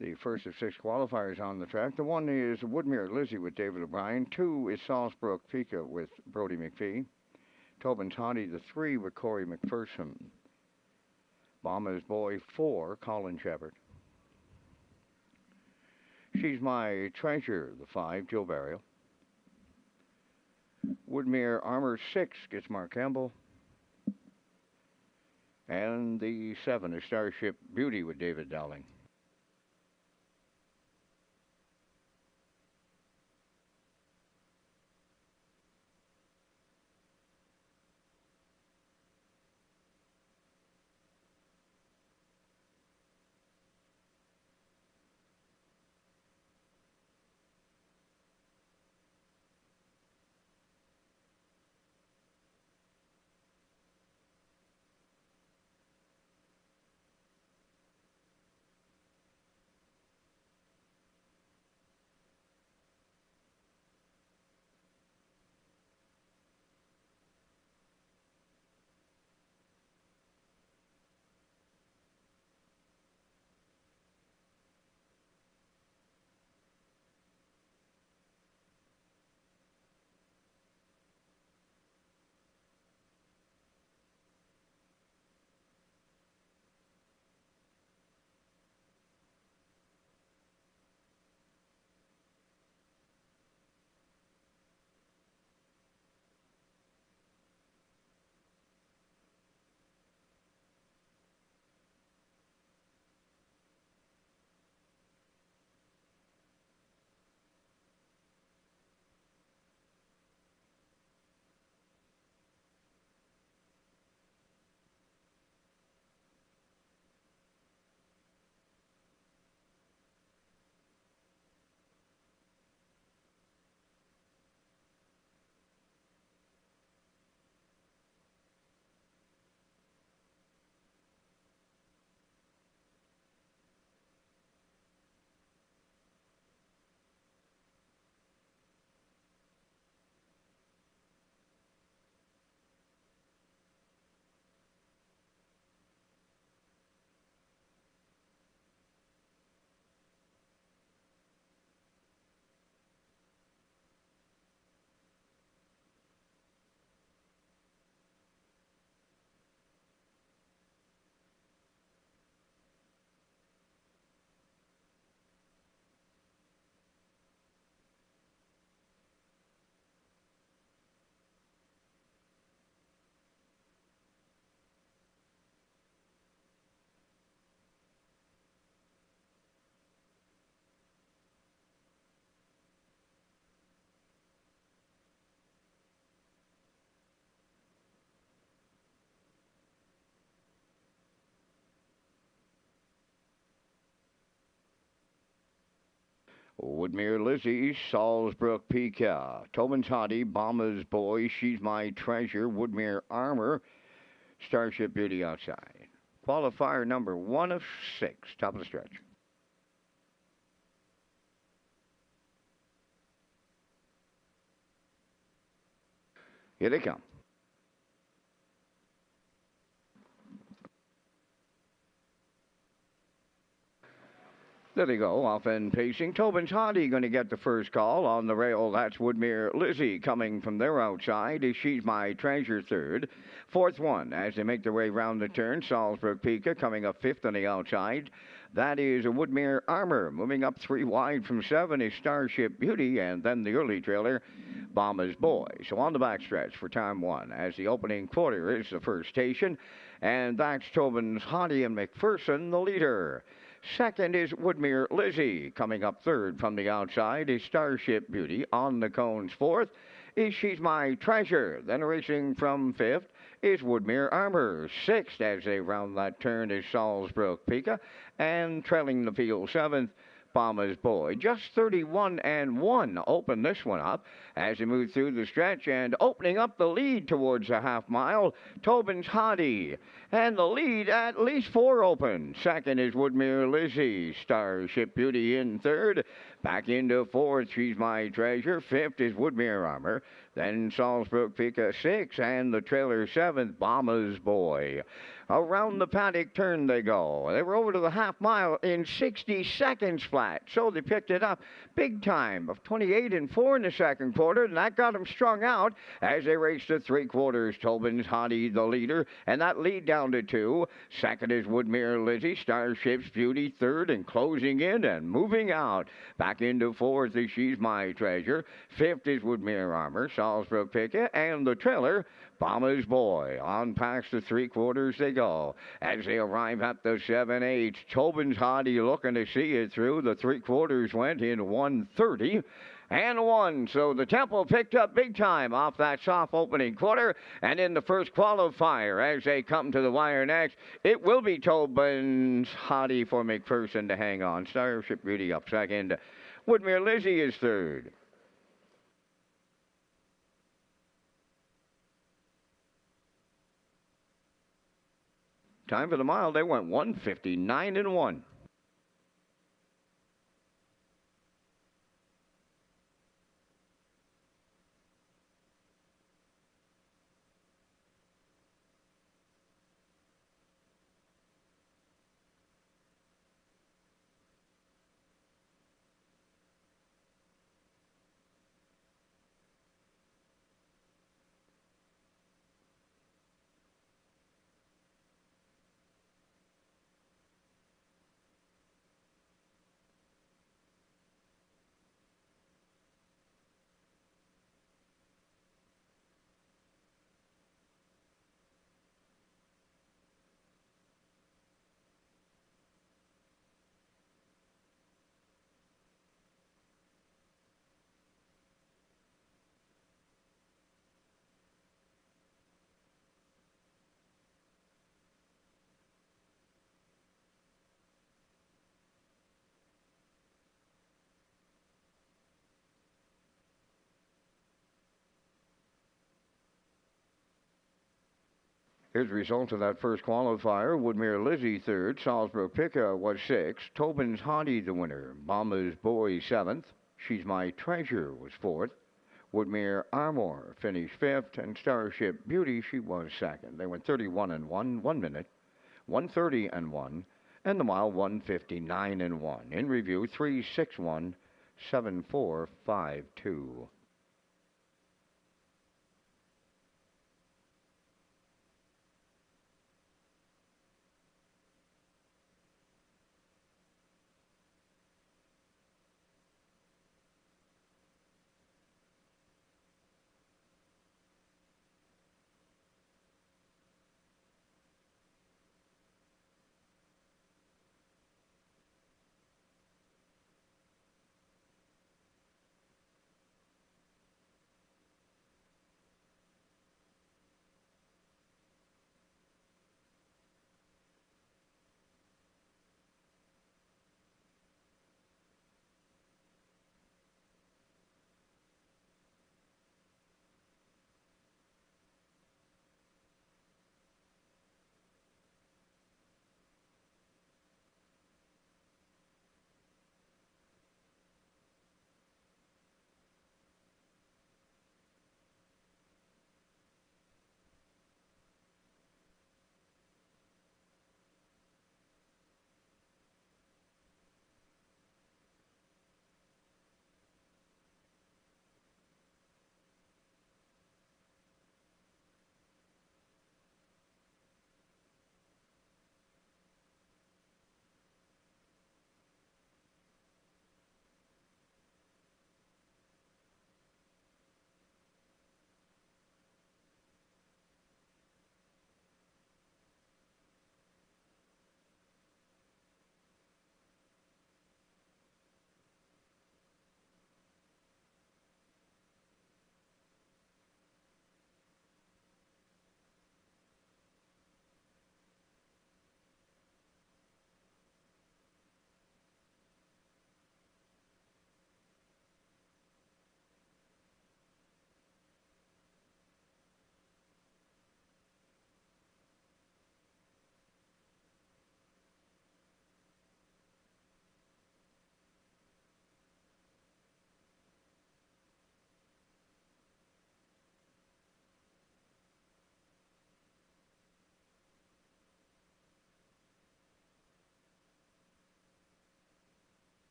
The first of 6 qualifiers on the track. The 1 is Woodmere Lizzie with David O'Brien. 2 is Salisbrook Pika with Brody McPhee. Tobin's Honey, the 3 with Corey McPherson. Bomber's Boy, 4, Colin Shepard. She's My Treasure, the 5, Joe Barrio. Woodmere Armor, 6, gets Mark Campbell. And the 7 is Starship Beauty with David Dowling. Woodmere Lizzie, Salisbrook Pika, Tobin's Hottie, Bomber's Boy, She's My Treasure, Woodmere Armor, Starship Beauty outside. Qualifier number 1 of 6, top of the stretch. Here they come. There they go, off and pacing. Tobin's Hottie going to get the first call on the rail. That's Woodmere Lizzie coming from their outside. She's My Treasure third. Fourth one as they make their way round the turn. Salisbrook Pika coming up fifth on the outside. That is a Woodmere Armor. Moving up 3 wide from 7 is Starship Beauty, and then the early trailer, Bomber's Boy. So on the backstretch for time 1 as the opening quarter is the first station. And that's Tobin's Hottie and McPherson, the leader. Second is Woodmere Lizzie. Coming up third from the outside is Starship Beauty. On the cones fourth is She's My Treasure. Then racing from fifth is Woodmere Armor. Sixth as they round that turn is Salisbrook Pika. And trailing the field seventh, Bomber's Boy. Just 31 and 1 open this one up as they move through the stretch, and opening up the lead towards the half mile, Tobin's Hottie. And the lead at least 4 open. Second is Woodmere Lizzie. Starship Beauty in third. Back into fourth, She's My Treasure. Fifth is Woodmere Armor. Then Salisbrook Pika 6, and the trailer 7th, Bomber's Boy. Around the paddock turn they go. They were over to the half mile in 60 seconds flat. So they picked it up big time of 28 and 4 in the second quarter, and that got them strung out as they raced to three quarters. Tobin's Hottie the leader, and that lead down to 2. Second is Woodmere Lizzie. Starship's Beauty third, and closing in and moving out. Back into fourth is She's My Treasure. Fifth is Woodmere Armor, Salisbury Pickett, and the trailer, Bomber's Boy. On past the three quarters they go. As they arrive at the 7/8, Tobin's Hottie looking to see it through. The three quarters went in 1:30 and 1. So the Temple picked up big time off that soft opening quarter. And in the first qualifier, as they come to the wire next, it will be Tobin's Hottie for McPherson to hang on. Starship Beauty up second. Woodmere Lizzie is third. Time for the mile, they went 1:59 and 1. Here's the result of that first qualifier. Woodmere Lizzie third. Salisbury Pickett was sixth. Tobin's Hottie the winner. Bomber's Boy seventh. She's My Treasure was fourth. Woodmere Armour finished fifth. And Starship Beauty, she was second. They went 31 and 1, 1 minute. 1:30 and 1. And the mile 1:59 and 1. In review, 3:61, 7:452.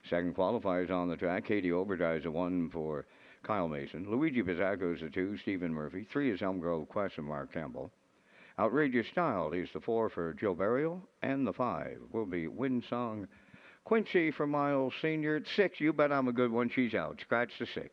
Second qualifiers on the track. Katie Overdrive is a 1 for Kyle Mason. Luigi Pizzacco is a 2. Stephen Murphy. 3 is Elm Grove Quest and Mark Campbell. Outrageous Style is the 4 for Joe Barrio. And the 5 will be Winsong Quincy for Miles Sr. 6. You bet I'm a good one. She's out. Scratch the 6.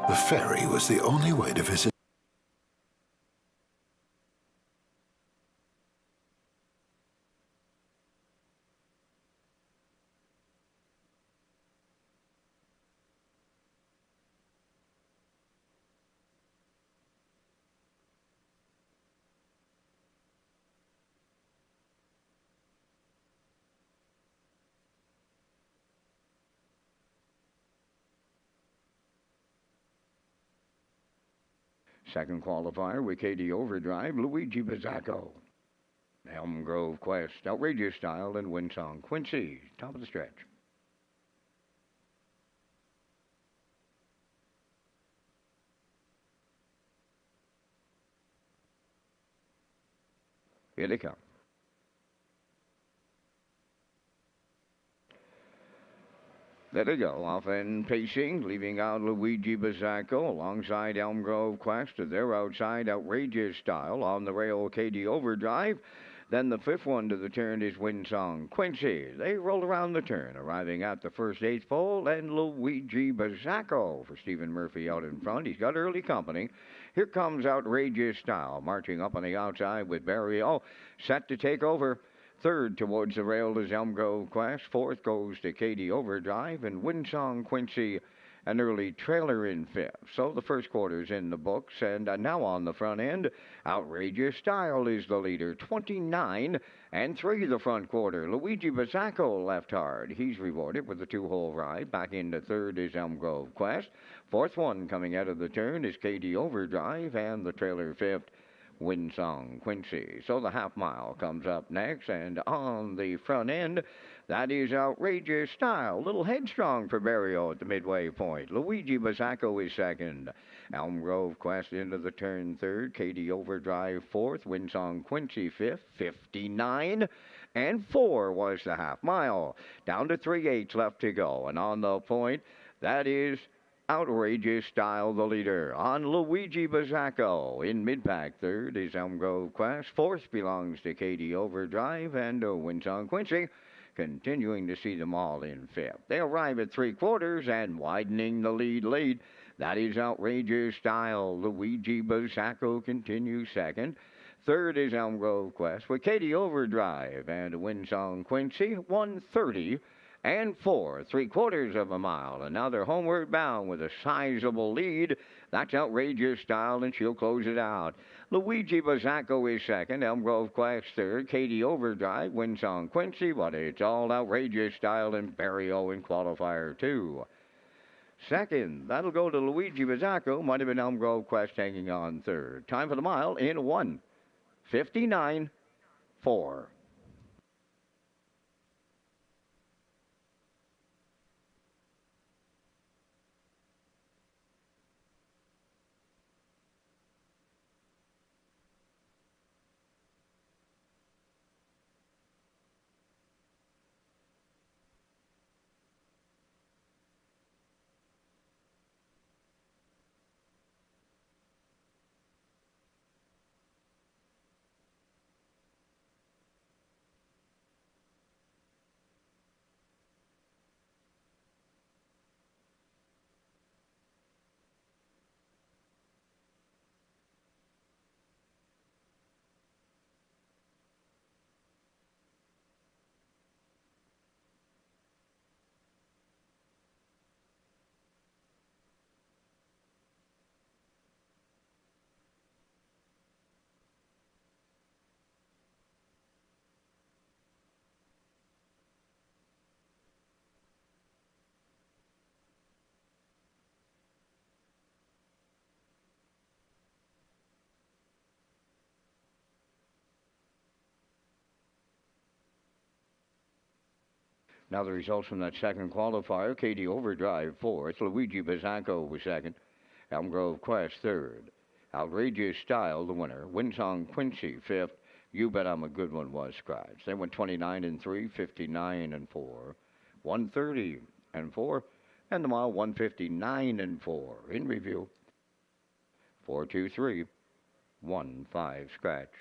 The ferry was the only way to visit. Second qualifier with Katie Overdrive, Luigi Pizzacco. Elm Grove Quest, Outrageous Style, and Winsong Quincy. Top of the stretch. Here they come. There they go, off and pacing, leaving out Luigi Pizzacco alongside Elm Grove Quest. They're outside Outrageous Style on the rail, Katie Overdrive. Then the fifth one to the turn is Winsong Quincy. They roll around the turn, arriving at the first eighth pole, and Luigi Pizzacco for Stephen Murphy out in front. He's got early company. Here comes Outrageous Style, marching up on the outside with Barrio, set to take over. Third towards the rail is Elm Grove Quest. Fourth goes to Katie Overdrive, and Winsong Quincy, an early trailer in fifth. So the first quarter's in the books, and now on the front end, Outrageous Style is the leader, 29 and 3 the front quarter. Luigi Pizzacco left hard. He's rewarded with a 2-hole ride. Back into third is Elm Grove Quest. Fourth one coming out of the turn is Katie Overdrive, and the trailer fifth, Winsong Quincy. So the half mile comes up next, and on the front end, that is Outrageous Style. Little headstrong for Barrio at the midway point. Luigi Pizzacco is second. Elm Grove Quest into the turn third. Katie Overdrive fourth. Winsong Quincy fifth. 59 and 4 was the half mile. Down to 3/8 left to go, and on the point, that is Outrageous Style, the leader, on Luigi Pizzacco. In mid-pack, third is Elm Grove Quest. Fourth belongs to Katie Overdrive, and Winsong Quincy continuing to see them all in fifth. They arrive at 3/4 and widening the lead late. That is Outrageous Style. Luigi Pizzacco continues second. Third is Elm Grove Quest with Katie Overdrive, and Winsong Quincy 130 and 4 3/4 of a mile. And now they're homeward bound with a sizable lead. That's Outrageous Style, and she'll close it out. Luigi Bazzacco is second. Elm Grove Quest third. Katie Overdrive wins on Quincy, but it's all Outrageous Style and Barrio in qualifier 2. Second, that'll go to Luigi Bazzacco. Might have been Elm Grove Quest hanging on third. Time for the mile in 1:59.4. Now the results from that second qualifier. Katie Overdrive fourth. Luigi Bazzacco was second. Elm Grove Quest third. Outrageous Style, the winner. Winsong Quincy fifth. You Bet I'm a Good One was Scratch. They went 29 and 3, 59 and 4, 130 and 4, and the mile 159 and 4. In review, 423, 15 scratched.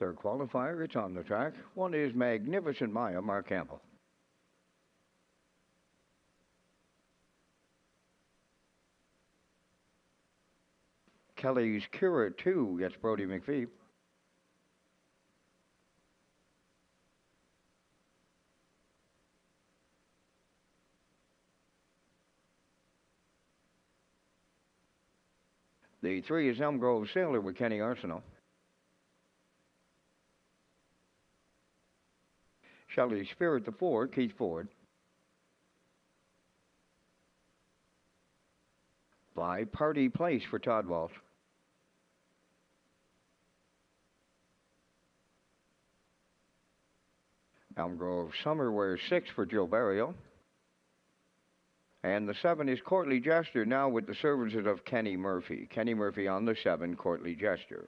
Third qualifier, it's on the track. One is Magnificent Maya, Mark Campbell. Kelly's Kira 2 gets Brody McPhee. The 3 is Elm Grove Sailor with Kenny Arsenal. Shelley Spirit, the 4, Keith Ford. By Party Place for Todd Walsh. Elm Grove Summer wears 6 for Joe Barrio. And the 7 is Courtly Jester, now with the services of Kenny Murphy. Kenny Murphy on the 7, Courtly Jester.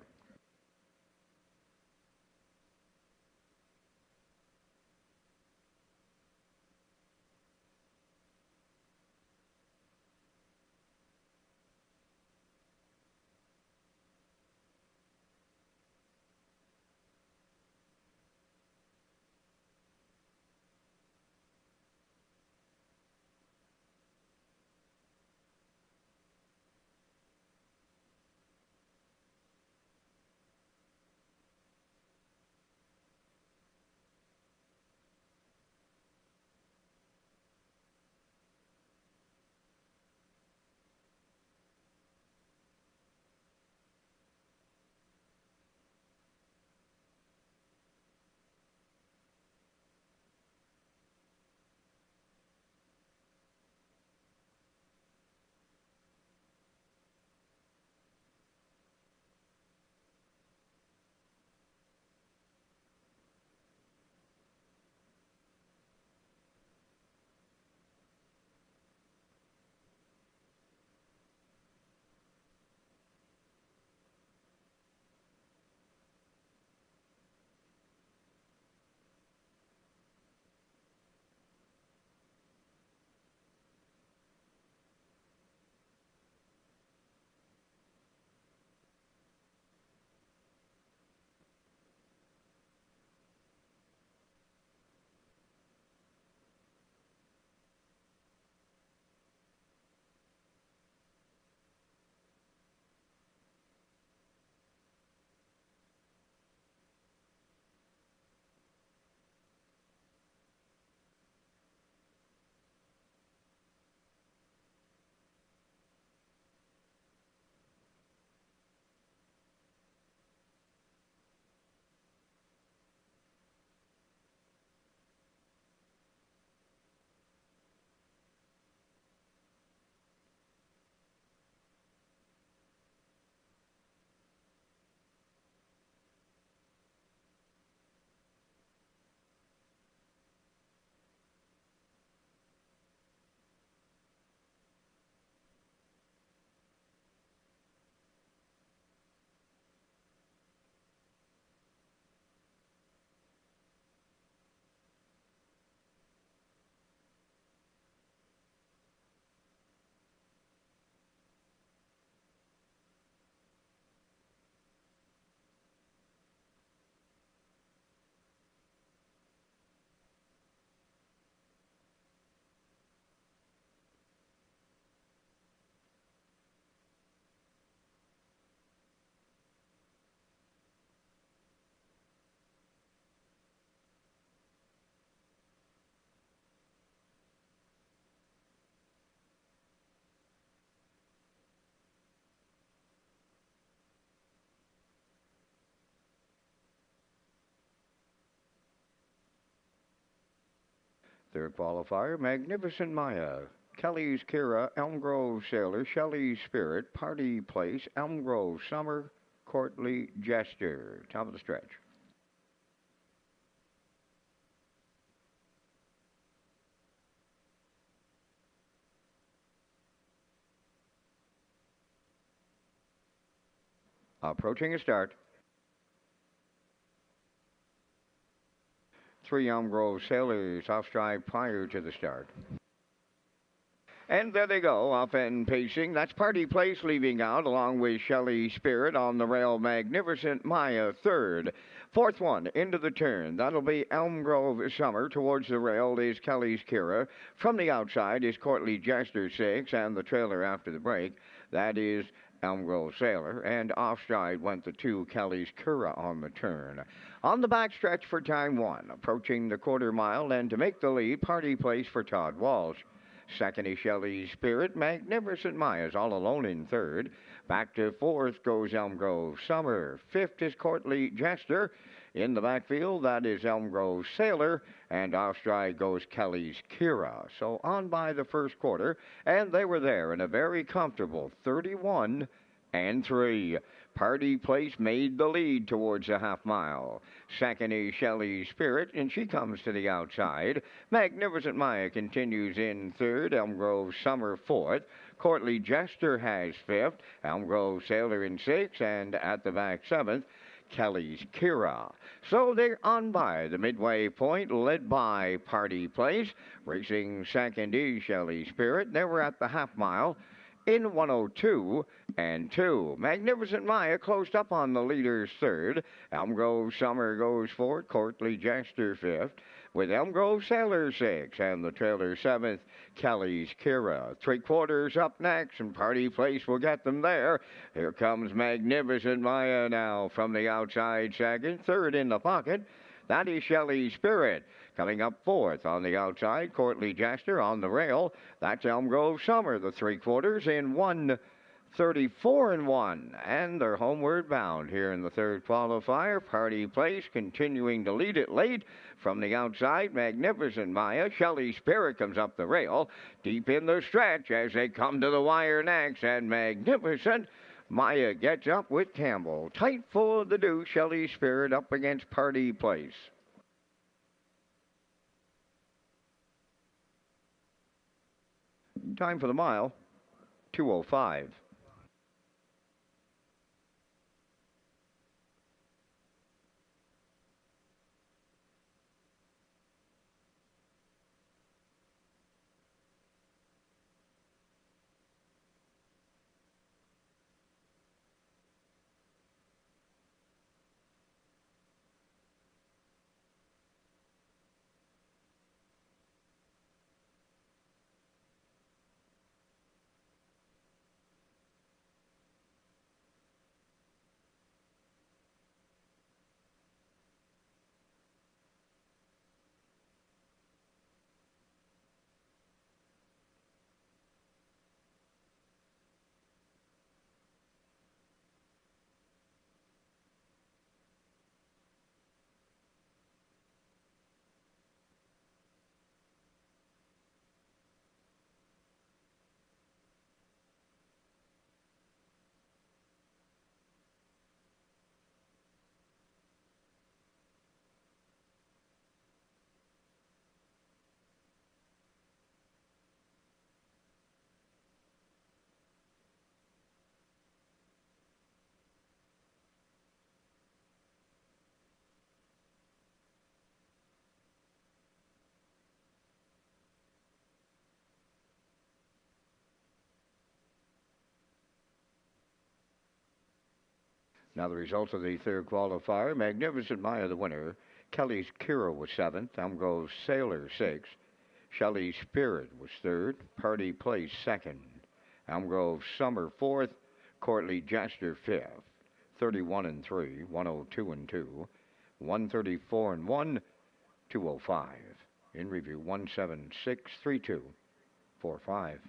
Third qualifier, Magnificent Maya. Kelly's Kira, Elm Grove Sailor, Shelley's Spirit, Party Place, Elm Grove Summer, Courtly Jester. Top of the stretch. Approaching a start. 3 Elm Grove Sailors off stride prior to the start. And there they go, off and pacing. That's Party Place leaving out, along with Shelley Spirit on the rail. Magnificent Maya third. Fourth one into the turn. That'll be Elm Grove Summer. Towards the rail is Kelly's Kira. From the outside is Courtly Jester 6, and the trailer after the break. That is Elm Grove Sailor. And offside went the 2 Kelly's Kira on the turn. On the backstretch for time 1, approaching the quarter mile, and to make the lead, Party Place for Todd Walsh. Second is Shelley's Spirit. Magnificent Maya's all alone in third. Back to fourth goes Elm Grove Summer. Fifth is Courtly Jester. In the backfield, that is Elm Grove Sailor. And off stride goes Kelly's Kira. So on by the first quarter, and they were there in a very comfortable 31-3. Party Place made the lead towards the half mile. Second is Shelley's Spirit, and she comes to the outside. Magnificent Maya continues in third. Elm Grove Summer fourth. Courtly Jester has fifth. Elm Grove Sailor in sixth, and at the back seventh, Kelly's Kira. So they're on by the midway point, led by Party Place. Racing second is Shelley's Spirit. They were at the half mile in 102-2. Magnificent Maya closed up on the leader's third. Elm Grove Summer goes fourth. Courtly Jester fifth. With Elm Grove Sailor sixth. And the trailer seventh, Kelly's Kira. 3/4 up next, and Party Place will get them there. Here comes Magnificent Maya now from the outside second. Third in the pocket. That is Shelley's Spirit. Coming up fourth on the outside, Courtly Jester on the rail. That's Elm Grove Summer, the 3/4 in 1:34-1. And they're homeward bound here in the third qualifier. Party Place continuing to lead it late. From the outside, Magnificent Maya. Shelley Spirit comes up the rail. Deep in the stretch as they come to the wire next. And Magnificent Maya gets up with Campbell. Tight full of the deuce, Shelley Spirit up against Party Place. Time for the mile, 2:05. Now the results of the third qualifier. Magnificent Maya the winner. Kelly's Kira was seventh. Elm Grove Sailor sixth. Shelley's Spirit was third. Party Place second. Elm Grove Summer fourth. Courtly Jester fifth. 31-3, 102-2, 134-1, 205. In review, 1763245.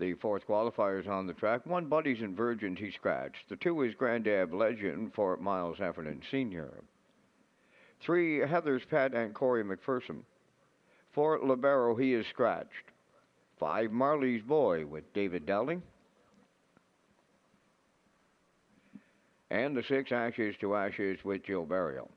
The fourth qualifier's on the track. 1 Buddies and Virgins, he scratched. The 2 is Grandad Legend for Miles Heffernan Sr. 3 Heather's Pet and Corey McPherson. 4 Libero, he is scratched. 5 Marley's Boy with David Dowling. And the 6 Ashes to Ashes with Jill Burial.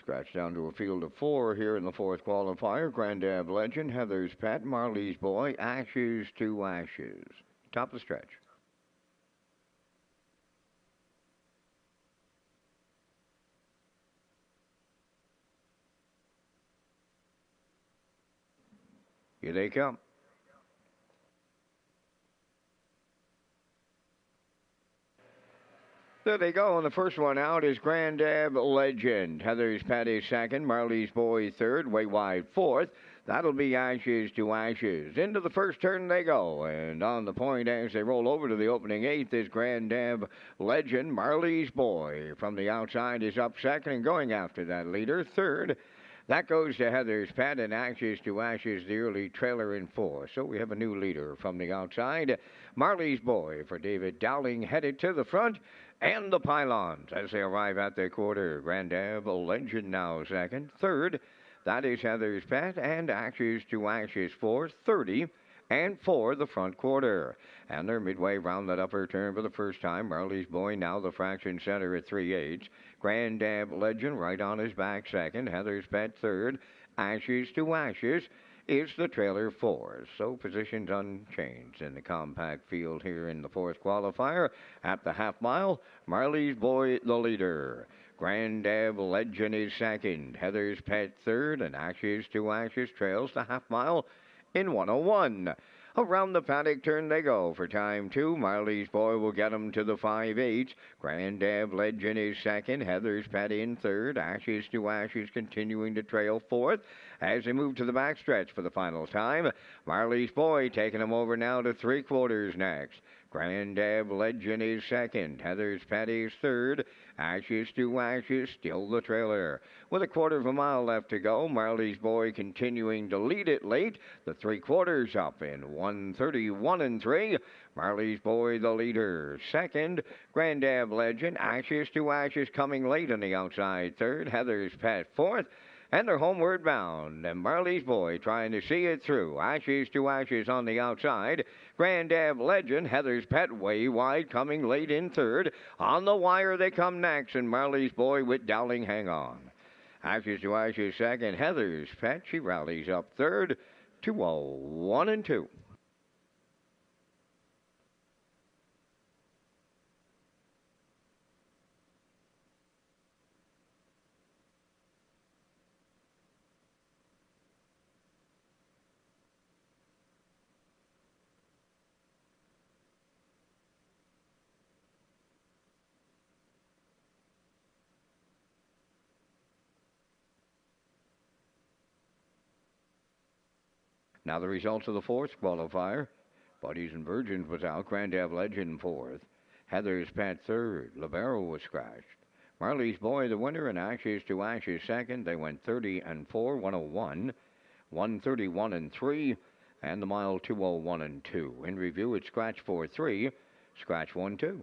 Scratch down to a field of 4 here in the fourth qualifier. Grandad Legend, Heather's Pet, Marley's Boy, Ashes to Ashes. Top of the stretch. Here they come. There they go, and the first one out is Grandad Legend. Heather's Pet is second, Marley's Boy third, way wide fourth. That'll be Ashes to Ashes. Into the first turn they go, and on the point as they roll over to the opening eighth is Grandad Legend. Marley's Boy from the outside is up second and going after that leader. Third, that goes to Heather's Pet, and Ashes to Ashes, the early trailer in four. So we have a new leader from the outside. Marley's Boy for David Dowling headed to the front. And the pylons as they arrive at their quarter. Grandad Legend now second. Third, that is Heather's Pet, and Ashes to Ashes fourth. 30 and 4 the front quarter. And they're midway round that upper turn for the first time. Marley's Boy now the fraction center at 3/8. Grandad Legend right on his back second. Heather's Pet third. Ashes to Ashes is the trailer four. So positions unchanged in the compact field here in the fourth qualifier. At the half mile, Marley's Boy the leader. Grandad Legend is second. Heather's Pet third, and Ashes to Ashes trails the half mile in 101. Around the paddock turn they go for time 2. Marley's Boy will get 'em to the 5/8. Grand Ave Legend is second. Heather's Pet in third. Ashes to Ashes continuing to trail fourth. As they move to the backstretch for the final time, Marley's Boy taking 'em over now to 3/4 next. Grand Ave Legend is second. Heather's Pet is third. Ashes to Ashes still the trailer. With a 1/4 mile left to go, Marley's Boy continuing to lead it late. The 3/4 up in 1:31 3. Marley's Boy the leader. Second, Grand Ave Legend. Ashes to Ashes coming late on the outside third. Heather's Pet fourth. And they're homeward bound. And Marley's Boy trying to see it through. Ashes to Ashes on the outside. Grand Ave Legend, Heather's Pet way wide, coming late in third. On the wire they come next, and Marley's Boy with Dowling hang on. Ashes to Ashes second. Heather's Pet, she rallies up third. 201 and 2. Now the results of the fourth qualifier. Buddies and Virgins was out. Grand Ave Legend fourth. Heather's Pet third. Libero was scratched. Marley's Boy the winner, and Ashes to Ashes second. They went 30 and 4, 101, 131 and 3, and the mile 201 and 2. In review, it's scratch 4-3, scratch 1-2.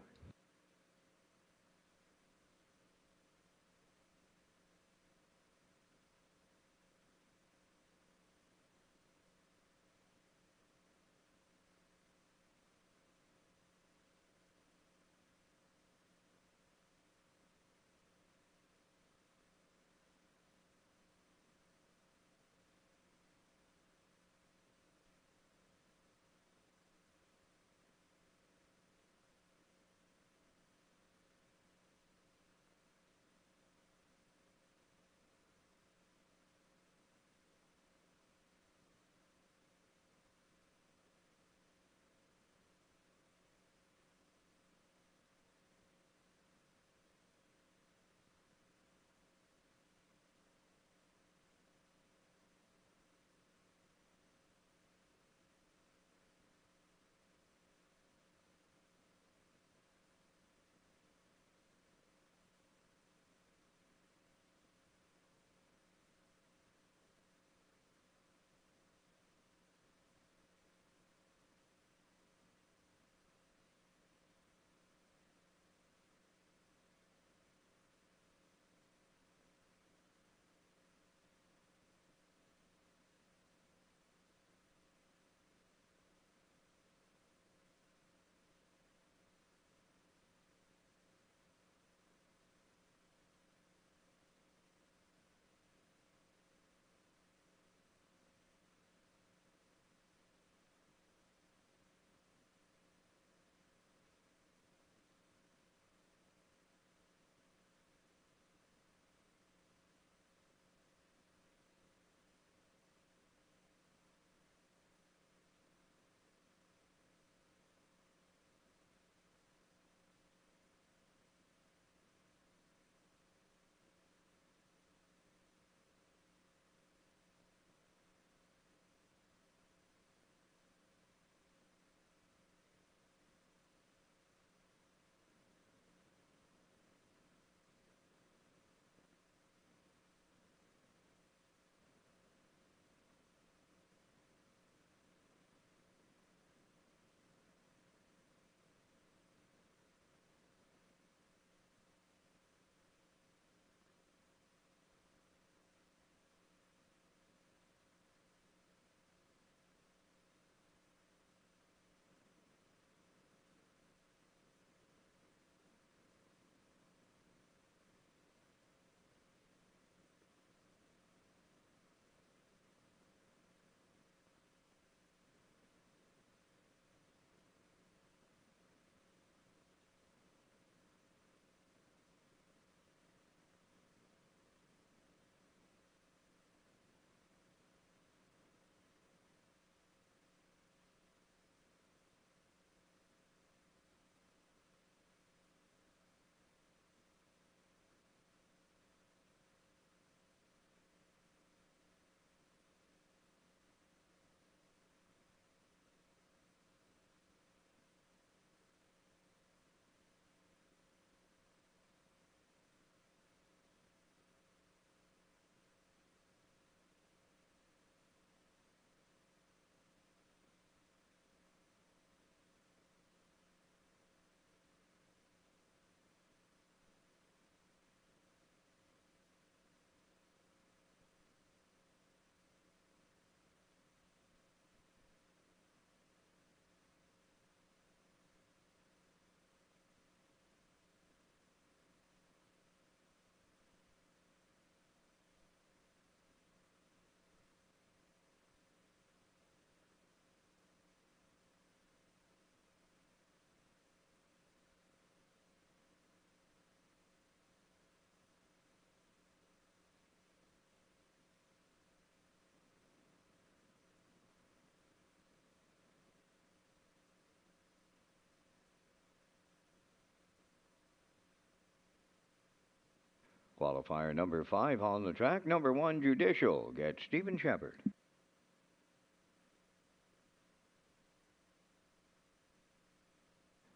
Qualifier number 5 on the track. Number 1, Judicial, gets Stephen Shepard.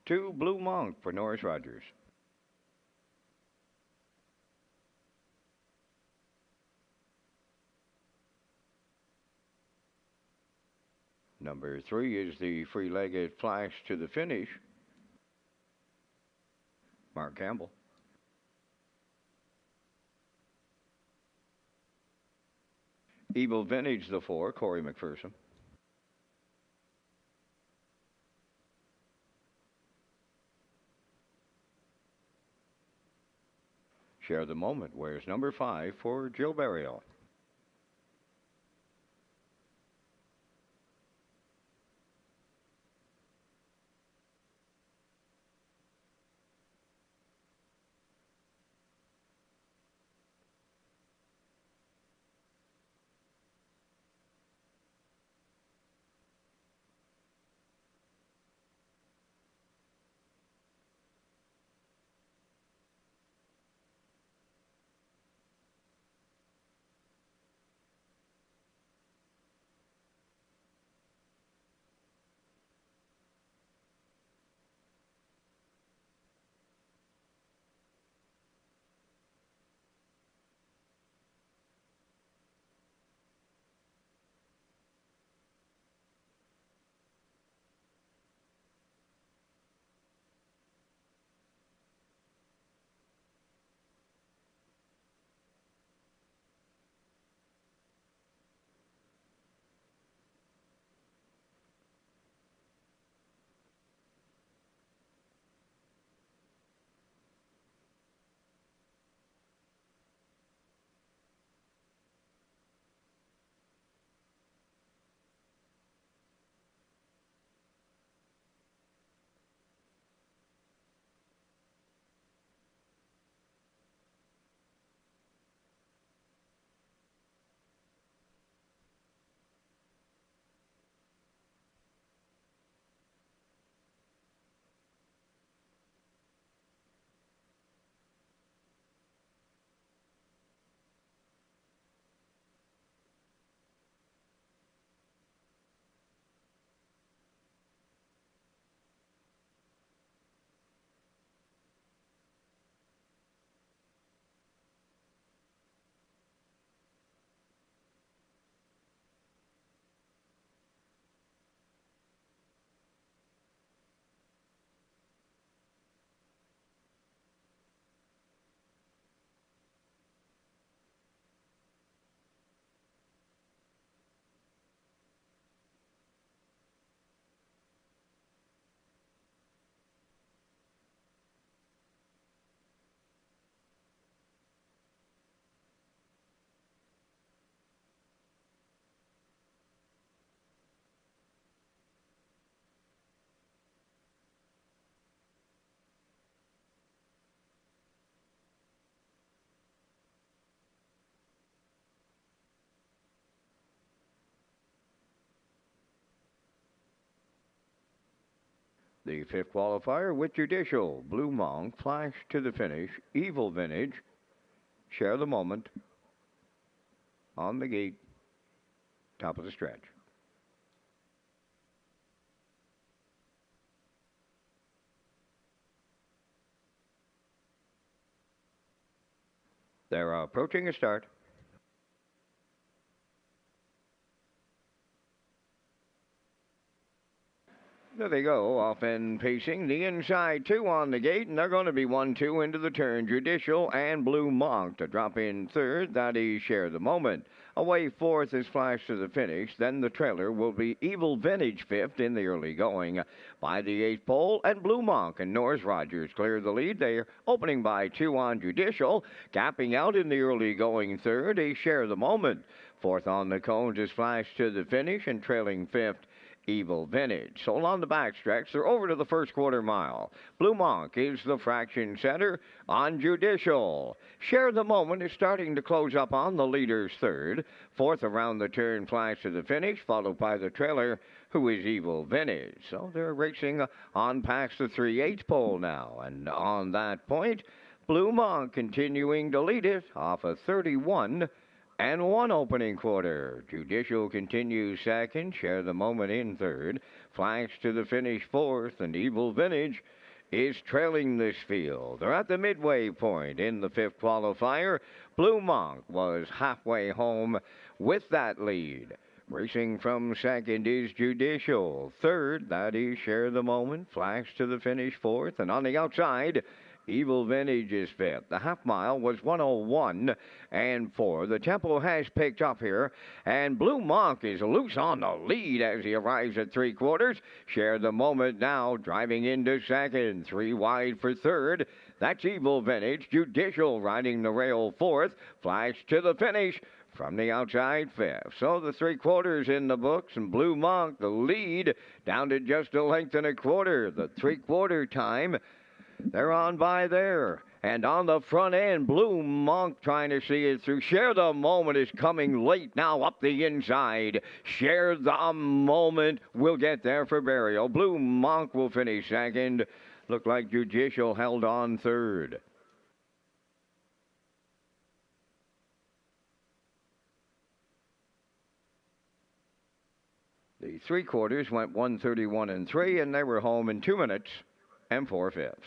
Two, Blue Monk for Norris Rogers. Number 3 is the free-legged Flash to the Finish, Mark Campbell. Evil Vintage, the 4, Corey McPherson. Share the Moment, where's number 5 for Jill Burial. The 5th qualifier with Judicial, Blue Monk, Flash to the Finish, Evil Vintage, Share the Moment, on the gate, top of the stretch. They're approaching a start. There they go, off and pacing. The inside 2 on the gate, and they're going to be 1-2 into the turn. Judicial and Blue Monk to drop in 3rd. That is Share the Moment. Away 4th is Flash to the Finish. Then the trailer will be Evil Vintage 5th in the early going. By the 8th pole, and Blue Monk and Norris Rogers clear the lead. They're opening by 2 on Judicial. Gapping out in the early going 3rd is Share the Moment. 4th on the cones is Flash to the Finish, and trailing 5th, Evil Vintage. So along the backstretch, they're over to the first quarter mile. Blue Monk is the fraction center on Judicial. Share the Moment is starting to close up on the leader's 3rd. 4th around the turn, Flash to the Finish, followed by the trailer, who is Evil Vintage. So they're racing on past the 3/8 pole now. And on that point, Blue Monk continuing to lead it off a 31-1 opening quarter. Judicial continues second, Share the Moment in third. Flash to the finish fourth, and Evil Vintage is trailing this field. They're at the midway point in the fifth qualifier. Blue Monk was halfway home with that lead. Racing from second is Judicial. Third, that is Share the Moment. Flash to the finish fourth. And on the outside, Evil Vintage is fifth. The half mile was 1:01.4. The tempo has picked up here, and Blue Monk is loose on the lead as he arrives at three quarters. Share the Moment now driving into second. Three wide for third. That's Evil Vintage. Judicial riding the rail fourth. Flash to the finish from the outside fifth. So the three quarters in the books, and Blue Monk, the lead, down to just a length and a quarter. The three-quarter time, they're on by there. And on the front end, Blue Monk trying to see it through. Share the Moment is coming late now up the inside. Share the Moment will get there for burial. Blue Monk will finish second. Looked like Judicial held on third. The three quarters went 1:31.3, and they were home in 2 minutes and 4/5.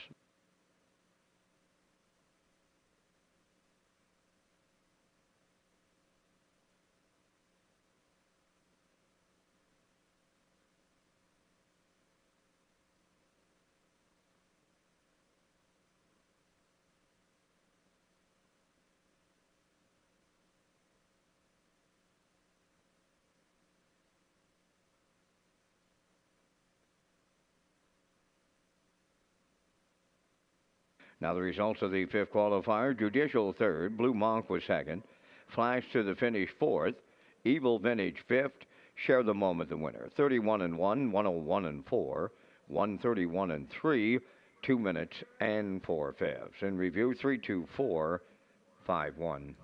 Now the results of the fifth qualifier: Judicial third, Blue Monk was second, Flash to the finish fourth, Evil Vintage fifth, Share the Moment the winner. 31-1, 1:01.4, 1:31.3, 2 minutes and 4/5. In review, 3:24.51.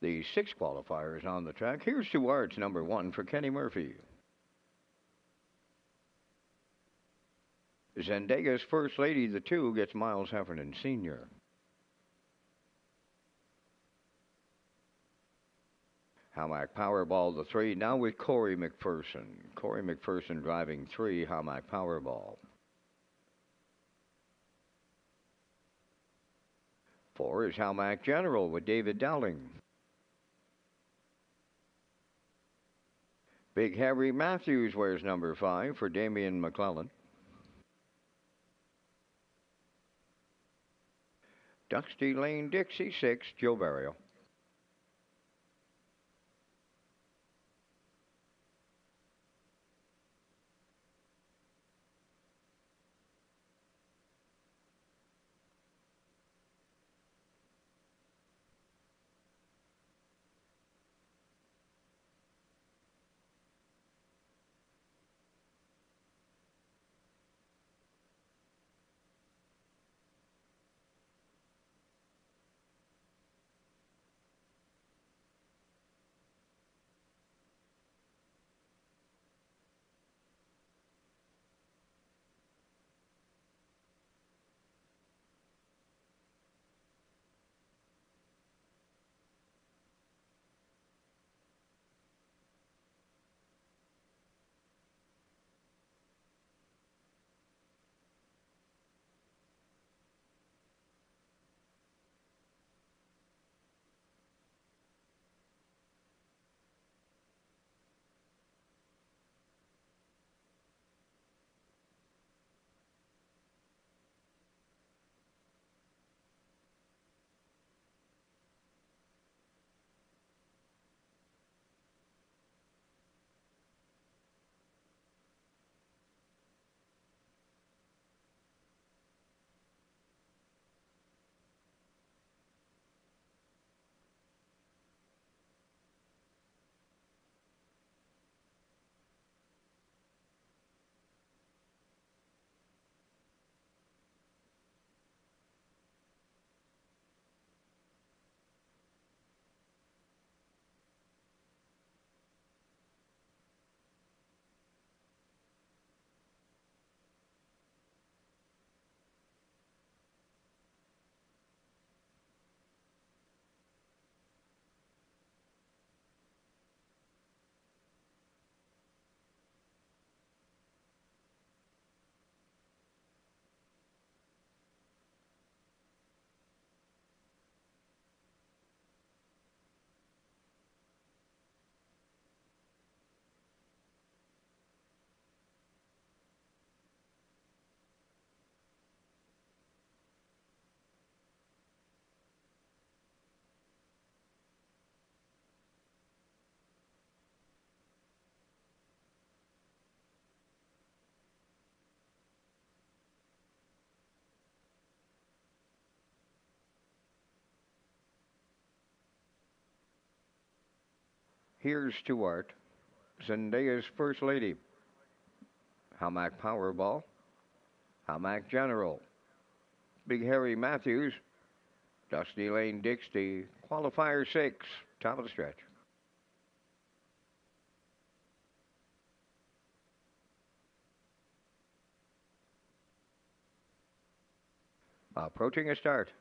The 6 qualifiers on the track. Here's to Arts, number 1 for Kenny Murphy. Zendega's First Lady, the 2, gets Miles Heffernan Sr. Hamac Powerball, the 3, now with Corey McPherson. Corey McPherson driving 3, Hamac Powerball. 4 is Hamac General with David Dowling. Big Harry Matthews wears number 5 for Damian McClellan. Dusty Lane Dixie 6, Joe Barrio. Here's to Art, Zendega's First Lady. Hamac Powerball, Hamac General. Big Harry Matthews, Dusty Lane Dixie, qualifier 6, top of the stretch. Approaching a start.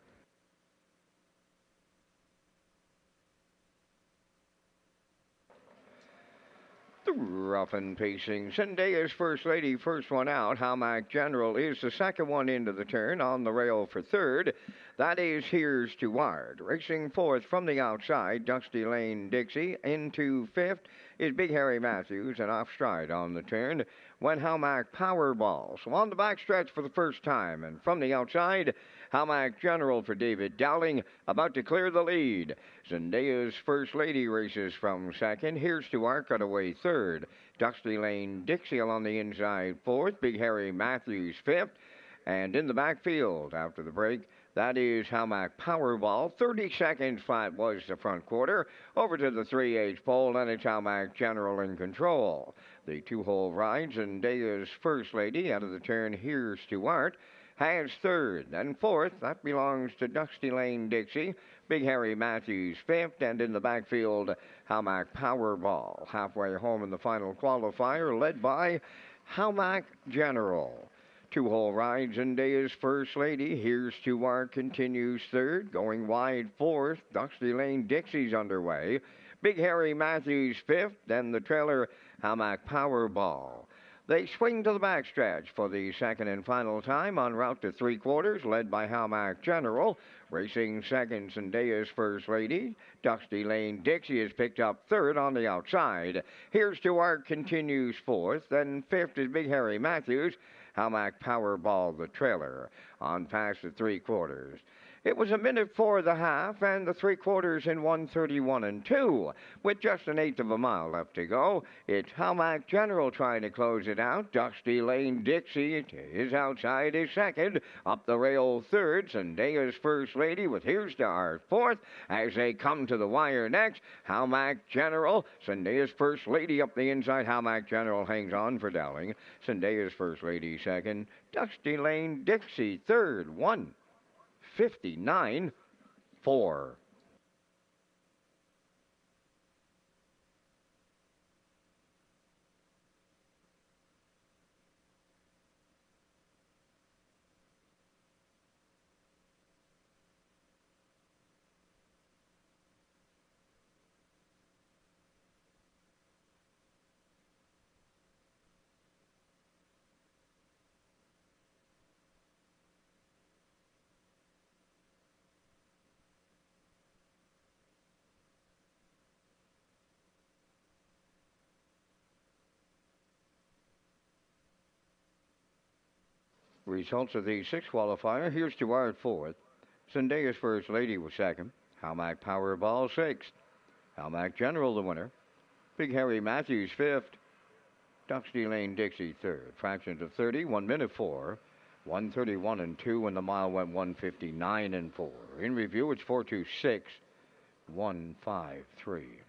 The rough and pacing Zendega's First Lady, first one out. Hamac General is the second one into the turn, on the rail for third. That is Here's to Ward. Racing fourth from the outside, Dusty Lane Dixie. Into fifth is Big Harry Matthews, and off stride on the turn went Hamac Powerball. So on the backstretch for the first time, and from the outside, Hamac General for David Dowling, about to clear the lead. Zendega's First Lady races from second. Here's to Art, got away third. Dusty Lane Dixie on the inside fourth. Big Harry Matthews fifth. And in the backfield after the break, that is Hamac Powerball. 30 seconds flat was the front quarter. Over to the 3/8 pole, and it's Hamac General in control. The two-hole ride, Zendega's First Lady out of the turn. Here's to Art. has third. And fourth, that belongs to Dusty Lane Dixie. Big Harry Matthews fifth. And in the backfield, Hamac Powerball. Halfway home in the final qualifier, led by Hamac General. Two-hole ride, Zendaya's First Lady. Here's to Our continues third. Going wide fourth. Dusty Lane Dixie's underway. Big Harry Matthews fifth. And the trailer, Hamac Powerball. They swing to the backstretch for the second and final time en route to three-quarters, led by Hamac General. Racing second, Zendaya's First Lady. Dusty Lane Dixie has picked up third on the outside. Here's to Our continues fourth. Then fifth is Big Harry Matthews. Hamac Powerball, the trailer, on past the three-quarters. It was a minute for the half and the three-quarters in 1:31 and 2. With just an eighth of a mile left to go, it's Hamac General trying to close it out. Dusty Lane Dixie is outside his second. Up the rail third, Zendaya's First Lady with Here's to Our fourth. As they come to the wire next, Hamac General, Zendaya's First Lady up the inside. Hamac General hangs on for Dowling. Zendaya's First Lady second. Dusty Lane Dixie third. 1:59.4. Results of the sixth qualifier. Here's to Our fourth. Zendaya's First Lady was second. Hamac Powerball sixth. Hamac General the winner. Big Harry Matthews fifth. Dusty Lane Dixie third. Fractions of 30, 1 minute 4. 1:31 and 2, and the mile went 1:59 and 4. In review, it's 4:26.153.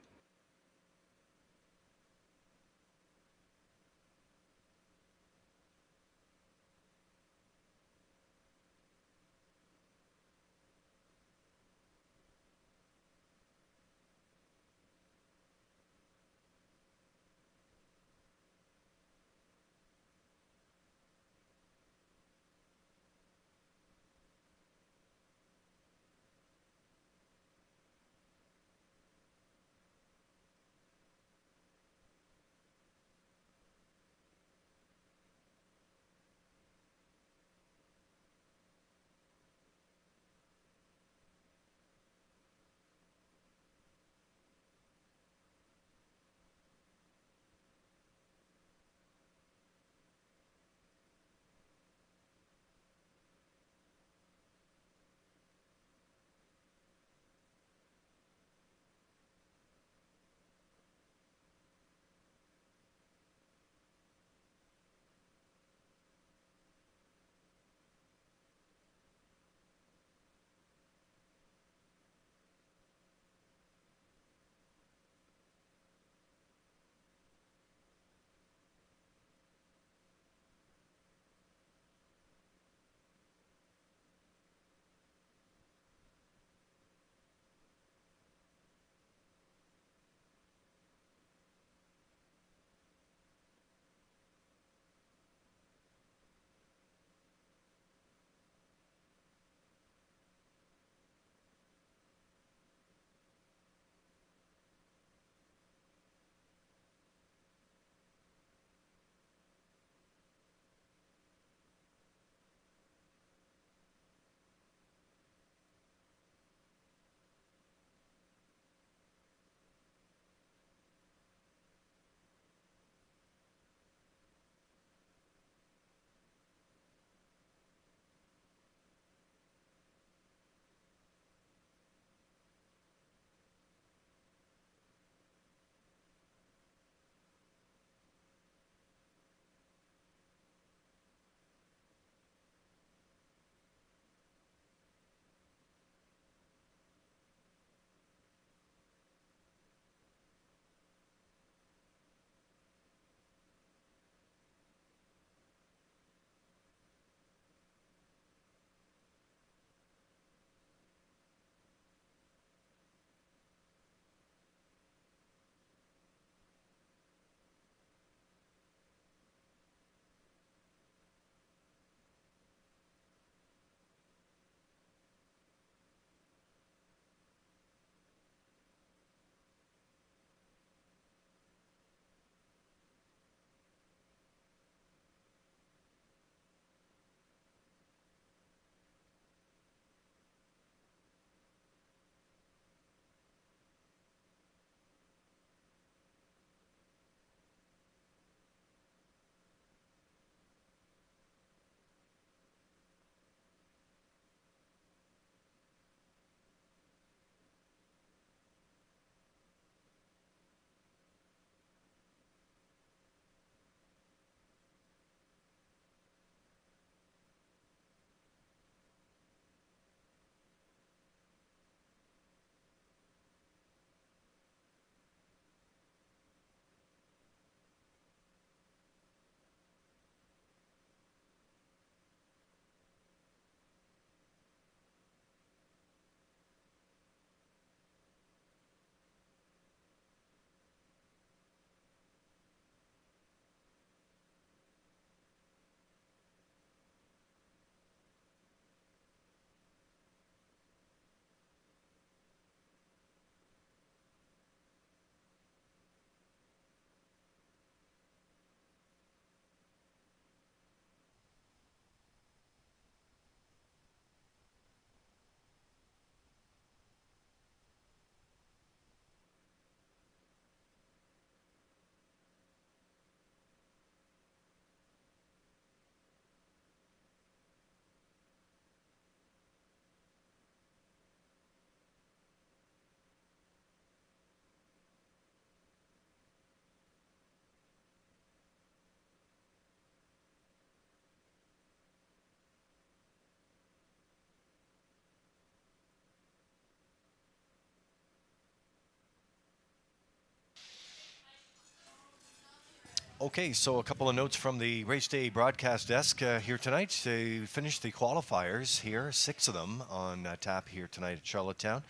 Okay, so a couple of notes from the race day broadcast desk here tonight. They finished the qualifiers here, 6 of them on tap here tonight at Charlottetown.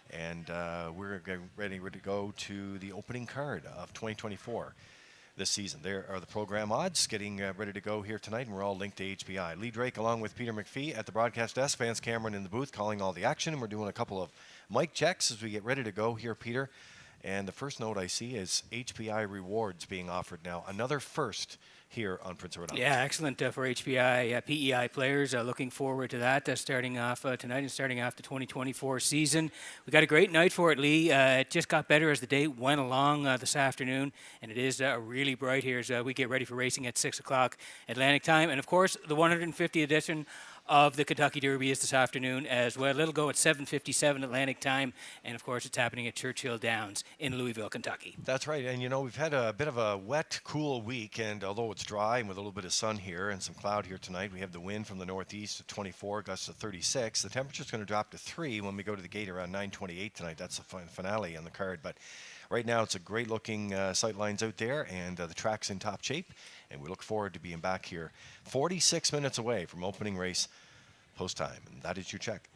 And we're getting ready to go to the opening card of 2024 this season. There are the program odds getting ready to go here tonight, and we're all linked to HBI. Lee Drake along with Peter McPhee at the broadcast desk, Vance Cameron in the booth calling all the action, and we're doing a couple of mic checks as we get ready to go here, Peter. And the first note I see is HBI rewards being offered now. Another first here on Prince Edward Island. Yeah, excellent for HBI, PEI players. Looking forward to that starting off tonight and starting off the 2024 season. We got a great night for it, Lee. It just got better as the day went along this afternoon, and it is really bright here as we get ready for racing at 6 o'clock Atlantic time. And, of course, the 150th edition of the Kentucky Derby is this afternoon as well. It'll go at 7:57 Atlantic time, and of course it's happening at Churchill Downs in Louisville, Kentucky. That's right, and we've had a bit of a wet, cool week, and although it's dry and with a little bit of sun here and some cloud here tonight, we have the wind from the northeast at 24, gusts to 36. The temperature's going to drop to 3 when we go to the gate around 9:28 tonight. That's the finale on the card, but right now it's a great looking sight lines out there, and the track's in top shape, and we look forward to being back here 46 minutes away from opening race post time. And that is your check.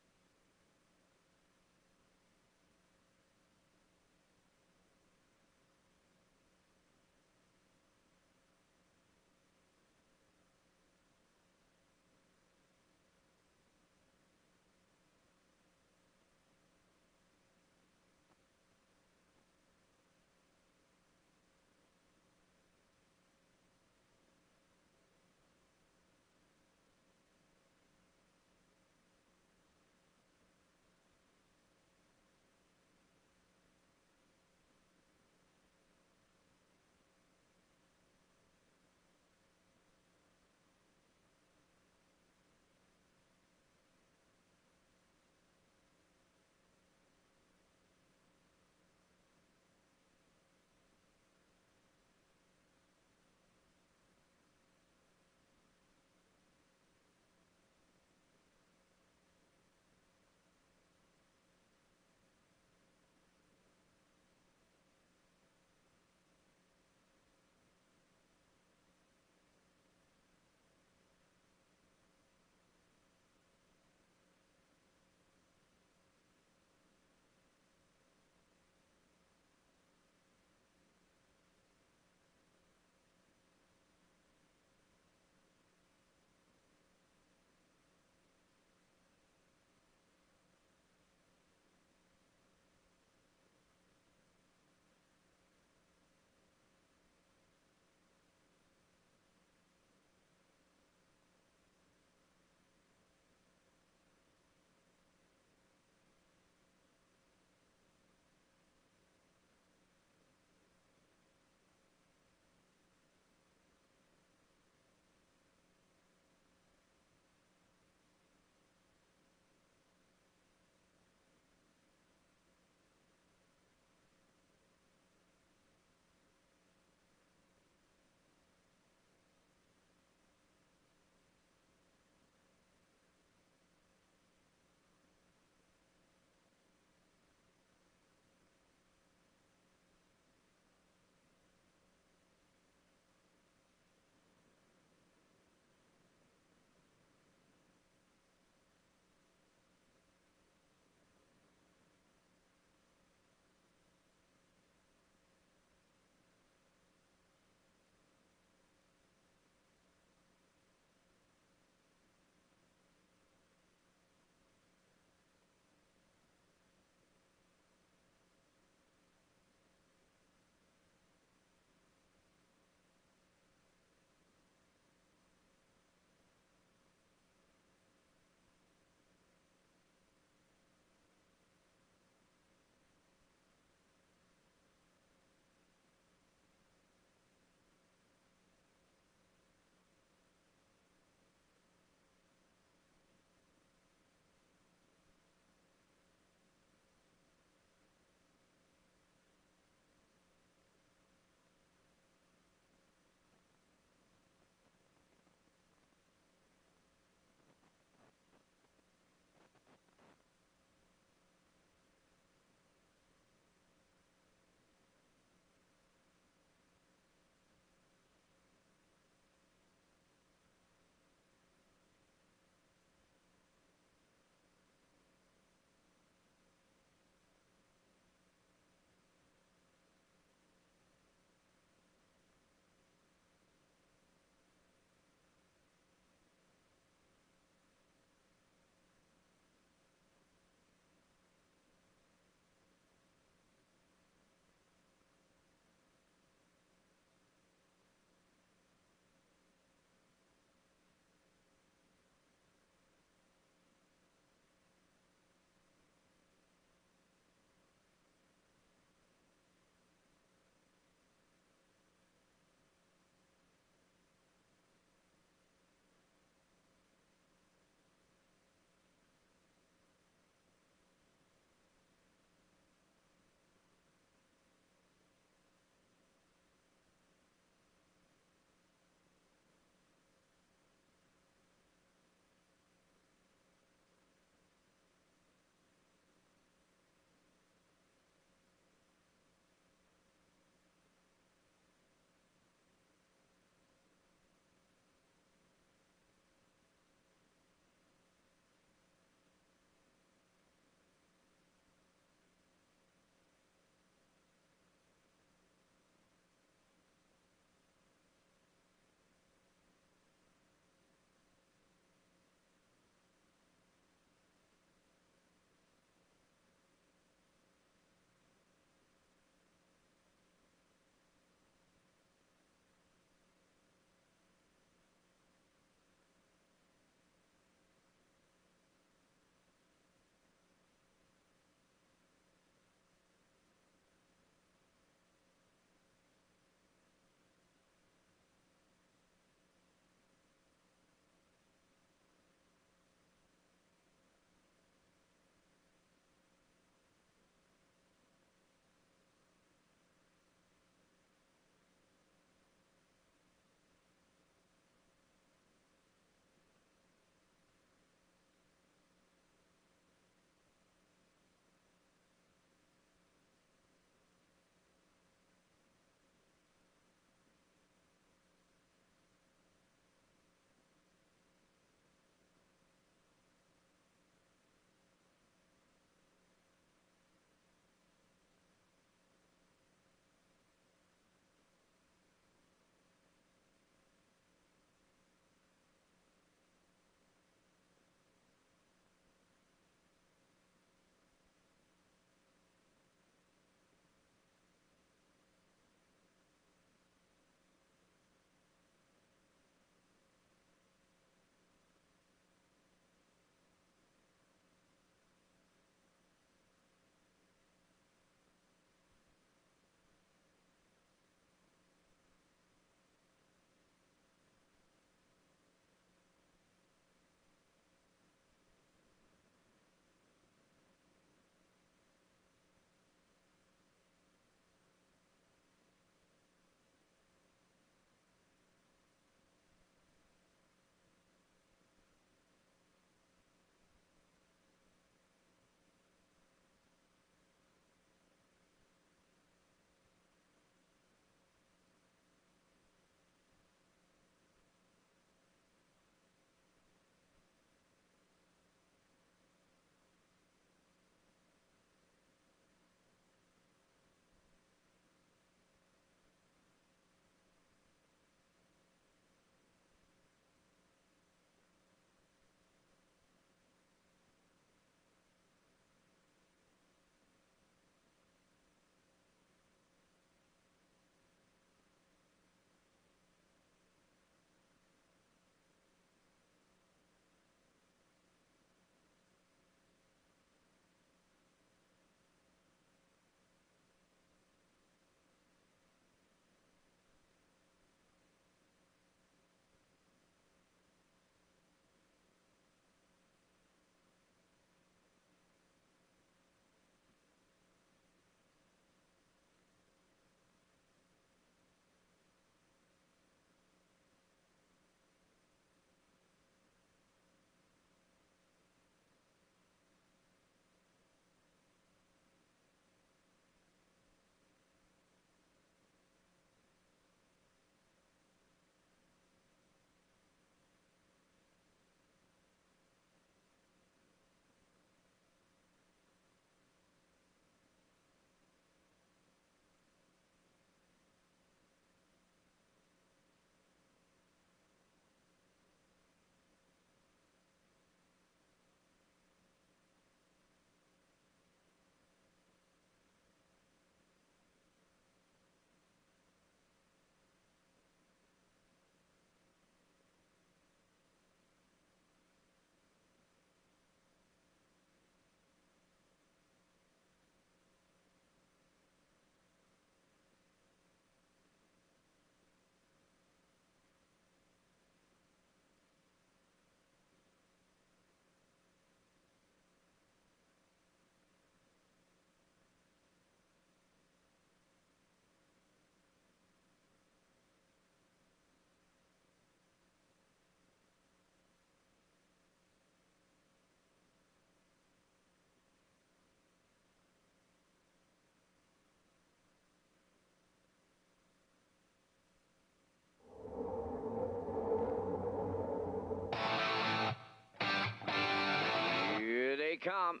Tom.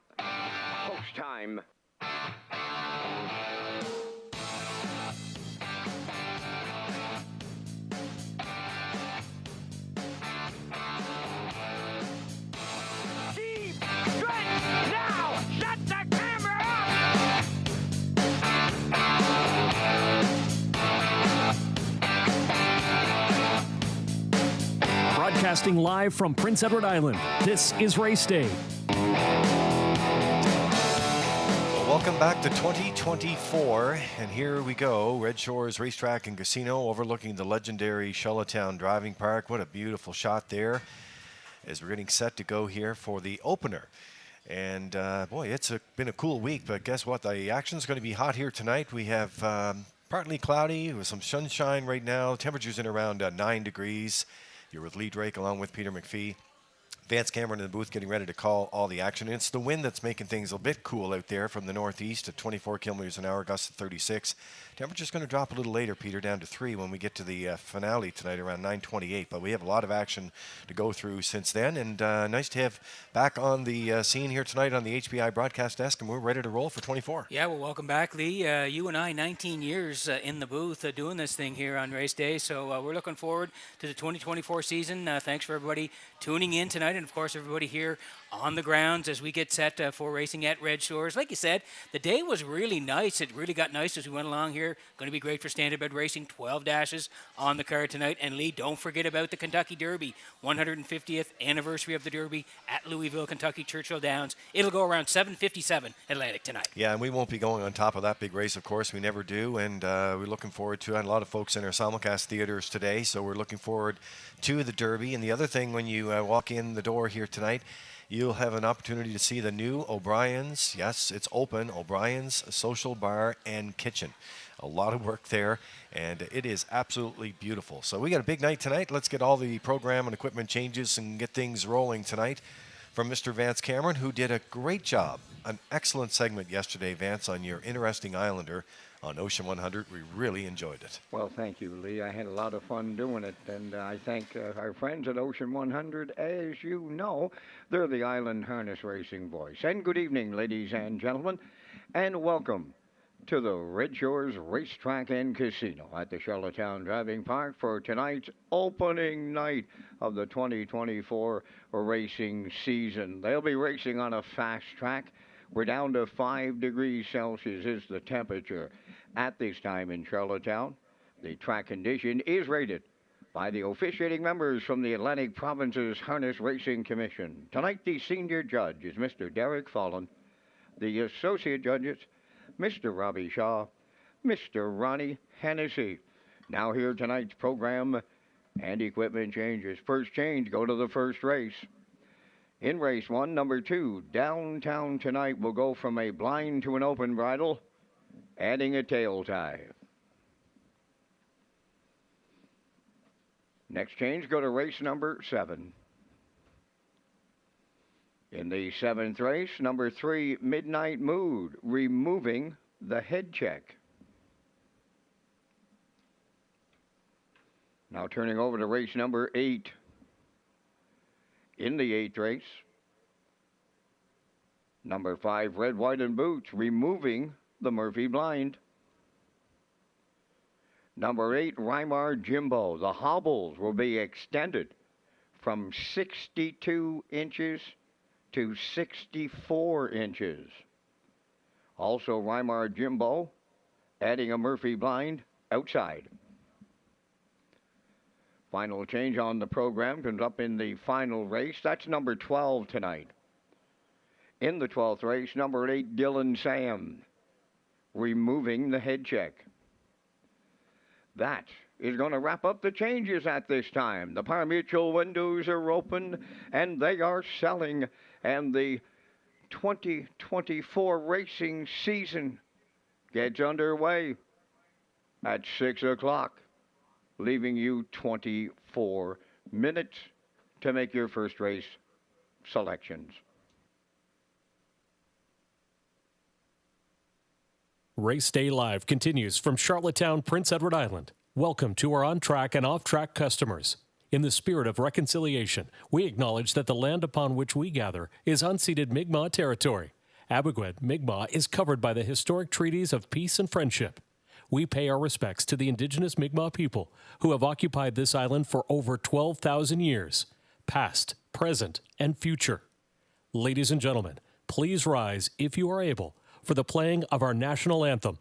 Post time. Deep stretch now. Shut the camera up. Broadcasting live from Prince Edward Island, this is Race Day. Welcome back to 2024, and here we go. Redshores Racetrack and Casino overlooking the legendary Charlottetown Driving Park. What a beautiful shot there as we're getting set to go here for the opener. And boy, it's been a cool week, but guess what? The action's going to be hot here tonight. We have partly cloudy with some sunshine right now. Temperatures in around 9 degrees. You're with Lee Drake along with Peter McPhee. Vance Cameron in the booth getting ready to call all the action. It's the wind that's making things a bit cool out there from the northeast at 24 kilometers an hour, gusts at 36. Temperature's going to drop a little later, Peter, down to 3 when we get to the finale tonight around 9:28. But we have a lot of action to go through since then. And nice to have back on the scene here tonight on the HBI broadcast desk, and we're ready to roll for 24. Yeah, well, welcome back, Lee. You and I, 19 years in the booth doing this thing here on race day. So we're looking forward to the 2024 season. Thanks for everybody tuning in tonight, and of course everybody here on the grounds as we get set for racing at Red Shores. Like you said, the day was really nice. It really got nice as we went along here. Going to be great for standardbred racing. 12 dashes on the card tonight. And Lee, don't forget about the Kentucky Derby. 150th anniversary of the Derby at Louisville, Kentucky, Churchill Downs. It'll go around 7:57 Atlantic tonight. Yeah, and we won't be going on top of that big race, of course. We never do, and we're looking forward to it. And a lot of folks in our simulcast theaters today, so we're looking forward to the Derby. And the other thing, when you walk in the door here tonight, you'll have an opportunity to see the new O'Brien's. Yes, it's open. O'Brien's Social Bar and Kitchen. A lot of work there, and it is absolutely beautiful. So we got a big night tonight. Let's get all the program and equipment changes and get things rolling tonight from Mr. Vance Cameron, who did a great job. An excellent segment yesterday, Vance, on your interesting Islander on Ocean 100. We really enjoyed it. Well, thank you, Lee. I had a lot of fun doing it, and I thank our friends at Ocean 100. As you know, they're the Island Harness Racing voice. And good evening, ladies and gentlemen, and welcome to the Redshores Racetrack and Casino at the Charlottetown Driving Park for tonight's opening night of the 2024 racing season. They'll be racing on a fast track. We're down to 5 degrees Celsius is the temperature at this time in Charlottetown. The track condition is rated by the officiating members from the Atlantic Province's Harness Racing Commission. Tonight, the senior judge is Mr. Derek Follen. The associate judges, Mr. Robbie Shaw, Mr. Ronnie Hennessy. Now here tonight's program and equipment changes. First change, go to the first race. In race 1, number 2, downtown tonight will go from a blind to an open bridle, adding a tail tie. Next change, go to race number 7. In the 7th race, number 3, Midnight Mood, removing the head check. Now turning over to race number 8. In the 8th race, number 5, Red, White, and Boots, removing the Murphy blind. Number 8, Rymar Jimbo. The hobbles will be extended from 62 inches to 64 inches. Also, Rymar Jimbo adding a Murphy blind outside. Final change on the program comes up in the final race. That's number 12 tonight. In the 12th race, number 8, Dylan Sam, removing the head check. That is going to wrap up the changes at this time. The pari-mutuel windows are open, and they are selling, and the 2024 racing season gets underway at 6 o'clock, leaving you 24 minutes to make your first race selections. Race Day Live continues from Charlottetown, Prince Edward Island. Welcome to our on-track and off-track customers. In the spirit of reconciliation, we acknowledge that the land upon which we gather is unceded Mi'kmaq territory. Abogwed, Mi'kmaq is covered by the historic treaties of peace and friendship. We pay our respects to the indigenous Mi'kmaq people who have occupied this island for over 12,000 years, past, present, and future. Ladies and gentlemen, please rise, if you are able, for the playing of our national anthem.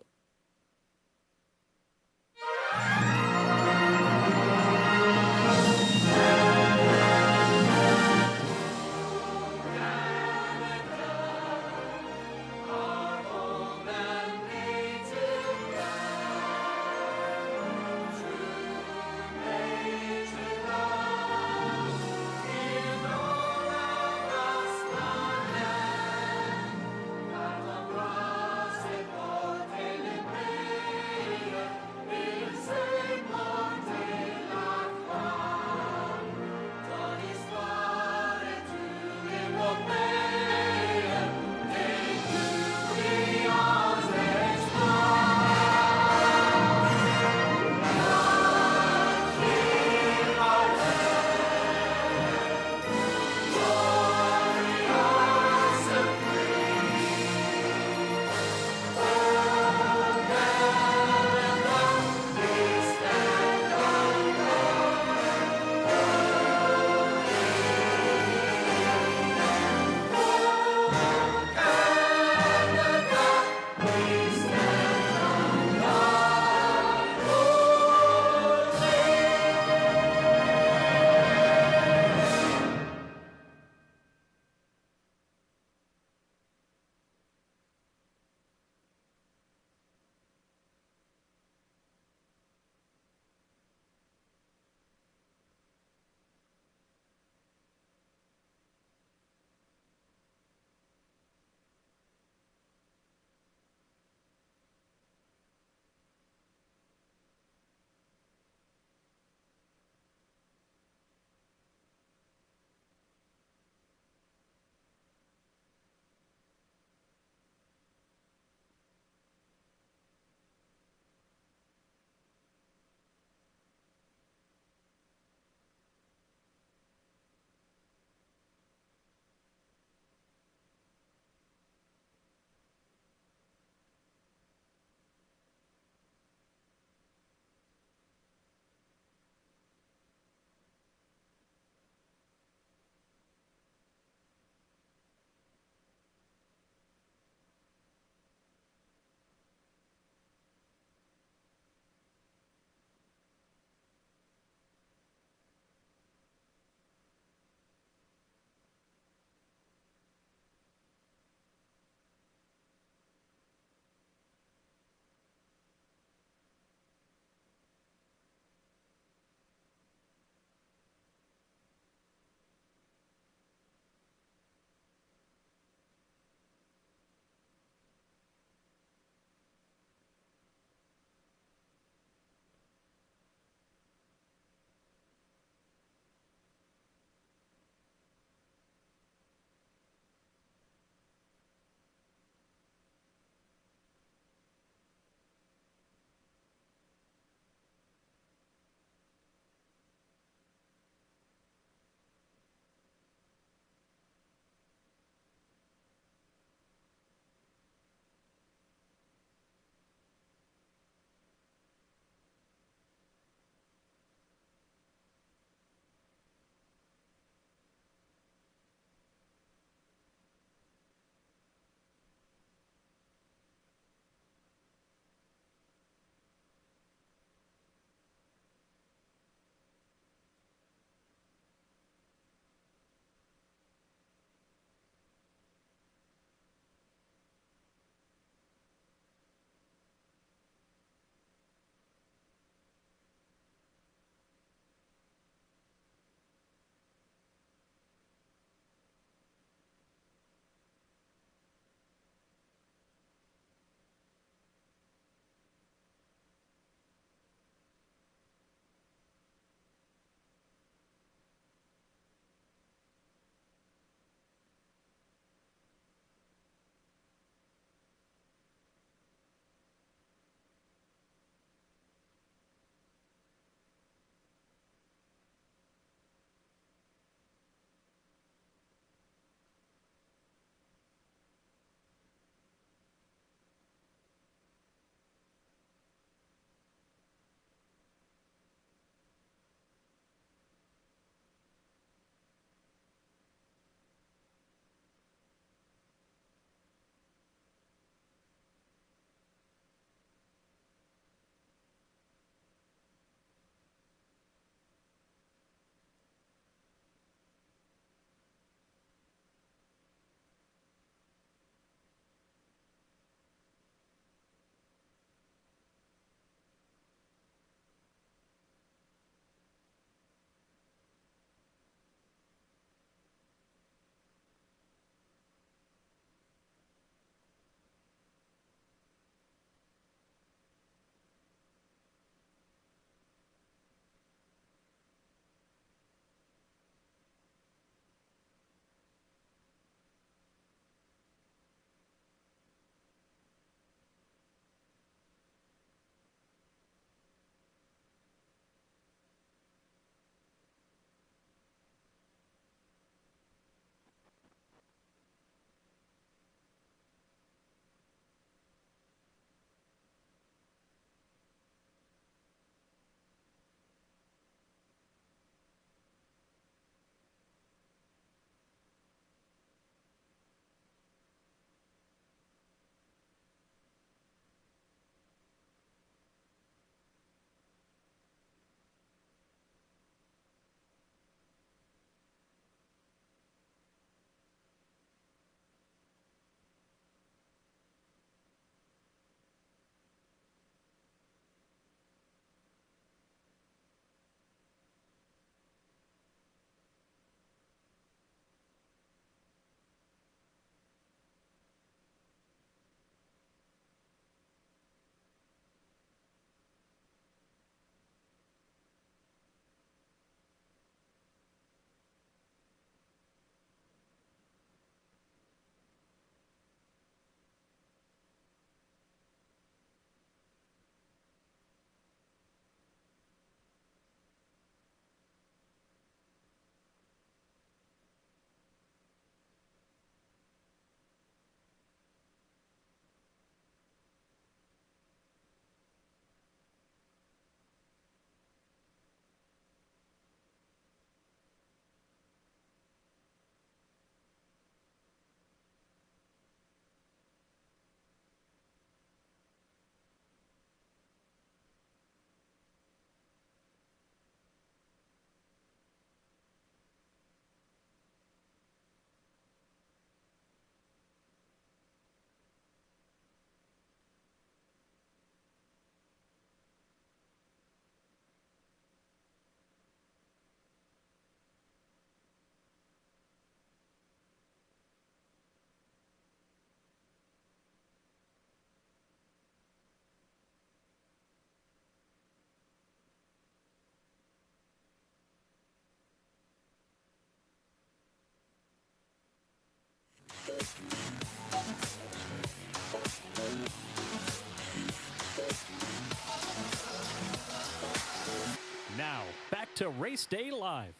to Race Day Live.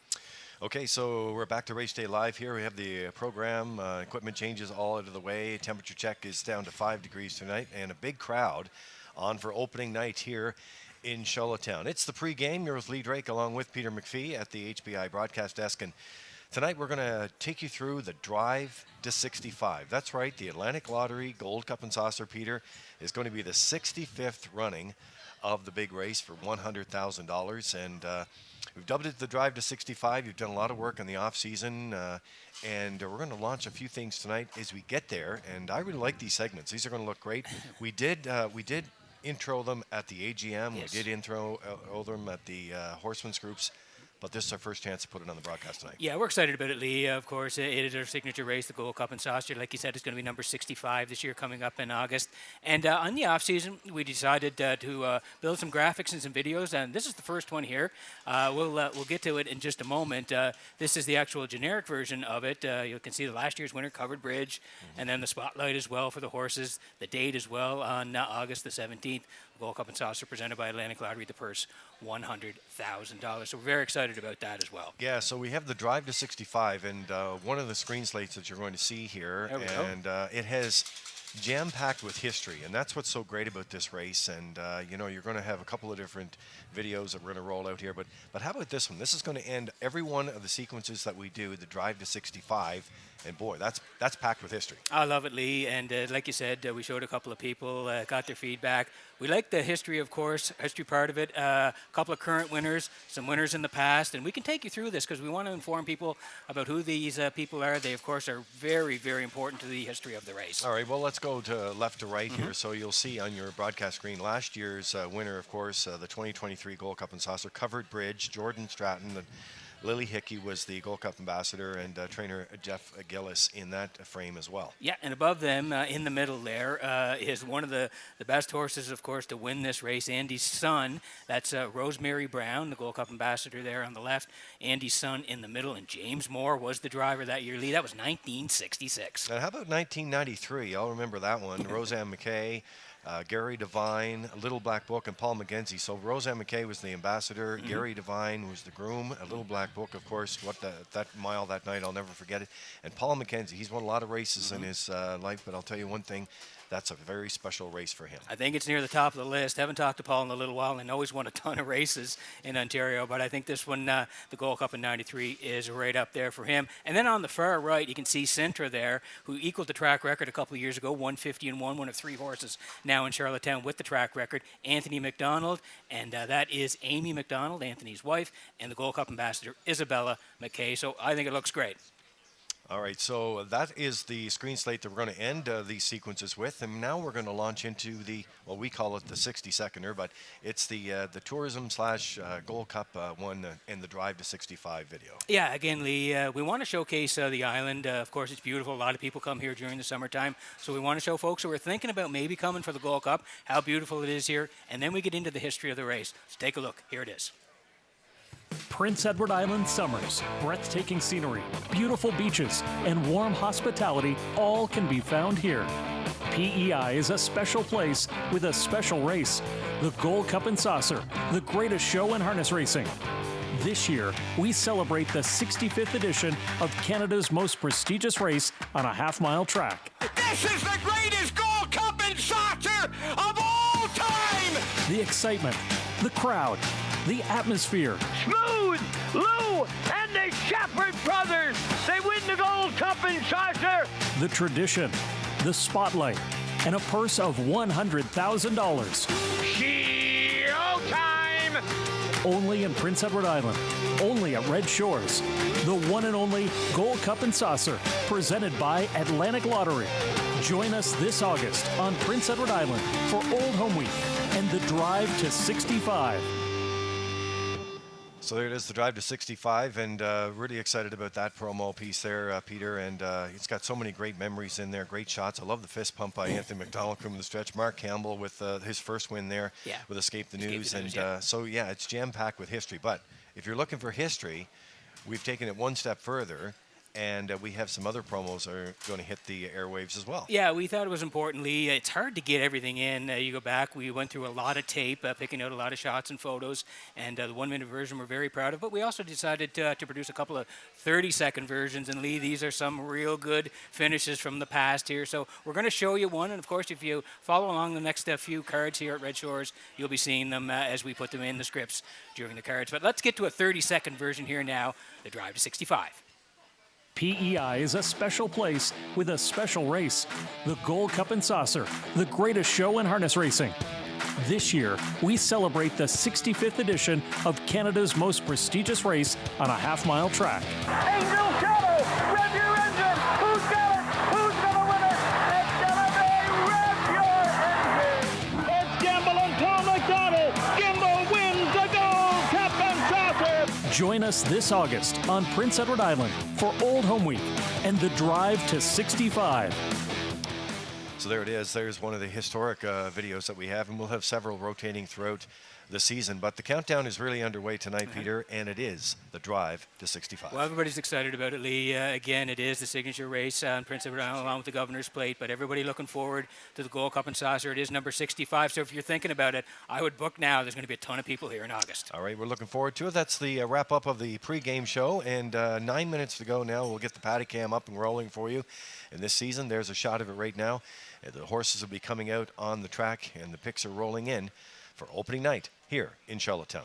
Okay, so we're back to Race Day Live here. We have the program, equipment changes all out of the way. Temperature check is down to 5 degrees tonight, and a big crowd on for opening night here in Charlottetown. It's the pregame. You're with Lee Drake along with Peter McPhee at the HBI broadcast desk, and tonight we're going to take you through the Drive to 65. That's right, the Atlantic Lottery Gold Cup and Saucer, Peter, is going to be the 65th running of the big race for $100,000, and we've dubbed it the Drive to 65. You've done a lot of work in the off season, and we're going to launch a few things tonight as we get there. And I really like these segments. These are going to look great. We did intro them at the AGM. Yes. We did intro them at the Horsemen's groups. But this is our first chance to put it on the broadcast tonight. Yeah, we're excited about it, Lee. Of course, it is our signature race, the Gold Cup and Saucer. Like you said, it's going to be number 65 this year, coming up in August. And on the off season, we decided to build some graphics and some videos, and this is the first one here. We'll get to it in just a moment. This is the actual generic version of it. You can see the last year's winner, Covered Bridge, and then the spotlight as well for the horses, the date as well on August the 17th. Gold Cup and Saucer presented by Atlantic Lottery, the purse $100,000. So we're very excited about that as well. Yeah, so we have the Drive to 65, and one of the screen slates that you're going to see here, and it has jam-packed with history, and that's what's so great about this race. And you know, you're going to have a couple of different videos that we're going to roll out here, but how about this one? This is going to end every one of the sequences that we do, the Drive to 65. And boy, that's packed with history. I love it, Lee. And like you said, we showed a couple of people, got their feedback. We like the history, of course, history part of it. A couple of current winners, some winners in the past. And we can take you through this because we want to inform people about who these people are. They, of course, are very, very important to the history of the race. All right, well, let's go to left to right here. So you'll see on your broadcast screen last year's winner, of course, the 2023 Gold Cup and Saucer, Covered Bridge, Jordan Stratton. Lily Hickey was the Gold Cup ambassador, and trainer Jeff Gillis in that frame as well. Yeah, and above them, in the middle there, is one of the best horses, of course, to win this race, Andy's son. That's Rosemary Brown, the Gold Cup ambassador there on the left. Andy's son in the middle, and James Moore was the driver that year, Lee. That was 1966. And how about 1993? Y'all remember that one. Roseanne McKay, Gary Devine, Little Black Book, and Paul McKenzie. So Roseanne McKay was the ambassador. Gary Devine was the groom. A Little Black Book, of course, that mile that night, I'll never forget it. And Paul McKenzie, he's won a lot of races in his life, but I'll tell you one thing, that's a very special race for him. I think it's near the top of the list. Haven't talked to Paul in a little while, and I know he's won a ton of races in Ontario, but I think this one, the Gold Cup in 93, is right up there for him. And then on the far right, you can see Sintra there, who equaled the track record a couple of years ago, 150-1, one of 3 horses now in Charlottetown with the track record, Anthony McDonald, and that is Amy McDonald, Anthony's wife, and the Gold Cup ambassador, Isabella McKay. So I think it looks great. All right, so that is the screen slate that we're going to end these sequences with, and now we're going to launch into the, well, we call it the 60-seconder, but it's the tourism / Gold Cup one and the Drive to 65 video. Yeah, again, Lee, we want to showcase the island. Of course, it's beautiful. A lot of people come here during the summertime, so we want to show folks who are thinking about maybe coming for the Gold Cup how beautiful it is here, and then we get into the history of the race. So take a look. Here it is. Prince Edward Island summers, breathtaking scenery, beautiful beaches, and warm hospitality all can be found here. PEI is a special place with a special race, the Gold Cup and Saucer, the greatest show in harness racing. This year, we celebrate the 65th edition of Canada's most prestigious race on a half-mile track. This is the greatest Gold Cup and Saucer of all time! The excitement, the crowd, the atmosphere. Smooth, Lou, and the Shepherd brothers. They win the Gold Cup and Saucer. The tradition, the spotlight, and a purse of $100,000. Showtime! Only in Prince Edward Island, only at Red Shores. The one and only Gold Cup and Saucer, presented by Atlantic Lottery. Join us this August on Prince Edward Island for Old Home Week and the Drive to 65. So there it is, the Drive to 65, and really excited about that promo piece there, Peter, and it's got so many great memories in there, great shots. I love the fist pump by Anthony McDonald from the stretch. Mark Campbell with his first win there with Escape the News, so yeah, it's jam-packed with history. But if you're looking for history, we've taken it one step further, and we have some other promos that are going to hit the airwaves as well. Yeah, we thought it was important, Lee. It's hard to get everything in. You go back, we went through a lot of tape, picking out a lot of shots and photos, and the 1-minute version we're very proud of, but we also decided to produce a couple of 30-second versions, and Lee, these are some real good finishes from the past here, so we're going to show you one, and of course, if you follow along the next few cards here at Red Shores, you'll be seeing them as we put them in the scripts during the cards. But let's get to a 30-second version here now, the Drive to 65. PEI is a special place with a special race, the Gold Cup and Saucer, the greatest show in harness racing. This year, we celebrate the 65th edition of Canada's most prestigious race on a half-mile track. Angel Shadow, rev your engine. Who's got it? Who's gonna win it? It's gonna be rev your engine. It's Gamble and Tom McDonald. Gamble wins the Gold Cup and Saucer. Join us this August on Prince Edward Island for Old Home Week and the Drive to 65. So there it is. There's one of the historic videos that we have, and we'll have several rotating throughout the season. But the countdown is really underway tonight, Peter, and it is the Drive to 65. Well, everybody's excited about it, Lee. Again, it is the signature race on Prince Edward Island along with the Governor's Plate, but everybody looking forward to the Gold Cup and Saucer. It is number 65, so if you're thinking about it, I would book now. There's going to be a ton of people here in August. All right, we're looking forward to it. That's the wrap-up of the pre-game show, and 9 minutes to go now. We'll get the paddy cam up and rolling for you. And this season, there's a shot of it right now. The horses will be coming out on the track, and the picks are rolling in for opening night here in Charlottetown.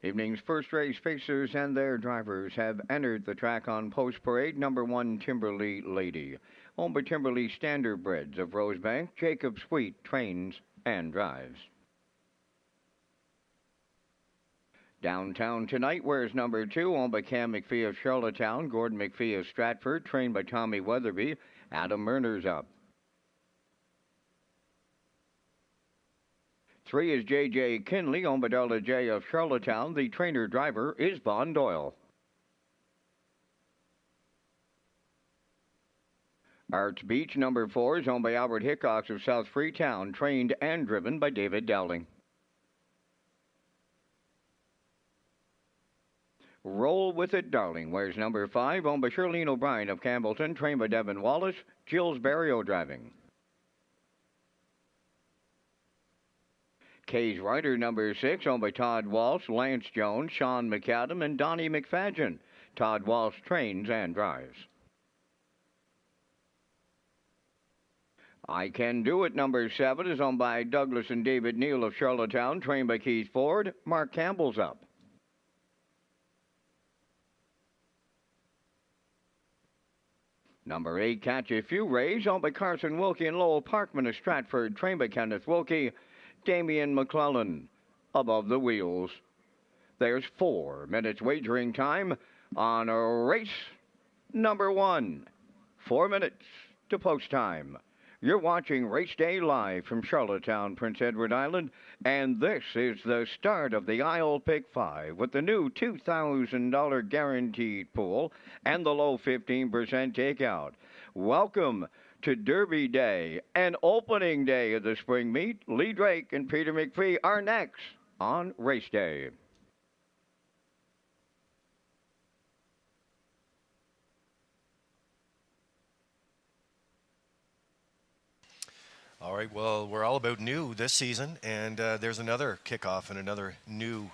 Evening's first race fixers and their drivers have entered the track on Post Parade. Number 1, Timberley Lady. Owned by Timberley Standardbreds of Rosebank, Jacob Sweet trains and drives. Downtown tonight, where's number 2, owned by Cam McPhee of Charlottetown, Gordon McPhee of Stratford, trained by Tommy Weatherby. Adam Murner's up. 3 is J.J. Kinley, owned by Delta J of Charlottetown. The trainer-driver is Bon Doyle. Arts Beach, number 4, is owned by Albert Hickox of South Freetown, trained and driven by David Dowling. Roll With It, Darling, wears number 5, owned by Shirlene O'Brien of Campbellton, trained by Devin Wallace, Jill's Barrio driving. Kay's Rider, number 6, owned by Todd Walsh, Lance Jones, Sean McAdam, and Donnie McFadgen. Todd Walsh trains and drives. I Can Do It, number 7, is owned by Douglas and David Neal of Charlottetown, trained by Keith Ford. Mark Campbell's up. Number 8, Catch a Few Rays, owned by Carson Wilkie and Lowell Parkman of Stratford, trained by Kenneth Wilkie. Damian McClellan, above the wheels. There's 4 minutes wagering time on race number 1. 4 minutes to post time. You're watching Race Day live from Charlottetown, Prince Edward Island, and this is the start of the I'll Pick 5 with the new $2,000 guaranteed pool and the low 15% takeout. Welcome to Derby Day and opening day of the spring meet. Lee Drake and Peter McPhee are next on Race Day. All right, well, we're all about new this season, and there's another kickoff and another new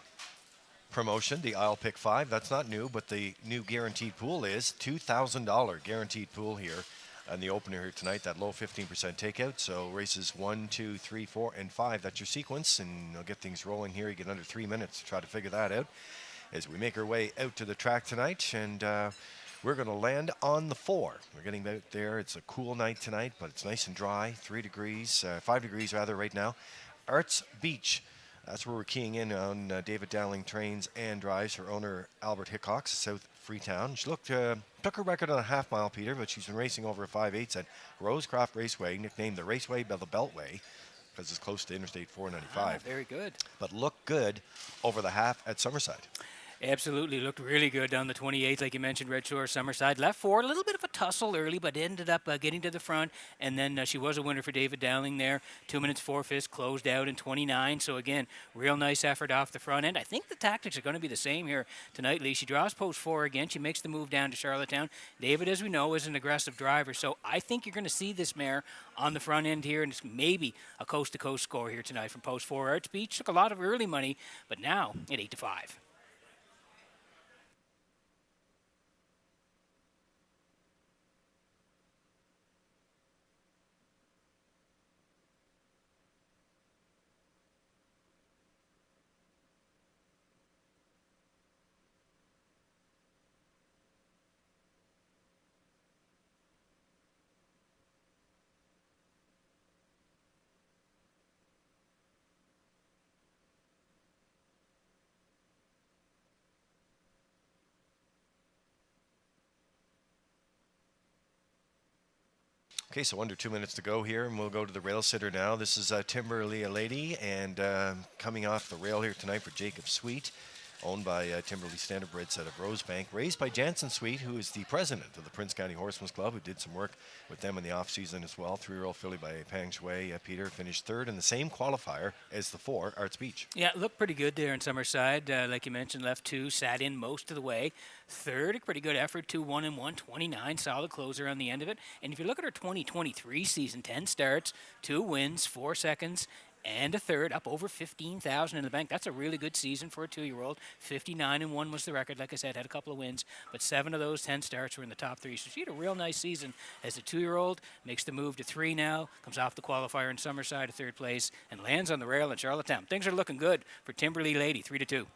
promotion, the I'll Pick 5. That's not new, but the new guaranteed pool is $2,000 guaranteed pool here on the opener here tonight, that low 15% takeout. So races 1, 2, 3, 4, and 5, that's your sequence, and I'll get things rolling here. You get under 3 minutes to try to figure that out as we make our way out to the track tonight, and we're going to land on the 4. We're getting out there. It's a cool night tonight, but it's nice and dry. 5 degrees rather right now. Arts Beach. That's where we're keying in on David Dowling trains and drives. Her owner, Albert Hickox, South Freetown. She took her record on a half mile, Peter, but she's been racing over a 5/8 at Rosecroft Raceway, nicknamed the Raceway by the Beltway, because it's close to Interstate 495. Very good. But looked good over the half at Summerside. Absolutely, looked really good down the 28th, like you mentioned, Red Shore, Summerside. Left 4, a little bit of a tussle early, but ended up getting to the front, and then she was a winner for David Dowling there. 2 minutes 4/5, closed out in 29, so again, real nice effort off the front end. I think the tactics are going to be the same here tonight, Lee. She draws post 4 again. She makes the move down to Charlottetown. David, as we know, is an aggressive driver, so I think you're going to see this mare on the front end here, and it's maybe a coast-to-coast score here tonight from post 4. Arts Beach took a lot of early money, but now at 8-5. Okay, so under 2 minutes to go here, and we'll go to the rail sitter now. This is Timberly Lady, and coming off the rail here tonight for Jacob Sweet, owned by Timberly Standardbreds out of Rosebank, raised by Jansen Sweet, who is the president of the Prince County Horsemen's Club, who did some work with them in the off-season as well. 3-year-old filly by Pang Shui. Peter finished 3rd in the same qualifier as the 4, Arts Beach. Yeah, looked pretty good there in Summerside. Like you mentioned, left 2, sat in most of the way. 3rd, a pretty good effort, 2-1-1, 29, solid closer on the end of it. And if you look at her 2023 season, 10 starts, 2 wins, 4 seconds, and a 3rd, up over 15,000 in the bank. That's a really good season for a 2-year-old. 59-1 was the record. Like I said, had a couple of wins, but 7 of those 10 starts were in the top 3. So she had a real nice season as a 2-year-old. Makes the move to 3 now. Comes off the qualifier in Summerside, a 3rd place, and lands on the rail in Charlottetown. Things are looking good for Timberly Lady, 3-2.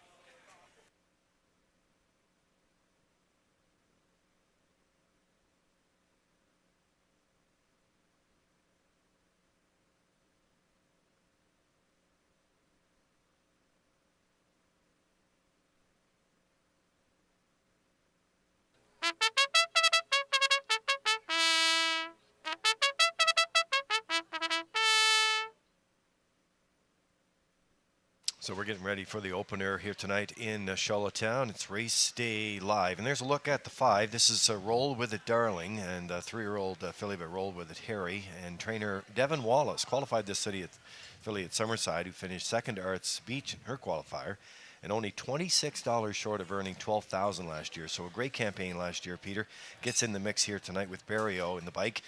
So we're getting ready for the opener here tonight in Charlottetown. It's race day live. And there's a look at the 5. This is Roll With It Darling and 3-year-old filly by Roll With It Harry. And trainer Devin Wallace qualified this filly at Summerside, who finished second to Arts Beach in her qualifier. And only $26 short of earning $12,000 last year. So a great campaign last year, Peter. Gets in the mix here tonight with Barrio in the bike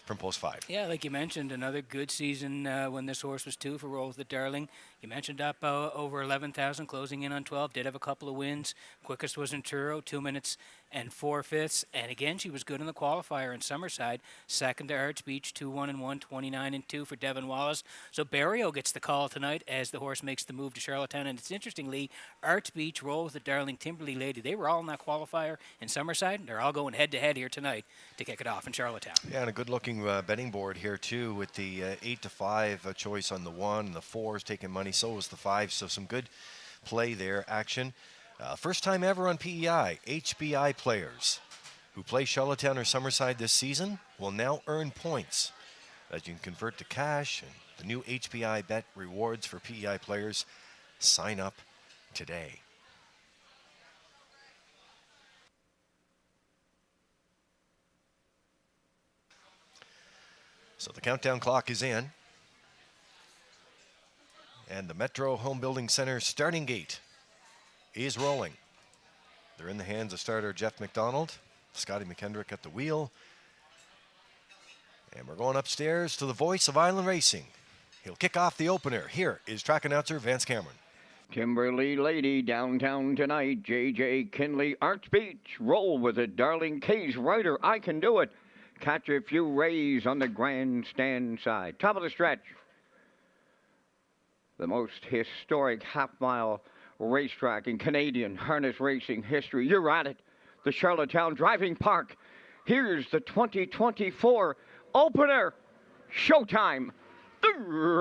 from post 5. Yeah, like you mentioned, another good season when this horse was 2 for Roll With It Darling. You mentioned up over 11,000, closing in on 12. Did have a couple of wins. Quickest was in Truro, 2 minutes and 4/5. And again, she was good in the qualifier in Summerside. Second to Arts Beach, 2-1-1, 29-2 for Devin Wallace. So Barrio gets the call tonight as the horse makes the move to Charlottetown. And it's interesting, Lee, Arts Beach, Roll With It Darling, Timberley Lady, they were all in that qualifier in Summerside. They're all going head-to-head here tonight to kick it off in Charlottetown. Yeah, and a good-looking betting board here, too, with the 8-5 choice on the 1, and the 4 is taking money. So was the 5, so some good play there, action. First time ever on PEI, HBI players who play Charlottetown or Summerside this season will now earn points that you can convert to cash. And the new HBI bet rewards for PEI players. Sign up today. So the countdown clock is in. And the Metro Home Building Center starting gate is rolling. They're in the hands of starter Jeff McDonald, Scotty McKendrick at the wheel. And we're going upstairs to the voice of Island Racing. He'll kick off the opener. Here is track announcer Vance Cameron. Timberley Lady downtown tonight. J.J. Kinley, Arts Beach. Roll With It Darling. K's Rider, I Can Do It. Catch a Few Rays on the grandstand side. Top of the stretch. The most historic half-mile racetrack in Canadian harness racing history. You're at it. The Charlottetown Driving Park. Here's the 2024 opener. Showtime.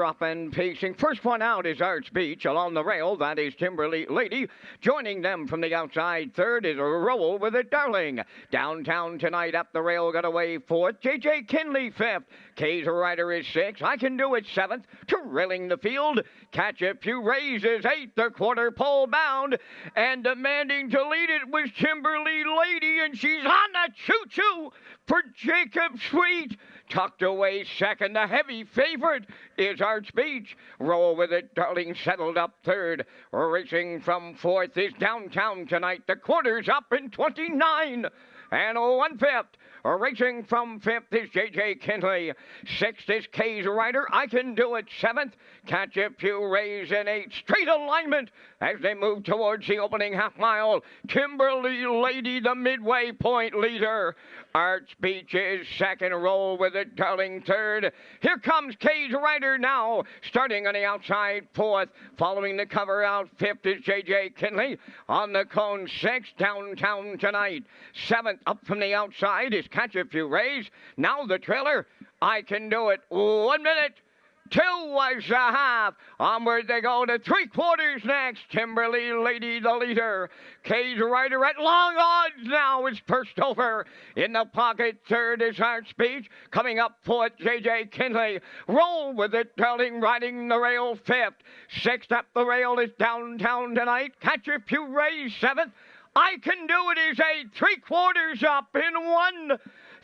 Up and pacing. First one out is Arts Beach. Along the rail, that is Timberley Lady. Joining them from the outside, third is Roll With It Darling. Downtown tonight, up the rail, got away fourth. J.J. Kinley fifth. K's Rider is sixth. I Can Do It seventh. Trailing the field. Catch a Few Rays is eighth. The quarter pole bound. And demanding to lead it was Timberley Lady. And she's on the choo-choo for Jacob Sweet. Tucked away second. The heavy favorite is Arts Beach. Roll With It Darling settled up third. Racing from fourth is Downtown tonight. The quarter's up in 29 and 1/5. Racing from fifth is J.J. Kinley. Sixth is K's Rider. I Can Do It. Seventh, Catch a Few Rays in eighth. Straight alignment as they move towards the opening half mile. Timberley Lady, the midway point leader. Arts Beach is second. Roll With It Darling third. Here comes K's Rider now, starting on the outside fourth. Following the cover out fifth is J.J. Kinley. On the cone sixth, Downtown tonight. Seventh, up from the outside is Catch a Few Rays. Now the trailer, I Can Do It. 1 minute. 2.5. Onward they go to 3/4 next. Timberley Lady, the leader. K's Rider at long odds now is first over. In the pocket, third is Arts Beach. Coming up fourth, J.J. Kinley. Roll With It Darling, riding the rail fifth. Sixth up the rail is Downtown tonight. Catch a Few Rays seventh. I Can Do It is eighth. 3/4 up in 1.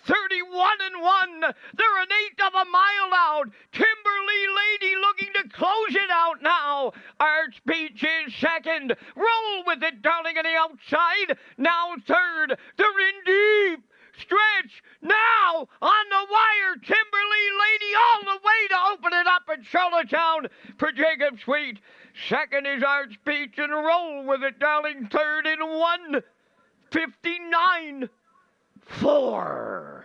31-1. They're an eighth of a mile out. Timberley Lady looking to close it out now. Arts Beach is second. Roll With It Darling on the outside. Now third. They're in deep. Stretch now on the wire. Timberley Lady all the way to open it up at Charlottetown for Jacob Sweet. Second is Arts Beach and Roll With It Darling third in 1:59.4.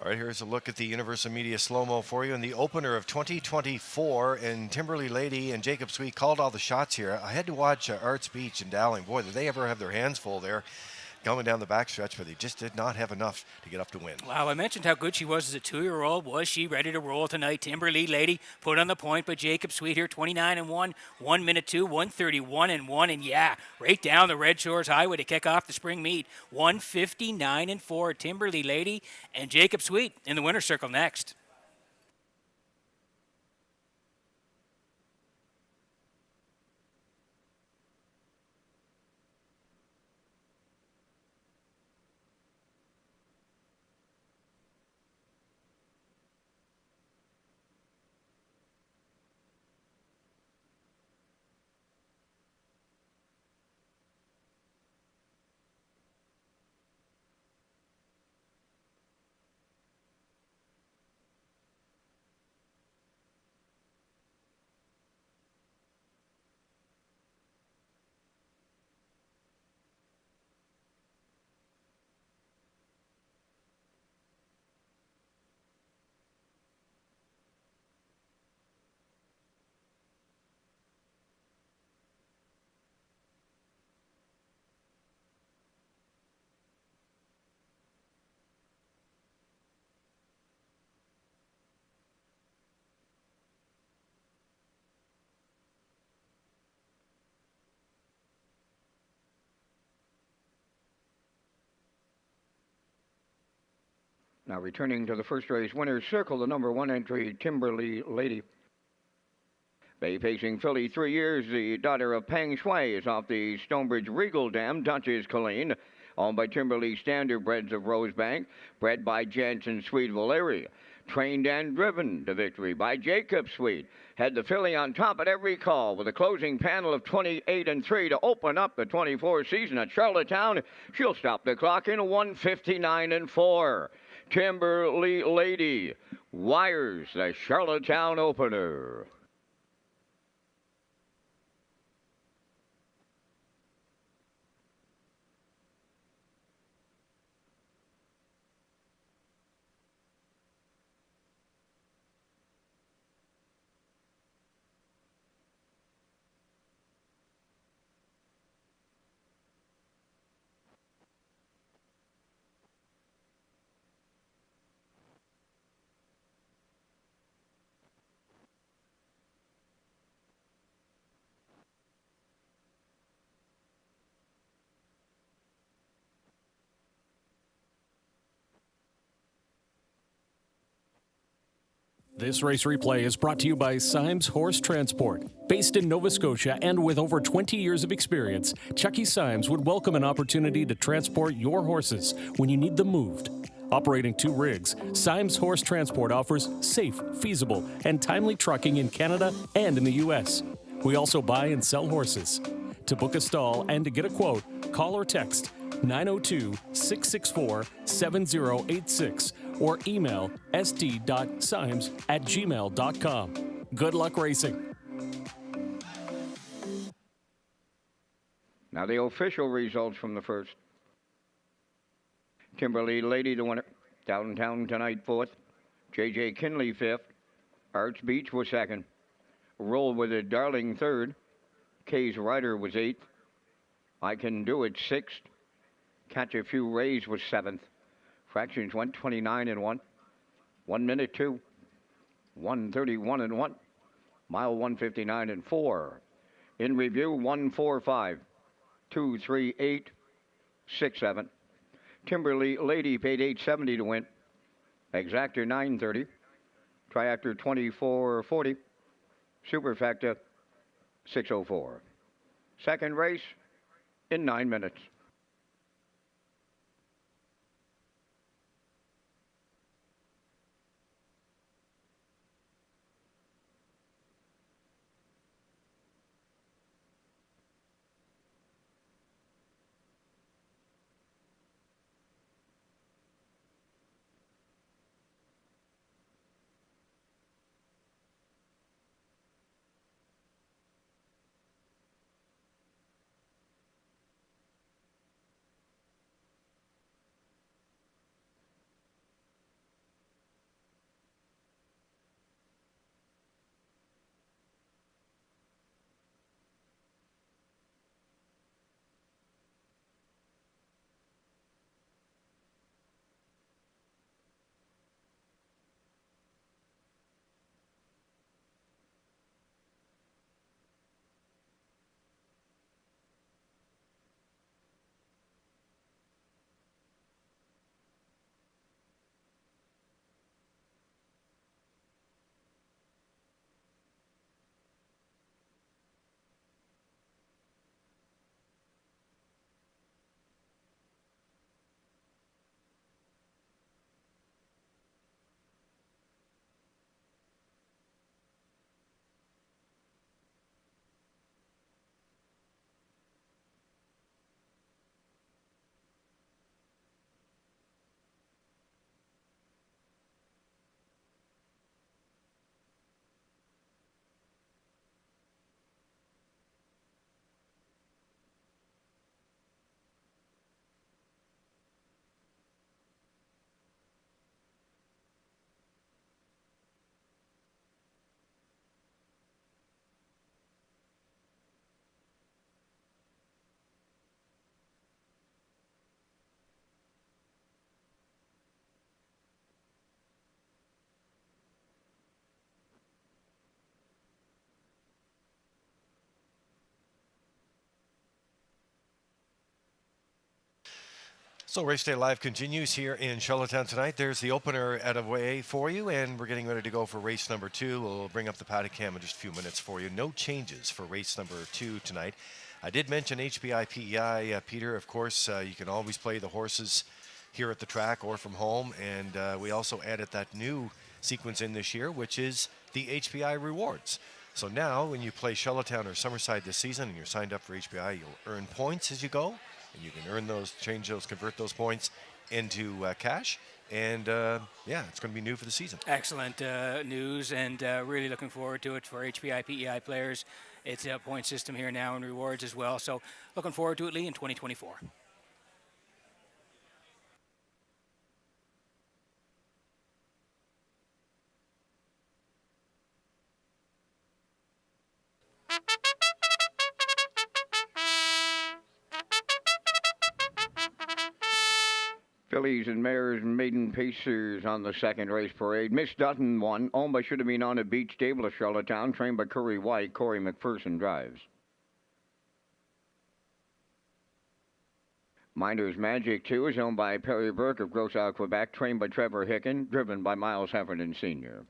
All right, here's a look at the Universal Media slow-mo for you in the opener of 2024. And Timberley Lady and Jacob Sweet called all the shots here. I had to watch Arts Beach and Dowling. Boy, did they ever have their hands full there. coming down the backstretch, but they just did not have enough to get up to win. Wow, I mentioned how good she was as a 2-year-old. Was she ready to roll tonight? Timberlea Lady put on the point, but Jacob Sweet here, 29-1, 1 minute 2, 131-1, and yeah, right down the Red Shores Highway to kick off the spring meet. 159-4, Timberlea Lady and Jacob Sweet in the winner's circle next. Now returning to the first race winner's circle, the number 1 entry, Timberlea Lady. Bay facing filly, 3 years, the daughter of Peng Shui, is off the Stonebridge Regal Dam, Duchess Colleen, owned by Timberlea Standardbreds of Rosebank, bred by Jansen Sweet Valeria. Trained and driven to victory by Jacob Sweet. Had the filly on top at every call with a closing panel of 28-3 to open up the 24 season at Charlottetown. She'll stop the clock in 159-4. Timberlea Lady wires the Charlottetown opener. This race replay is brought to you by Symes Horse Transport. Based in Nova Scotia and with over 20 years of experience, Chucky Symes would welcome an opportunity to transport your horses when you need them moved. Operating 2 rigs, Symes Horse Transport offers safe, feasible, and timely trucking in Canada and in the U.S. We also buy and sell horses. To book a stall and to get a quote, call or text 902-664-7086 or email st.symes@gmail.com. Good luck racing. Now the official results from the first. Timberlea Lady, the winner. Downtown tonight, 4th. J.J. Kinley, 5th. Arch Beach was 2nd. Roll with it, Darling, 3rd. Kay's Rider was 8th. I Can Do It, 6th. Catch a Few Rays was 7th. Fractions went 29-1. 1 minute 2. 131-1. Mile 159-4. In review, 145. 238. 67. Timberlea Lady paid $8.70 to win. Exactor $9.30. Triactor $24.40. Superfactor $6.04. Second race in 9 minutes. So Race Day Live continues here in Charlottetown tonight. There's the opener out of way for you, and we're getting ready to go for race number 2. We'll bring up the paddock cam in just a few minutes for you. No changes for race number 2 tonight. I did mention HPI PEI, Peter. Of course, you can always play the horses here at the track or from home, and we also added that new sequence in this year, which is the HPI rewards. So now, when you play Charlottetown or Summerside this season and you're signed up for HPI, you'll earn points as you go. And you can earn those, change those, convert those points into cash. And yeah, it's going to be new for the season. Excellent news, and really looking forward to it for HPI, PEI players. It's a point system here now and rewards as well. So looking forward to it, Lee, in 2024. Fillies and Mares and Maiden Pacers on the second race parade. Miss Dutton won. Owned by Should Have Been on a Beach Stable of Charlottetown. Trained by Curry White. Corey McPherson drives. Minder's Magic 2 is owned by Perry Burke of Gross Isle, Quebec. Trained by Trevor Hicken. Driven by Miles Heffernan Sr.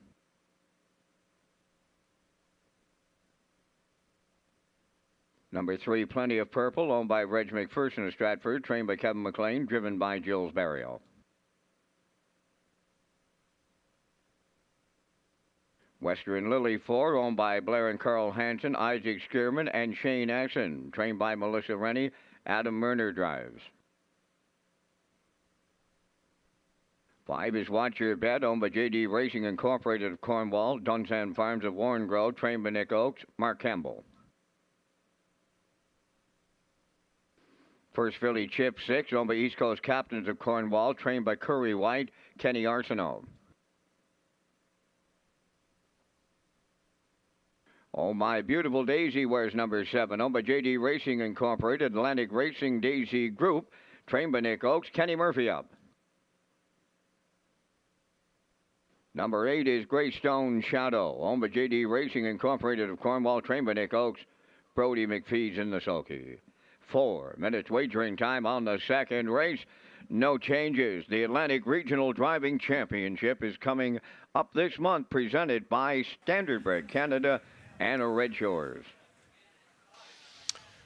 Number 3, Plenty of Purple, owned by Reg McPherson of Stratford, trained by Kevin McLean, driven by Gilles Barrio. Western Lily 4, owned by Blair and Carl Hansen, Isaac Skierman, and Shane Axon, trained by Melissa Rennie. Adam Murner drives. 5 is Watch Your Bet, owned by J.D. Racing Incorporated of Cornwall, Dunsan Farms of Warren Grove, trained by Nick Oakes, Mark Campbell. First filly, Chip 6, owned by East Coast Captains of Cornwall, trained by Curry White, Kenny Arsenault. Oh My Beautiful Daisy wears number 7, owned by J.D. Racing Incorporated, Atlantic Racing Daisy Group, trained by Nick Oakes, Kenny Murphy up. Number 8 is Greystone Shadow, owned by J.D. Racing Incorporated of Cornwall, trained by Nick Oakes, Brody McPhee's in the sulky. 4 minutes wagering time on the second race. No changes. The Atlantic Regional Driving Championship is coming up this month, presented by Standardbred Canada and Redshores.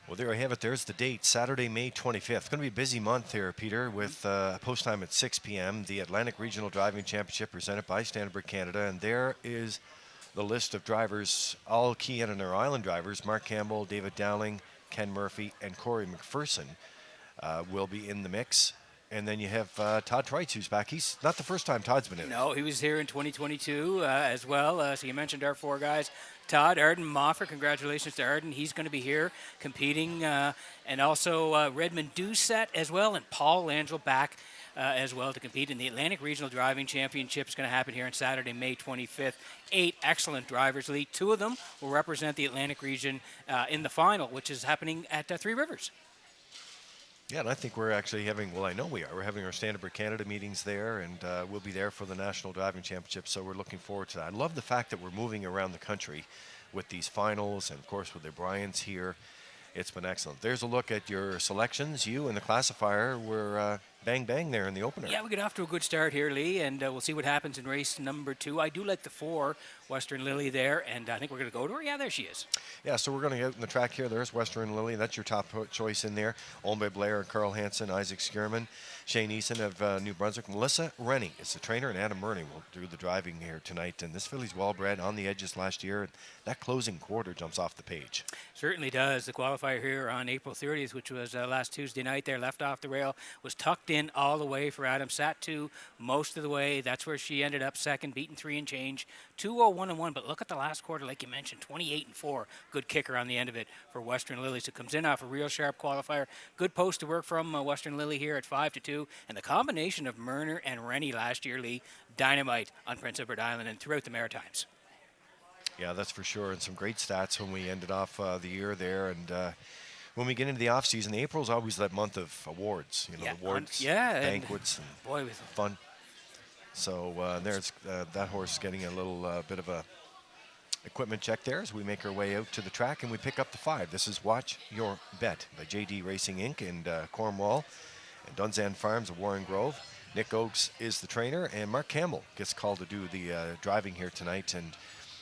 Well, there I have it. There's the date, Saturday, May 25th. It's going to be a busy month here, Peter, with post time at 6 p.m. The Atlantic Regional Driving Championship presented by Standardbred Canada, and there is the list of drivers, all key in our island drivers. Mark Campbell, David Dowling, Ken Murphy, and Corey McPherson will be in the mix. And then you have Todd Treitz, who's back. He's not the first time Todd's been in. No, he was here in 2022 as well. So you mentioned our 4 guys. Todd, Arden Moffat, congratulations to Arden. He's going to be here competing. And also Redmond Doucette as well, and Paul Langell back as well to compete in the Atlantic Regional Driving Championship. Is going to happen here on Saturday, May 25th. 8 excellent drivers, Lee. 2 of them will represent the Atlantic region in the final, which is happening at Three Rivers. Yeah, and I think we're actually having, well, I know we are. We're having our Standardbred Canada meetings there, and we'll be there for the National Driving Championship, so we're looking forward to that. I love the fact that we're moving around the country with these finals, and, of course, with the Bryans here. It's been excellent. There's a look at your selections. You and the classifier were bang, bang there in the opener. Yeah, we get off to a good start here, Lee, and we'll see what happens in race number 2. I do like the 4, Western Lily there, and I think we're going to go to her. Yeah, there she is. Yeah, so we're going to get out in the track here. There's Western Lily. That's your top choice in there. Owned by Blair and Carl Hansen, Isaac Skierman, Shane Eason of New Brunswick. Melissa Rennie is the trainer, and Adam Murney will do the driving here tonight. And this filly's well-bred, on the edges last year. And that closing quarter jumps off the page. Certainly does. The qualifier here on April 30th, which was last Tuesday night there, left off the rail, was tucked in all the way for Adam. Sat 2 most of the way. That's where she ended up second, beaten 3 and change. 2:01-1, but look at the last quarter, like you mentioned, 28-4. Good kicker on the end of it for Western Lily. So comes in off a real sharp qualifier. Good post to work from Western Lily here at 5-2. And the combination of Murner and Rennie last year, Lee, dynamite on Prince Edward Island and throughout the Maritimes. Yeah, that's for sure. And some great stats when we ended off the year there. And when we get into the off season, April's always that month of awards. You know, awards, banquets, and boy, fun. So there's that horse getting a little bit of a equipment check there as we make our way out to the track, and we pick up the 5. This is Watch Your Bet by J.D. Racing Inc. and Cornwall. And Dunzan Farms of Warren Grove. Nick Oakes is the trainer, and Mark Campbell gets called to do the driving here tonight and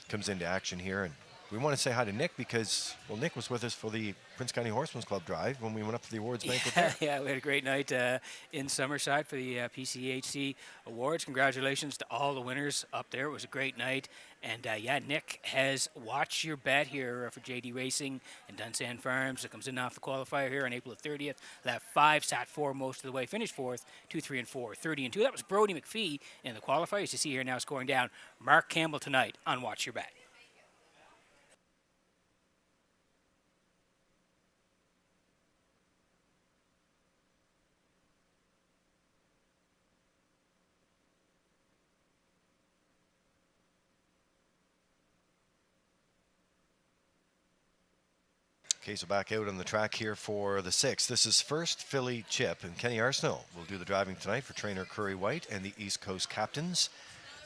comes into action here. And we want to say hi to Nick because, well, Nick was with us for the Prince County Horsemen's Club drive when we went up to the awards banquet there. Yeah, we had a great night in Summerside for the PCHC Awards. Congratulations to all the winners up there. It was a great night. And, yeah, Nick has watched your bet here for JD Racing and Dunsan Farms. It comes in off the qualifier here on April 30th. Lap 5, sat 4 most of the way, finished 4th, 2, 3, and 4, 30 and 2. That was Brody McPhee in the qualifier. As you see here now scoring down Mark Campbell tonight on Watch Your Bet. Okay, so back out on the track here for the 6th. This is first filly Chip, and Kenny Arsenault will do the driving tonight for trainer Curry White and the East Coast Captains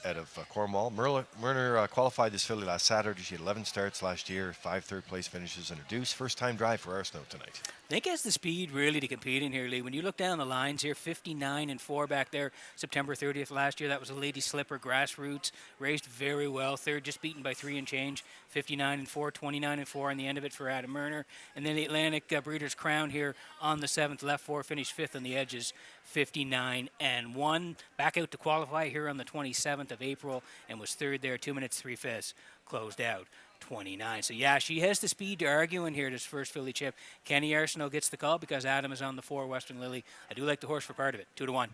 out of Cornwall. Myrner qualified this filly last Saturday. She had 11 starts last year, 5 third-place finishes and a deuce. First-time drive for Arsenault tonight. Nick has the speed really to compete in here, Lee. When you look down the lines here, 59 and 4 back there, September 30th last year. That was a Lady Slipper grassroots, raced very well. Third, just beaten by 3 and change. 59 and 4, 29 and 4 on the end of it for Adam Myrner. And then the Atlantic Breeders' Crown here on the 7th, left 4, finished 5th on the edges, 59 and 1. Back out to qualify here on the 27th of April and was 3rd there, 2 minutes 3/5, closed out 29. So yeah, she has the speed to argue in here, this first filly Chip. Kenny Arsenault gets the call because Adam is on the 4 Western Lily. I do like the horse for part of it, 2-1.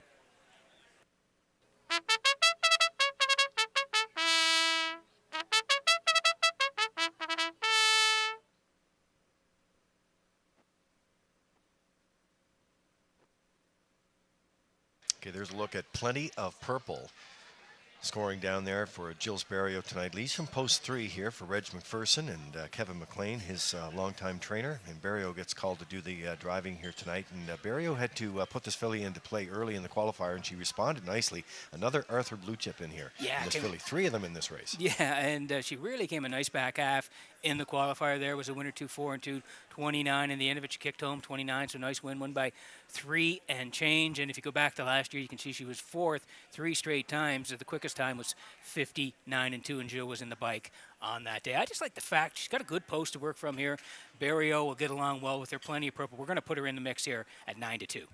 Okay, there's a look at Plenty of Purple scoring down there for Gilles Barrio tonight. Leads from post 3 here for Reg McPherson and Kevin McLean, his longtime trainer. And Barrio gets called to do the driving here tonight. And Barrio had to put this filly into play early in the qualifier, and she responded nicely. Another Arthur Blue Chip in here. Yeah, in this filly, 3 of them in this race. Yeah, and she really came a nice back half in the qualifier there. Was a winner 2-4 and 2-29. In the end of it, she kicked home 29, so nice win, won by 3 and change. And if you go back to last year, you can see she was 4th 3 straight times. The quickest time was 59 and 2, and Jill was in the bike on that day. I just like the fact she's got a good post to work from here. Barrio will get along well with her. Plenty of Purple. We're going to put her in the mix here at 9-2.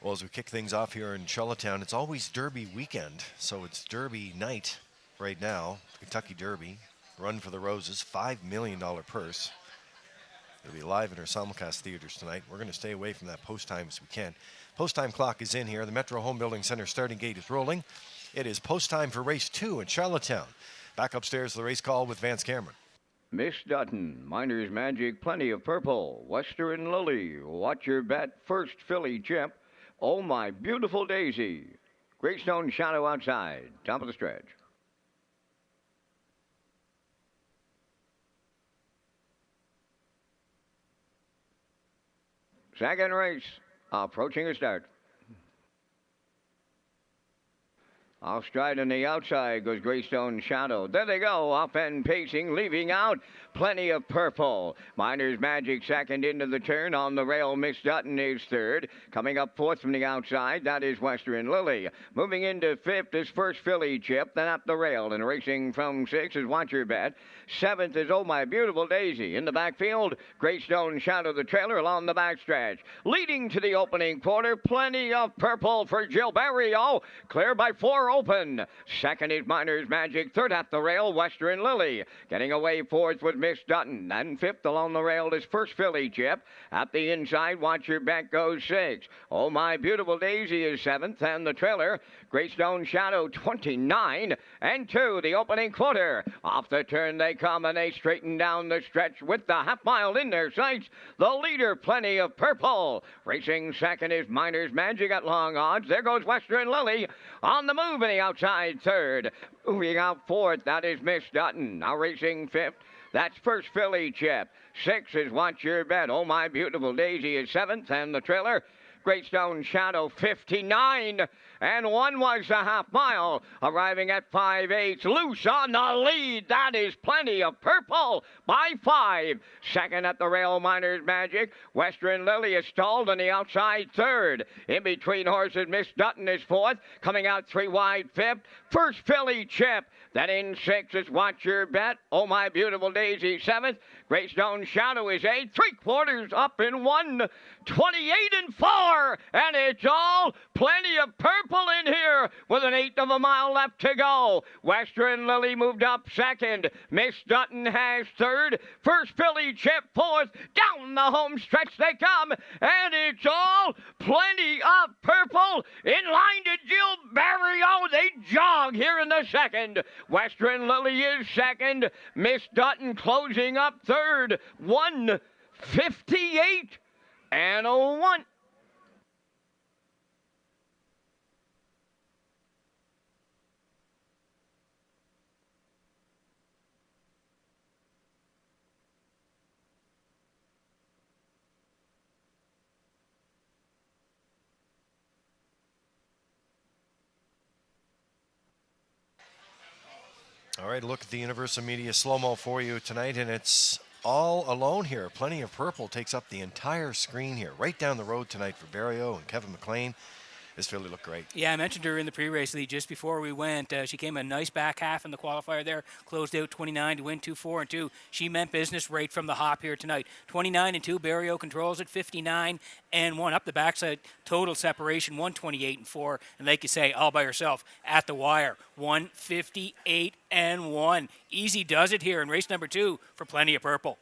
Well, as we kick things off here in Charlottetown, it's always Derby weekend, so it's Derby night right now. Kentucky Derby, Run for the Roses, $5 million purse. It'll be live in our simulcast theaters tonight. We're going to stay away from that post time as we can. Post time clock is in here. The Metro Home Building Center starting gate is rolling. It is post time for race 2 in Charlottetown. Back upstairs to the race call with Vance Cameron. Miss Dutton, Miner's Magic, Plenty of Purple, Western Lily, Watch Your Bet, First filly Chip, Oh My Beautiful Daisy, Greystone Shadow outside, top of the stretch. Second race, approaching a start. Off stride on the outside goes Greystone Shadow. There they go, off and pacing, leaving out Plenty of Purple. Miner's Magic second into the turn. On the rail, Miss Dutton is third. Coming up fourth from the outside, that is Western Lily. Moving into fifth is First filly Chip, then up the rail. And racing from sixth is Watch Your Bet. Seventh is Oh My Beautiful Daisy. In the backfield, Greystone Shadow, the trailer along the backstretch. Leading to the opening quarter, Plenty of Purple for Gilles Barrio. Clear by 4 open. Second is Miners Magic. Third at the rail, Western Lily. Getting away fourth with Miss Dutton. And fifth along the rail is First Philly Chip. At the inside, Watch Your Bet goes 6. Oh My Beautiful Daisy is 7th. And the trailer, Greystone Shadow 29 and 2. The opening quarter. Off the turn they come and they straighten down the stretch with the half mile in their sights. The leader, Plenty of Purple. Racing second is Miners Magic at long odds. There goes Western Lily on the move in the outside third. Moving out fourth, that is Miss Dutton. Now racing fifth, that's First Philly Chip. Sixth is Watch Your Bet. Oh My Beautiful Daisy is 7th. And the trailer, Greystone Shadow 59 and 1 was the half mile, arriving at 5/8. Loose on the lead. That is Plenty of Purple by 5. Second at the rail, Miners Magic. Western Lily is stalled on the outside third. In between horses, Miss Dutton is fourth. Coming out 3 wide fifth. First Philly Chip. Then in 6 is Watch Your Bet. Oh My Beautiful Daisy 7th. Greystone Shadow is 8th. 3/4 up in 1. 28 and 4. And it's all Plenty of Purple in here with an 1/8 of a mile left to go. Western Lily moved up second. Miss Dutton has third. First Philly Chip fourth. Down the home stretch they come. And it's all Plenty of Purple in line to Jill Barrio. They jog here in the second. Western Lily is second. Miss Dutton closing up third. 1:58 and a 1. All right, look at the Universal Media slow-mo for you tonight, and it's all alone here. Plenty of Purple takes up the entire screen here, right down the road tonight for Barrio and Kevin McLean. This filly looked great. Yeah, I mentioned her in the pre-race lead just before we went. She came a nice back half in the qualifier there, closed out 29 to win 2-4 and 2. She meant business right from the hop here tonight. 29 and 2, Barrio controls it. 59 and 1 up the backside. Total separation 128 and 4, and like you say, all by herself at the wire. 158 and 1. Easy does it here in race number 2 for Plenty of Purple.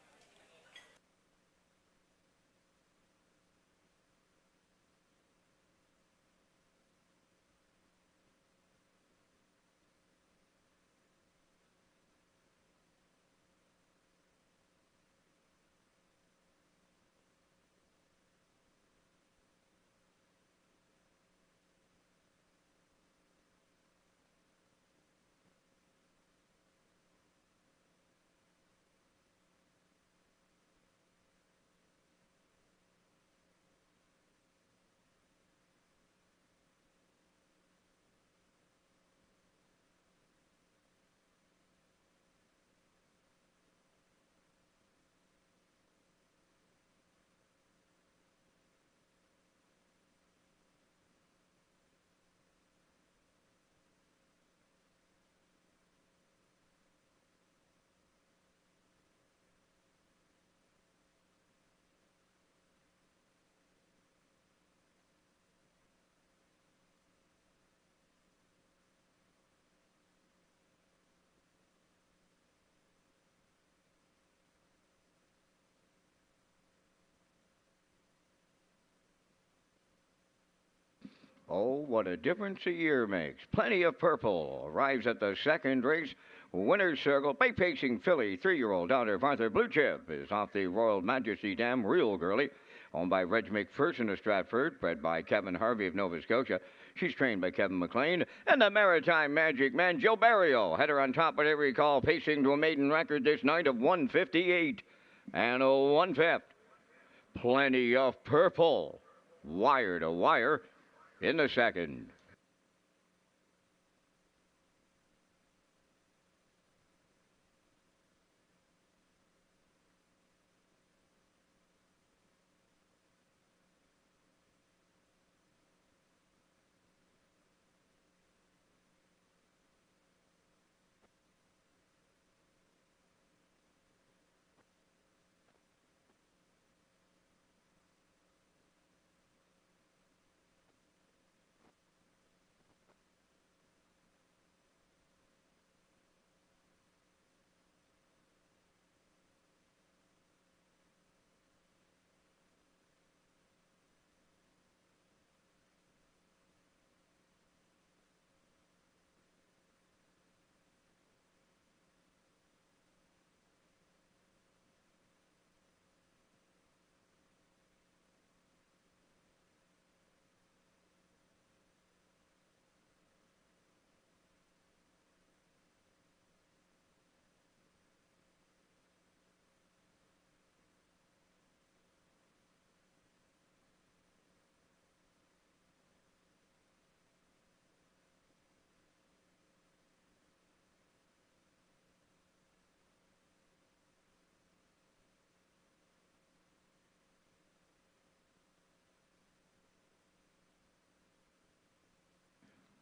Oh, what a difference a year makes. Plenty of Purple arrives at the second race. Winner's Circle. Bay Pacing filly, 3-year-old daughter of Arthur Blue Chip, is off the Royal Majesty Dam, real girly. Owned by Reg McPherson of Stratford, bred by Kevin Harvey of Nova Scotia. She's trained by Kevin McLean. And the Maritime Magic Man, Joe Barrio, had her on top at every call, pacing to a maiden record this night of 158 and a 1/5. Plenty of Purple, wire to wire in the second.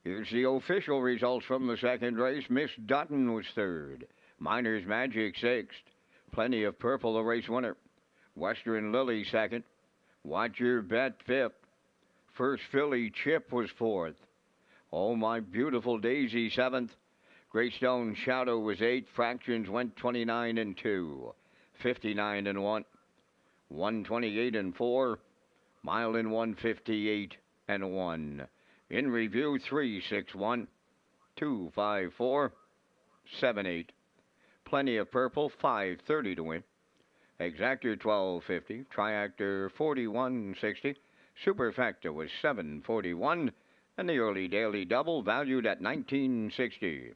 Here's the official results from the second race. Miss Dutton was third. Miner's Magic sixth. Plenty of Purple, the race winner. Western Lily second. Watch Your Bet fifth. First Philly Chip was fourth. Oh My Beautiful Daisy seventh. Greystone Shadow was eighth. Fractions went 29 and 2. 59 and 1. 128 and 4. Mile in 158 and 1. In review 361 254 78. Plenty of Purple 530 to win. Exactor 1250. Triactor 4160. Superfecta was 741. And the early daily double valued at 1960.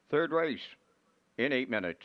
Third race in 8 minutes.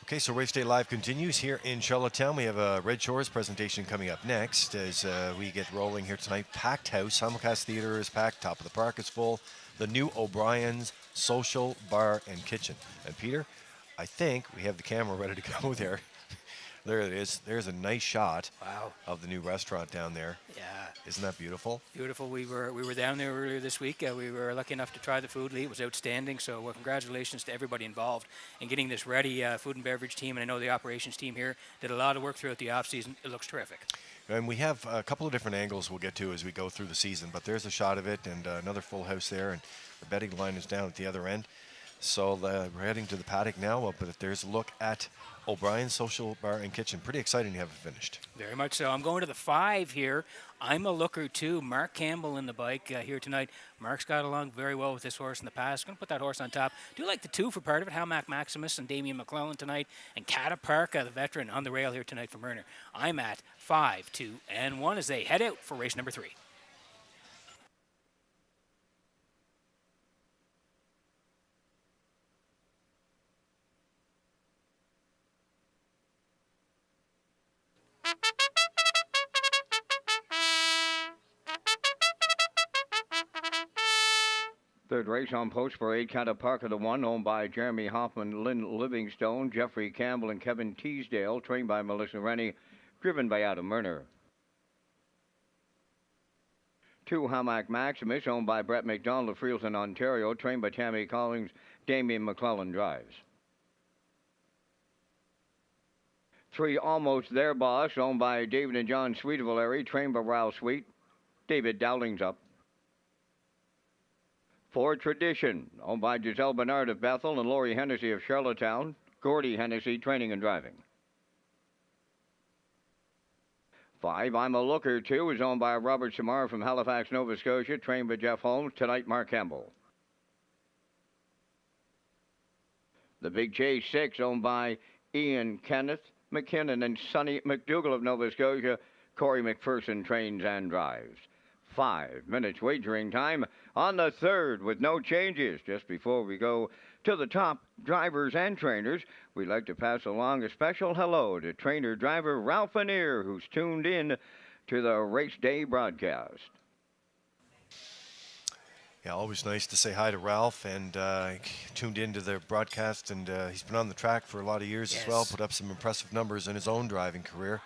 Okay, so Race Day Live continues here in Charlottetown. We have a Red Shores presentation coming up next as we get rolling here tonight. Packed house. Simulcast Theater is packed. Top of the Park is full. The new O'Brien's Social Bar and Kitchen. And Peter, I think we have the camera ready to go there. There it is. There's a nice shot of the new restaurant down there. Yeah. Isn't that beautiful? Beautiful. We were down there earlier this week. We were lucky enough to try the food. Lee, it was outstanding. So congratulations to everybody involved in getting this ready. Food and beverage team, and I know the operations team here did a lot of work throughout the off season. It looks terrific. And we have a couple of different angles we'll get to as we go through the season. But there's a shot of it, and another full house there, and the betting line is down at the other end. So we're heading to the paddock now, but there's a look at O'Brien's Social Bar and Kitchen. Pretty exciting to have it finished. Very much so. I'm going to the 5 here. I'm a looker too. Mark Campbell in the bike here tonight. Mark's got along very well with this horse in the past. Going to put that horse on top. Do like the 2 for part of it. Howmack Maximus and Damien McClellan tonight. And Cata Park, the veteran, on the rail here tonight for Myrner. I'm at 5, 2, and 1 as they head out for race number 3. Third race on post for 8, Cata Park of the 1, owned by Jeremy Hoffman, Lynn Livingstone, Jeffrey Campbell, and Kevin Teasdale, trained by Melissa Rennie, driven by Adam Murner. 2, Hamac Maximus, owned by Brett McDonald of Freelton, Ontario, trained by Tammy Collins, Damien McClellan drives. 3, Almost Their Boss, owned by David and John Sweetevillary, trained by Ralph Sweet, David Dowling's up. 4, Tradition, owned by Giselle Bernard of Bethel and Laurie Hennessy of Charlottetown, Gordy Hennessy, training and driving. 5, I'm a Looker 2, is owned by Robert Samar from Halifax, Nova Scotia, trained by Jeff Holmes, tonight Mark Campbell. The Big Chase 6, owned by Ian Kenneth McKinnon and Sonny McDougall of Nova Scotia, Corey McPherson trains and drives. 5 minutes wagering time on the third with no changes. Just before we go to the top drivers and trainers, we'd like to pass along a special hello to trainer driver Ralph Anir, who's tuned in to the race day broadcast. Yeah, always nice to say hi to Ralph, and tuned into the broadcast, and he's been on the track for a lot of years as well, put up some impressive numbers in his own driving career.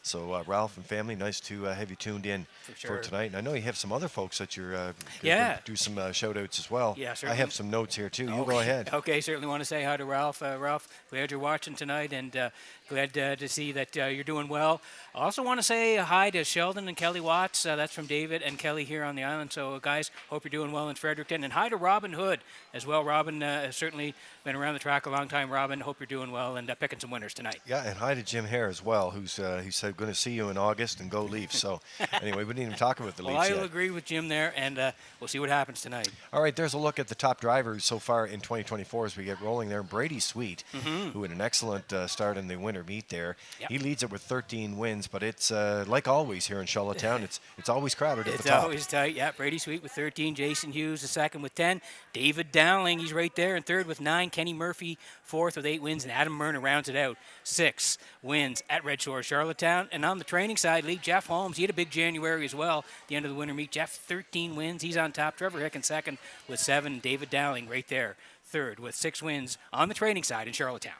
So, Ralph and family, nice to have you tuned in for tonight. And I know you have some other folks that you're going to do some shout-outs as well. Yeah, I certainly. have some notes here, too. You Okay. go ahead. Okay, certainly want to say hi to Ralph. Ralph, glad you're watching tonight, and glad to see that you're doing well. I also want to say hi to Sheldon and Kelly Watts. That's from David and Kelly here on the island. So, guys, hope you're doing well in Fredericton. And hi to Robin Hood as well. Robin has certainly been around the track a long time. Robin, hope you're doing well and picking some winners tonight. Yeah, and hi to Jim Hare as well, who said going to see you in August and go Leafs. So, anyway, we didn't even talk about the Leafs I yet. will agree with Jim there, and we'll see what happens tonight. All right, there's a look at the top drivers so far in 2024 as we get rolling there. Brady Sweet, who had an excellent start in the winter meet there. Yep. He leads it with 13 wins, but it's like always here in Charlottetown, it's always crowded at the It's top. always tight. Yeah, Brady Sweet with 13. Jason Hughes the second with 10. David Dowling, he's right there in third with 9. Kenny Murphy fourth with 8 wins. And Adam Myrna rounds it out. 6 wins at Red Shores, Charlottetown. And on the training side, Lee, Jeff Holmes, he had a big January as well. At the end of the winter meet, Jeff 13 wins. He's on top. Trevor Hick in second with 7. David Dowling right there, third with 6 wins on the training side in Charlottetown.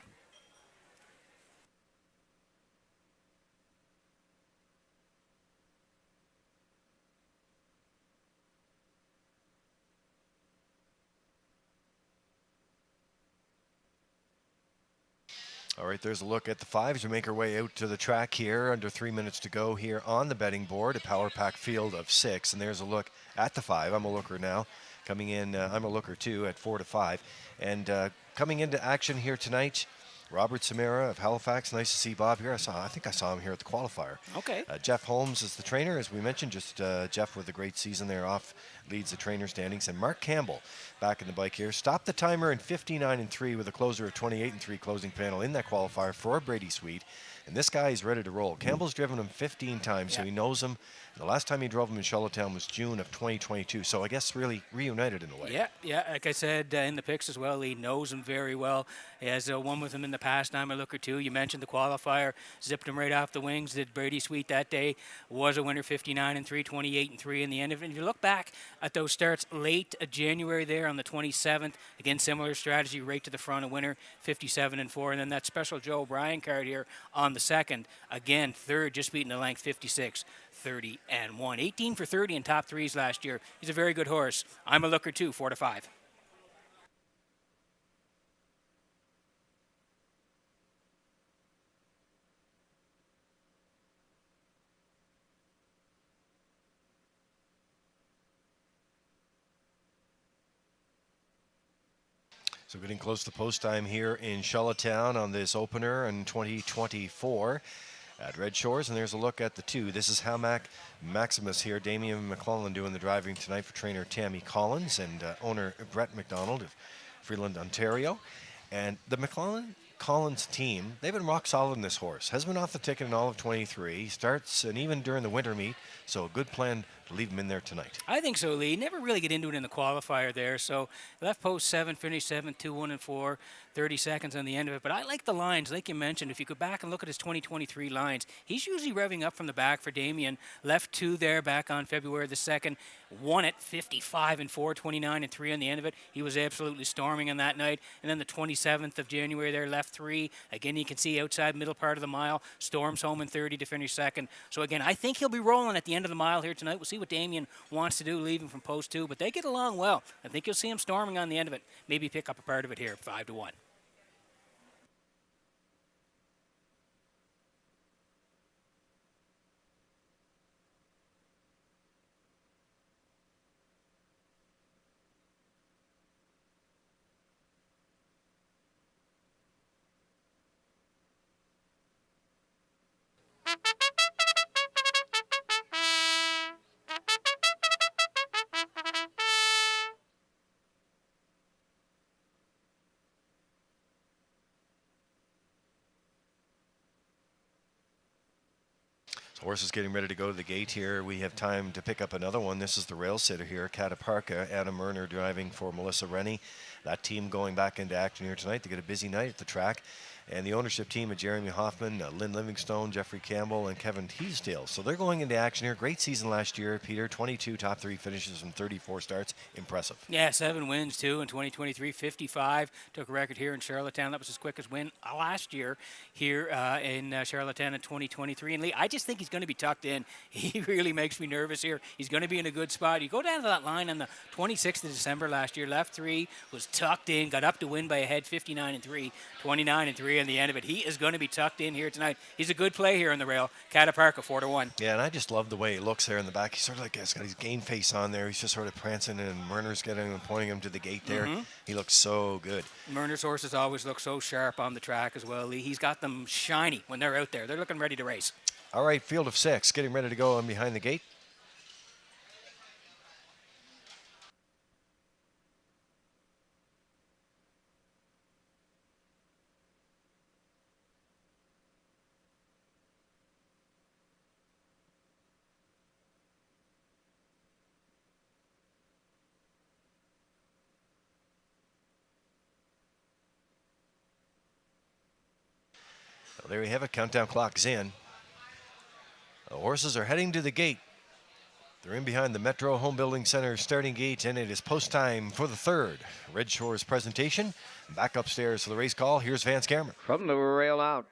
All right, there's a look at the 5s. We make our way out to the track here. Under 3 minutes to go here on the betting board. A power pack field of 6. And there's a look at the 5. I'm a looker now. Coming in, I'm a looker too at 4 to 5. And coming into action here tonight, Robert Samara of Halifax. Nice to see Bob here. I think I saw him here at the qualifier. Okay. Jeff Holmes is the trainer, as we mentioned. Just Jeff with a great season there off, leads the trainer standings. And Mark Campbell back in the bike here. Stopped the timer in 59-3 with a closer of 28-3 closing panel in that qualifier for Brady Sweet. And this guy is ready to roll. Campbell's driven him 15 times, so he knows him. The last time he drove him in Charlottetown was June of 2022, so I guess really reunited in a way. Yeah, like I said in the picks as well, he knows him very well. He has won with him in the past. I'm a looker too. You mentioned the qualifier, zipped him right off the wings. Did Brady Sweet that day, was a winner 59-3, 28-3 in the end of it. And if you look back at those starts late January there on the 27th, again, similar strategy right to the front, a winner 57-4. And then that special Joe O'Brien card here on the second, again, third, just beating the length 56-30-1. 18 for 30 in top threes last year. He's a very good horse. I'm a looker too, 4 to 5. So getting close to post time here in Charlottetown on this opener in 2024 at Red Shores. And there's a look at the 2. This is Hamac Maximus here. Damian McClellan doing the driving tonight for trainer Tammy Collins and owner Brett McDonald of Freeland, Ontario. And the McClellan-Collins team, they've been rock solid in this horse. Has been off the ticket in all of 23. He starts, and even during the winter meet, so a good plan to leave him in there tonight. I think so, Lee. Never really get into it in the qualifier there. So left post 7, finished 7, 2, 1, and 4, 30 seconds on the end of it. But I like the lines, like you mentioned. If you go back and look at his 2023 lines, he's usually revving up from the back for Damien. Left 2 there back on February the 2nd. Won it 55-4, 29-3 on the end of it. He was absolutely storming on that night. And then the 27th of January there, left 3. Again, you can see outside middle part of the mile. Storms home in 30 to finish second. So again, I think he'll be rolling at the end of the mile here tonight. We'll see what Damien wants to do, leaving from post 2. But they get along well. I think you'll see him storming on the end of it. Maybe pick up a part of it here, 5 to 1. Horse is getting ready to go to the gate here. We have time to pick up another one. This is the rail sitter here, Cataparca. Adam Myrner driving for Melissa Rennie. That team going back into action here tonight. They get a busy night at the track. and the ownership team of Jeremy Hoffman, Lynn Livingstone, Jeffrey Campbell, and Kevin Teasdale. So they're going into action here. Great season last year, Peter. 22 top 3 finishes from 34 starts. Impressive. Yeah, 7 wins, too, in 2023. 55 took a record here in Charlottetown. That was his quickest win last year here in Charlottetown in 2023. And Lee, I just think he's going to be tucked in. He really makes me nervous here. He's going to be in a good spot. You go down to that line on the 26th of December last year. Left 3, was tucked in, got up to win by a head, 59-3, 29-3 in the end of it. He is going to be tucked in here tonight. He's a good play here on the rail. Cataparca 4-1. Yeah, and I just love the way he looks there in the back. He's sort of like he's got his game face on there. He's just sort of prancing, and Murner's getting and pointing him to the gate there. He looks so good. Murner's horses always look so sharp on the track as well, Lee. He's got them shiny when they're out there. They're looking ready to race. All right, field of 6, getting ready to go on behind the gate. Well, there you have it. Countdown clock's in. The horses are heading to the gate. They're in behind the Metro Home Building Center starting gate, and it is post time for the 3rd Redshores presentation. Back upstairs for the race call. Here's Vance Cameron. From the rail out,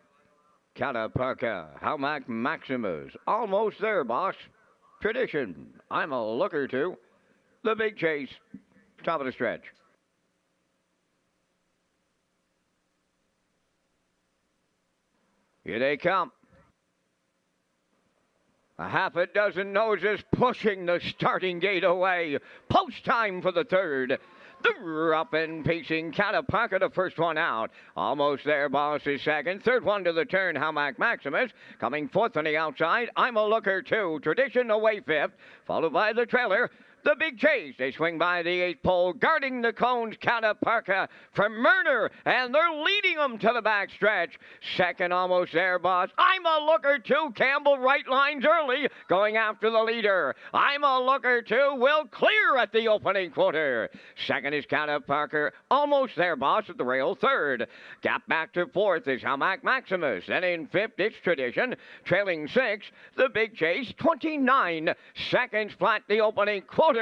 Cataparca, Howmac Maximus. Almost there, boss. Tradition, I'm a looker to. The Big Chase, top of the stretch. Here they come. A half a dozen noses pushing the starting gate away. Post time for the 3rd. They're up and pacing Cataparca, the first one out. Almost there, boss is second. 3rd one to the turn, Howmac Maximus. Coming 4th on the outside, I'm a looker too. Tradition away 5th, followed by the trailer. The Big Chase, they swing by the 8th pole, guarding the cones, Cataparca from Murner, and they're leading them to the back stretch. 2nd almost there, boss. I'm a looker too. Campbell right lines early, going after the leader. I'm a looker too. Will clear at the opening quarter. 2nd is Cataparca, almost there, boss, at the rail. 3rd. Gap back to 4th is Howmac Maximus. Then in 5th, it's Tradition. Trailing 6th, the Big Chase, 29 seconds flat the opening quarter.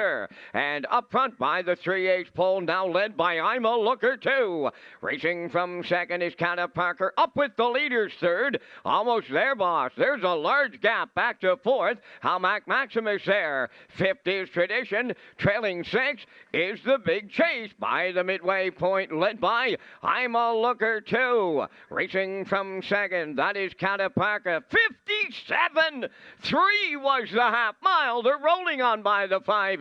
And up front by the 3/8 pole, now led by I'm a looker too. Racing from 2nd is Cataparca, up with the leaders 3rd. Almost there, boss. There's a large gap back to 4th. Howmac Maximus there. 5th is Tradition. Trailing 6th is the Big Chase by the midway point, led by I'm a looker too. Racing from 2nd, that is Cataparca. 57-3 was the half mile. They're rolling on by the 5/8,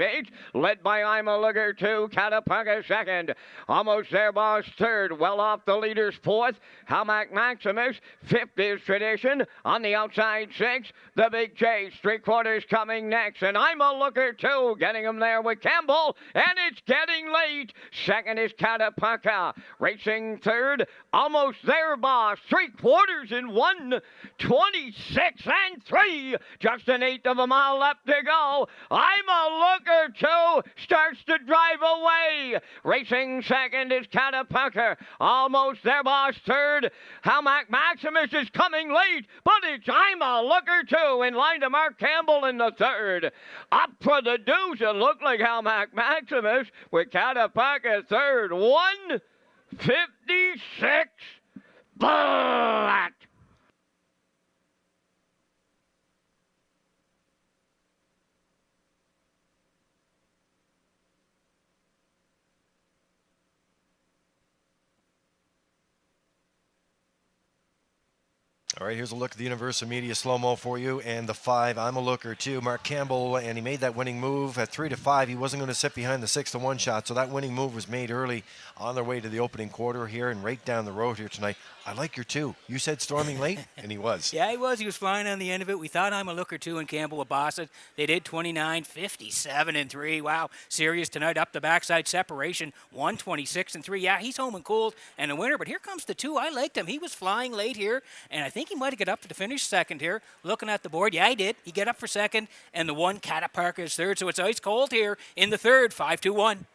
led by I'm a looker too. Cataparca 2nd. Almost there, boss. 3rd. Well off the leaders 4th. Howmac Maximus. 5th is Tradition. On the outside 6th. The Big Chase. 3/4 coming next. And I'm a looker too. Getting him there with Campbell. And it's getting late. 2nd is Cataparca. Racing 3rd. Almost there, boss. 3/4 in 1:26-3. Just an 1/8 of a mile left to go. I'm a looker too. Starts to drive away. Racing 2nd is Cataparca. Almost there, boss. 3rd. Howmac Maximus is coming late, but it's I'm a looker too in line to Mark Campbell in the 3rd. Up for the deuce. It looked like Howmac Maximus with Cataparca 3rd. 1:56 flat. All right, here's a look at the Universal Media slow-mo for you, and the 5, I'm a looker too. Mark Campbell, and he made that winning move at 3-5. He wasn't going to sit behind the 6-1 shot, so that winning move was made early on their way to the opening quarter here and right down the road here tonight. I like your 2. You said storming late, and he was. Yeah, he was. He was flying on the end of it. We thought I'm a looker too, and Campbell would boss it. They did 29, 57-3. Wow, serious tonight. Up the backside separation, 126-3. Yeah, he's home and cold and a winner. But here comes the 2. I liked him. He was flying late here, and I think he might have got up to the finish 2nd here. Looking at the board, yeah, he did. He got up for 2nd, and the 1 Cataparca is 3rd. So it's ice cold here in the 3rd. 5-2-1.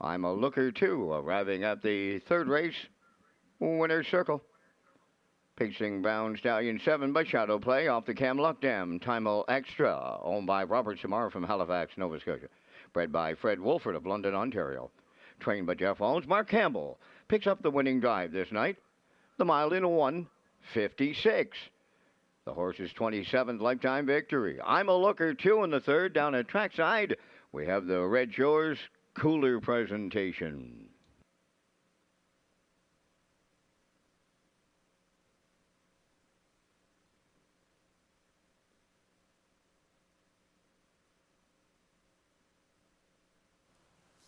I'm a Looker 2, arriving at the third race, winner's circle. Pacing Brown Stallion 7 by Shadow Play off the Camluck Dam. Timel Extra, owned by Robert Samar from Halifax, Nova Scotia. Bred by Fred Wolford of London, Ontario. Trained by Jeff Owens. Mark Campbell picks up the winning drive this night. The mile in 1:56. The horse's 27th lifetime victory. I'm a Looker 2 in the third. Down at trackside, we have the Red Shores Cooler presentation.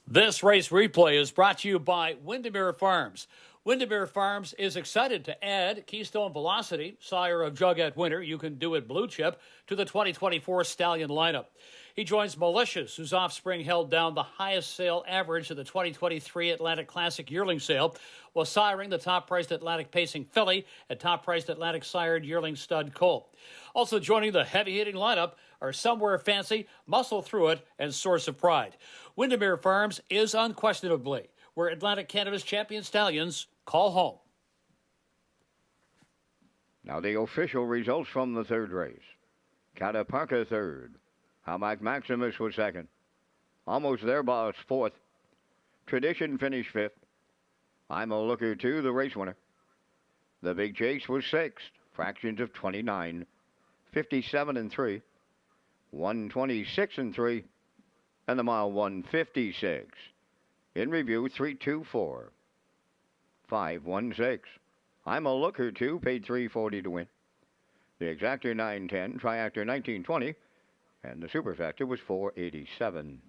This race replay is brought to you by Windermere Farms. Windermere Farms is excited to add Keystone Velocity, sire of Jughead Winter, You Can Do It Blue Chip, to the 2024 Stallion lineup. He joins Malicious, whose offspring held down the highest sale average of the 2023 Atlantic Classic yearling sale, while siring the top-priced Atlantic Pacing Filly and top-priced Atlantic sired yearling stud Colt. Also joining the heavy-hitting lineup are Somewhere Fancy, Muscle Through It, and Source of Pride. Windermere Farms is unquestionably where Atlantic Canada's champion stallions call home. Now the official results from the third race. Cataparca third. Hamac Maximus was second. Almost There Boss fourth. Tradition finished fifth. I'm a Looker 2, the race winner. The Big Chase was sixth. Fractions of 29. 57 and 3. 126 and 3. And the mile 156. In review, 324. 516. I'm a Looker 2, paid $340 to win. The exactor 910, triactor 1920, and the superfactor was 487.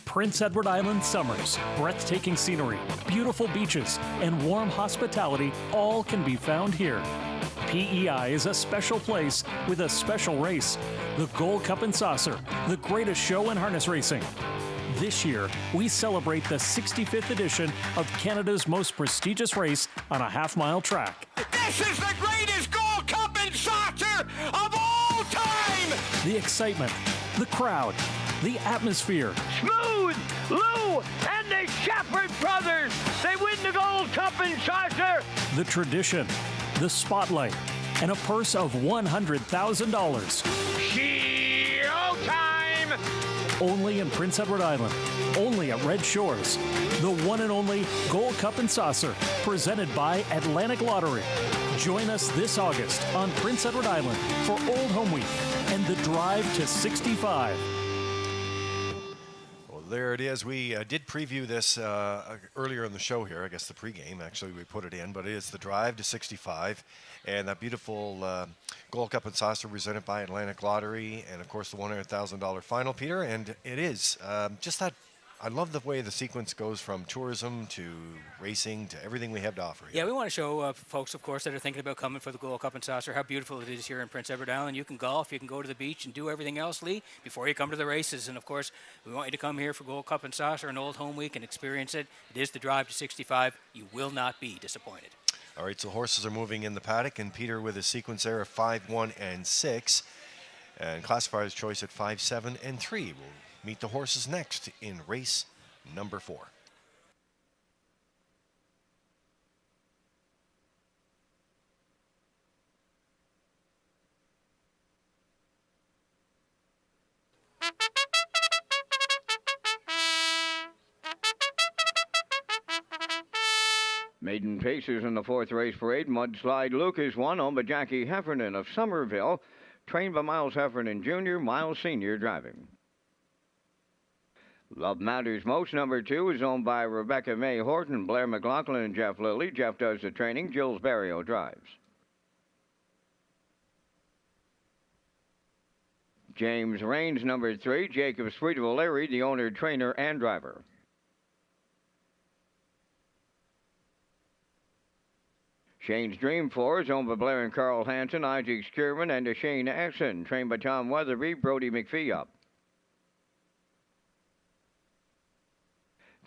Prince Edward Island summers, breathtaking scenery, beautiful beaches, and warm hospitality all can be found here. PEI is a special place with a special race, the Gold Cup and Saucer, the greatest show in harness racing. This year, we celebrate the 65th edition of Canada's most prestigious race on a half-mile track. This is the greatest Gold Cup and Saucer of all time! The excitement, the crowd, the atmosphere. Smooth, Lou, and the Shepherd brothers. They win the Gold Cup and Saucer. The tradition, the spotlight, and a purse of $100,000. Showtime! Only in Prince Edward Island, only at Red Shores. The one and only Gold Cup and Saucer, presented by Atlantic Lottery. Join us this August on Prince Edward Island for Old Home Week and the Drive to 65. There it is. We did preview this earlier in the show here. I guess the pregame, actually, we put it in. But it is the Drive to 65. And that beautiful Gold Cup and Saucer presented by Atlantic Lottery. And, of course, the $100,000 final, Peter. And it is just that I love the way the sequence goes from tourism to racing to everything we have to offer. Yeah, we want to show folks, of course, that are thinking about coming for the Gold Cup and Saucer how beautiful it is here in Prince Edward Island. You can golf, you can go to the beach and do everything else, Lee, before you come to the races. And, of course, we want you to come here for Gold Cup and Saucer and Old Home Week and experience it. It is the drive to 65. You will not be disappointed. All right, so horses are moving in the paddock, and Peter with a sequence there of 5, 1, and 6. And classifier's choice at 5, 7, and 3. We'll meet the horses next in race number 4. Maiden paces in the 4th race parade. Mudslide Luke is one, owned by Jackie Heffernan of Somerville, trained by Miles Heffernan Jr., Miles Sr. driving. Love Matters Most, number 2, is owned by Rebecca May Horton, Blair McLaughlin, and Jeff Lilly. Jeff does the training. Jules Barrio drives. James Raines, number 3, Jacob Sweet of O'Leary, the owner, trainer, and driver. Shane's Dream 4 is owned by Blair and Carl Hansen, Isaac Skierman, and Shane Essen, trained by Tom Weatherby, Brody McPhee up.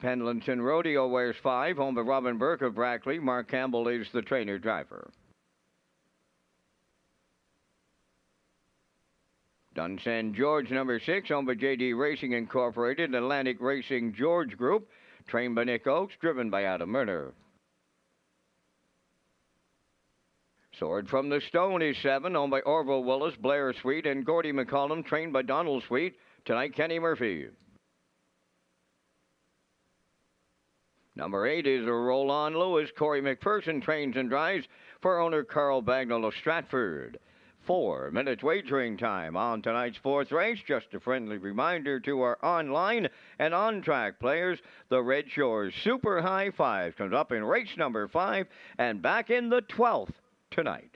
Pendleton Rodeo wears 5, owned by Robin Burke of Brackley. Mark Campbell is the trainer-driver. Dunsand George, number 6, owned by J.D. Racing Incorporated, Atlantic Racing George Group, trained by Nick Oakes, driven by Adam Murner. Sword from the Stone is 7, owned by Orville Willis, Blair Sweet, and Gordy McCollum, trained by Donald Sweet. Tonight, Kenny Murphy. Number 8 is a Roll-On Lewis. Corey McPherson trains and drives for owner Carl Bagnall of Stratford. 4 minutes wagering time on tonight's 4th race. Just a friendly reminder to our online and on-track players, the Red Shores Super High 5 comes up in race number 5 and back in the 12th tonight.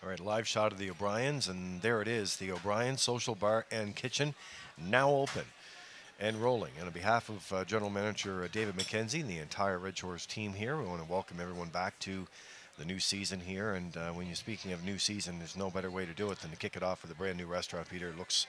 All right, live shot of the O'Briens, and there it is, the O'Brien Social Bar and Kitchen, now open and rolling. And on behalf of General Manager David McKenzie and the entire Red Shores team here, we want to welcome everyone back to the new season here. And when you're speaking of new season, there's no better way to do it than to kick it off with a brand new restaurant, Peter. It looks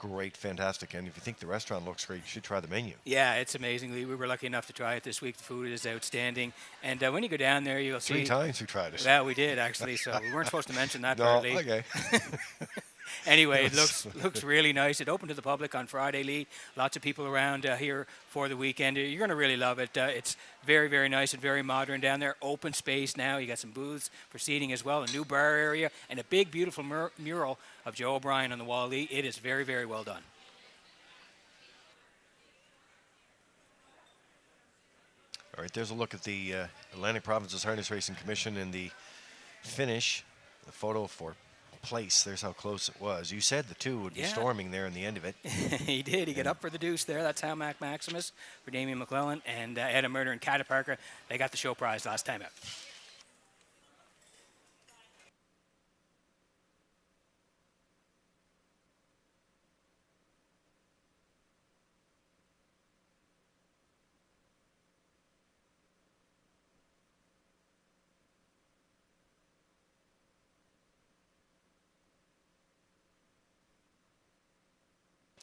great, fantastic. And if you think the restaurant looks great, you should try the menu. Yeah, it's amazingly. We were lucky enough to try it this week. The food is outstanding. And when you go down there, you'll see. 3 times we tried it. Yeah, we did, actually. So we weren't supposed to mention that No, part, Lee. okay. Anyway, it looks really nice. It opened to the public on Friday, Lee. Lots of people around here for the weekend. You're going to really love it. It's very, very nice and very modern down there. Open space now. You got some booths for seating as well, a new bar area, and a big, beautiful mural of Joe O'Brien on the wall, Lee. It is very, very well done. All right, there's a look at the Atlantic Provinces Harness Racing Commission and the finish, the photo for place. There's how close it was. You said the 2 would be storming there in the end of it. He did. He got up for the deuce there. That's how Mac Maximus for Damien McClellan and Adam Murder and Cata Parker. They got the show prize last time out.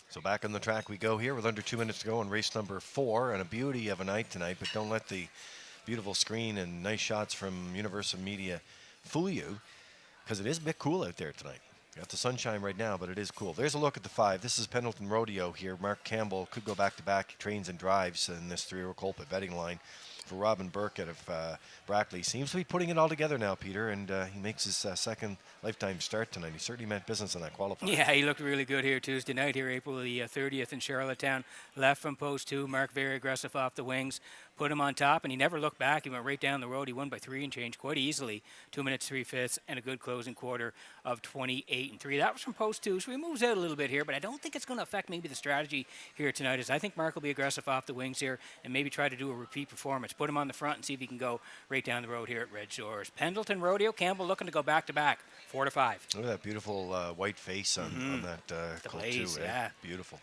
So back on the track we go here with under 2 minutes to go in race number 4, and a beauty of a night tonight, but don't let the beautiful screen and nice shots from Universal Media fool you, because it is a bit cool out there tonight. You got the sunshine right now, but it is cool. There's a look at the 5. This is Pendleton Rodeo here. Mark Campbell could go back-to-back trains and drives in this 3-year Colpit betting line for Robin Burke out of Brackley. Seems to be putting it all together now, Peter, and he makes his second lifetime start tonight. He certainly meant business in that qualifier. Yeah, he looked really good here Tuesday night here, April the 30th in Charlottetown. Left from post 2, Mark very aggressive off the wings. put him on top, and he never looked back. He went right down the road. He won by 3 and change quite easily, 2 minutes 3/5, and a good closing quarter of 28 and 3. That was from post 2, so he moves out a little bit here, but I don't think it's going to affect maybe the strategy here tonight. As I think Mark will be aggressive off the wings here and maybe try to do a repeat performance. Put him on the front and see if he can go right down the road here at Red Shores. Pendleton Rodeo, Campbell looking to go back-to-back, 4-5. Look at that beautiful white face on that The colt blaze, too. yeah. Beautiful.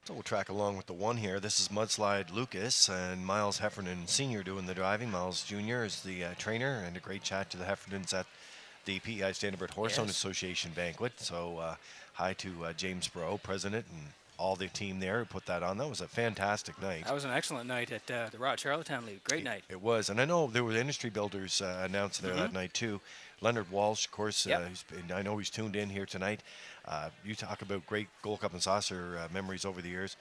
So we'll track along with the 1 here. This is Mudslide Lucas and Miles Heffernan Sr. doing the driving. Miles Jr. is the trainer, and a great chat to the Heffernans at the PEI Standard Horse Owners Association banquet. So hi to James Bro, president, and all the team there who put that on. That was a fantastic night. That was an excellent night at the Charlottetown League. Great night. It was, and I know there were industry builders announced there that night too. Leonard Walsh, of course, I know he's tuned in here tonight. You talk about great Gold Cup and Saucer memories over the years.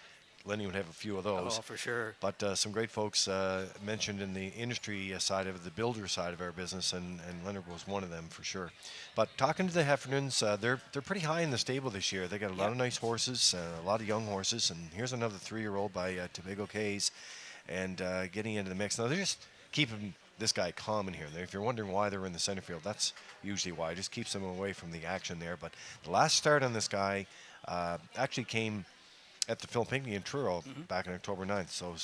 Lenny would have a few of those. Oh, for sure. But some great folks mentioned in the industry side of it, the builder side of our business, and Leonard was one of them for sure. But talking to the Heffernans, they're pretty high in the stable this year. They got a lot of nice horses, a lot of young horses, and here's another 3-year-old by Tobago Cays, and getting into the mix. Now they're just keeping this guy calm in here. If you're wondering why they're in the center field, that's usually why. It just keeps them away from the action there. But the last start on this guy actually came at the Phil Pinckney in Truro back on October 9th. So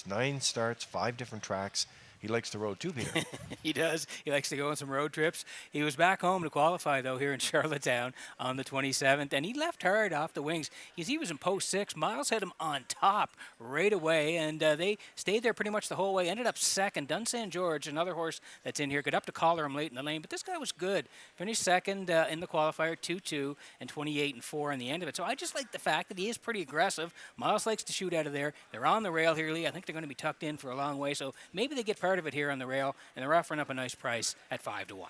9 starts, 5 different tracks. He likes the road too, Peter. He does. He likes to go on some road trips. He was back home to qualify, though, here in Charlottetown on the 27th, and he left hard off the wings. He was in post 6. Miles had him on top right away, and they stayed there pretty much the whole way. Ended up second. Dun San George, another horse that's in here, got up to collar him late in the lane, but this guy was good. Finished second in the qualifier, 2-2, and 28 and 4 in the end of it. So I just like the fact that he is pretty aggressive. Miles likes to shoot out of there. They're on the rail here, Lee. I think they're going to be tucked in for a long way, so maybe they get part of it here on the rail, and they're offering up a nice price at 5-1.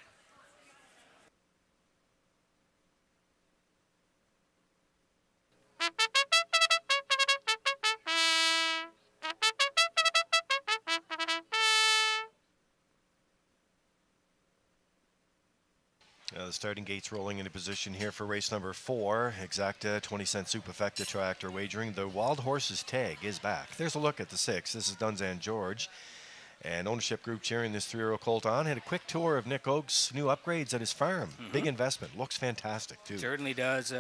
The starting gates rolling into position here for race number 4. Exacta 20-cent Superfecta tractor wagering. The Wild Horses tag is back. There's a look at the 6. This is Dunzan George. And ownership group cheering this 3-year-old colt on. Had a quick tour of Nick Oak's new upgrades at his farm. Big investment. Looks fantastic, too. Certainly does.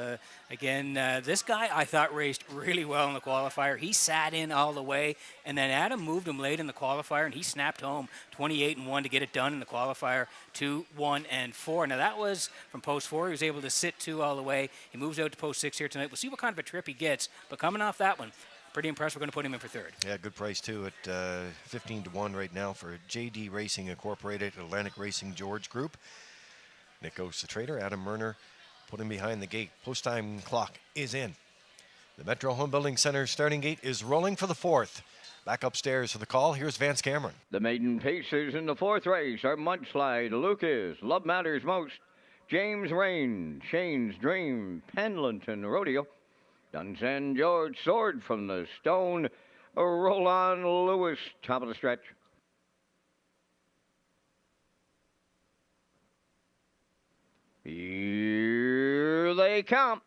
Again, this guy I thought raced really well in the qualifier. He sat in all the way, and then Adam moved him late in the qualifier, and he snapped home 28 and 1 to get it done in the qualifier, 2, 1, and 4. Now, that was from post 4. He was able to sit 2 all the way. He moves out to post 6 here tonight. We'll see what kind of a trip he gets, but coming off that one, pretty impressed. We're going to put him in for 3rd. Yeah, good price too at 15 to 1 right now for JD Racing Incorporated, Atlantic Racing George Group. Nick Oakes, the trader. Adam Murner put him behind the gate. Post time clock is in. The Metro Home Building Center starting gate is rolling for the 4th. Back upstairs for the call. Here's Vance Cameron. The maiden paces in the 4th race are Mudslide Lucas, Love Matters Most, James Rain, Shane's Dream, Pendleton Rodeo, Dun San George, Sword from the Stone, Roland Lewis, top of the stretch. Here they come.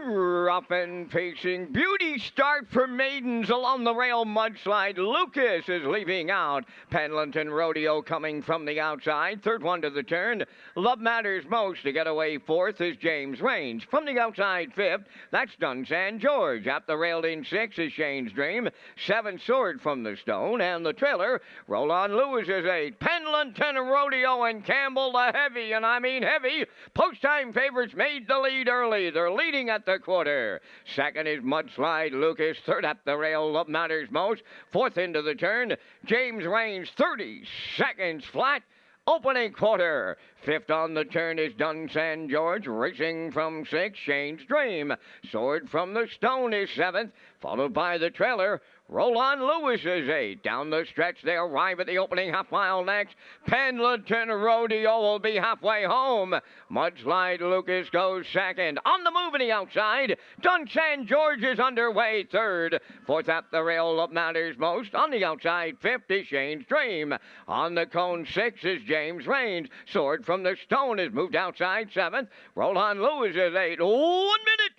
Rough and pacing, beauty start for maidens along the rail. Mudslide Lucas is leaving out. Pendleton Rodeo coming from the outside. 3rd one to the turn. Love Matters Most to get away 4th is James Range. From the outside 5th, that's Dun San George. At the rail in 6th is Shane's Dream. 7th Sword from the Stone. And the trailer, Roland Lewis is 8th. Pendleton Rodeo and Campbell the heavy, and I mean heavy. Post-time favorites made the lead early. They're leading at the quarter. 2nd is Mudslide Lucas. 3rd up the rail, Love Matters Most. 4th into the turn, James Range, 30 seconds flat. Opening quarter. 5th on the turn is Dun San George. Racing from 6, Shane's Dream. Sword from the Stone is 7th, followed by the trailer, Roll on Lewis is 8. Down the stretch, they arrive at the opening half mile next. Pendleton Rodeo will be halfway home. Mudslide Lucas goes second. On the move in the outside, Dunsan George is underway third. Fourth at the rail, Love Matters Most. On the outside, 50, Shane's Dream. On the cone, 6 is James Rains. Sword from the Stone is moved outside 7th. Roll on Lewis is 8. 1 minute.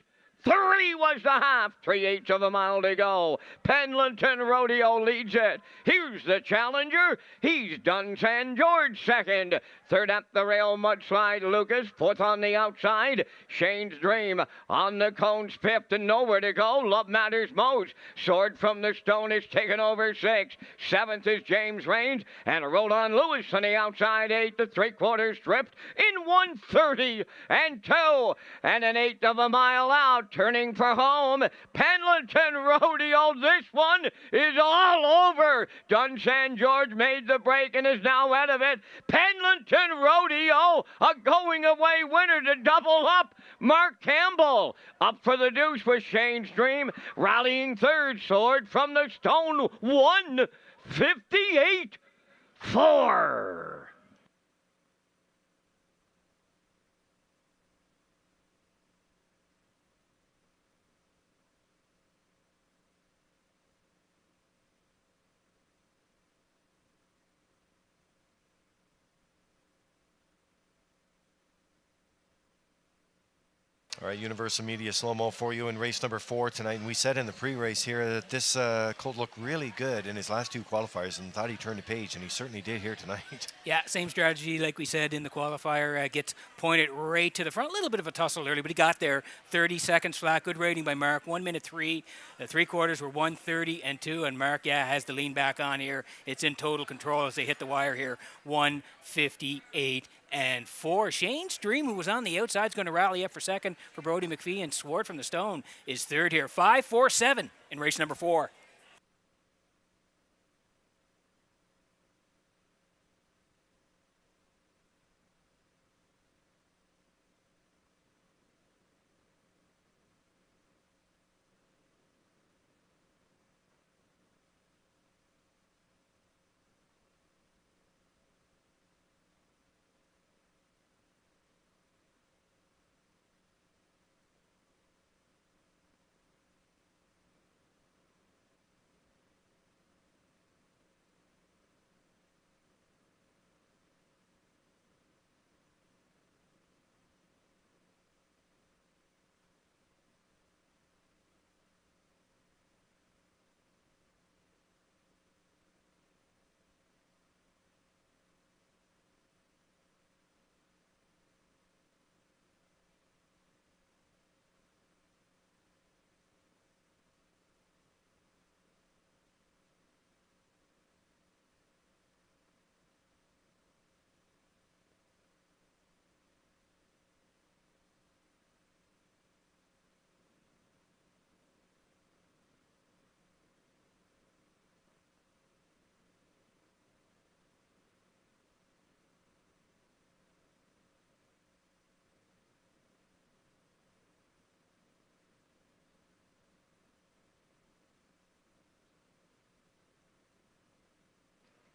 3 was the half. 3/8 of a mile to go. Pendleton Rodeo leads it. Here's the challenger. He's Dunsan George second. Third at the rail, Mudslide Lucas. Fourth on the outside, Shane's Dream. On the cones, 5th and nowhere to go. Love Matters Most. Sword from the Stone is taken over 6. 7th is James Rains. And a roll on Lewis on the outside 8. The 3/4 stripped in 1:30 and 2. And an 1/8 of a mile out. Turning for home, Pendleton Rodeo. This one is all over. Dunsan George made the break and is now out of it. Pendleton Rodeo, a going-away winner to double up. Mark Campbell up for the deuce with Shane's Dream. Rallying third, Sword from the Stone. 1:58.4. All right, Universal Media slow-mo for you in race number 4 tonight. And we said in the pre-race here that this colt looked really good in his last 2 qualifiers and thought he turned a page, and he certainly did here tonight. Yeah, same strategy like we said in the qualifier. Gets pointed right to the front. A little bit of a tussle early, but he got there. 30 seconds flat. Good rating by Mark. 1 minute 3. The 3/4 were 1:30 and 2. And Mark, has the lean back on here. It's in total control as they hit the wire here. 1:58.4. Shane's Dream, who was on the outside, is going to rally up for second for Brody McPhee, and Sword from the Stone is third here. 5:47 in race number 4.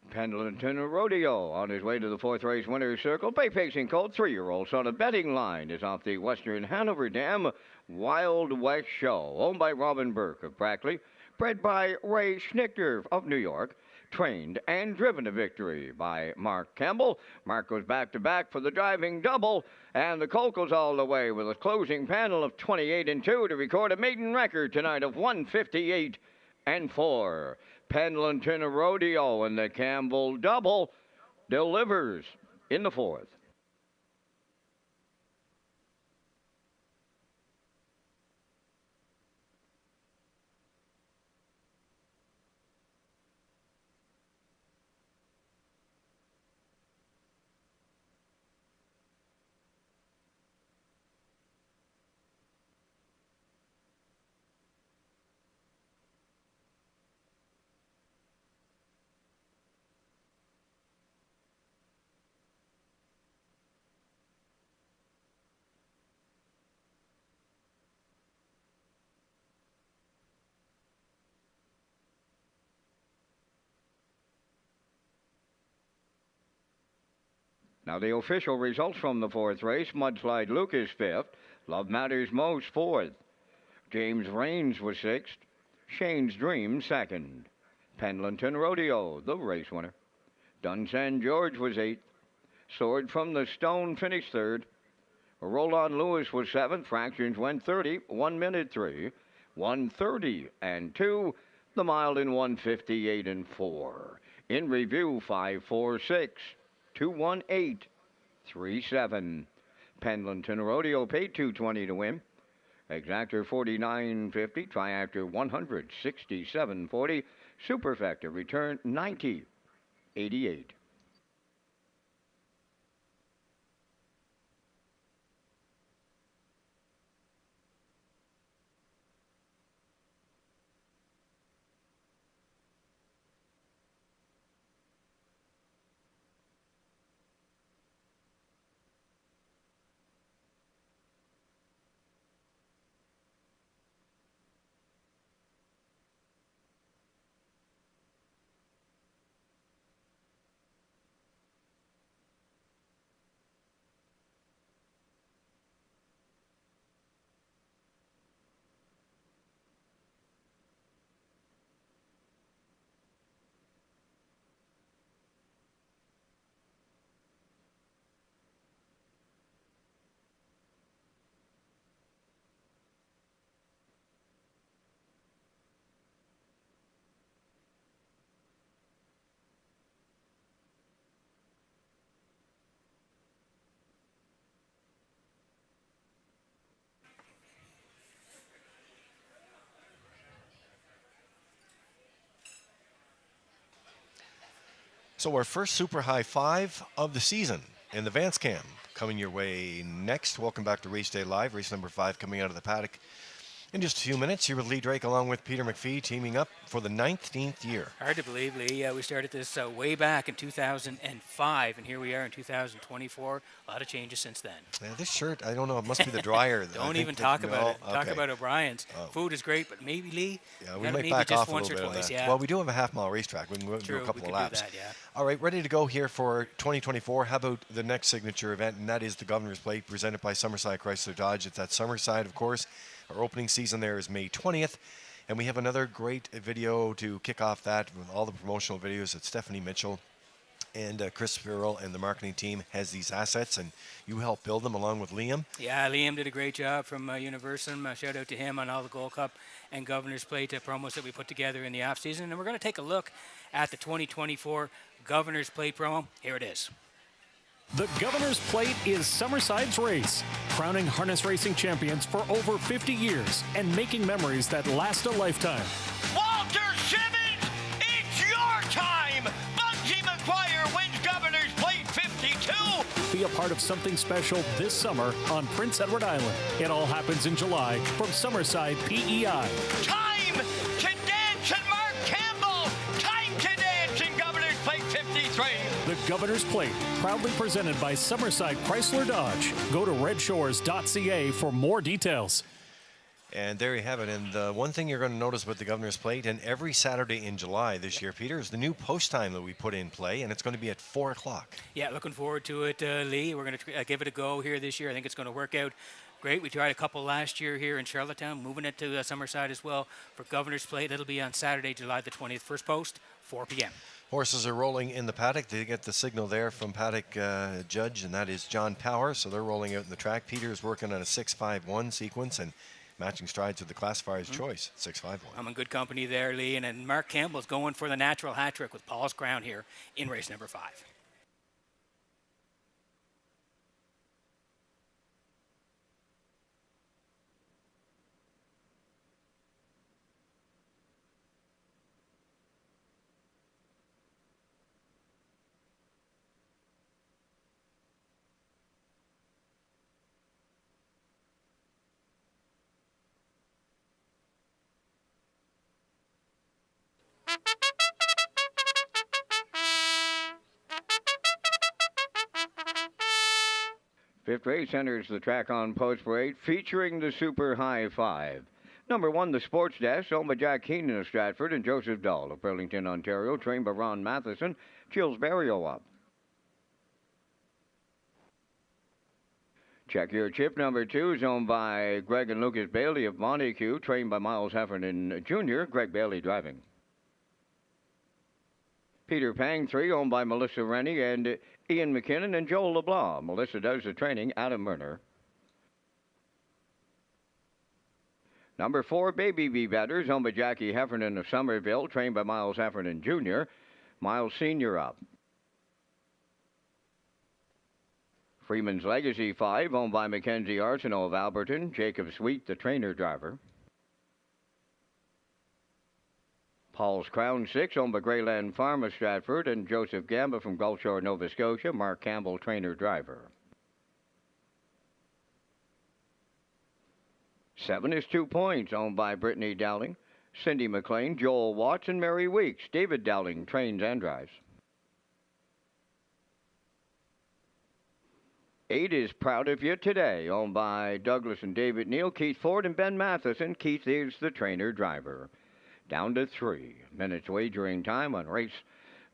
Pendleton Rodeo on his way to the 4th race winner's circle. Bay-pacing colt, 3-year-old son of betting line, is off the Western Hanover Dam Wild West Show, owned by Robin Burke of Brackley, bred by Ray Schnichter of New York, trained and driven to victory by Mark Campbell. Mark goes back-to-back for the driving double, and the colt goes all the way with a closing panel of 28 and 2 to record a maiden record tonight of 1:58 and 4. Pendleton Rodeo and the Campbell double delivers in the 4th. Now the official results from the 4th race, Mudslide Lucas 5th, Love Matters Most 4th, James Rains was 6th, Shane's Dream 2nd, Pendleton Rodeo, the race winner. Dunsan George was 8th, Sword from the Stone finished 3rd, Roland Lewis was 7th, fractions went 30, 1 minute 3, 1:30 and 2, the mile in 1:58 and 4. In review, 5:46, 2:18, 3:7. Pendleton Rodeo paid $220 to win. Exactor $49.50, Triactor $167.40, Superfecta returned $90.88. So our first Super High 5 of the season in the Vance Cam coming your way next. Welcome back to Race Day Live, race number 5 coming out of the paddock in just a few minutes. Here with Lee Drake along with Peter McPhee, teaming up for the 19th year. Hard to believe, Lee. We started this way back in 2005, and here we are in 2024. A lot of changes since then. Yeah, this shirt, I don't know, it must be the dryer. Don't even talk about it. Talk about O'Brien's. Food is great, but maybe, Lee, yeah, we might back off a little bit on that. Yeah. Well, we do have a half-mile racetrack. We can do a couple of laps. Do that, yeah. All right, ready to go here for 2024. How about the next signature event, and that is the Governor's Plate presented by Summerside Chrysler Dodge. It's at Summerside, of course. Our opening season there is May 20th, and we have another great video to kick off that with all the promotional videos that Stephanie Mitchell and Chris Farrell and the marketing team has these assets, and you help build them along with Liam. Yeah, Liam did a great job from Universum. Shout out to him on all the Gold Cup and Governor's Plate promos that we put together in the off-season. And we're going to take a look at the 2024 Governor's Plate promo. Here it is. The Governor's Plate is Summerside's race, crowning harness racing champions for over 50 years and making memories that last a lifetime. Walter Simmons, it's your time! Bugsy McGuire wins Governor's Plate 52! Be a part of something special this summer on Prince Edward Island. It all happens in July from Summerside PEI. Time to dance in Mark Campbell! Time to dance in Governor's Plate 53! The Governor's Plate, proudly presented by Summerside Chrysler Dodge. Go to Redshores.ca for more details. And there you have it. And the one thing you're going to notice about the Governor's Plate, and every Saturday in July this year, Peter, is the new post time that we put in play, and it's going to be at 4 o'clock. Yeah, looking forward to it, Lee. We're going to give it a go here this year. I think it's going to work out great. We tried a couple last year here in Charlottetown, moving it to Summerside as well for Governor's Plate. It'll be on Saturday, July the 20th. First post, 4 p.m. Horses are rolling in the paddock. They get the signal there from paddock judge, and that is John Power. So they're rolling out in the track. Peter is working on a 6-5-1 sequence and matching strides with the classifier's choice, 6-5-1. I'm in good company there, Lee. And then Mark Campbell's going for the natural hat trick with Paul's Crown here in race number 5. Fifth race enters the track on Post Parade, featuring the Super High 5. Number 1, the Sports Desk, owned by Jack Keenan of Stratford and Joseph Dahl of Burlington, Ontario, trained by Ron Matheson. Chills Barrio up. Check Your Chip number 2 is owned by Greg and Lucas Bailey of Montague, trained by Miles Heffernan Jr., Greg Bailey driving. Peter Pang 3, owned by Melissa Rennie and Ian McKinnon and Joel LeBlanc. Melissa does the training, Adam Murner. Number 4, Baby Bee Betters, owned by Jackie Heffernan of Somerville, trained by Miles Heffernan Jr., Miles Sr. up. Freeman's Legacy 5, owned by Mackenzie Arsenault of Alberton, Jacob Sweet, the trainer driver. Paul's Crown 6, owned by Greyland Farm of Stratford, and Joseph Gamba from Gulf Shore, Nova Scotia, Mark Campbell, trainer driver. 7 is 2 Points, owned by Brittany Dowling, Cindy McLean, Joel Watts, and Mary Weeks. David Dowling trains and drives. 8 is Proud of You Today, owned by Douglas and David Neal, Keith Ford, and Ben Matheson. Keith is the trainer driver. Down to 3 minutes wagering time on race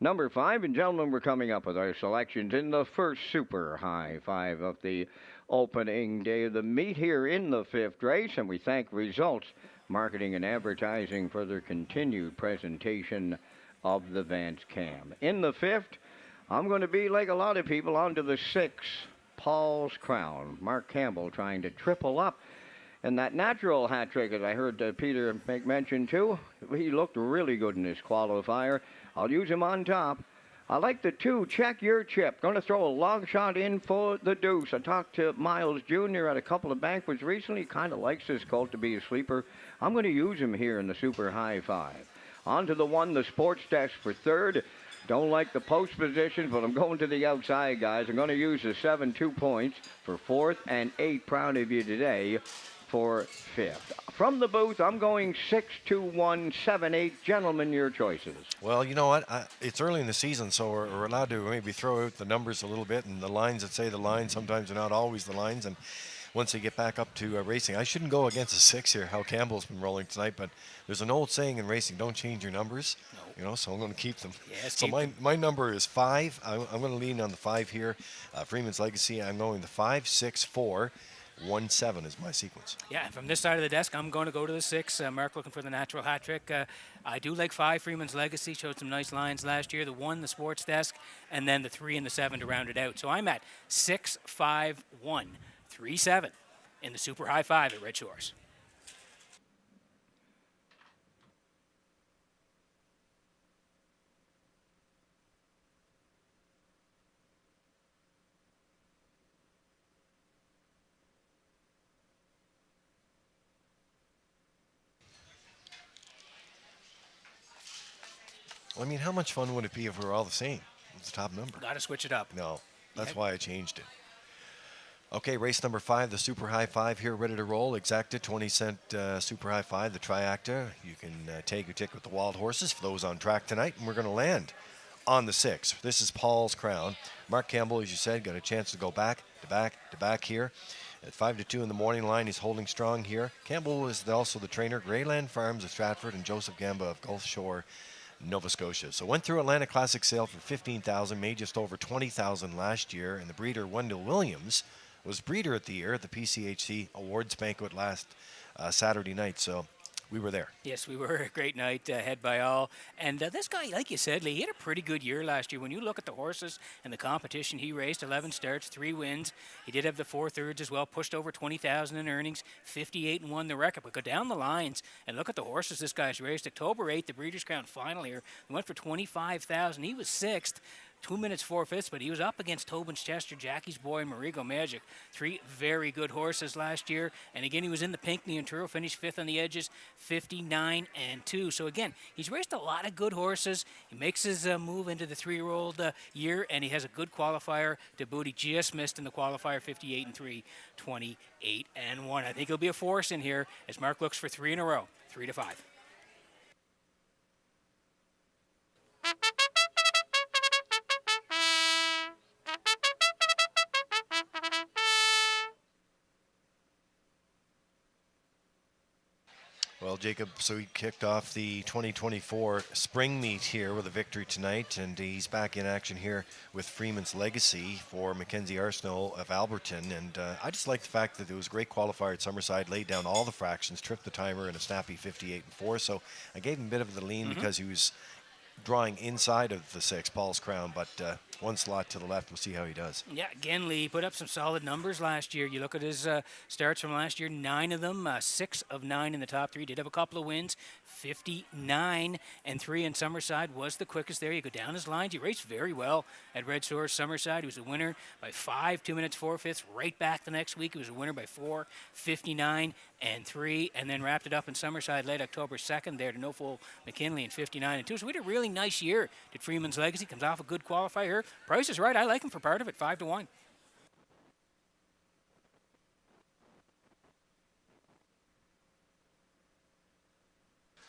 number 5. And gentlemen, we're coming up with our selections in the first Super High 5 of the opening day of the meet here in the 5th race. And we thank Results Marketing and Advertising for their continued presentation of the Vance Cam. In the 5th, I'm going to be, like a lot of people, on to the 6, Paul's Crown. Mark Campbell trying to triple up. And that natural hat trick, as I heard Peter make mention too, he looked really good in this qualifier. I'll use him on top. I like the 2, Check Your Chip. Going to throw a long shot in for the deuce. I talked to Miles Jr. at a couple of banquets recently. Kind of likes this colt to be a sleeper. I'm going to use him here in the Super High 5. On to the 1, the Sports Desk for 3rd. Don't like the post positions, but I'm going to the outside, guys. I'm going to use the 7, 2 Points for 4th, and 8, Proud of You Today, for 5th. From the booth, I'm going 6, 2, 1, 7, 8. Gentlemen, your choices. Well, you know what? It's early in the season, so we're allowed to maybe throw out the numbers a little bit, and the lines that say the lines, sometimes they're not always the lines. And once they get back up to racing, I shouldn't go against a 6 here, how Campbell's been rolling tonight, but there's an old saying in racing, don't change your numbers. No. You know, so I'm going to keep them. Yes, so my number is 5. I'm going to lean on the 5 here. Freeman's Legacy, I'm going the 5, 6, 4. 1, 7 is my sequence. Yeah, from this side of the desk, I'm going to go to the 6. Mark looking for the natural hat trick. I do like 5, Freeman's Legacy. Showed some nice lines last year. The 1, the Sports Desk, and then the 3 and the 7 to round it out. So I'm at 6, 5, 1, 3, 7 in the Super High 5 at Red Shores. I mean, how much fun would it be if we were all the same? It's the top number. Got to switch it up. No, that's why I changed it. Okay, race number 5, the Super High 5 here, ready to roll. Exacta, 20-cent Super High 5, the Triacta. You can take your ticket with the wild horses for those on track tonight, and we're going to land on the 6. This is Paul's Crown. Mark Campbell, as you said, got a chance to go back to back to back here. At 5 to 2 in the morning line, he's holding strong here. Campbell is also the trainer, Greyland Farms of Stratford, and Joseph Gamba of Gulf Shore, Nova Scotia. So went through Atlanta Classic sale for $15,000, made just over $20,000 last year, and the breeder Wendell Williams was breeder of the year at the PCHC Awards Banquet last Saturday night. So we were there. Yes, we were. A great night, head by all. And this guy, like you said, Lee, he had a pretty good year last year. When you look at the horses and the competition, he raced 11 starts, 3 wins. He did have the 4 thirds as well, pushed over 20,000 in earnings, 58 and won the record. But go down the lines and look at the horses this guy's raced. October 8th, the Breeders' Crown final here, went for 25,000. He was 6th. 2 minutes 4/5, but he was up against Tobin's Chester, Jackie's Boy, and Marigo Magic. 3 very good horses last year. And again, he was in the Pinckney and Truro, finished 5th on the edges, 59 and 2. So again, he's raced a lot of good horses. He makes his move into the 3-year-old year, and he has a good qualifier to boot. He just missed in the qualifier, 58 and 3, 28 and 1. I think he'll be a force in here as Mark looks for 3 in a row, 3 to 5. Well, Jacob, so he kicked off the 2024 spring meet here with a victory tonight, and he's back in action here with Freeman's Legacy for Mackenzie Arsenault of Alberton. And I just like the fact that it was a great qualifier at Summerside, laid down all the fractions, tripped the timer in a snappy 58-4. So I gave him a bit of the lean because he was drawing inside of the 6, Paul's Crown, but one slot to the left. We'll see how he does. Yeah, again, Lee put up some solid numbers last year. You look at his starts from last year, 9 of them, 6 of 9 in the top 3. Did have a couple of wins, 59 and 3 in Summerside was the quickest there. You go down his lines. He raced very well at Redshores Summerside. He was a winner by 5, 2 minutes 4/5. Right back the next week, he was a winner by 4, 59 and 3, and then wrapped it up in Summerside late October 2nd there to No Fool McKinley in 59 and 2. So we had a really nice year. Did Freeman's Legacy, comes off a good qualifier. Price is right. I like him for part of it, 5-1.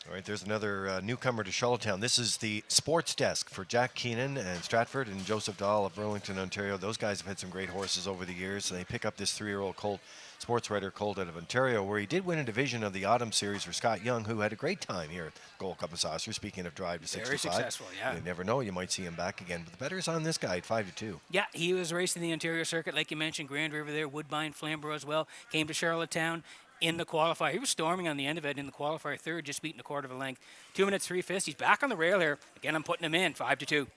All right, there's another newcomer to Charlottetown. This is the sports desk for Jack Keenan and Stratford and Joseph Dahl of Burlington, Ontario. Those guys have had some great horses over the years, and they pick up this 3-year-old colt, sports writer colt out of Ontario, where he did win a division of the Autumn Series for Scott Young, who had a great time here at Gold Cup of Saucer. Speaking of Drive to 65. Very successful, yeah. You never know, you might see him back again. But the better's on this guy at 5-2. Yeah, he was racing the Ontario circuit, like you mentioned, Grand River there, Woodbine, Flamborough as well. Came to Charlottetown in the qualifier. He was storming on the end of it in the qualifier, third, just beating a quarter of a length. 2 minutes 3/5. He's back on the rail here. Again, I'm putting him in, 5-2.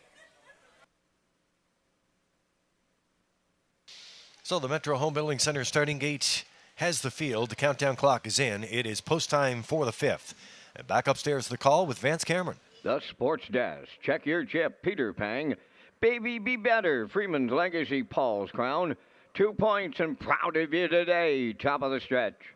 So the Metro Home Building Center starting gate has the field. The countdown clock is in. It is post time for the 5th. And back upstairs, the call with Vance Cameron. The sports desk. Check your chip, Peter Pang. Baby Be Better, Freeman's Legacy, Paul's Crown. 2 points and proud of you today. Top of the stretch.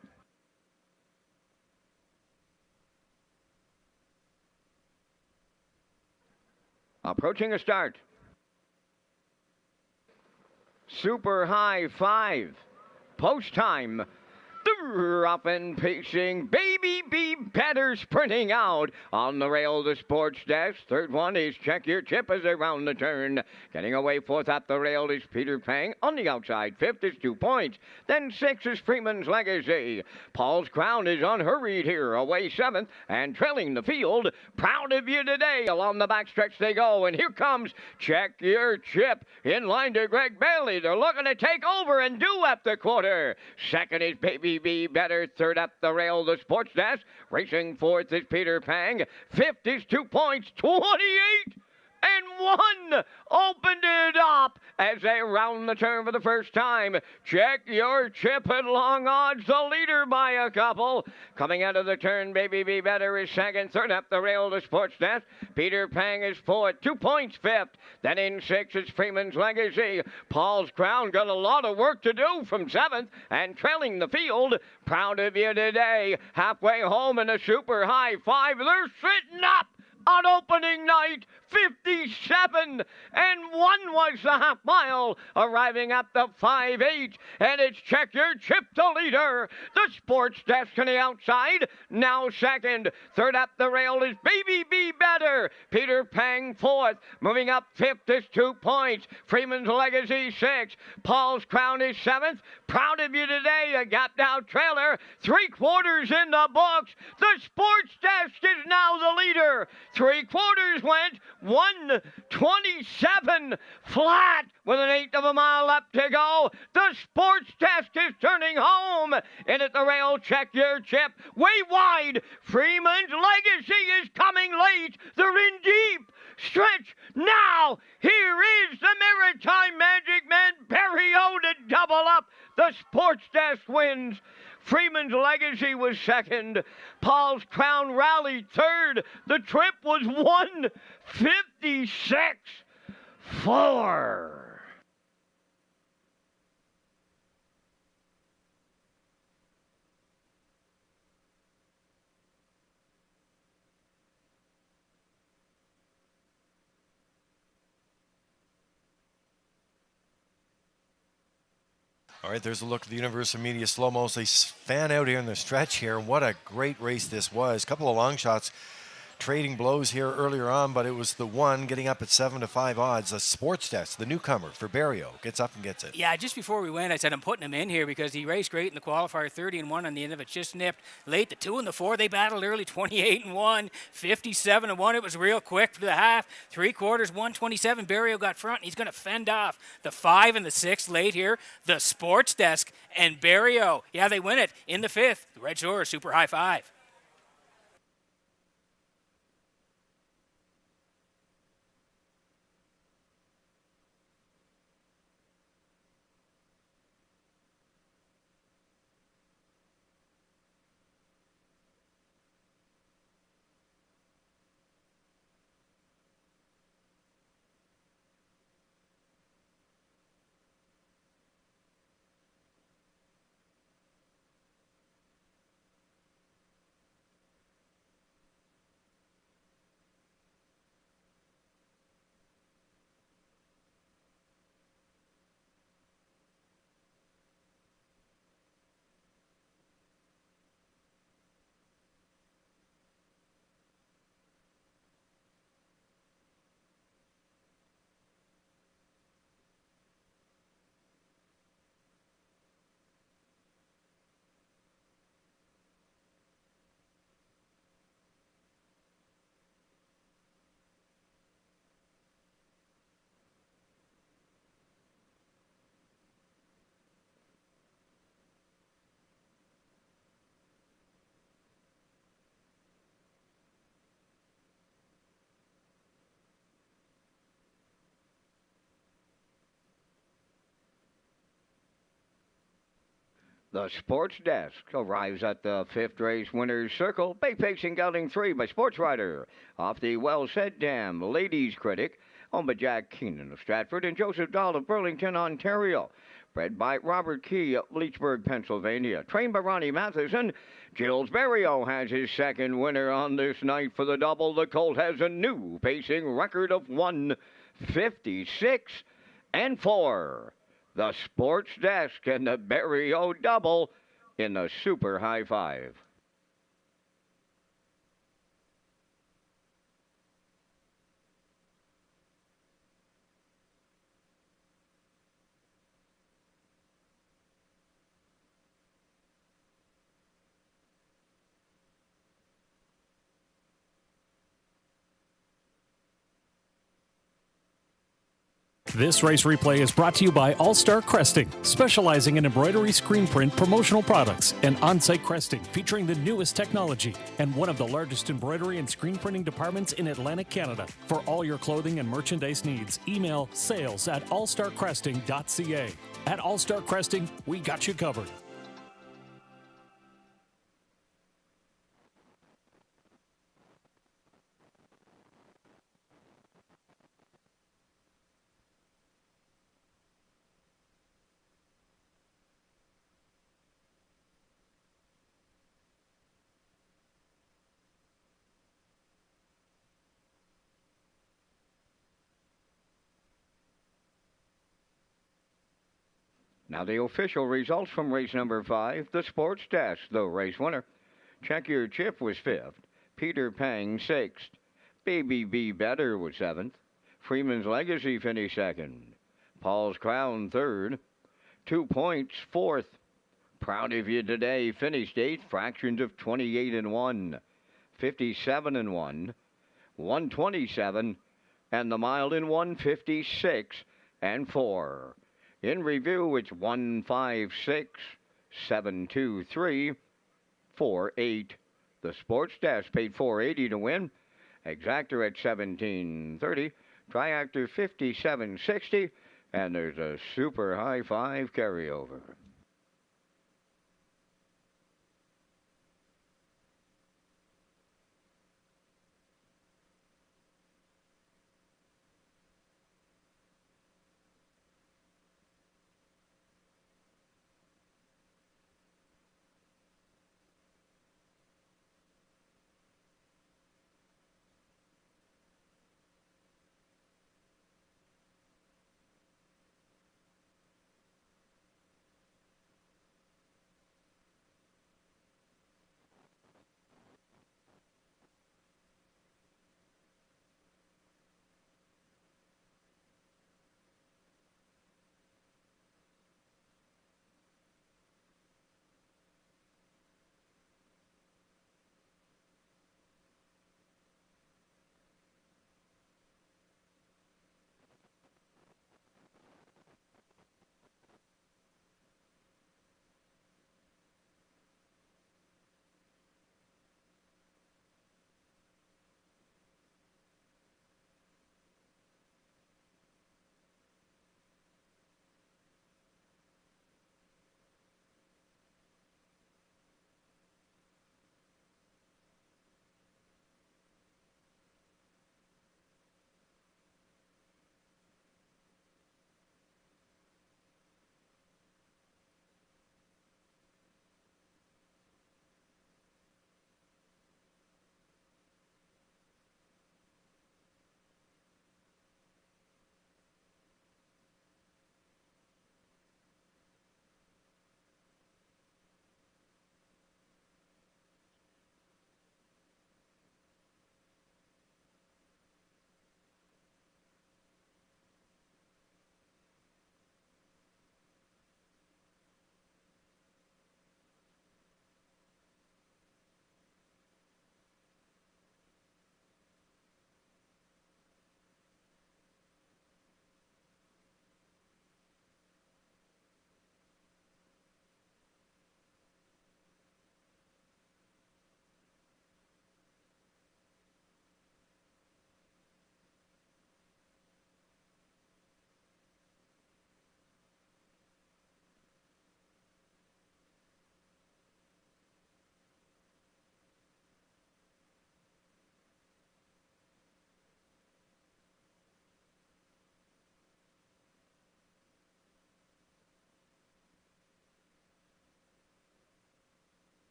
Approaching a start. Super high 5. Post time. Up and pacing, Baby Be Better sprinting out on the rail, the sports desk. Third one is Check Your Chip as they round the turn. Getting away fourth at the rail is Peter Pang on the outside. Fifth is 2 points. Then 6 is Freeman's Legacy. Paul's Crown is unhurried here, away 7th and trailing the field. Proud of you today. Along the backstretch they go, and here comes Check Your Chip in line to Greg Bailey. They're looking to take over and do up the quarter. Second is Baby Be Better. Third up the rail, the sports desk. Racing fourth is Peter Pang. Fifth is 2 points, 28 and 1. Opened it up as they round the turn for the first time. Check Your Chip at long odds, the leader by a couple. Coming out of the turn, Baby Be Better is second. Third up the rail, the sports desk. Peter Pang is fourth, 2 points fifth. Then in 6 is Freeman's Legacy. Paul's Crown got a lot of work to do from 7th and trailing the field. Proud of you today. Halfway home in a super high 5. They're sitting up on opening night, 57 and 1 was the half mile, arriving at the 5-8, and it's Check Your Chip, the leader. The sports desk on the outside, now second. Third up the rail is Baby Be Better. Peter Pang fourth, moving up fifth is 2 points. Freeman's Legacy 6. Paul's Crown is 7th. Proud of you today, a gapped out trailer, 3/4 in the books. The sports desk is now the leader. 3/4 went 1:27 flat with an 1/8 of a mile left to go. The sports desk is turning home. In at the rail, Check Your Chip, way wide. Freeman's Legacy is coming late. They're in deep. Stretch now. Here is the Maritime Magic Man, Barry O, to double up. The sports desk wins. Freeman's Legacy was second. Paul's Crown rallied third. The trip was 1:56.4. All right, there's a look at the Universal Media slow-mos. They fan out here in the stretch here. What a great race this was. A couple of long shots trading blows here earlier on, but it was the one getting up at 7-5 odds. The Sports Desk, the newcomer for Barrio, gets up and gets it. Yeah, just before we went, I said I'm putting him in here because he raced great in the qualifier, 30-1 on the end of it, just nipped late. The 2 and the 4, they battled early, 28-1, 57-1. It was real quick for the half. 3/4, 127. Barrio got front, and he's going to fend off the 5 and the 6 late here. The Sports Desk and Barrio. Yeah, they win it in the 5th. The Red Shores, super high 5. The Sports Desk arrives at the 5th race winner's circle. Bay Pacing Gelding 3 by Sports Rider. Off the Well Said Dam Ladies Critic, owned by Jack Keenan of Stratford and Joseph Dahl of Burlington, Ontario. Bred by Robert Key of Leechburg, Pennsylvania. Trained by Ronnie Matheson. Gilles Barrio has his second winner on this night for the double. The colt has a new pacing record of 1:56-4. The Sports Desk and the Barrio double in the Super High 5. This race replay is brought to you by All Star Cresting, specializing in embroidery, screen print, promotional products, and on-site cresting featuring the newest technology and one of the largest embroidery and screen printing departments in Atlantic Canada. For all your clothing and merchandise needs, email sales@allstarcresting.ca. At All Star Cresting, we got you covered. Now the official results from race number 5, the Sports Desk, the race winner. Check Your Chip was 5th. Peter Pang 6th. Baby Be Better was 7th. Freeman's Legacy finished 2nd. Paul's Crown 3rd. 2 Points 4th. Proud of You Today finished 8th. Fractions of 28-1. 57-1. 127. And the Mile in 156-4. In review, it's 156-723-48. The Sports Desk paid $480 to win. Exactor at $17.30. Triactor $57.60. And there's a Super High 5 carryover.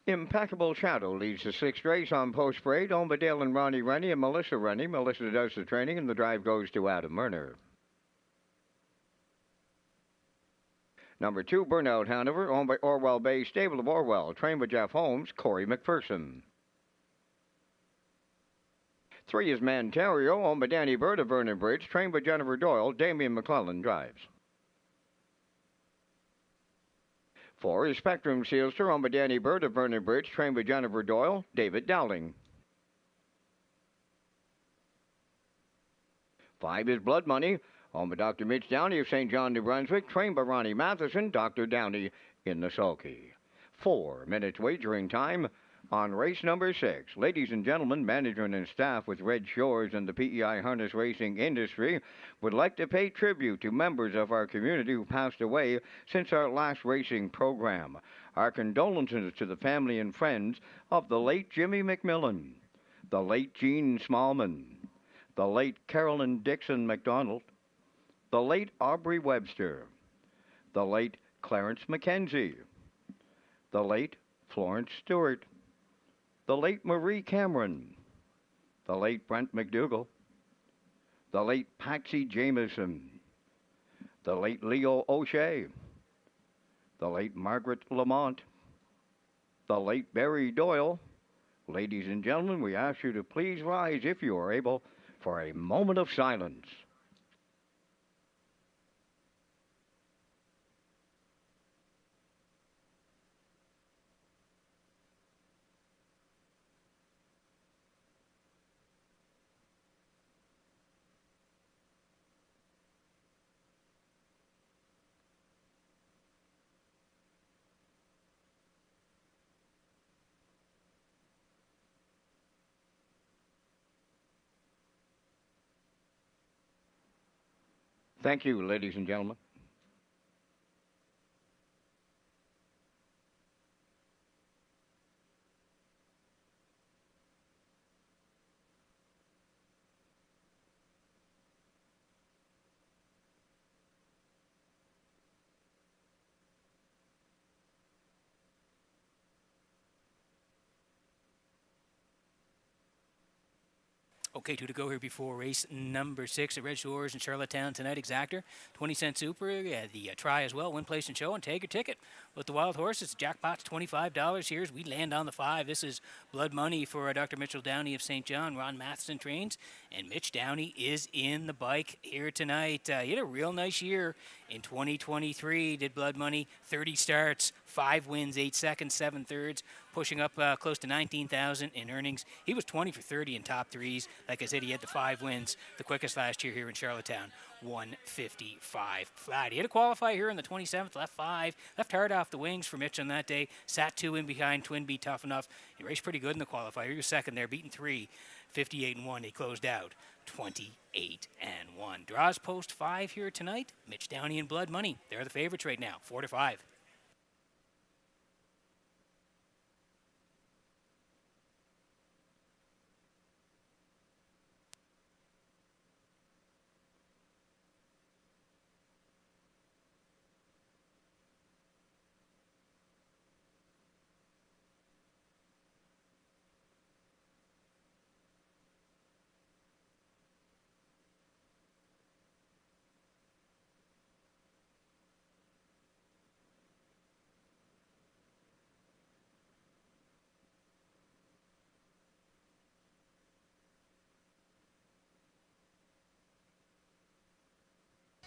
Impeccable Shadow leads the sixth race on post parade. Owned by Dale and Ronnie Rennie and Melissa Rennie. Melissa does the training, and the drive goes to Adam Murner. Number 2, Burnout Hanover, owned by Orwell Bay Stable of Orwell, trained by Jeff Holmes, Corey McPherson. 3 is Mantario, owned by Danny Bird of Vernon Bridge, trained by Jennifer Doyle, Damian McClellan drives. 4 is Spectrum Sealster, owned by Danny Bird of Vernon Bridge, trained by Jennifer Doyle, David Dowling. 5 is Blood Money, owned by Dr. Mitch Downey of St. John, New Brunswick, trained by Ronnie Matheson, Dr. Downey in the sulky. 4 minutes wagering time on race number 6. Ladies and gentlemen, management and staff with Red Shores and the PEI harness racing industry would like to pay tribute to members of our community who passed away since our last racing program. Our condolences to the family and friends of the late Jimmy McMillan, the late Gene Smallman, the late Carolyn Dixon McDonald, the late Aubrey Webster, the late Clarence McKenzie, the late Florence Stewart, the late Marie Cameron, the late Brent McDougall, the late Patsy Jameson, the late Leo O'Shea, the late Margaret Lamont, the late Barry Doyle. Ladies and gentlemen, we ask you to please rise, if you are able, for a moment of silence. Thank you, ladies and gentlemen. Okay, 2 to go here before race number 6 at Red Shores in Charlottetown tonight. Exactor, 20-cent super. The try as well. Win, place, and show, and take your ticket with the wild horses. Jackpot's $25 here as we land on the 5. This is Blood Money for Dr. Mitchell Downey of St. John. Ron Matheson trains, and Mitch Downey is in the bike here tonight. He had a real nice year in 2023. Did Blood Money, 30 starts, 5 wins, 8 seconds, 7 thirds, pushing up close to $19,000 in earnings. He was 20 for 30 in top threes. Like I said, he had the 5 wins, the quickest last year here in Charlottetown, 155 flat. He had a qualifier here in the 27th, left 5, left hard off the wings for Mitch on that day, sat 2 in behind, Twin Bee tough enough. He raced pretty good in the qualifier. He was second there, beating 3, 58-1. He closed out 28-1. Draws post 5 here tonight. Mitch Downey and Blood Money. They're the favorites right now, 4 to 5.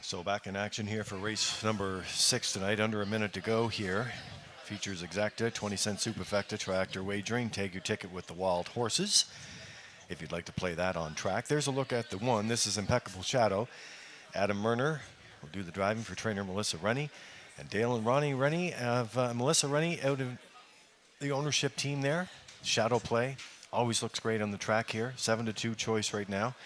So back in action here for race number 6 tonight. Under a minute to go here. Features Exacta, 20-cent superfecta, tractor wagering. Take your ticket with the wild horses if you'd like to play that on track. There's a look at the 1. This is Impeccable Shadow. Adam Murner will do the driving for trainer Melissa Rennie. And Dale and Ronnie Rennie have Melissa Rennie out of the ownership team there. Shadow play. Always looks great on the track here. 7-2 choice right now.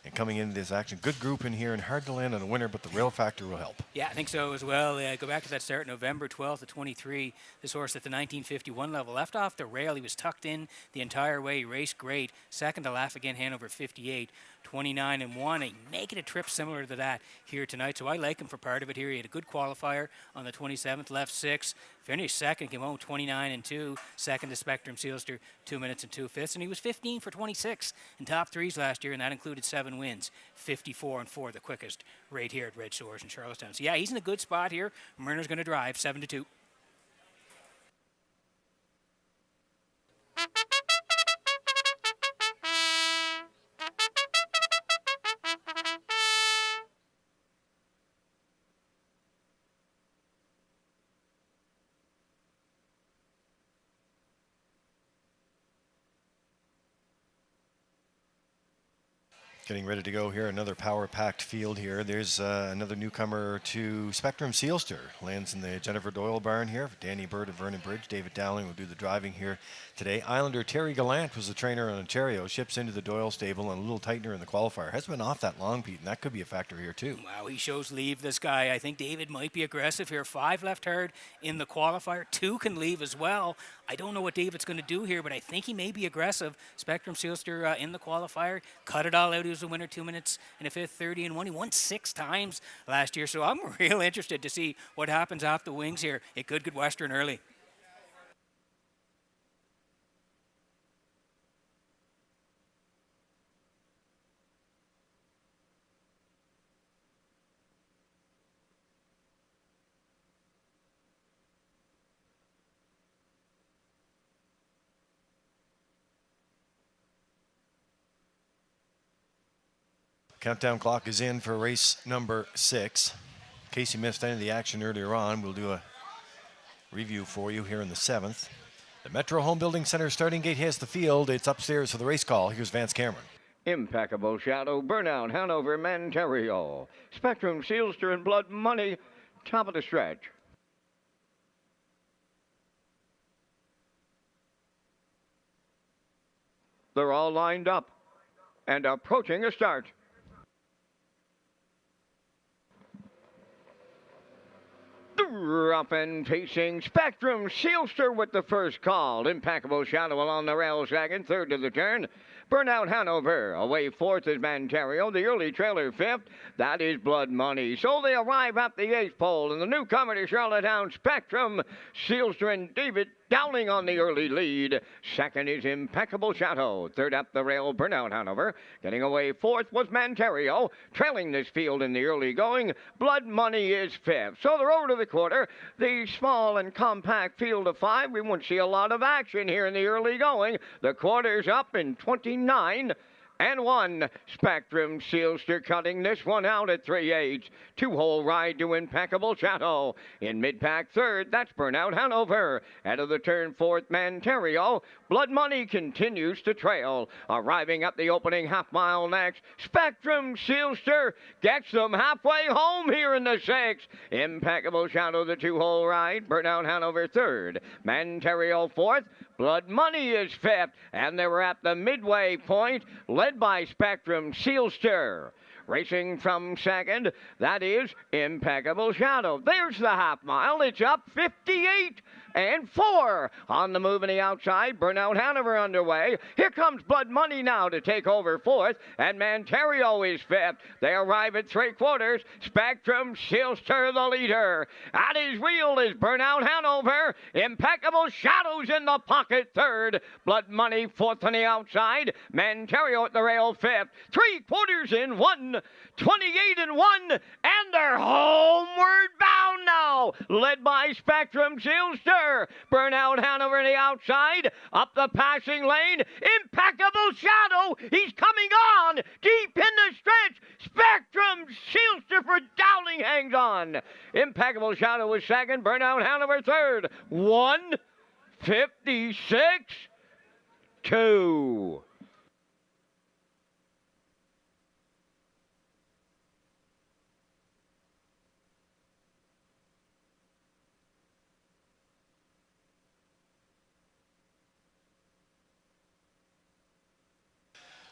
And coming into this action, good group in here and hard to land on a winner, but the rail factor will help. Yeah, I think so as well. Go back to that start November 12th of 23. This horse at the 1951 level left off the rail. He was tucked in the entire way. He raced great. Second to Laugh Again Hanover 58. 29-1. A negative trip similar to that here tonight. So I like him for part of it here. He had a good qualifier on the 27th, left 6, Finished second, came home 29 and 2. Second to Spectrum Sealster, 2 minutes and 2/5. And he was 15 for 26 in top threes last year, and that included 7 wins. 54 and 4, the quickest right here at Redshores in Charlottetown. So yeah, he's in a good spot here. Myrna's going to drive 7-2. Getting ready to go here, another power-packed field here. There's another newcomer to Spectrum Sealster. Lands in the Jennifer Doyle barn here. Danny Bird of Vernon Bridge. David Dowling will do the driving here today. Islander Terry Gallant was the trainer in Ontario. Ships into the Doyle stable and a little tightener in the qualifier. Hasn't been off that long, Pete, and that could be a factor here too. Wow, he shows leave, this guy. I think David might be aggressive here. 5 left hard in the qualifier. 2 can leave as well. I don't know what David's going to do here, but I think he may be aggressive. Spectrum Sealster in the qualifier. Cut it all out. He was a winner, 2 minutes and a 5th, 30 and 1. He won 6 times last year, so I'm real interested to see what happens off the wings here at Good Western early. Countdown clock is in for race number 6. In case you missed any of the action earlier on, we'll do a review for you here in the 7th. The Metro Home Building Center starting gate has the field. It's upstairs for the race call. Here's Vance Cameron. Impeccable Shadow, Burnout, Hanover, Ontario. Spectrum, Sealster, and Blood Money, top of the stretch. They're all lined up and approaching a start. Up and pacing, Spectrum Sealster with the first call. Impeccable Shadow along the rail second, third to the turn. Burnout Hanover, away fourth is Ontario. The early trailer fifth, that is Blood Money. So they arrive at the 8th pole, and the newcomer to Charlottetown, Spectrum Sealster and David Dowling on the early lead. Second is Impeccable Shadow. Third up the rail, Burnout Hanover. Getting away fourth was Ontario. Trailing this field in the early going, Blood Money is fifth. So they're over to the quarter. The small and compact field of 5. We won't see a lot of action here in the early going. The quarter's up in 29 and 1. Spectrum Sealster cutting this one out at 3/8. 2-hole ride to Impeccable Shadow. In mid-pack third, that's Burnout Hanover. Out of the turn fourth, Ontario. Blood Money continues to trail. Arriving at the opening half mile next, Spectrum Sealster gets them halfway home here in the 6th. Impeccable Shadow, the 2-hole ride. Burnout Hanover third. Ontario fourth. Blood Money is fifth. And they were at the midway point, led by Spectrum Sealster. Racing from second, that is Impeccable Shadow. There's the half mile. It's up 58 and 4 on the move in the outside. Burnout Hanover underway. Here comes Blood Money now to take over fourth, and Ontario is fifth. They arrive at 3/4. Spectrum Sealster the leader. At his wheel is Burnout Hanover. Impeccable Shadows in the pocket third. Blood Money fourth on the outside. Ontario at the rail fifth. 3/4 in 1. 28 and 1, and they're homeward bound now, led by Spectrum Sealster. Burnout Hanover on the outside, up the passing lane. Impeccable Shadow, he's coming on, deep in the stretch. Spectrum Sealster for Dowling hangs on. Impeccable Shadow was second, Burnout Hanover third. 1:56.2.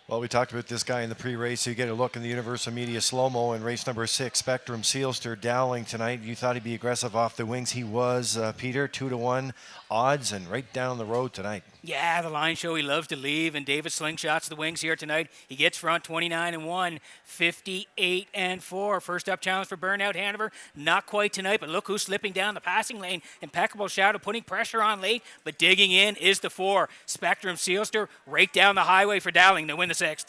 Well, we talked about this guy in the pre-race. So you get a look in the Universal Media slow-mo in race number 6, Spectrum Sealster Dowling tonight. You thought he'd be aggressive off the wings. He was, Peter, 2-1 odds and right down the road tonight. Yeah, the line show, he loves to leave, and David slingshots the wings here tonight. He gets front 29-1, 58-4. First up challenge for Burnout Hanover. Not quite tonight, but look who's slipping down the passing lane. Impeccable Shadow putting pressure on late, but digging in is the 4. Spectrum Sealster right down the highway for Dowling to win the 6th.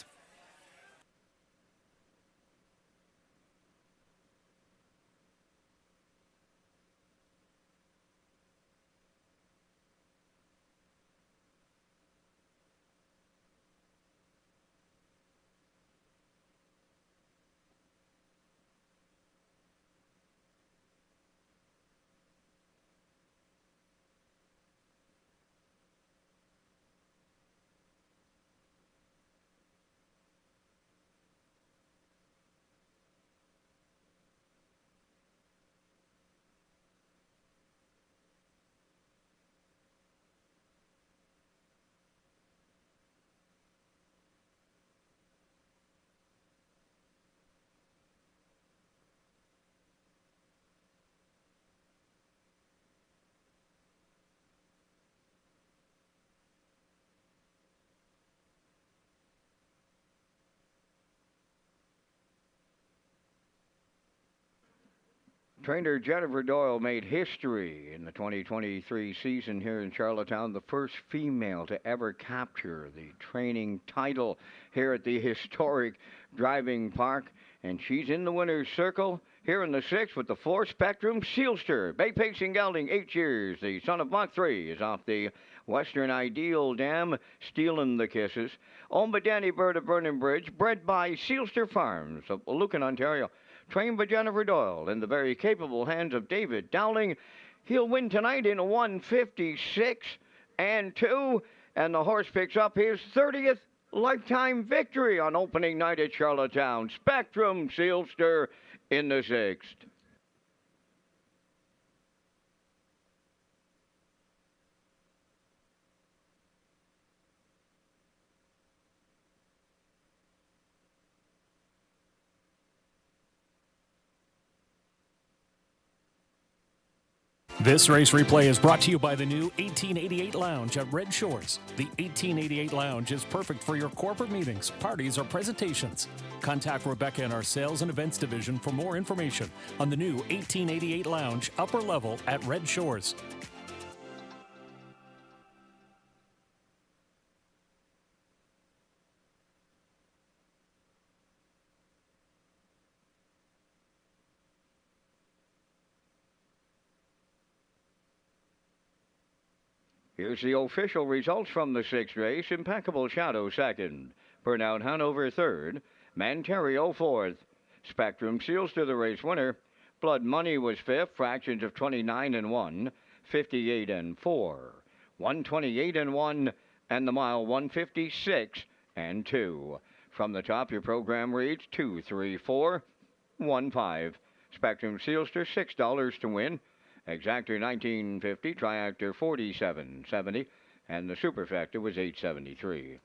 Trainer Jennifer Doyle made history in the 2023 season here in Charlottetown, the first female to ever capture the training title here at the historic driving park. And she's in the winner's circle here in the 6th with the 4 Spectrum Sealster. Bay Pacing Gelding, 8 years. The son of Mach 3 is off the Western Ideal Dam, stealing the kisses. Owned by Danny Bird of Vernon Bridge, bred by Sealster Farms of Lucan, Ontario. Trained by Jennifer Doyle in the very capable hands of David Dowling. He'll win tonight in 156-2, and the horse picks up his 30th lifetime victory on opening night at Charlottetown. Spectrum Sealster in the 6th. This race replay is brought to you by the new 1888 Lounge at Red Shores. The 1888 Lounge is perfect for your corporate meetings, parties, or presentations. Contact Rebecca in our Sales and Events Division for more information on the new 1888 Lounge upper level at Red Shores. Here's the official results from the 6th race. Impeccable Shadow 2nd. Burnout Hanover 3rd. Manterio 4th. Spectrum Sealster the race winner. Blood Money was 5th. Fractions of 29-1. 58-4. 128-1. And the mile 156-2. From the top, your program reads 2, 3, 4, 1, 5. Spectrum Sealster, $6 to win. Exactor 1950, Triactor 4770, and the Superfecta was 873.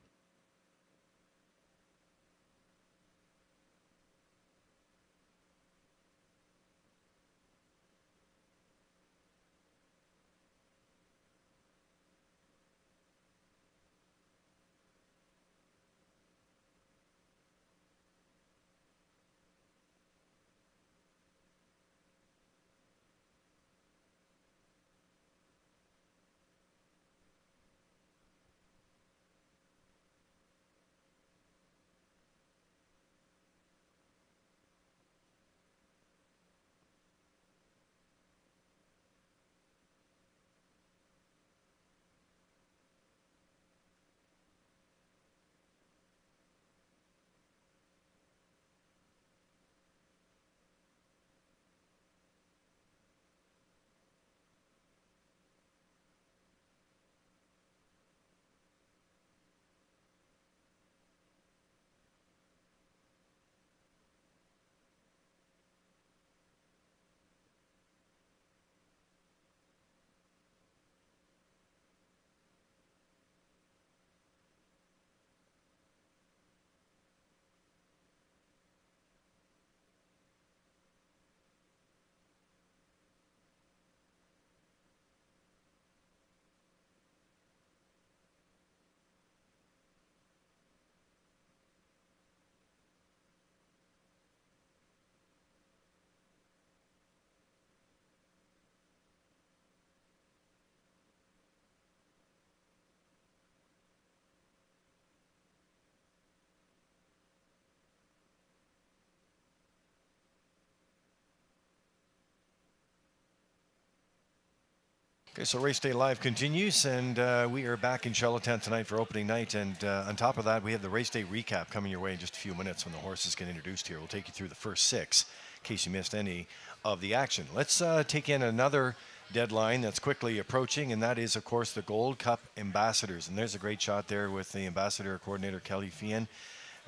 Okay, so Race Day Live continues, and we are back in Charlottetown tonight for opening night. And on top of that, we have the Race Day recap coming your way in just a few minutes when the horses get introduced here. We'll take you through the first 6 in case you missed any of the action. Let's take in another deadline that's quickly approaching, and that is, of course, the Gold Cup Ambassadors. And there's a great shot there with the Ambassador Coordinator Kelly Fian.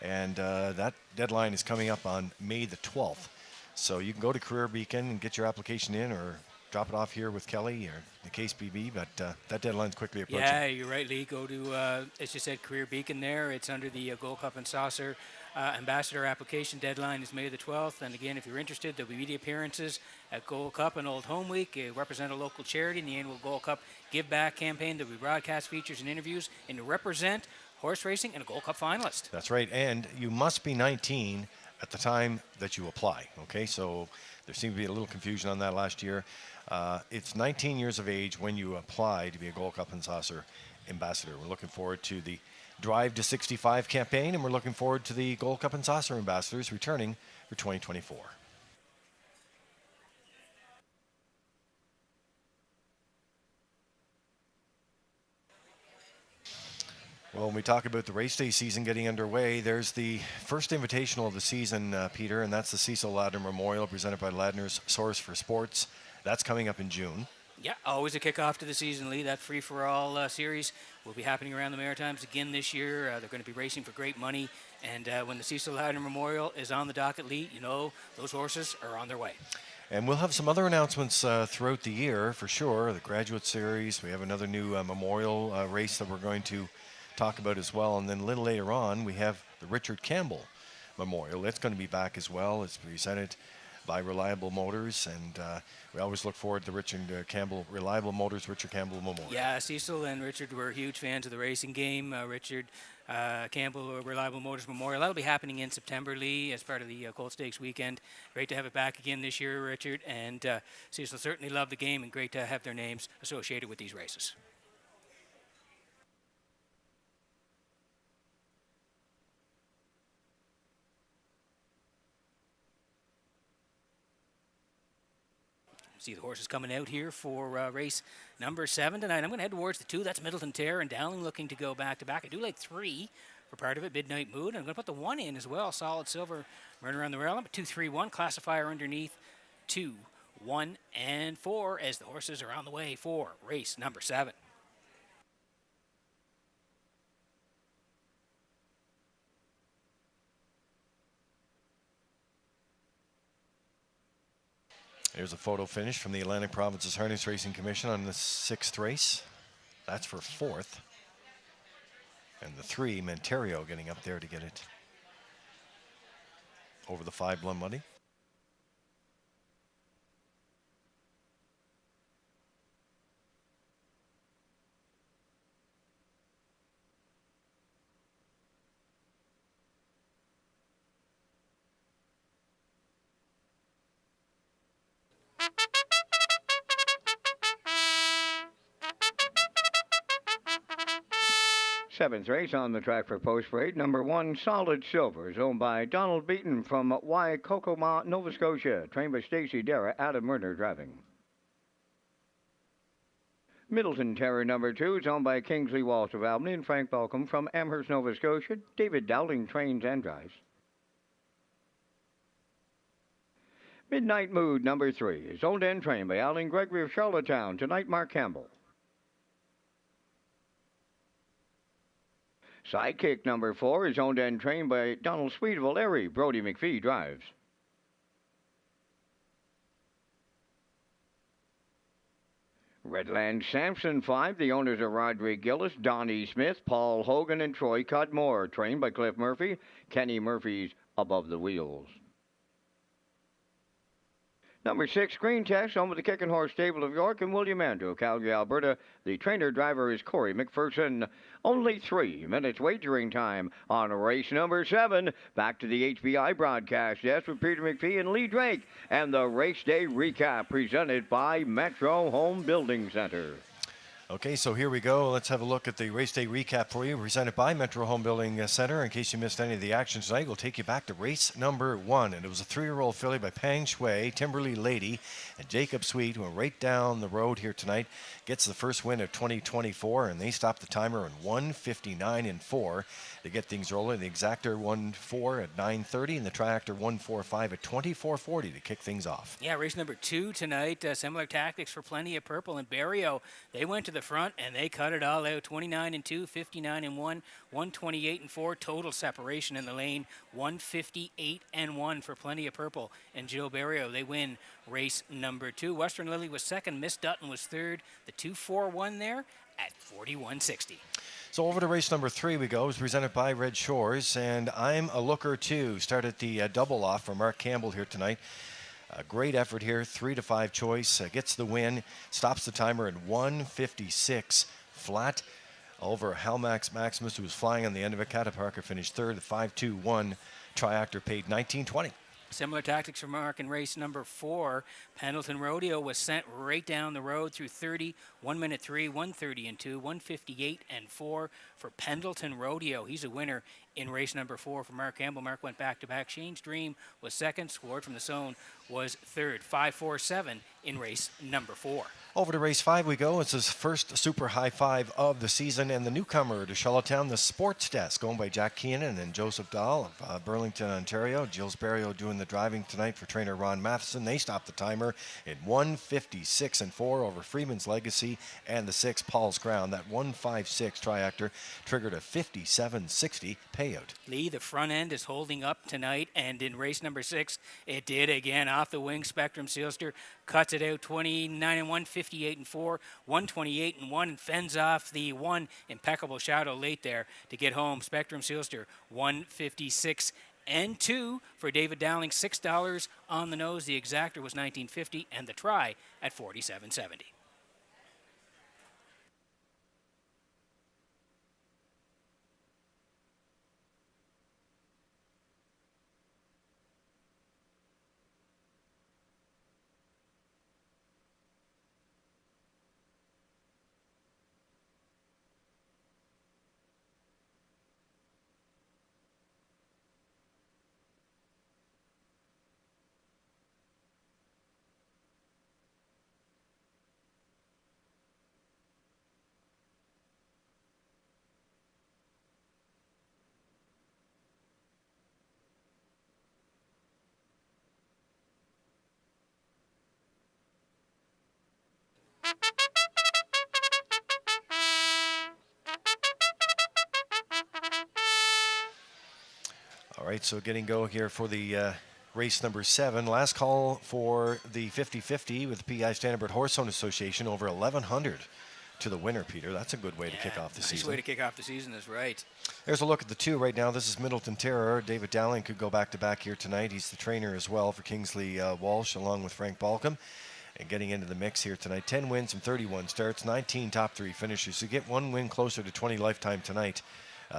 And that deadline is coming up on May the 12th. So you can go to Career Beacon and get your application in, or drop it off here with Kelly, or the case BB, but that deadline's quickly approaching. Yeah, you're right, Lee. Go to, as you said, Career Beacon there. It's under the Gold Cup and Saucer Ambassador application deadline is May the 12th. And again, if you're interested, there'll be media appearances at Gold Cup and Old Home Week. Represent a local charity in the annual Gold Cup Give Back campaign. There'll be broadcast features and interviews, and to represent horse racing and a Gold Cup finalist. That's right, and you must be 19 at the time that you apply, okay? So there seemed to be a little confusion on that last year. It's 19 years of age when you apply to be a Gold Cup and Saucer Ambassador. We're looking forward to the Drive to 65 campaign, and we're looking forward to the Gold Cup and Saucer Ambassadors returning for 2024. Well, when we talk about the race day season getting underway, there's the first invitational of the season, Peter, and that's the Cecil Ladner Memorial presented by Ladner's Source for Sports. That's coming up in June. Yeah, always a kickoff to the season, Lee. That free-for-all series will be happening around the Maritimes again this year. They're going to be racing for great money. And when the Cecil Ladner Memorial is on the docket, Lee, you know those horses are on their way. And we'll have some other announcements throughout the year, for sure. The Graduate Series. We have another new memorial race that we're going to talk about as well. And then a little later on, we have the Richard Campbell Memorial. It's going to be back as well. It's presented by Reliable Motors, and we always look forward to Richard Campbell, Reliable Motors, Richard Campbell Memorial. Yeah, Cecil and Richard were huge fans of the racing game. Richard Campbell, Reliable Motors Memorial. That'll be happening in September, Lee, as part of the Colt Stakes weekend. Great to have it back again this year, Richard. And Cecil certainly loved the game, and great to have their names associated with these races. See the horses coming out here for race number 7 tonight. I'm going to head towards the 2. That's Middleton Terror and Dowling looking to go back-to-back. I do like 3 for part of it, Midnight Mood. I'm going to put the 1 in as well, Solid Silver, Murder on the Rail. 2-3-1, classifier underneath 2, 1, and 4 as the horses are on the way for race number 7. Here's a photo finish from the Atlantic Provinces Harness Racing Commission on the 6th race. That's for 4th. And the 3, Montario, getting up there to get it over the 5 Blum Money. Seventh race on the track for post parade. Number 1, Solid Silver, is owned by Donald Beaton from Waikokoma, Nova Scotia. Trained by Stacey Dara, Adam Murner driving. Middleton Terror number 2 is owned by Kingsley Walsh of Albany and Frank Balcom from Amherst, Nova Scotia. David Dowling trains and drives. Midnight Mood number 3 is owned and trained by Alan Gregory of Charlottetown. Tonight, Mark Campbell. Sidekick number 4 is owned and trained by Donald Sweet of O'Leary. Brody McPhee drives. Redland Samson 5, the owners are Roderick Gillis, Donnie Smith, Paul Hogan, and Troy Cudmore. Trained by Cliff Murphy. Kenny Murphy's Above the Wheels. Number 6, Green Test, home of the Kicking Horse Stable of York and William Andrew, Calgary, Alberta. The trainer-driver is Corey McPherson. Only 3 minutes wagering time on race number 7. Back to the HBI broadcast desk with Peter McPhee and Lee Drake. And the race day recap presented by Metro Home Building Center. Okay, so here we go. Let's have a look at the race day recap for you, presented by Metro Home Building Center. In case you missed any of the action tonight, we'll take you back to race number 1. And it was a 3-year-old filly by Pang Shui, Timberly Lady, and Jacob Sweet, who went right down the road here tonight. Gets the first win of 2024, and they stopped the timer in 1:59.4 to get things rolling. The exactor won 4 at 9:30, and the triactor won 4.5 at 24:40 to kick things off. Yeah, race number 2 tonight. Similar tactics for Plenty of Purple and Barrio. They went to the front and they cut it all out. 29-2, 59-1, 128-4 total separation in the lane. 158-1 for Plenty of Purple and Joe Barrio. They win race number 2. Western Lily was second. Miss Dutton was third. The 2-4-1 there at 41.60. So over to race number 3 we go. It's presented by Red Shores, and I'm a Looker Too. Started the double off for Mark Campbell here tonight. A great effort here, 3 to 5 choice, gets the win, stops the timer at 1:56 flat over Halmax Maximus, who was flying on the end of it. Cataparca finished third, the 5.21 triactor paid $19.20. Similar tactics for Mark in race number 4. Pendleton Rodeo was sent right down the road through 30, 1 minute 3, 1:30-2, 158-4 for Pendleton Rodeo. He's a winner in race number 4 for Mark Campbell. Mark went back-to-back. Shane's Dream was second. Scored from the zone was third. 5-4-7 in race number 4. Over to race 5 we go. It's his first Super High 5 of the season, and the newcomer to Charlottetown, the Sports Desk, owned by Jack Keenan and Joseph Dahl of Burlington, Ontario. Gilles Barrio doing the driving tonight for trainer Ron Matheson. They stopped the timer in 1:56-4 over Freeman's Legacy and the 6 Paul's Crown. That 1:56 triactor triggered a 57.60 payout. Lee, the front end is holding up tonight, and in race number 6, it did again. Off the wing, Spectrum Sealster cuts it out 29-1, 58-4, 128-1, and fends off the 1 Impeccable Shadow late there to get home. Spectrum Sealster 156-2 for David Dowling. $6 on the nose. The exactor was $19.50, and the try at $47.70. All right, so getting go here for the race number 7. Last call for the 50-50 with the PI Standard Horse-Owned Association, over 1,100 to the winner, Peter. That's a good way to kick off the season. Nice way to kick off the season is right. There's a look at the 2 right now. This is Middleton Terror. David Dowling could go back-to-back here tonight. He's the trainer as well for Kingsley Walsh, along with Frank Balcom. And getting into the mix here tonight. 10 wins and 31 starts, 19 top 3 finishes. So get 1 win closer to 20 lifetime tonight,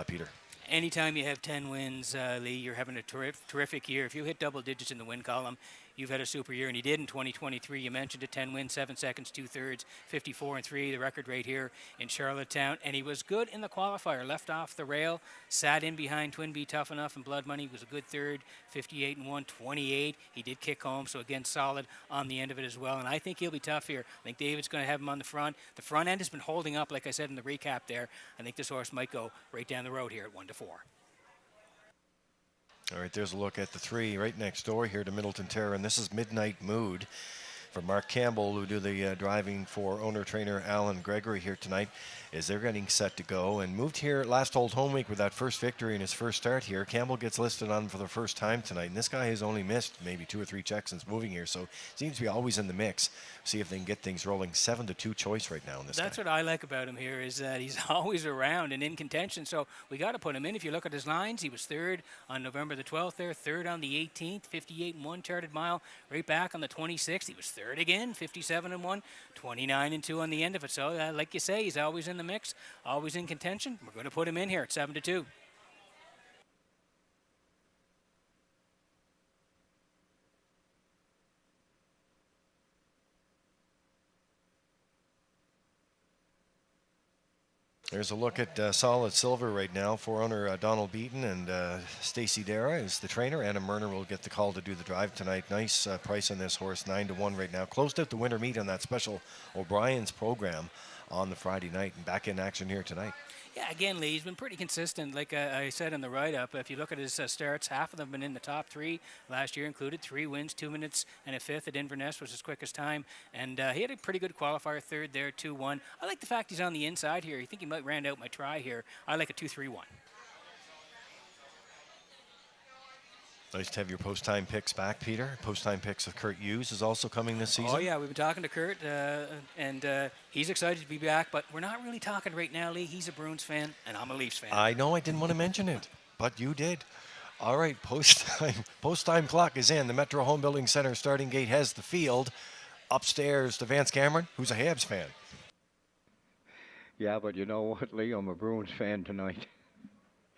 Peter. Anytime you have 10 wins, Lee, you're having a terrific year. If you hit double digits in the win column, you've had a super year, and he did in 2023. You mentioned it, 10 wins, 7 seconds, 2/3, 54-3, the record rate here in Charlottetown. And he was good in the qualifier, left off the rail, sat in behind Twin B Tough Enough and Blood Money, was a good third, 58-1, 28. He did kick home, so again, solid on the end of it as well. And I think he'll be tough here. I think David's going to have him on the front. The front end has been holding up, like I said in the recap there. I think this horse might go right down the road here at 1-4. All right, there's a look at the 3 right next door here to Middleton Terror, and this is Midnight Mood for Mark Campbell, who do the driving for owner-trainer Alan Gregory here tonight, as they're getting set to go. And moved here last Old Home Week with that first victory in his first start here. Campbell gets listed on for the first time tonight, and this guy has only missed maybe 2 or 3 checks since moving here, so seems to be always in the mix. See if they can get things rolling. 7-2 choice right now in this That's guy. what I like about him here, is that he's always around and in contention, so we got to put him in. If you look at his lines, he was third on November the 12th there, third on the 18th, 58-1 charted mile, right back on the 26th. He was third again, 57-1, 29-2 on the end of it. So like you say, he's always in the mix, always in contention. We're going to put him in here at 7-2. There's a look at Solid Silver right now. Forerunner Donald Beaton and Stacy Dara is the trainer. Anna Murner will get the call to do the drive tonight. Nice price on this horse, 9-1 right now. Closed out the winter meet on that special O'Brien's program on the Friday night, and back in action here tonight. Yeah, again, Lee, he's been pretty consistent. Like I said in the write-up, if you look at his starts, half of them have been in the top 3 last year, included 3 wins, 2 minutes, and a fifth at Inverness was his quickest time. And he had a pretty good qualifier third there, 2-1. I like the fact he's on the inside here. I think he might round out my try here. I like a 2-3-1. Nice to have your post-time picks back, Peter. Post-time picks of Kurt Hughes is also coming this season. Oh, yeah, we've been talking to Kurt, and he's excited to be back, but we're not really talking right now, Lee. He's a Bruins fan, and I'm a Leafs fan. I know I didn't want to mention it, but you did. All right, post-time clock is in. The Metro Home Building Center starting gate has the field. Upstairs to Vance Cameron, who's a Habs fan. Yeah, but you know what, Lee? I'm a Bruins fan tonight.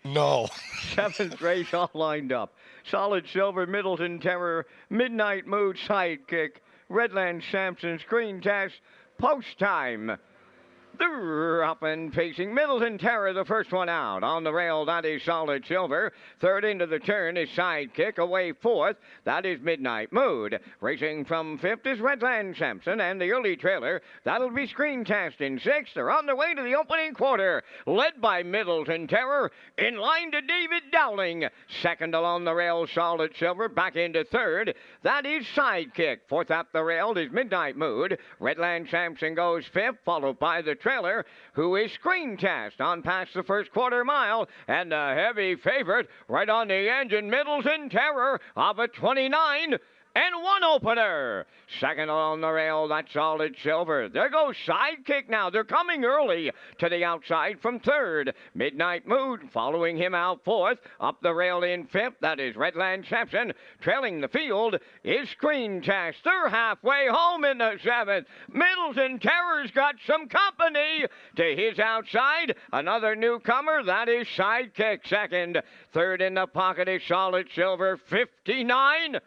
No. 7th race all lined up. Solid Silver, Middleton Terror, Midnight Mood, Sidekick, Redland Sampson, Screen Test, Post Time. They're up and pacing. Middleton Terror, the first one out. On the rail, that is Solid Silver. Third into the turn is Sidekick. Away fourth, that is Midnight Mood. Racing from 5th is Redland Sampson. And the early trailer, that'll be Screen Test in 6th. They're on their way to the opening quarter. Led by Middleton Terror. In line to David Dowling. Second along the rail, Solid Silver. Back into third. That is Sidekick. Fourth up the rail is Midnight Mood. Redland Sampson goes 5th, followed by the trailer, who is Screen Test on past the first quarter mile, and a heavy favorite right on the engine, Middleton Terror of a 29 and 1 opener. Second along the rail, that's Solid Silver. There goes Sidekick now. They're coming early to the outside from third. Midnight Mood following him out fourth. Up the rail in 5th, that is Redland Sampson. Trailing the field is Screen Test. They're halfway home in the 7th. Middleton Terror's got some company. To his outside, another newcomer, that is Sidekick second. Third in the pocket is Solid Silver, 59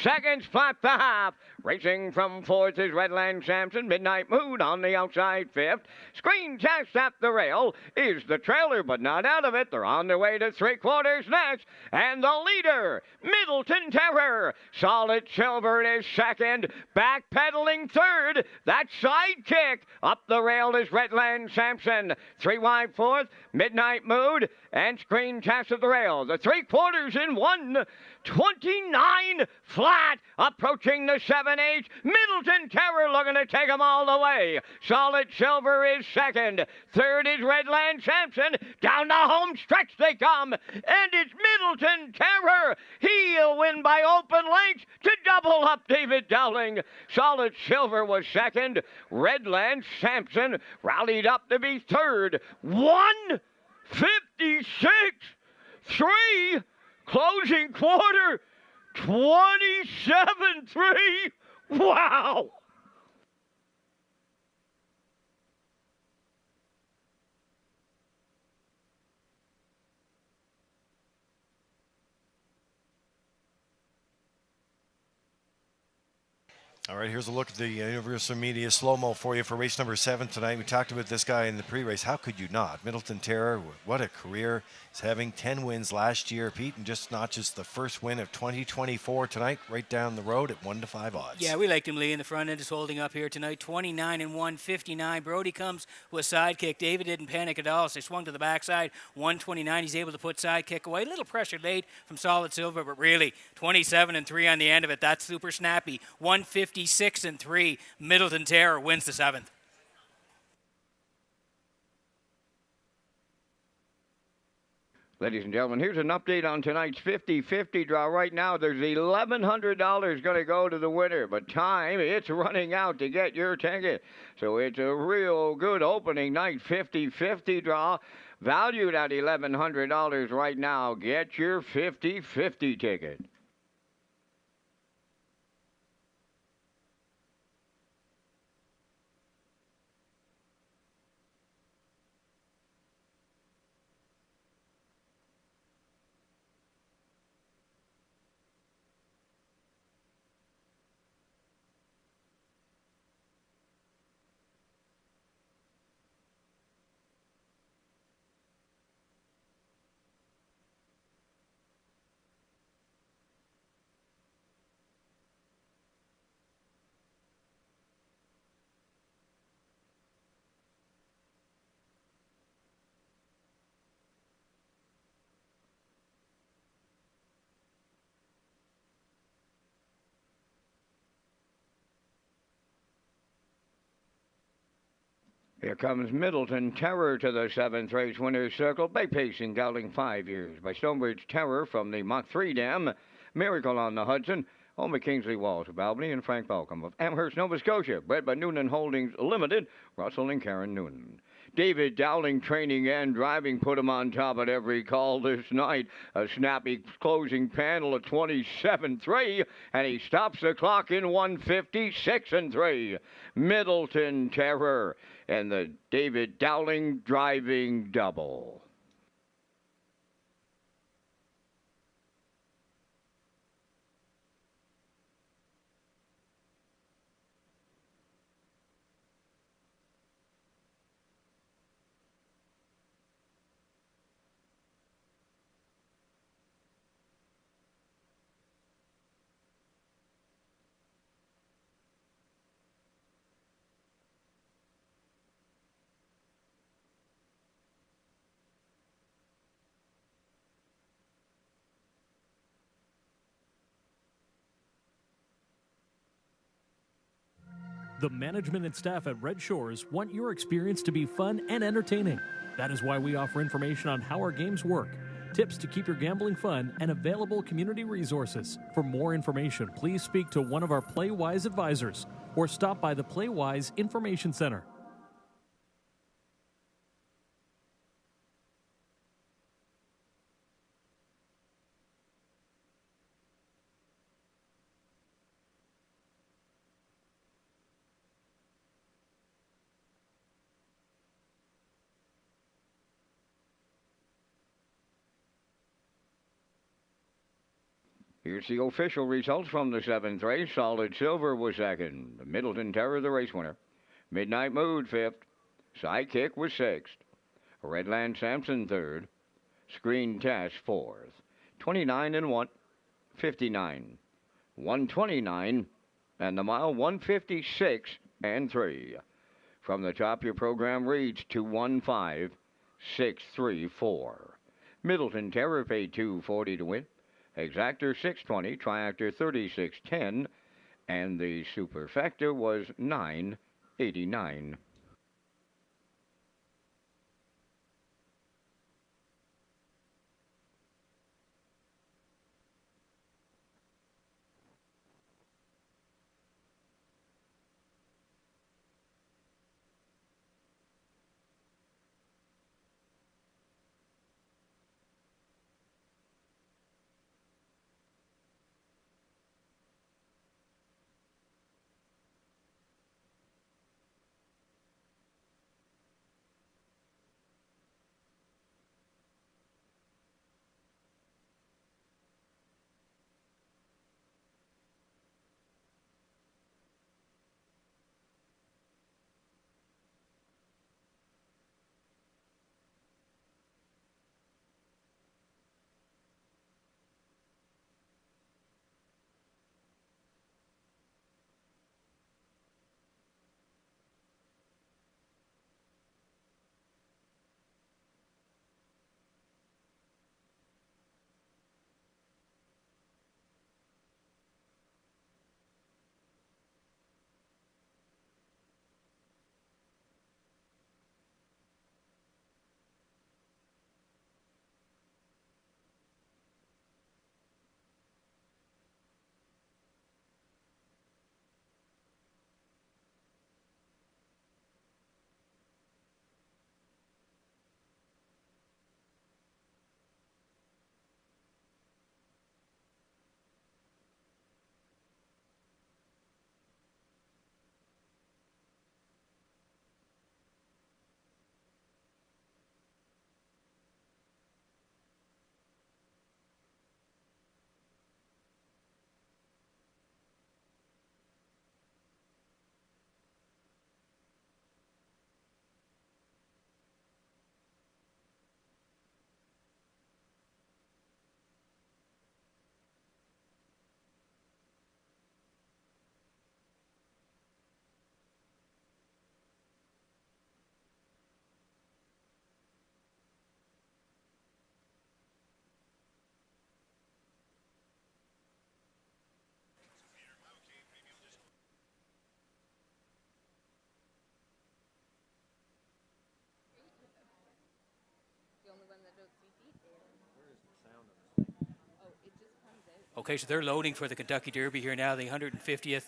seconds flat the half. Racing from 4th is Redland Sampson. Midnight Mood on the outside 5th. Screen Test at the rail is the trailer, but not out of it. They're on their way to 3/4 next. And the leader, Middleton Terror. Solid Silver is second. Backpedaling third. That's Sidekick. Up the rail is Redland Sampson. 3 wide 4th. Midnight Mood and Screen Test at the rail. The 3/4 in 1:29 flat. Approaching the 7/8. Middleton Terror looking to take them all the way. Solid Silver is second. Third is Redland Sampson. Down the home stretch they come. And it's Middleton Terror. He'll win by open lengths to double up David Dowling. Solid Silver was second. Redland Sampson rallied up to be third. 1:56.3. Closing quarter. 27-3. Wow. All right, here's a look at the Universal Media slow-mo for you for race number 7 tonight. We talked about this guy in the pre-race. How could you not? Middleton Terror, what a career. He's having 10 wins last year, Pete, and just notches the first win of 2024 tonight, right down the road at 1-5 odds. Yeah, we liked him, Lee, in the front end. Is holding up here tonight. 29 and 159. Brody comes with Sidekick. David didn't panic at all, so he swung to the backside. 129. He's able to put Sidekick away. A little pressure late from Solid Silver, but really 27 and 3 on the end of it. That's super snappy. 156 and 3. Middleton Terror wins the 7th. Ladies and gentlemen, here's an update on tonight's 50-50 draw. Right now, there's $1,100 going to go to the winner, but time, it's running out to get your ticket. So it's a real good opening night 50-50 draw, valued at $1,100 right now. Get your 50-50 ticket. Here comes Middleton Terror to the 7th race winner's circle. Bay Pacing gelding 5 years by Stonebridge Terror from the Mach 3 Dam. Miracle on the Hudson. Home of Kingsley Walsh of Albany and Frank Balcom of Amherst, Nova Scotia. Bred by Noonan Holdings Limited. Russell and Karen Noonan. David Dowling training and driving put him on top at every call this night. A snappy closing panel at 27-3, and he stops the clock in 156-3. Middleton Terror and the David Dowling driving double. The management and staff at Red Shores want your experience to be fun and entertaining. That is why we offer information on how our games work, tips to keep your gambling fun, and available community resources. For more information, please speak to one of our PlayWise advisors or stop by the PlayWise Information Center. Here's the official results from the 7th race. Solid Silver was second. Middleton Terror, the race winner. Midnight Mood, 5th. Sidekick was 6th. Redland Sampson, 3rd. Screen Test, 4th. 29 and 1. 59. 129. And the mile, 156 and 3. From the top, your program reads 215634. Middleton Terror paid $240 to win. Exactor 620, Triactor 3610, and the Superfecta was 989. Okay, so they're loading for the Kentucky Derby here now, the 150th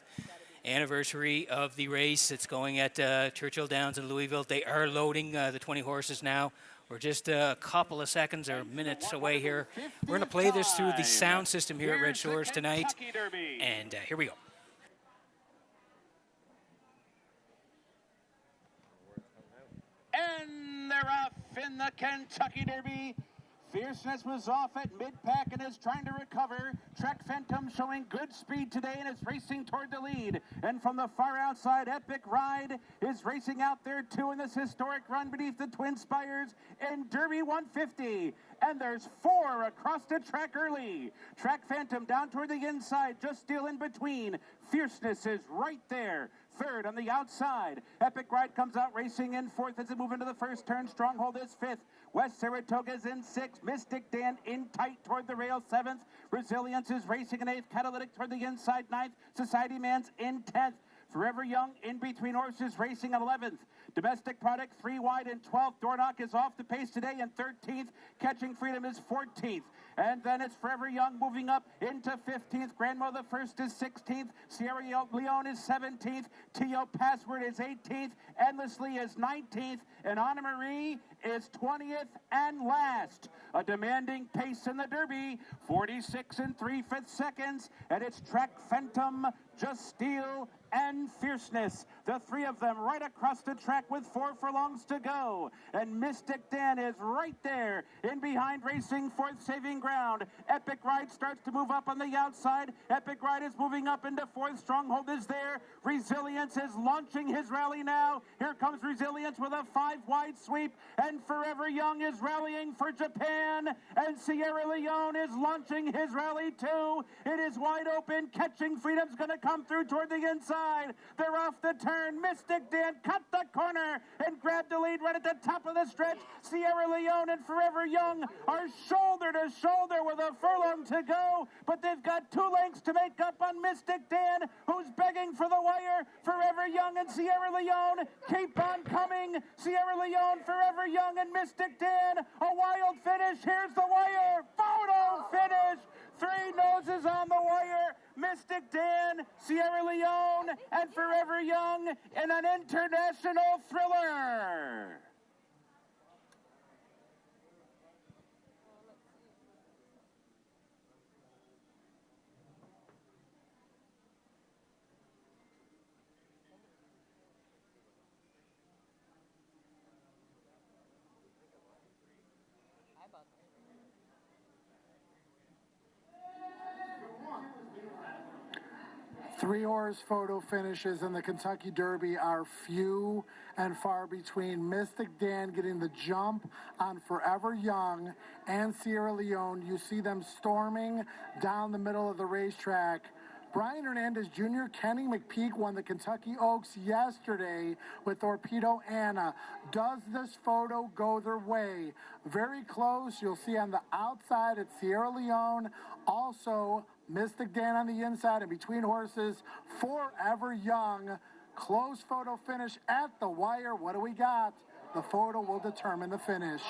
anniversary of the race. It's going at Churchill Downs in Louisville. They are loading the 20 horses now. We're just a couple of seconds or minutes away here. We're going to play this through the sound system here at Red Shores tonight. And here we go. And they're off in the Kentucky Derby. Fierceness was off at mid-pack and is trying to recover. Trek Phantom showing good speed today and is racing toward the lead. And from the far outside, Epic Ride is racing out there too in this historic run beneath the Twin Spires in Derby 150. And there's 4 across the track early. Trek Phantom down toward the inside, just still in between. Fierceness is right there. Third on the outside. Epic Ride comes out racing in 4th as it moves into the first turn. Stronghold is 5th. West Saratoga's in 6th. Mystic Dan in tight toward the rail 7th. Resilience is racing in 8th. Catalytic toward the inside 9th. Society Man's in 10th. Forever Young in between horses racing at 11th. Domestic Product 3 wide in 12th. Doorknock is off the pace today in 13th. Catching Freedom is 14th. And then it's Forever Young moving up into 15th. Grandma the First is 16th. Sierra Leone is 17th. T.O. Password is 18th. Endlessly is 19th. And Anna Marie is 20th and last. A demanding pace in the Derby. 46 and 3/5 seconds. And it's Trek Phantom, Just Steel, and Fierceness. The 3 of them right across the track with 4 furlongs to go. And Mystic Dan is right there in behind racing 4th saving ground. Epic Ride starts to move up on the outside. Epic Ride is moving up into 4th. Stronghold is there. Resilience is launching his rally now. Here comes Resilience with a 5 wide sweep. And Forever Young is rallying for Japan. And Sierra Leone is launching his rally too. It is wide open. Catching Freedom's going to come through toward the inside. They're off the turn. Mystic Dan cut the corner and grabbed the lead right at the top of the stretch. Sierra Leone and Forever Young are shoulder to shoulder with a furlong to go, but they've got 2 lengths to make up on Mystic Dan, who's begging for the wire. Forever Young and Sierra Leone keep on coming. Sierra Leone, Forever Young, and Mystic Dan. A wild finish. Here's the wire. Photo finish. 3 noses on the wire. Mystic Dan, Sierra Leone, and Forever Young in an international thriller. Three-horse photo finishes in the Kentucky Derby are few and far between. Mystic Dan getting the jump on Forever Young and Sierra Leone. You see them storming down the middle of the racetrack. Brian Hernandez Jr., Kenny McPeak won the Kentucky Oaks yesterday with Torpedo Anna. Does this photo go their way? Very close. You'll see on the outside it's Sierra Leone. Also, Mystic Dan on the inside, and between horses, Forever Young. Close photo finish at the wire. What do we got? The photo will determine the finish.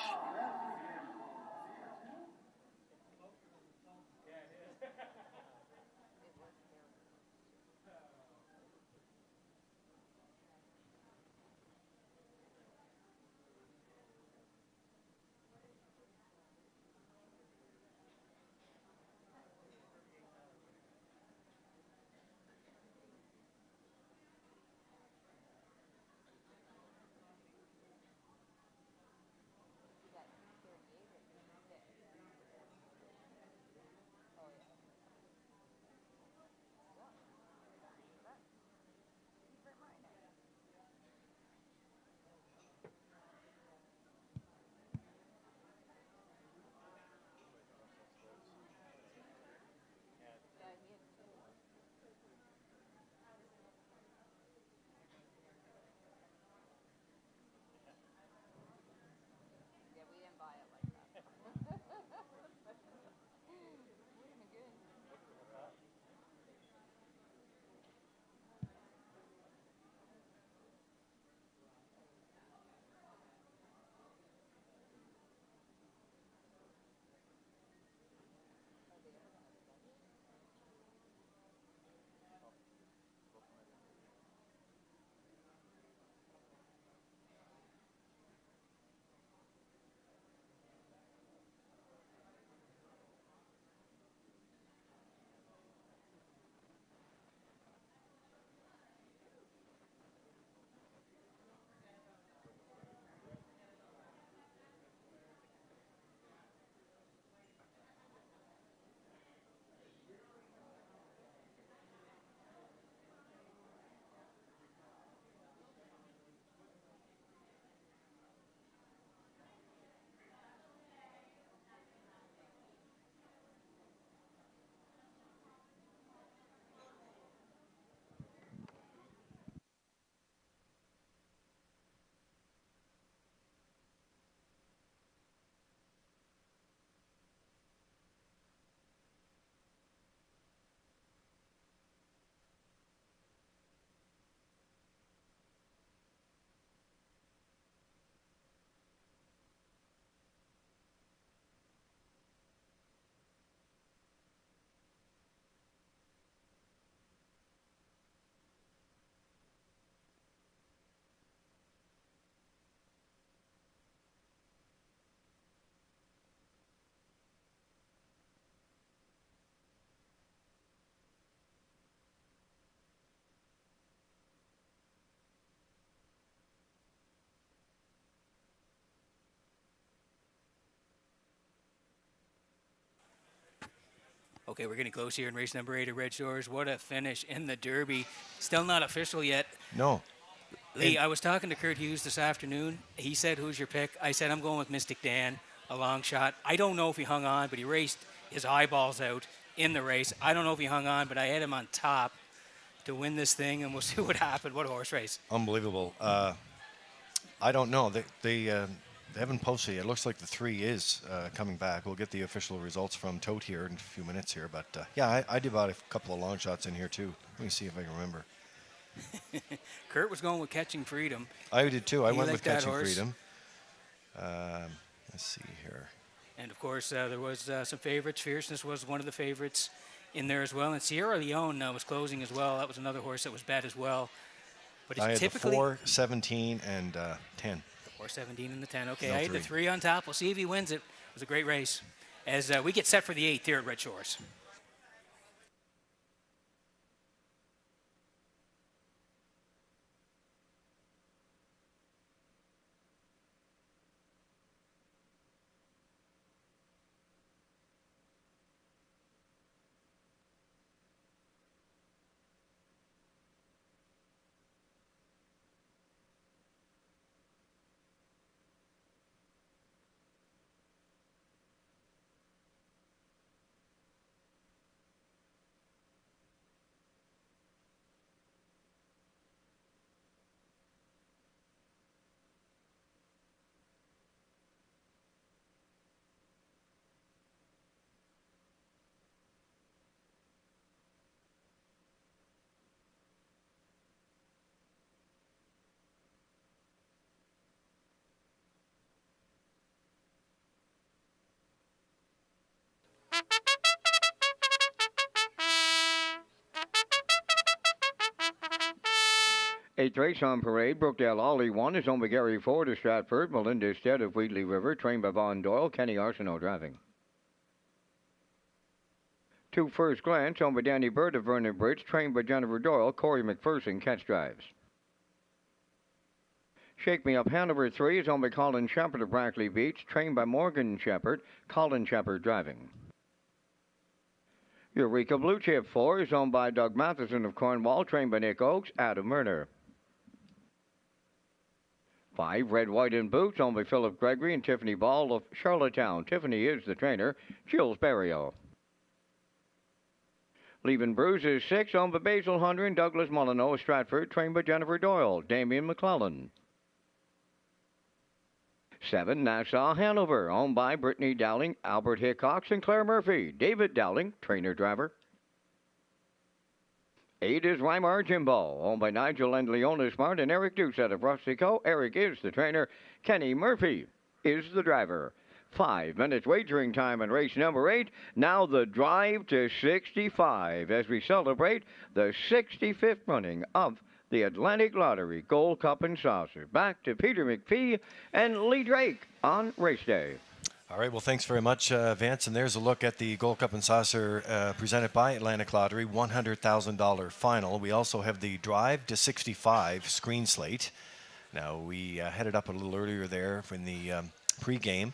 Okay, we're getting close here in race number 8 at Red Shores. What a finish in the Derby. Still not official yet. No. Lee, I was talking to Kurt Hughes this afternoon. He said, who's your pick? I said, I'm going with Mystic Dan, a long shot. I don't know if he hung on, but he raced his eyeballs out in the race. I don't know if he hung on, but I had him on top to win this thing, and we'll see what happened. What a horse race. Unbelievable. I don't know. They haven't posted yet. It looks like the 3 is coming back. We'll get the official results from Tote here in a few minutes here. But, yeah, I did about a couple of long shots in here, too. Let me see if I can remember. Kurt was going with Catching Freedom. I did, too. I He went liked with that Catching horse. Freedom. Let's see here. And, of course, there was some favorites. Fierceness was one of the favorites in there as well. And Sierra Leone was closing as well. That was another horse that was bad as well. But I it's had typically... the 4, 17, and 10. 4, 17, and the 10. Okay, No I had the 3 on top. We'll see if he wins it. It was a great race. As we get set for the 8th here at Red Shores. Eighth race on parade. Brookdale Ollie 1 is owned by Gary Ford of Stratford. Melinda Stead of Wheatley River, trained by Von Doyle. Kenny Arsenault driving. 2 First Glance, owned by Danny Bird of Vernon Bridge, trained by Jennifer Doyle. Corey McPherson catch drives. Shake Me Up Hanover 3 is owned by Colin Shepard of Brackley Beach, trained by Morgan Shepard. Colin Shepard driving. Eureka Blue Chip 4 is owned by Doug Matheson of Cornwall, trained by Nick Oakes. Adam Murner. 5 Red, White, and Boots, owned by Philip Gregory and Tiffany Ball of Charlottetown. Tiffany is the trainer. Jules Barrio. Leaving Bruises 6, owned by Basil Hunter and Douglas Molyneux of Stratford, trained by Jennifer Doyle. Damian McClellan. 7 Nassau Hanover, owned by Brittany Dowling, Albert Hickox, and Claire Murphy. David Dowling, trainer-driver. 8 is Weimar Jimbo, owned by Nigel and Leona Smart and Eric Doucette of Rustico. Eric is the trainer. Kenny Murphy is the driver. 5 minutes wagering time in race number 8. Now the drive to 65 as we celebrate the 65th running of the Atlantic Lottery Gold Cup and Saucer. Back to Peter McPhee and Lee Drake on race day. All right, well, thanks very much, Vance. And there's a look at the Gold Cup and Saucer presented by Atlantic Lottery, $100,000 final. We also have the Drive to 65 screen slate. Now, we headed up a little earlier there in the pregame,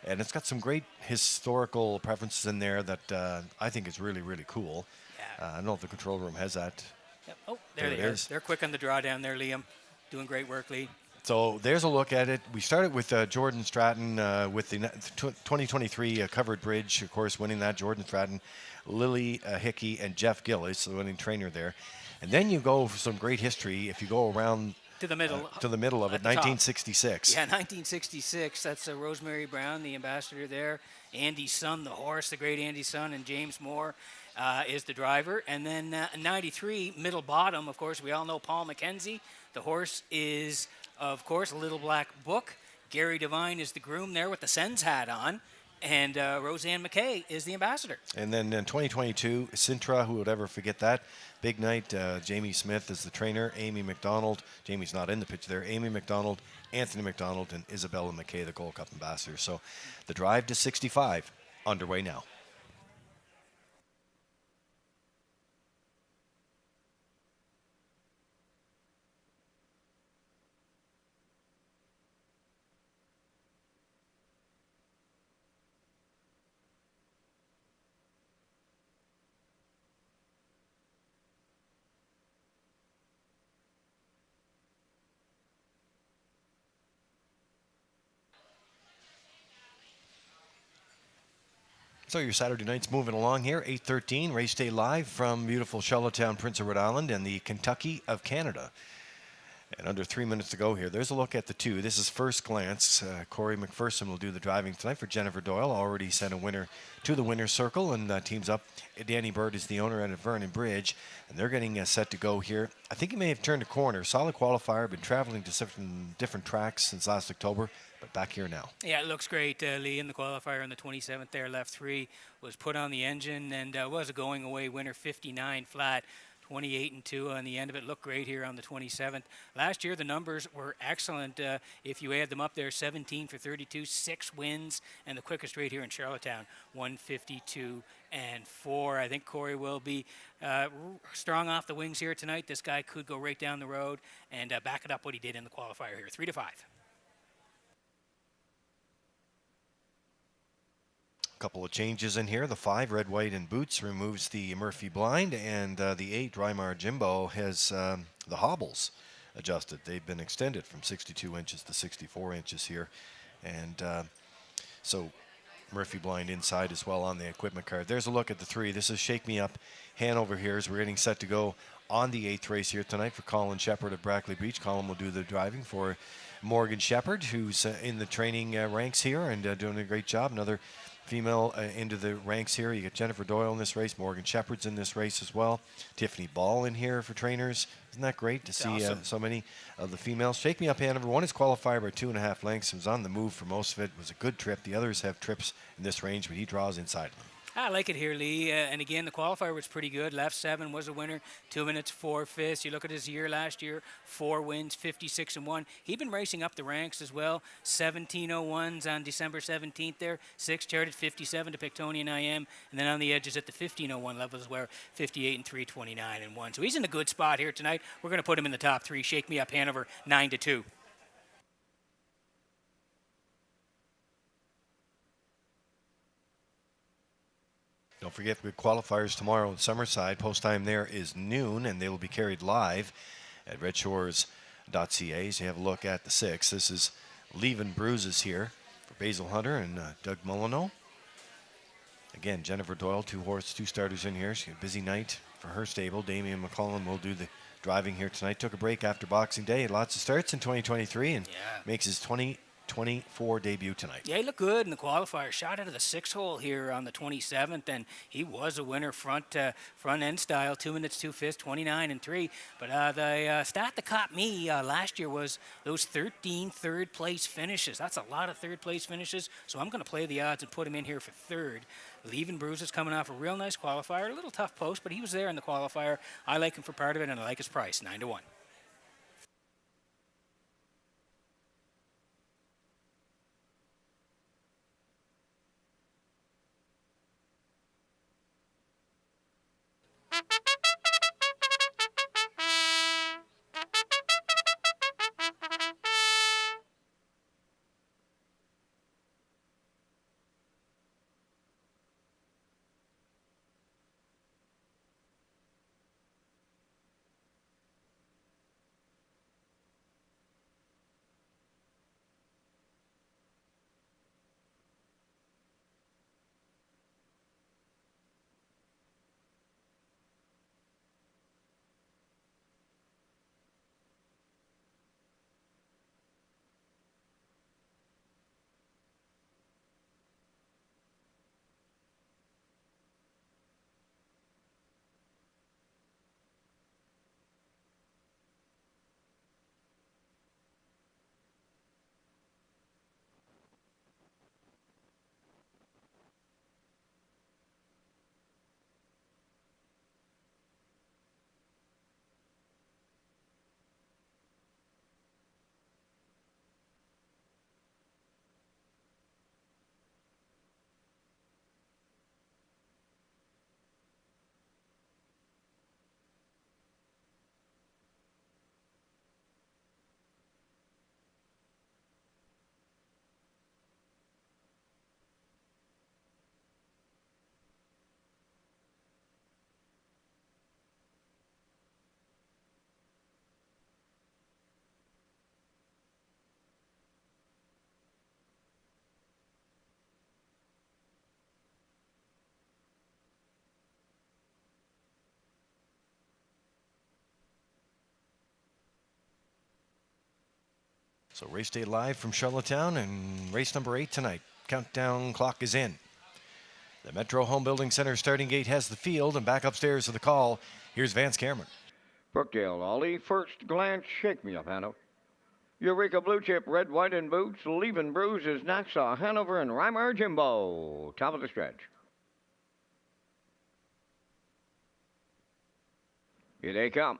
and it's got some great historical preferences in there that I think is really, really cool. Yeah. I don't know if the control room has that. Yep. Oh, there they are. They're quick on the draw down there, Liam. Doing great work, Lee. So there's a look at it. We started with Jordan Stratton with the 2023 Covered Bridge, of course, winning that. Jordan Stratton, Lily Hickey, and Jeff Gillis, the winning trainer there. And then you go for some great history if you go around to the middle of it, 1966. Yeah, 1966. That's Rosemary Brown, the ambassador there. Andy Sun, the horse, the great Andy Sun, and James Moore is the driver. And then 93, middle bottom, of course, we all know Paul McKenzie. The horse is, of course, a Little Black Book. Gary Devine is the groom there with the Sens hat on. And Roseanne McKay is the ambassador. And then in 2022, Sintra, who would ever forget that? Big night. Jamie Smith is the trainer. Amy McDonald. Jamie's not in the picture there. Amy McDonald, Anthony McDonald, and Isabella McKay, the Gold Cup ambassador. So the drive to 65 underway now. So your Saturday night's moving along here. 8:13, race day live from beautiful Charlottetown, Prince Edward Island, and the Kentucky of Canada. And under 3 minutes to go here. There's a look at the two. This is first glance. Corey McPherson will do the driving tonight for Jennifer Doyle. Already sent a winner to the winner's circle and teams up. Danny Bird is the owner at Vernon Bridge, and they're getting set to go here. I think he may have turned a corner. Solid qualifier. Been traveling to different tracks since last October, but back here now. Yeah, it looks great, Lee. In the qualifier on the 27th there, left 3, was put on the engine and was a going away winner, 59 flat. 28 and 2 on the end of it. Looked great here on the 27th. Last year the numbers were excellent. If you add them up there, 17 for 32, 6 wins, and the quickest rate here in Charlottetown, 152 and 4. I think Corey will be strong off the wings here tonight. This guy could go right down the road and back it up what he did in the qualifier here, 3-5. Couple of changes in here. The 5, red, white, and boots removes the Murphy blind, and the 8, Drymar Jimbo, has the hobbles adjusted. They've been extended from 62 inches to 64 inches here, and so Murphy blind inside as well on the equipment card. There's a look at the 3. This is Shake Me Up Hanover here as we're getting set to go on the 8th race here tonight for Colin Shepard of Brackley Beach. Colin will do the driving for Morgan Shepard, who's in the training ranks here and doing a great job. Another female into the ranks here. You get Jennifer Doyle in this race. Morgan Shepard's in this race as well. Tiffany Ball in here for trainers. Isn't that great to see awesome. so many of the females? Shake Me Up Hanover won his qualifier by 2.5 lengths. He was on the move for most of it. It was a good trip. The others have trips in this range, but he draws inside of them. I like it here, Lee. And again, the qualifier was pretty good. Left 7 was a winner. 2 minutes 4/5. You look at his year last year, 4 wins, 56 and 1. He'd been racing up the ranks as well. 17:01s on December 17th there. 6 charted 57 to Pictonian IM, and then on the edges at the 15:01 levels where 58 and 3, 29 and 1. So he's in a good spot here tonight. We're going to put him in the top 3. Shake Me Up Hanover 9-2. Don't forget, we have qualifiers tomorrow in Summerside. Post time there is noon, and they will be carried live at Redshores.ca. So you have a look at the 6. This is Leavin' Bruises here for Basil Hunter and Doug Molyneux. Again, Jennifer Doyle, 2 starters in here. She had a busy night for her stable. Damian McCollum will do the driving here tonight. Took a break after Boxing Day. Had lots of starts in 2023 and makes his 2024 debut tonight. Yeah, he looked good in the qualifier. Shot out of the 6 hole here on the 27th, and he was a winner front end style. 2 minutes 2/5, 29 and 3. But the stat that caught me last year was those 13 third place finishes. That's a lot of third place finishes. So I'm going to play the odds and put him in here for 3rd. Leaving Bruises coming off a real nice qualifier. A little tough post, but he was there in the qualifier. I like him for part of it, and I like his price, 9-1. So race day live from Charlottetown and race number 8 tonight. Countdown clock is in. The Metro Home Building Center starting gate has the field, and back upstairs to the call, here's Vance Cameron. Brookdale Ollie, first glance, shake me up, Hanover. Eureka Blue Chip, Red, White, and Boots, Leaving Bruises, Naxaw, Hanover, and Reimer Jimbo. Top of the stretch. Here they come.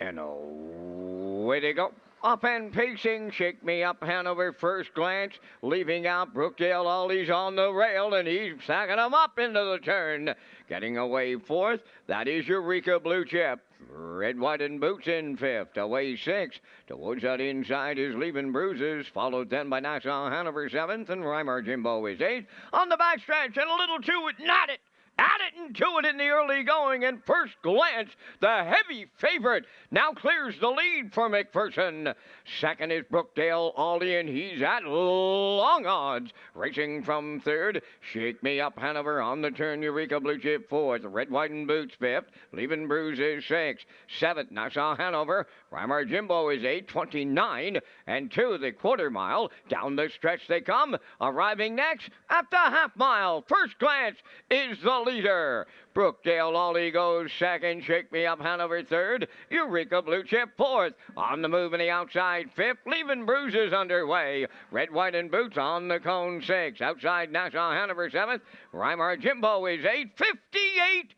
And away they go. Up and pacing, shake me up, Hanover, first glance, leaving out Brookdale Ollie's on the rail, and he's sacking them up into the turn. Getting away fourth, that is Eureka Blue Chip. Red, White, and Boots in fifth. Away sixth. Towards that inside is Leaving Bruises, followed then by Nassau Hanover seventh, and Reimer Jimbo is eighth. On the backstretch, and a little to it, not it. Add it and to it in the early going, and first glance, the heavy favorite now clears the lead for McPherson. Second is Brookdale Ollie, and he's at long odds. Racing from third, Shake Me Up Hanover on the turn, Eureka Blue Chip fourth, Red, White, and Boots fifth, Leaving Bruises sixth, seventh, Nassau Hanover. Reimer Jimbo is 8:29 and 2 the quarter mile. Down the stretch they come, arriving next at the half mile. First glance is the leader. Brookdale Ollie goes second, Shake Me Up Hanover third, Eureka Blue Chip fourth. On the move in the outside fifth, Leaving Bruises underway. Red, White, and Boots on the cone sixth. Outside Nassau Hanover seventh. Reimer Jimbo is 8:58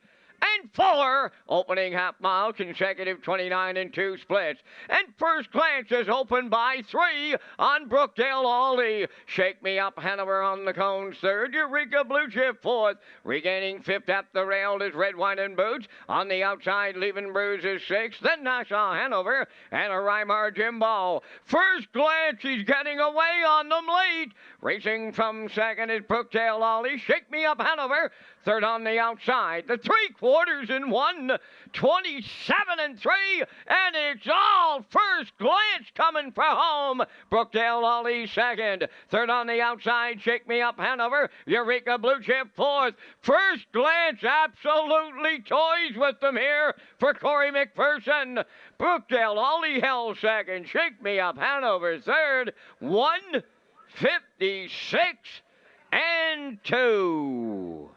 and 4, opening half mile, consecutive 29 and 2 splits. And first glance is opened by 3 on Brookdale Ollie. Shake Me Up Hanover on the cones third, Eureka Blue Chip fourth. Regaining fifth at the rail is Red, White, and Boots. On the outside, Leaving Bruises sixth, then Nassau Hanover and a Reimer Jimbo. First glance, he's getting away on them late. Racing from second is Brookdale Ollie. Shake Me Up Hanover. Third on the outside, the 3/4 in 1, 27 and 3, and it's all first glance coming for home. Brookdale Ollie second. Third on the outside, Shake Me Up Hanover, Eureka Blue Chip fourth. First glance absolutely toys with them here for Corey McPherson. Brookdale Ollie held second, Shake Me Up Hanover third, 1:56 and 2.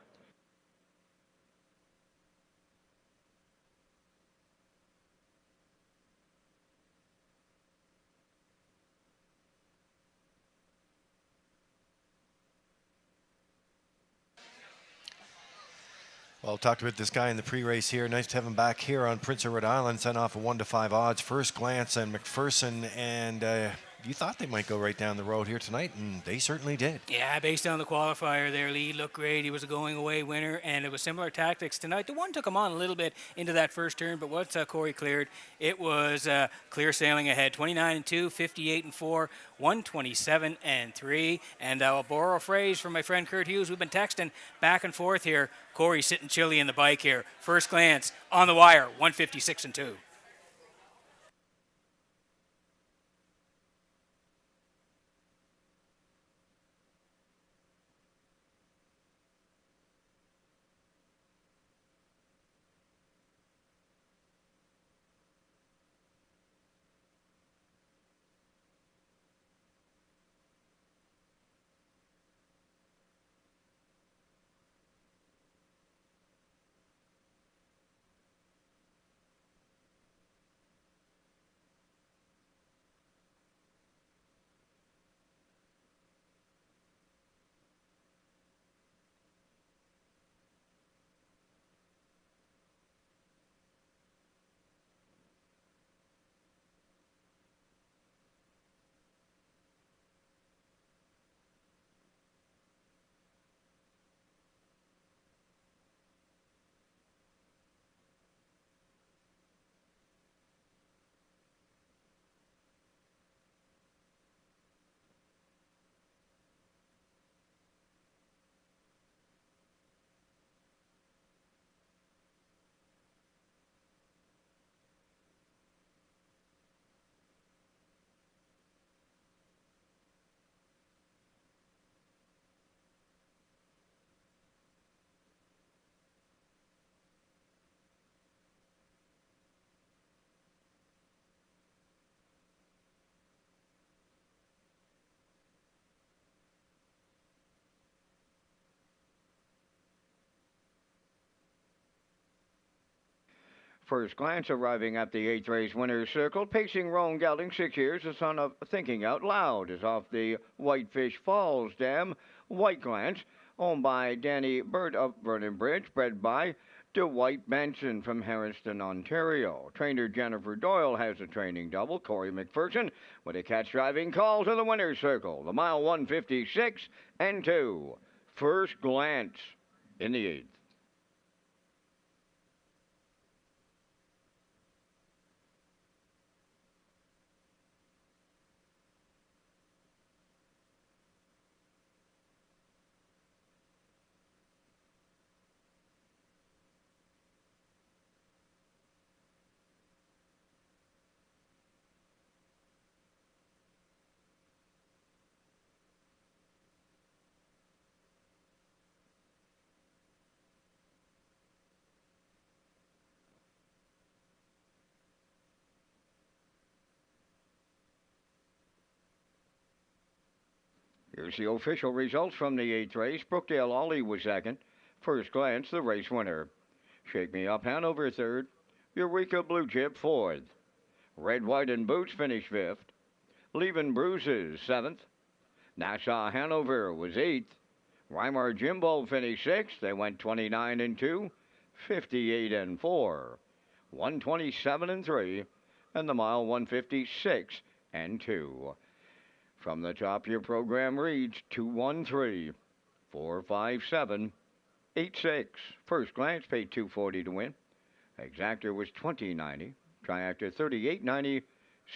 Well, talked about this guy in the pre-race here. Nice to have him back here on Prince of Rhode Island. Sent off a 1-5 odds. First glance on McPherson, and you thought they might go right down the road here tonight, and they certainly did. Yeah, based on the qualifier there, Lee looked great. He was a going-away winner, and it was similar tactics tonight. The one took him on a little bit into that first turn, but once Corey cleared, it was clear sailing ahead. 29 and 2, 58 and 4, 127 and 3. And I'll borrow a phrase from my friend Kurt Hughes. We've been texting back and forth here. Corey's sitting chilly in the bike here. First glance on the wire, 156 and 2. First Glance arriving at the 8th race winner's circle, pacing Roan Gelding, 6 years, the son of Thinking Out Loud, is off the Whitefish Falls Dam. White Glance, owned by Danny Bird of Vernon Bridge, bred by Dwight Benson from Harriston, Ontario. Trainer Jennifer Doyle has a training double. Corey McPherson with a catch driving call to the winner's circle. The mile 156 and 2. First Glance in the 8th. Here's the official results from the 8th race. Brookdale Ollie was second. First Glance, the race winner. Shake Me Up Hanover third. Eureka Blue Chip fourth. Red, White, and Boots finished fifth. Leavin' Bruises seventh. Nassau Hanover was eighth. Weimar Jimbo finished sixth. They went 29 and 2, 58 and 4, 127 and 3, and the mile 156 and 2. From the top, your program reads 213-457-86. First Glance paid $240 to win. Exactor was $20.90. Triactor $38.90.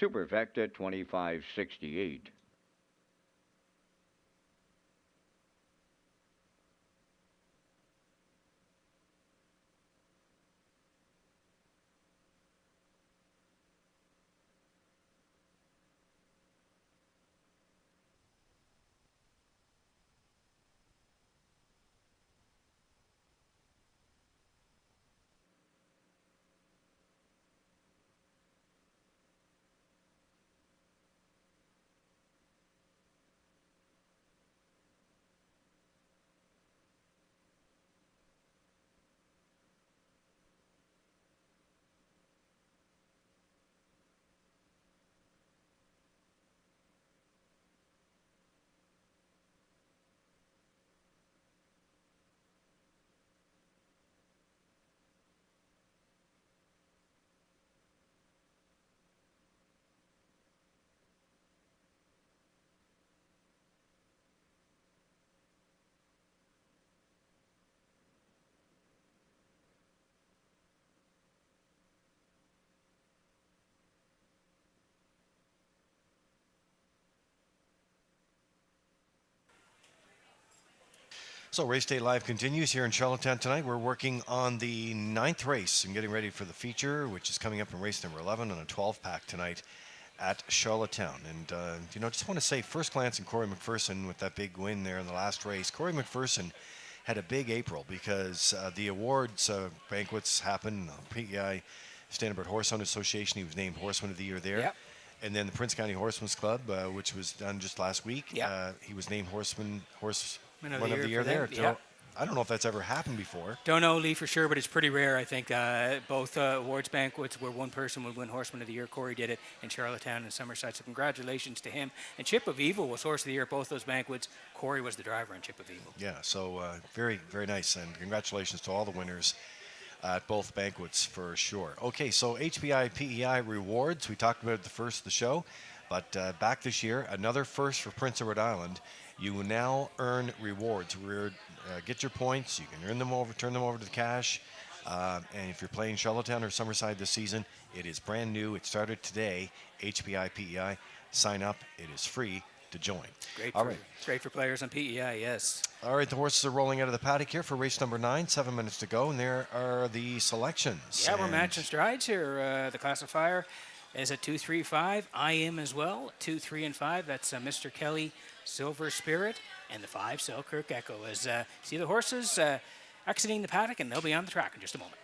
Superfecta $25.68. So Race Day Live continues here in Charlottetown tonight. We're working on the 9th race and getting ready for the feature, which is coming up in race number 11 on a 12-pack tonight at Charlottetown. And, just want to say First Glance and Corey McPherson with that big win there in the last race. Corey McPherson had a big April because the awards banquets happened. PEI Standard Horsehound Association, he was named Horseman of the Year there. Yep. And then the Prince County Horsemen's Club, which was done just last week, he was named Horseman of the year there. So I don't know if that's ever happened before. Don't know, Lee, for sure, but it's pretty rare. I think both awards banquets where one person would win Horseman of the Year. Corey did it in Charlottetown and Summerside, so congratulations to him. And Chip of Evil was Horse of the Year at both those banquets. Corey was the driver in Chip of Evil. Yeah, so very, very nice, and congratulations to all the winners at both banquets for sure. Okay, so HPI PEI rewards. We talked about it the first of the show, but back this year, another first for Prince of Rhode Island. You will now earn rewards. Get your points. You can earn them over, turn them over to the cash. And if you're playing Charlottetown or Summerside this season, it is brand new. It started today. HPI PEI. Sign up. It is free to join. Great for players on PEI, yes. All right, the horses are rolling out of the paddock here for race number 9. 7 minutes to go, and there are the selections. Yeah, we're matching strides here. The classifier is at 2-3-5. I am as well. 2, 3, and 5. That's Mr. Kelly, Silver Spirit, and the 5, Selkirk Echo. As see the horses exiting the paddock, and they'll be on the track in just a moment.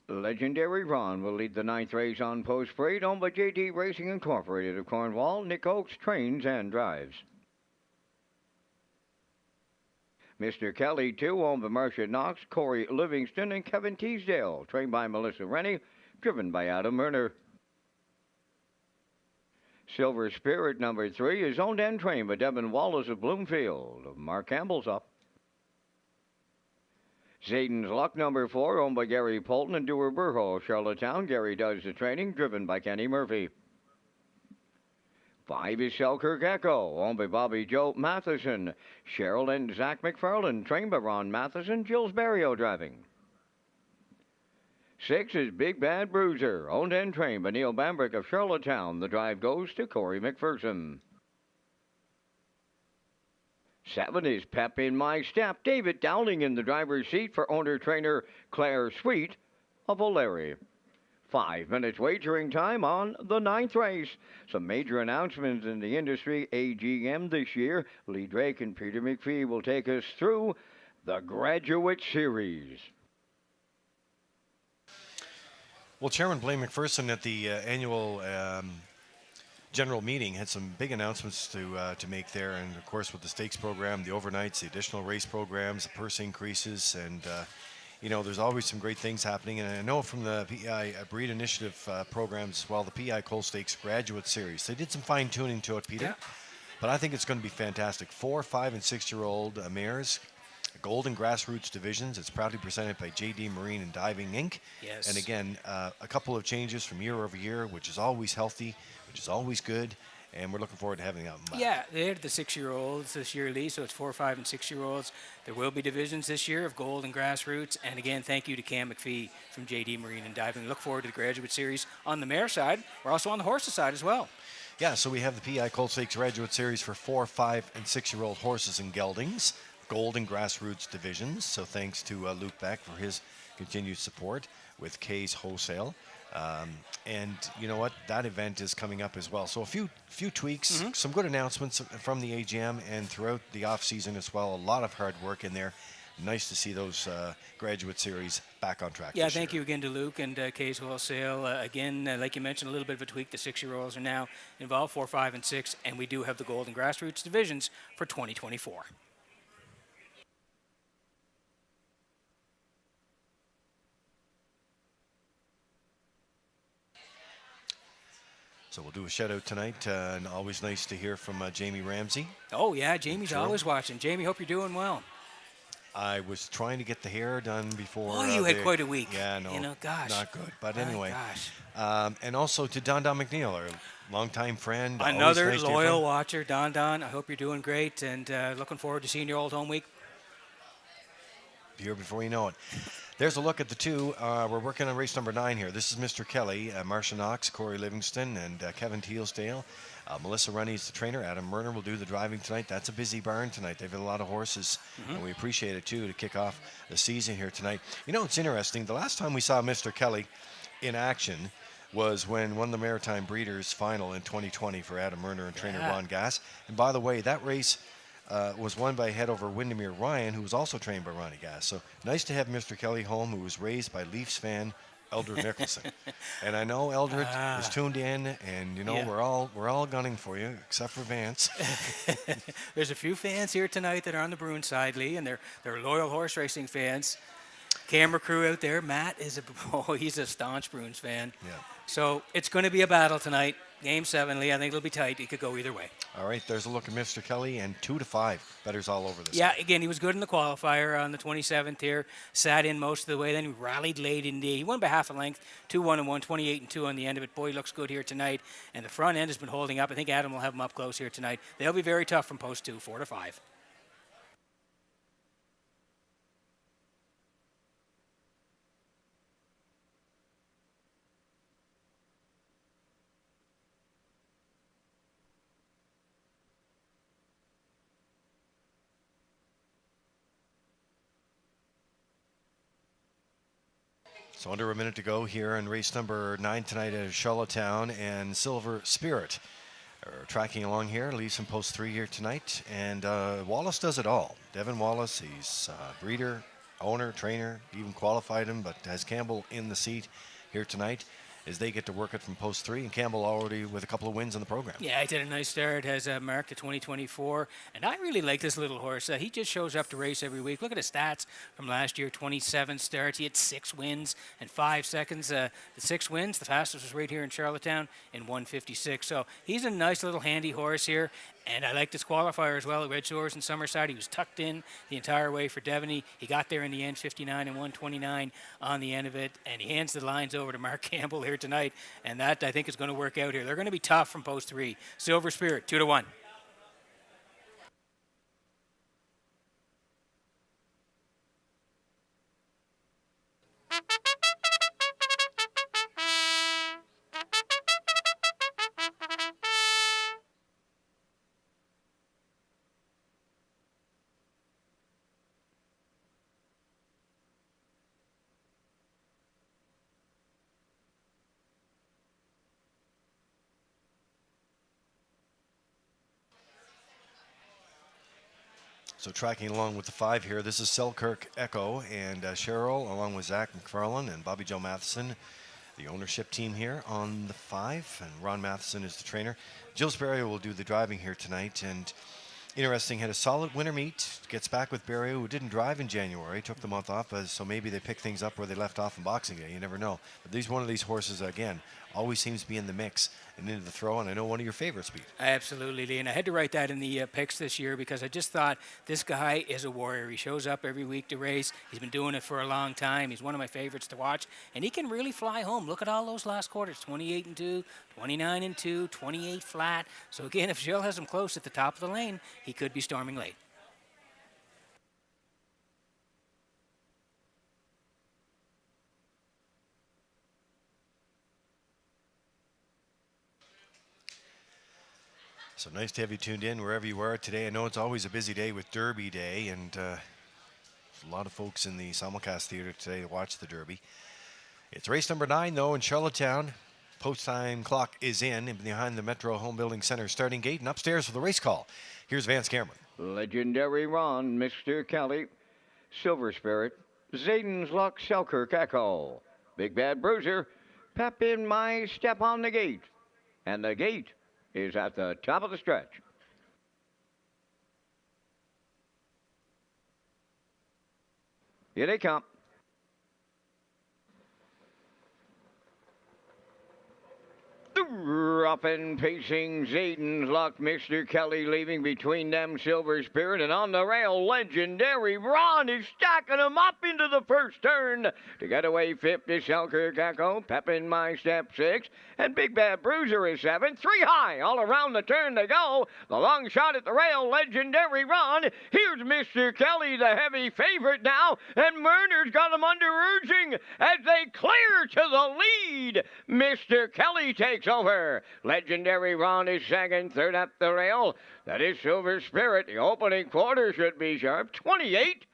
Legendary Ron will lead the ninth race on post parade, owned by JD Racing Incorporated of Cornwall. Nick Oakes trains and drives. Mr. Kelly, 2, owned by Marcia Knox, Corey Livingston, and Kevin Teasdale, trained by Melissa Rennie, driven by Adam Murner. Silver Spirit, number 3, is owned and trained by Devin Wallace of Bloomfield. Mark Campbell's up. Zayden's Luck, number 4, owned by Gary Polton and Dewar Burho, Charlottetown. Gary does the training, driven by Kenny Murphy. 5 is Selkirk Echo, owned by Bobby Joe Matheson, Cheryl and Zach McFarland, trained by Ron Matheson, Jill's Barrio driving. 6 is Big Bad Bruiser, owned and trained by Neil Bambrick of Charlottetown. The drive goes to Corey McPherson. 7 is Pep in My Step, David Dowling in the driver's seat for owner-trainer Claire Sweet of O'Leary. 5 minutes wagering time on the ninth race. Some major announcements in the industry AGM this year. Lee Drake and Peter McPhee will take us through the Graduate Series. Well, Chairman Blaine McPherson at the annual general meeting had some big announcements to make there, and of course with the stakes program, the overnights, the additional race programs, the purse increases, and you know, there's always some great things happening. And I know from the PEI Breed Initiative programs as well, the PEI Coal Stakes Graduate Series, they did some fine tuning to it, Peter. Yeah. But I think it's going to be fantastic. 4, 5, and 6-year-old mares, Golden Grassroots divisions. It's proudly presented by JD Marine and Diving Inc. Yes. And again, a couple of changes from year over year, which is always healthy, which is always good. And we're looking forward to having them. Yeah, they're the 6-year-olds this year, Lee, so it's 4, 5, and 6-year-olds. There will be divisions this year of Gold and Grassroots. And again, thank you to Cam McPhee from JD Marine and Diving. Look forward to the Graduate Series on the mare side. We're also on the horses side as well. Yeah, so we have the PEI Coal Stakes Graduate Series for 4, 5, and 6-year-old horses and geldings, Gold and Grassroots divisions. So thanks to Luke Beck for his continued support with K's Wholesale. And you know what? That event is coming up as well. So a few tweaks, some good announcements from the AGM and throughout the off season as well. A lot of hard work in there. Nice to see those graduate series back on track. Yeah, thank you again to Luke and K's Wholesale. Again, like you mentioned, a little bit of a tweak. The 6-year-olds are now involved, 4, 5, and 6, and we do have the Gold and Grassroots divisions for 2024. So we'll do a shout out tonight, and always nice to hear from Jamie Ramsey. Oh yeah, Jamie's always watching. Jamie, hope you're doing well. I was trying to get the hair done before. Oh, you had quite a week. Yeah, no, you know, gosh, not good. But my anyway, gosh. And also to Don McNeil, our longtime friend, another nice loyal watcher, Don. I hope you're doing great, and looking forward to seeing your old home week. Here before you know it. There's a look at the two. We're working on race number 9 here. This is Mr. Kelly, Marcia Knox, Corey Livingston, and Kevin Teasdale. Melissa Runny is the trainer. Adam Murner will do the driving tonight. That's a busy barn tonight. They've got a lot of horses, and we appreciate it, too, to kick off the season here tonight. You know, it's interesting. The last time we saw Mr. Kelly in action was when won the Maritime Breeders' final in 2020 for Adam Murner and trainer Ron Gass. And by the way, that race was won by head over Windermere Ryan, who was also trained by Ronnie Gass. So nice to have Mr. Kelly home, who was raised by Leafs fan Eldred Nicholson. And I know Eldred is tuned in, and you know we're all gunning for you, except for Vance. There's a few fans here tonight that are on the Bruin side, Lee, and they're loyal horse racing fans. Camera crew out there, Matt he's a staunch Bruins fan. Yeah. So it's going to be a battle tonight. Game 7, Lee. I think it'll be tight. It could go either way. All right, there's a look at Mr. Kelly, and 2 to 5. Bettors all over this. Yeah, again, he was good in the qualifier on the 27th here. Sat in most of the way, then he rallied late in the. He won by half a length, 2-1-1, 28-2 on the end of it. Boy, he looks good here tonight. And the front end has been holding up. I think Adam will have him up close here tonight. They'll be very tough from post 2, 4 to 5. So under a minute to go here in race number 9 tonight at Charlottetown, and Silver Spirit are tracking along here, leads from post 3 here tonight. And Wallace does it all. Devin Wallace, he's breeder, owner, trainer, even qualified him, but has Campbell in the seat here tonight as they get to work it from post 3, and Campbell already with a couple of wins in the program. Yeah, he did a nice start, has marked the 2024, and I really like this little horse. He just shows up to race every week. Look at his stats from last year, 27 starts. He had 6 wins and 5 seconds. The 6 wins, the fastest was right here in Charlottetown in 1:56. So he's a nice little handy horse here. And I like this qualifier as well at Redshores and Summerside. He was tucked in the entire way for Devon. He got there in the end, 59 and 129 on the end of it. And he hands the lines over to Mark Campbell here tonight. And that, I think, is going to work out here. They're going to be tough from post 3. Silver Spirit, 2-1. So tracking along with the 5 here, this is Selkirk Echo and Cheryl, along with Zach McFarlane and Bobby Joe Matheson, the ownership team here on the 5, and Ron Matheson is the trainer. Jill Sperry will do the driving here tonight, and interesting, had a solid winter meet, gets back with Barrio, who didn't drive in January, took the month off, so maybe they pick things up where they left off in Boxing Day, you never know. But one of these horses, again, always seems to be in the mix and into the throw, and I know one of your favorites, Pete. Absolutely, Lee. And I had to write that in the picks this year because I just thought this guy is a warrior. He shows up every week to race. He's been doing it for a long time. He's one of my favorites to watch, and he can really fly home. Look at all those last quarters, 28 and 2, 29 and 2, 28 flat. So again, if Jill has him close at the top of the lane, he could be storming late. So nice to have you tuned in wherever you are today. I know it's always a busy day with Derby Day, and a lot of folks in the simulcast theater today to watch the Derby. It's race number 9, though, in Charlottetown. Post-time clock is in and behind the Metro Home Building Center starting gate, and upstairs for the race call. Here's Vance Cameron. Legendary Ron, Mr. Kelly, Silver Spirit, Zayden's Luck, Selkirk Echo, Big Bad Bruiser, Pep in My Step on the gate, and the gate is at the top of the stretch. Here they come. Up and pacing Zayden's Luck, Mr. Kelly leaving between them, Silver Spirit, and on the rail, Legendary Ron is stacking them up into the first turn. To get away, 5th is Selkirk Echo, Pep in My Step 6, and Big Bad Bruiser is 7th. 3 high, all around the turn they go. The long shot at the rail, Legendary Ron. Here's Mr. Kelly, the heavy favorite now, and Murner's got him under urging as they clear to the lead. Mr. Kelly takes over. Legendary Ron is second, third up the rail. That is Silver Spirit. The opening quarter should be sharp. 28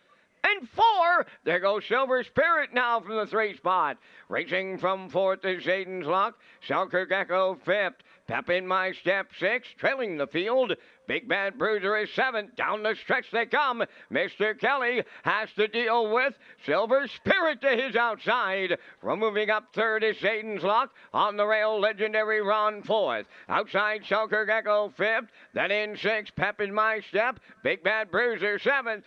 and 4. There goes Silver Spirit now from the 3 spot. Racing from 4th is Zayden's Luck. Selkirk Echo 5th. Pep in My Step 6, trailing the field. Big Bad Bruiser is 7th. Down the stretch they come. Mr. Kelly has to deal with Silver Spirit to his outside. From moving up 3rd is Zayden's Luck. On the rail, Legendary Ron 4th. Outside, Selkirk Echo 5th. Then in 6th, Pep in My Step. Big Bad Bruiser 7th.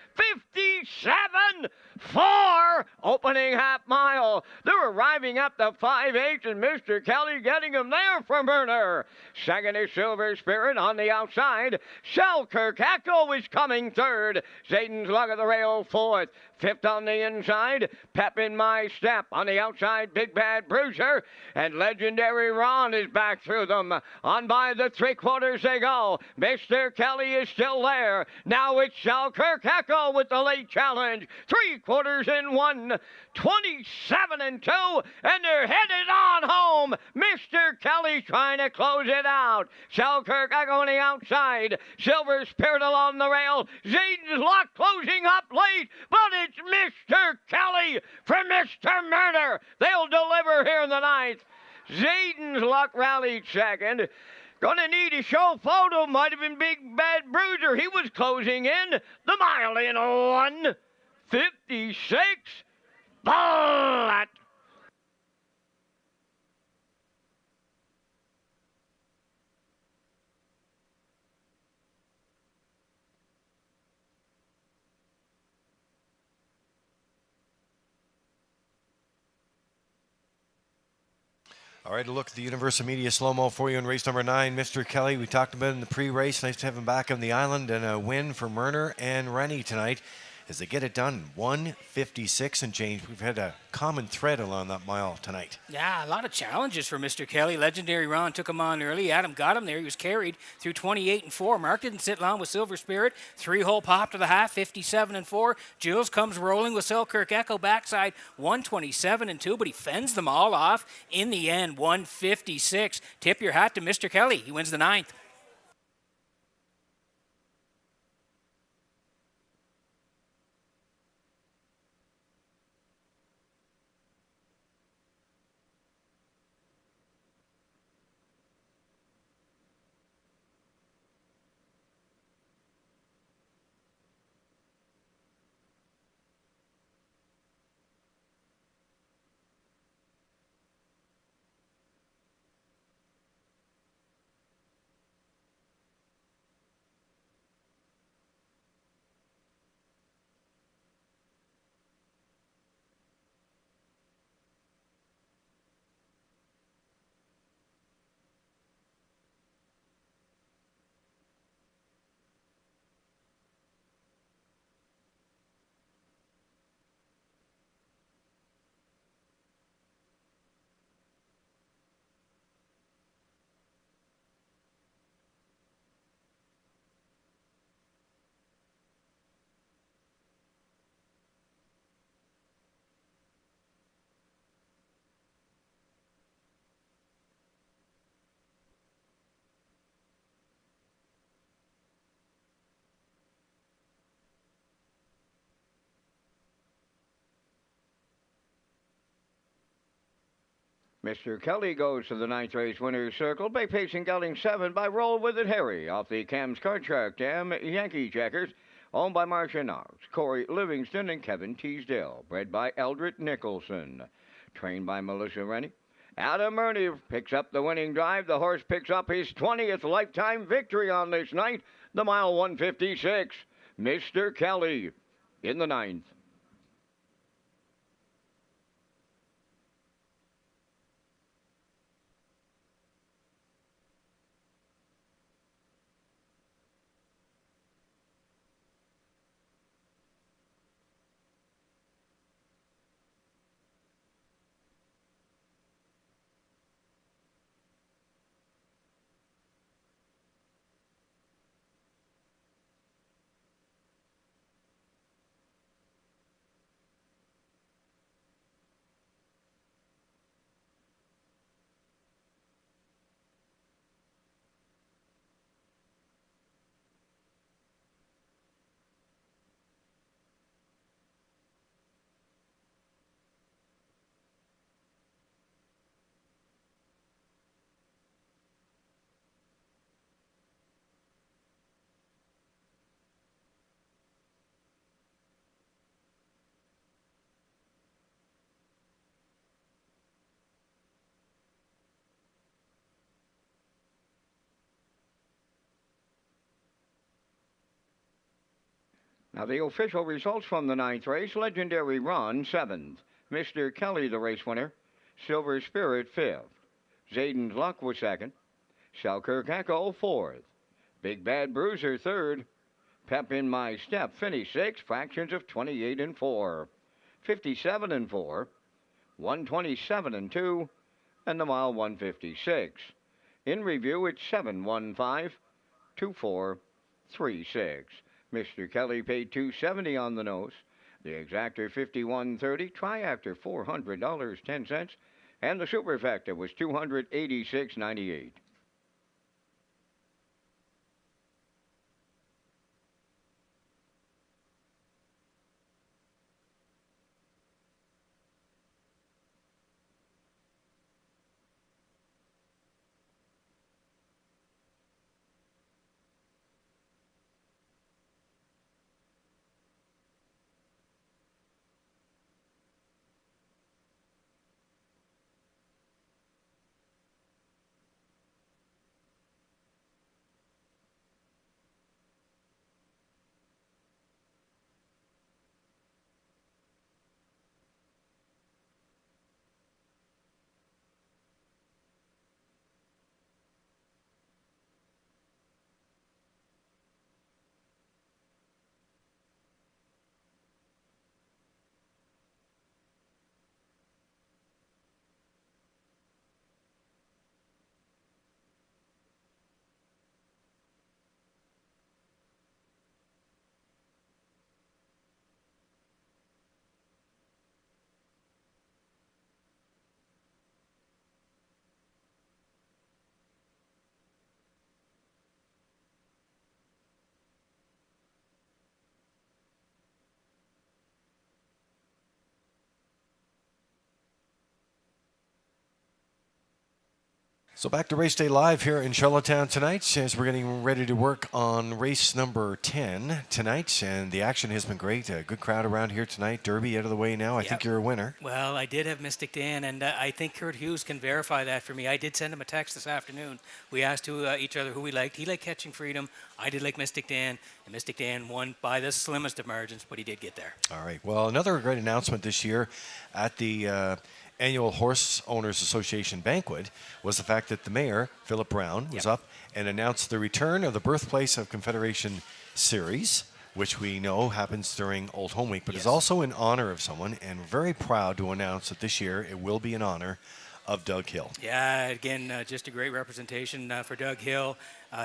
57-4. Opening half mile. They're arriving up the 5/8, and Mr. Kelly getting him there from Burner. Second is Silver Spirit on the outside. Selkirk Echo is coming 3rd. Zayden's Luck at the rail 4th. 5th on the inside. Pep in My Step. On the outside, Big Bad Bruiser. And Legendary Ron is back through them. On by the 3/4 they go. Mr. Kelly is still there. Now it's Selkirk Echo with the late challenge. 3/4 in 1. 27 and 2. And they're headed on home. Mr. Kelly trying to close it out. Selkirk Echo on the outside. Silver Spirit along the rail. Zayden's Luck closing up late. But it's Mr. Kelly from Mr. Murder. They'll deliver here in the 9th. Zayden's Luck rallied second. Gonna need a show photo. Might have been Big Bad Bruiser. He was closing in. The mile in 1:56. Bullet. All right, a look at the Universal Media slow-mo for you in race number 9. Mr. Kelly, we talked about in the pre-race. Nice to have him back on the island, and a win for Murner and Rennie tonight as they get it done. 1:56 and change. We've had a common thread along that mile tonight. Yeah, a lot of challenges for Mr. Kelly. Legendary Ron took him on early. Adam got him there. He was carried through 28 and 4. Mark didn't sit long with Silver Spirit. 3-hole pop to the half, 57 and 4. Jules comes rolling with Selkirk Echo backside, 127 and 2, but he fends them all off in the end, 1:56. Tip your hat to Mr. Kelly. He wins the 9th. Mr. Kelly goes to the 9th race winner's circle by pacing gelding 7 by Roll With It Harry off the Cam's Card Track Dam Yankee Checkers, owned by Marcia Knox, Corey Livingston, and Kevin Teasdale. Bred by Eldred Nicholson. Trained by Melissa Rennie. Adam Murney picks up the winning drive. The horse picks up his 20th lifetime victory on this night. The mile 1:56. Mr. Kelly in the 9th. Now the official results from the 9th race. Legendary Ron, 7th. Mr. Kelly, the race winner. Silver Spirit, 5th. Zayden's Luck was 2nd. Selkirk Echo, 4th. Big Bad Bruiser, 3rd. Pep in My Step finished 6th. Fractions of 28 and 4. 57 and 4. 127 and 2. And the mile 1:56. In review, it's 7:15:24:36. Mr. Kelly paid $270 on the nose. The exactor $51.30. Triactor $400.10. And the superfecta was $286.98. So back to Race Day Live here in Charlottetown tonight as we're getting ready to work on race number 10 tonight. And the action has been great. A good crowd around here tonight. Derby out of the way now. I think you're a winner. Well, I did have Mystic Dan, and I think Kurt Hughes can verify that for me. I did send him a text this afternoon. We asked each other who we liked. He liked Catching Freedom. I did like Mystic Dan, and Mystic Dan won by the slimmest of margins, but he did get there. All right. Well, another great announcement this year at the annual Horse Owners Association banquet was the fact that the mayor, Philip Brown, was up and announced the return of the Birthplace of Confederation series, which we know happens during Old Home Week, but is also in honor of someone, and we're very proud to announce that this year it will be in honor of Doug Hill. Yeah, again, just a great representation for Doug Hill.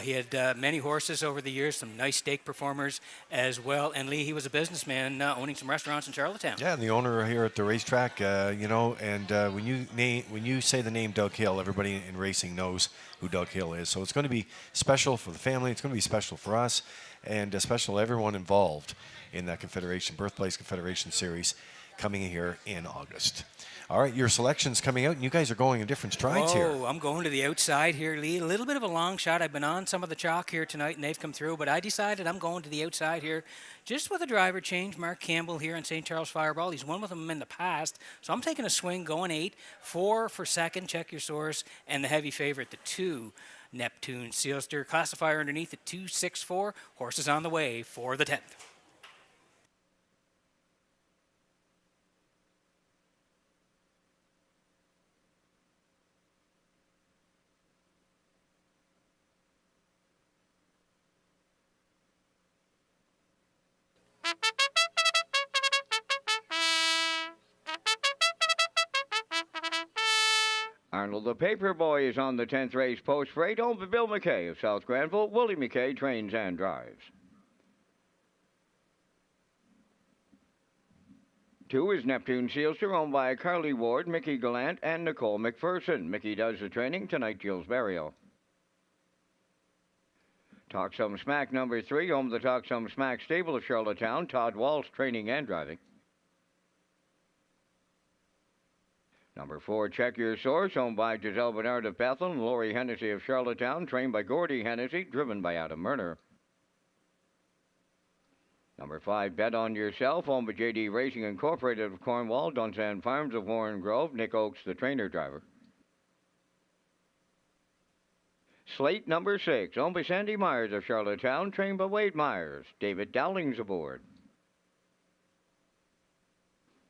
He had many horses over the years, some nice stake performers as well. And Lee, he was a businessman owning some restaurants in Charlottetown. Yeah, and the owner here at the racetrack, when you say the name Doug Hill, everybody in racing knows who Doug Hill is. So it's going to be special for the family. It's going to be special for us, and special to everyone involved in that Birthplace Confederation series coming here in August. All right, your selection's coming out, and you guys are going in different strides here. Oh, I'm going to the outside here, Lee. A little bit of a long shot. I've been on some of the chalk here tonight, and they've come through, but I decided I'm going to the outside here just with a driver change. Mark Campbell here in St. Charles Fireball. He's won with them in the past, so I'm taking a swing, going 8, 4 for second, check your source, and the heavy favorite, the 2, Neptune Sealster. Classifier underneath at 264. Horses on the way for the 10th. Arnold the Paperboy is on the 10th race post freight, owned by Bill McKay of South Granville. Willie McKay trains and drives. 2 is Neptune Sealster, owned by Carly Ward, Mickey Gallant, and Nicole McPherson. Mickey does the training tonight, Jill's burial. Talk Some Smack number 3, owned the Talk Some Smack stable of Charlottetown. Todd Walsh training and driving. Number 4, Check Your Source, owned by Giselle Bernard of Bethel and Lori Hennessy of Charlottetown, trained by Gordy Hennessy, driven by Adam Murner. Number 5, Bet on Yourself, owned by JD Racing Incorporated of Cornwall, Dunsan Farms of Warren Grove, Nick Oakes, the trainer driver. Slate number 6, owned by Sandy Myers of Charlottetown, trained by Wade Myers, David Dowlings aboard.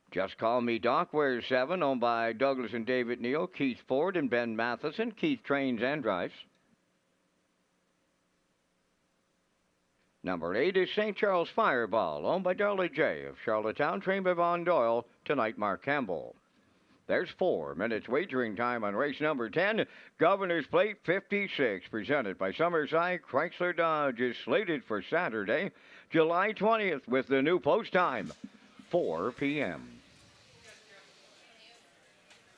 Just Call Me Doc wears 7, owned by Douglas and David Neal, Keith Ford and Ben Matheson. Keith trains and drives. Number 8 is St. Charles Fireball, owned by Darley J. of Charlottetown, trained by Von Doyle. Tonight, Mark Campbell. There's 4 minutes wagering time on race number 10. Governor's Plate 56, presented by Summerside Chrysler Dodge, is slated for Saturday, July 20th, with the new post time, 4 p.m.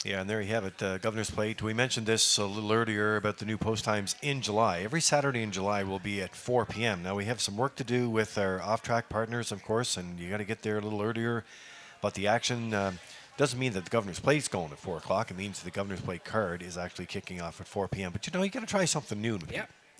Yeah, and there you have it, Governor's Plate. We mentioned this a little earlier about the new post times in July. Every Saturday in July will be at 4 p.m. Now, we have some work to do with our off-track partners, of course, and you got to get there a little earlier. But the action doesn't mean that the Governor's Plate's going at 4 o'clock. It means the Governor's Plate card is actually kicking off at 4 p.m. But, you know, you got to try something new.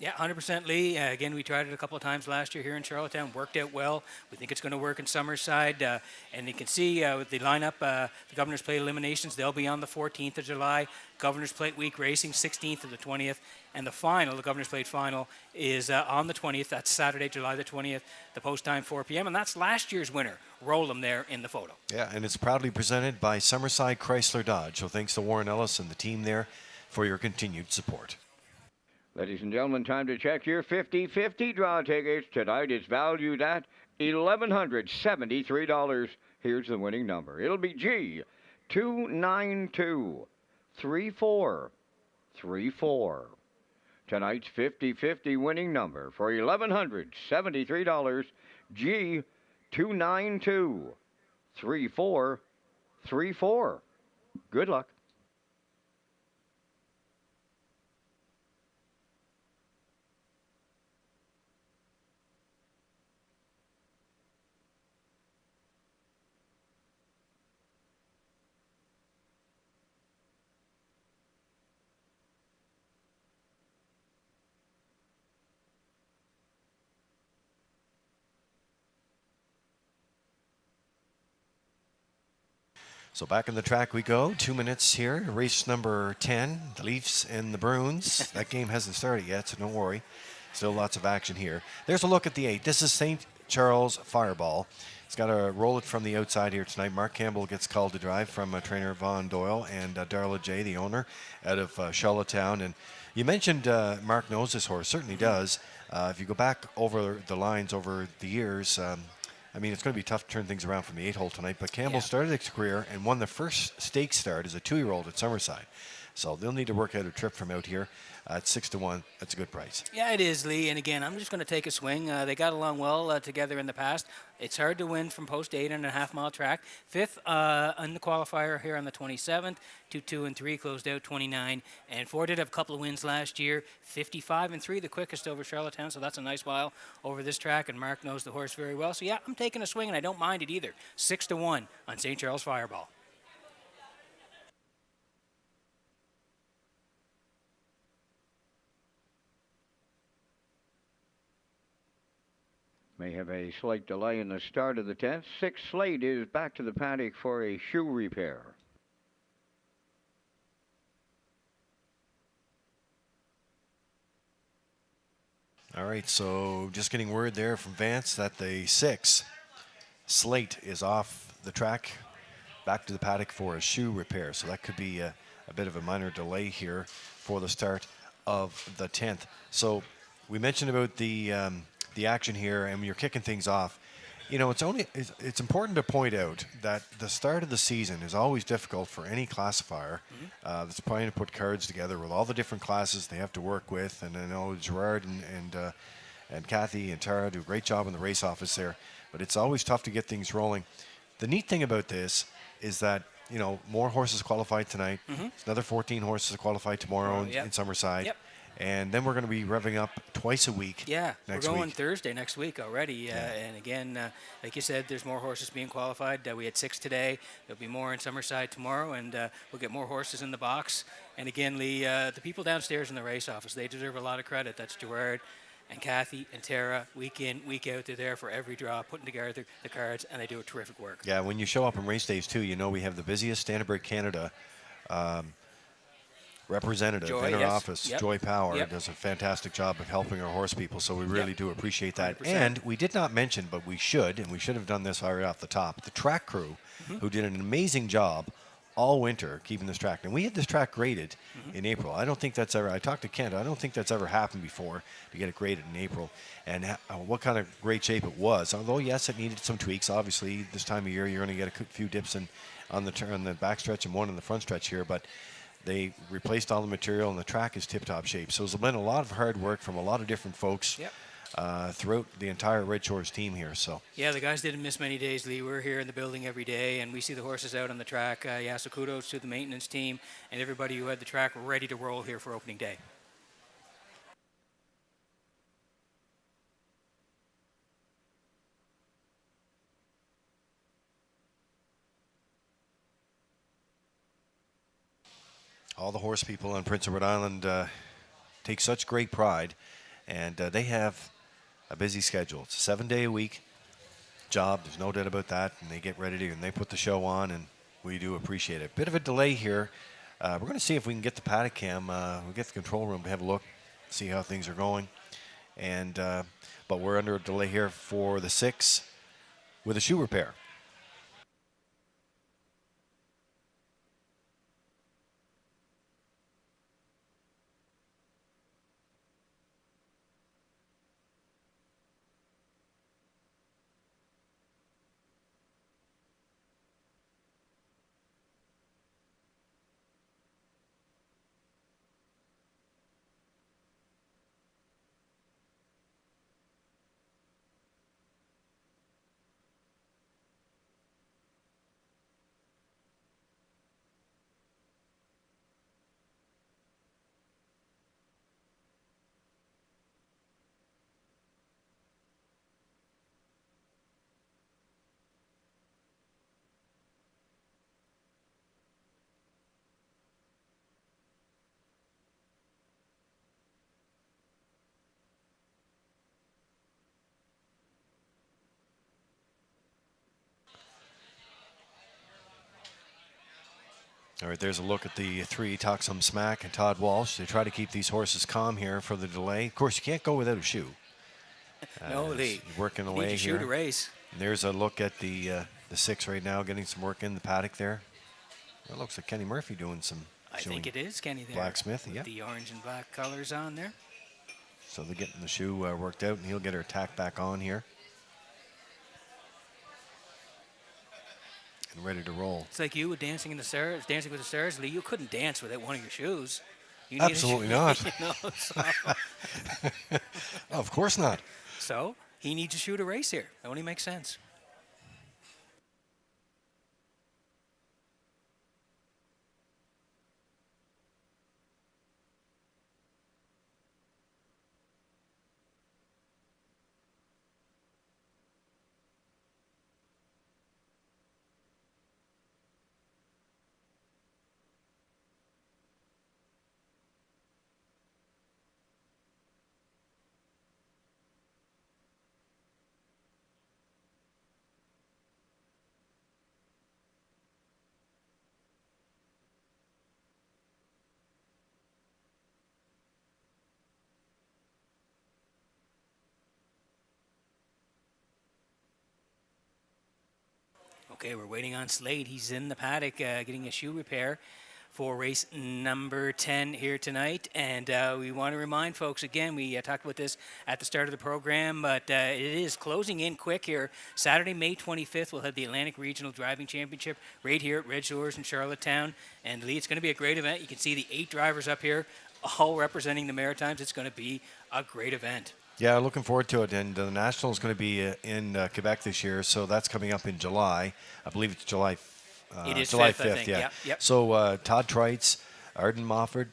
Yeah, 100% Lee. Again, we tried it a couple of times last year here in Charlottetown. Worked out well. We think it's going to work in Summerside. And you can see with the lineup, the Governor's Plate eliminations, they'll be on the 14th of July. Governor's Plate week racing, 16th to the 20th. And the final, the Governor's Plate final, is on the 20th. That's Saturday, July the 20th. The post time, 4 p.m. And that's last year's winner. Roll them there in the photo. Yeah, and it's proudly presented by Summerside Chrysler Dodge. So thanks to Warren Ellis and the team there for your continued support. Ladies and gentlemen, time to check your 50-50 draw tickets. Tonight it's valued at $1,173. Here's the winning number. It'll be G2923434. Tonight's 50-50 winning number for $1,173, G2923434. Good luck. So back in the track we go. 2 minutes here. Race number 10, the Leafs and the Bruins. That game hasn't started yet, so don't worry. Still lots of action here. There's a look at the 8. This is St. Charles Fireball. He's got to roll it from the outside here tonight. Mark Campbell gets called to drive from trainer Vaughn Doyle and Darla J., the owner, out of Charlottetown. And you mentioned Mark knows this horse. Certainly does. If you go back over the lines over the years, I mean, it's going to be tough to turn things around from the 8-hole tonight. But Campbell started his career and won the first stake start as a 2-year-old at Summerside. So they'll need to work out a trip from out here. At 6-1, that's a good price. Yeah, it is, Lee. And again, I'm just going to take a swing. They got along well together in the past. It's hard to win from post 8.5-mile track. 5th on the qualifier here on the 27th. 2, and 3 closed out 29. And 4 did have a couple of wins last year. 55 and 3, the quickest over Charlottetown. So that's a nice while over this track. And Mark knows the horse very well. So yeah, I'm taking a swing, and I don't mind it either. 6-1 on St. Charles Fireball. May have a slight delay in the start of the 10th. 6 Slate is back to the paddock for a shoe repair. All right, so just getting word there from Vance that the 6 Slate is off the track, back to the paddock for a shoe repair. So that could be a bit of a minor delay here for the start of the 10th. So we mentioned about the action here, and when you're kicking things off, you know, it's important to point out that the start of the season is always difficult for any classifier that's trying to put cards together with all the different classes they have to work with. And I know Gerard and Kathy and Tara do a great job in the race office there, but it's always tough to get things rolling. The neat thing about this is that, you know, more horses qualified tonight. Another 14 horses qualified tomorrow in Summerside. Yep. And then we're going to be revving up twice a week. Yeah, next we're going week. Thursday next week already. And again, like you said, there's more horses being qualified. We had 6 today. There'll be more in Summerside tomorrow, and we'll get more horses in the box. And again, Lee, the people downstairs in the race office, they deserve a lot of credit. That's Gerard and Kathy and Tara. Week in, week out, they're there for every draw, putting together the cards, and they do a terrific work. Yeah, when you show up on race days, too, you know we have the busiest Standard Canada representative in our office, Joy Power, does a fantastic job of helping our horse people, so we really do appreciate that. 100%. And we did not mention, but we should have done this right off the top, the track crew, who did an amazing job all winter keeping this track. And we had this track graded in April. I don't think that's ever, I talked to Kent, I don't think that's ever happened before to get it graded in April. And what kind of great shape it was. Although, yes, it needed some tweaks. Obviously, this time of year, you're going to get a few dips on the backstretch and one in the front stretch here, but they replaced all the material, and the track is tip-top shape. So there's been a lot of hard work from a lot of different folks throughout the entire Red Shores team here. So yeah, the guys didn't miss many days, Lee. We're here in the building every day, and we see the horses out on the track. So kudos to the maintenance team and everybody who had the track ready to roll here for opening day. all the horse people on Prince Edward Island take such great pride, and they have a busy schedule. It's a 7-day-a-week job. There's no doubt about that, and they get ready to, and they put the show on, and we do appreciate it. Bit of a delay here. We're going to see if we can get the paddock cam. We'll get the control room to have a look, see how things are going. And but we're under a delay here for the 6 with a shoe repair. All right, there's a look at the 3, Talk Some Smack and Todd Walsh. They try to keep these horses calm here for the delay. Of course, you can't go without a shoe. No, Lee. Working You away need to here. shoot a race. And there's a look at the 6 right now, getting some work in the paddock there. That looks like Kenny Murphy doing some I shoeing. think it is Kenny there. Blacksmith, with yeah. the orange and black colors on there. So they're getting the shoe worked out, and he'll get her tack back on here. And ready to roll. It's like you with Dancing with the Stars, Lee. You couldn't dance without one of your shoes. You need a Absolutely shoe, not. you know, so. Of course not. So he needs to shoot a race here. That only makes sense. Okay, we're waiting on Slade. He's in the paddock getting a shoe repair for race number 10 here tonight. And we want to remind folks again, we talked about this at the start of the program, but it is closing in quick here. Saturday, May 25th, we'll have the Atlantic Regional Driving Championship right here at Redshores in Charlottetown. And Lee, it's going to be a great event. You can see the 8 drivers up here, all representing the Maritimes. It's going to be a great event. Yeah, looking forward to it. And the National is going to be in Quebec this year, so that's coming up in July. I believe it's July. It is July 5th, I think. yeah. Yep. So Todd Trites, Arden Mofford,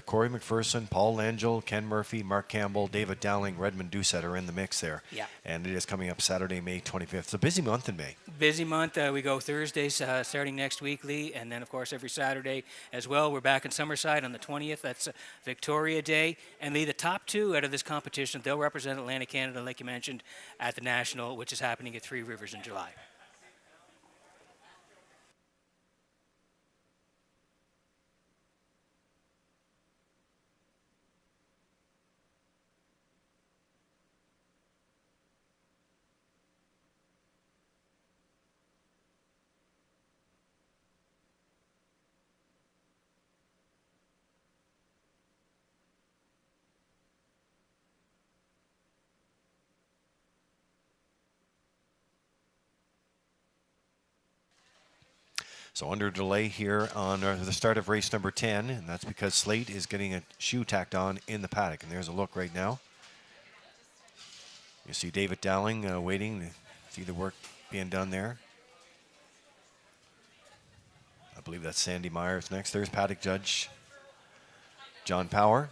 Corey McPherson, Paul Langell, Ken Murphy, Mark Campbell, David Dowling, Redmond Doucette are in the mix there. Yeah. And it is coming up Saturday, May 25th. It's a busy month in May. Busy month. We go Thursdays starting next week, Lee, and then, of course, every Saturday as well. We're back in Summerside on the 20th. That's Victoria Day. And, Lee, the top 2 out of this competition, they'll represent Atlantic Canada, like you mentioned, at the National, which is happening at Three Rivers in July. So under delay here on the start of race number 10, and that's because Slate is getting a shoe tacked on in the paddock. And there's a look right now. You see David Dowling waiting to see the work being done there. I believe that's Sandy Myers next. There's paddock judge John Power.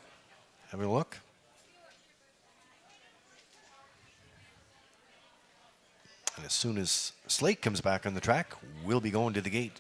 Having a look. And as soon as Slate comes back on the track, we'll be going to the gate.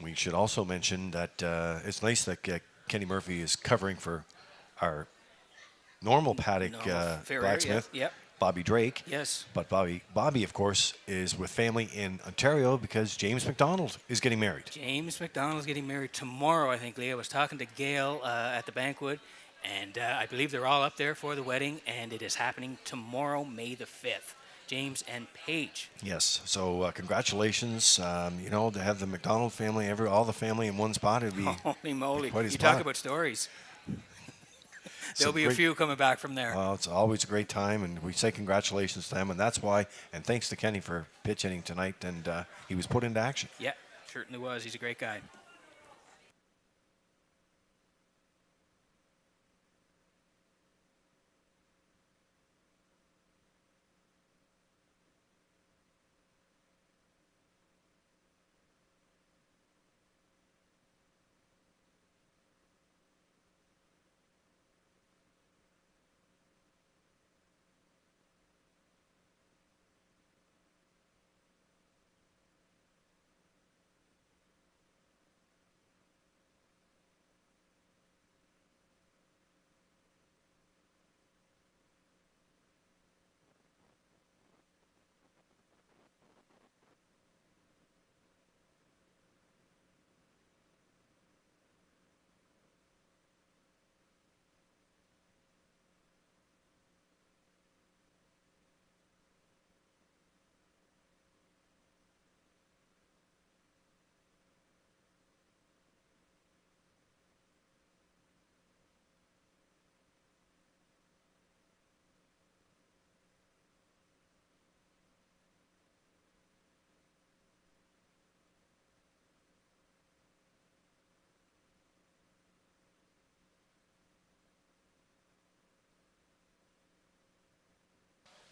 We should also mention that it's nice that Kenny Murphy is covering for our normal paddock blacksmith, Yep. Bobby Drake. Yes. But Bobby, of course, is with family in Ontario because James McDonald is getting married. James McDonald's getting married tomorrow, I think, Lee. I was talking to Gail at the banquet, and I believe they're all up there for the wedding, and it is happening tomorrow, May the 5th. James and Paige. Yes. So congratulations. You know, to have the McDonald family, all the family in one spot, it'd be Holy moly. quite a You spot. talk about stories. There'll be a few coming back from there. Well, it's always a great time, and we say congratulations to them, and that's why. And thanks to Kenny for pitch hitting tonight, and he was put into action. Yeah, certainly was. He's a great guy.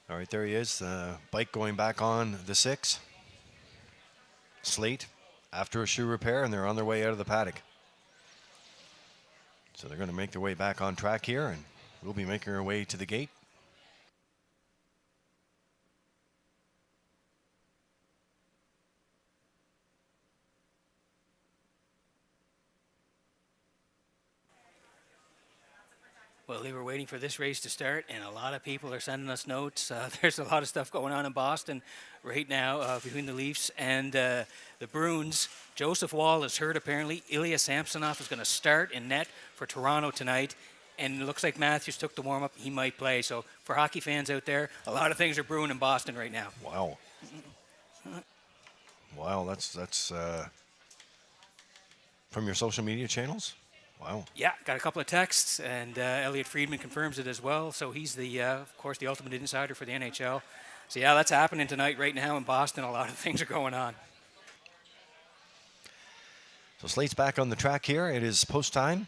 All right, there he is. Bike going back on the 6. Slate after a shoe repair, and they're on their way out of the paddock. So they're going to make their way back on track here, and we'll be making our way to the gate. Well, they were waiting for this race to start, and a lot of people are sending us notes. There's a lot of stuff going on in Boston right now between the Leafs and the Bruins. Joseph Wall is hurt, apparently. Ilya Samsonov is going to start in net for Toronto tonight, and it looks like Matthews took the warm-up. He might play. So for hockey fans out there, a lot of things are brewing in Boston right now. Wow. Wow, that's from your social media channels? Wow. Yeah, got a couple of texts, and Elliot Friedman confirms it as well. So he's the, of course, the ultimate insider for the NHL. So yeah, that's happening tonight right now in Boston. A lot of things are going on. So Slate's back on the track here. It is post time.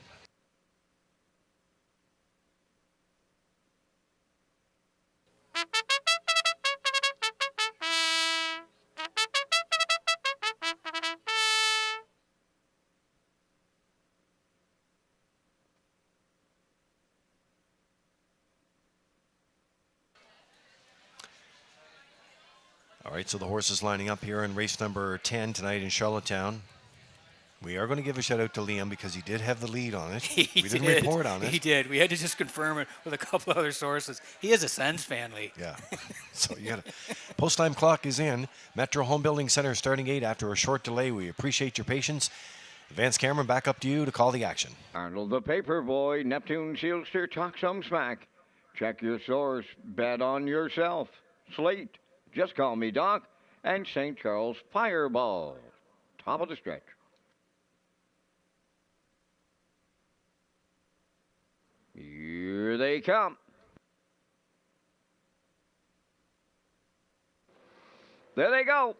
All right, so the horses lining up here in race number 10 tonight in Charlottetown. We are going to give a shout out to Liam because he did have the lead on it. We didn't report on it. He did. We had to just confirm it with a couple of other sources. He is a Sens fan, Lee. Yeah. So you got post time clock is in. Metro Home Building Center starting gate after a short delay. We appreciate your patience. Vance Cameron, back up to you to call the action. Arnold the Paperboy, Neptune Sealster, talk some smack. Check your source, bet on yourself. Slate, just call me Doc, and St. Charles Fireball. Top of the stretch. Here they come. There they go.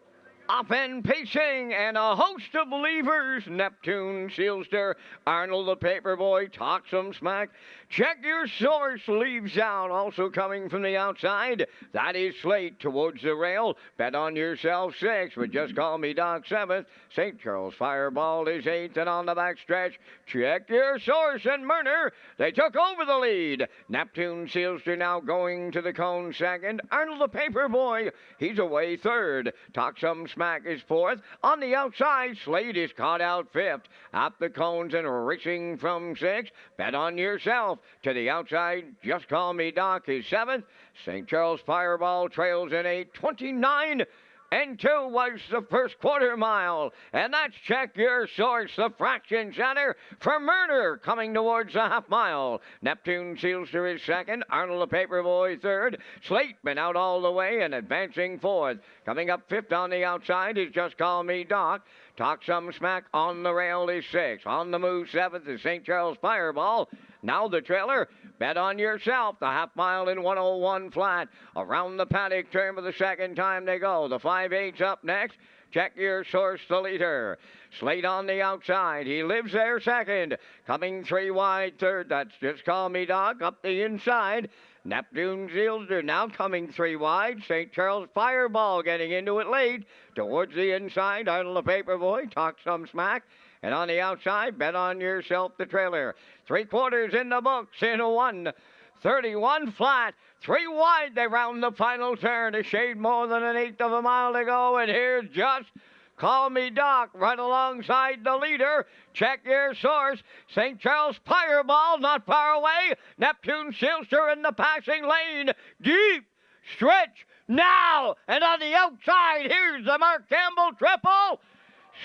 Up and pacing, and a host of believers. Neptune, Sealster, Arnold the Paperboy, talk some smack. Check your source, leaves out. Also coming from the outside, that is Slate towards the rail. Bet on yourself 6, but just call me Doc 7th. St. Charles Fireball is 8th, and on the back stretch, check your source, and Murner, they took over the lead. Neptune, Sealster now going to the cone 2nd. Arnold the Paperboy, he's away 3rd. Talk some smack is 4th. On the outside, Slate is caught out 5th. Up the cones and racing from 6th. Bet on yourself. To the outside, just call me Doc is 7th. St. Charles Fireball trails in 8:29. And 2 was the first quarter mile. And that's check your source, the fraction center for Murder coming towards the half mile. Neptune Sealster is 2nd. Arnold the Paperboy 3rd. Slate been out all the way and advancing 4th. Coming up 5th on the outside is Just Call Me Doc. Talk Some Smack on the rail is 6th. On the move 7th is St. Charles Fireball. Now the trailer, bet on yourself. The half mile in 101 flat. Around the paddock turn for the second time they go. The 5/8's up next. Check your source, the leader. Slate on the outside. He lives there second. Coming 3 wide third. That's Just Call Me Doc up the inside. Neptune Zielder now coming 3 wide. St. Charles Fireball getting into it late. Towards the inside, Idle the Paperboy, Talk Some Smack. And on the outside, bet on yourself, the trailer. 3/4 in the books in a 1:31 flat. 3 wide, they round the final turn. A shade more than an eighth of a mile to go. And here's Just Call Me Doc right alongside the leader. Check your source. St. Charles Fireball not far away. Neptune Silster in the passing lane. Deep stretch now. And on the outside, here's the Mark Campbell triple.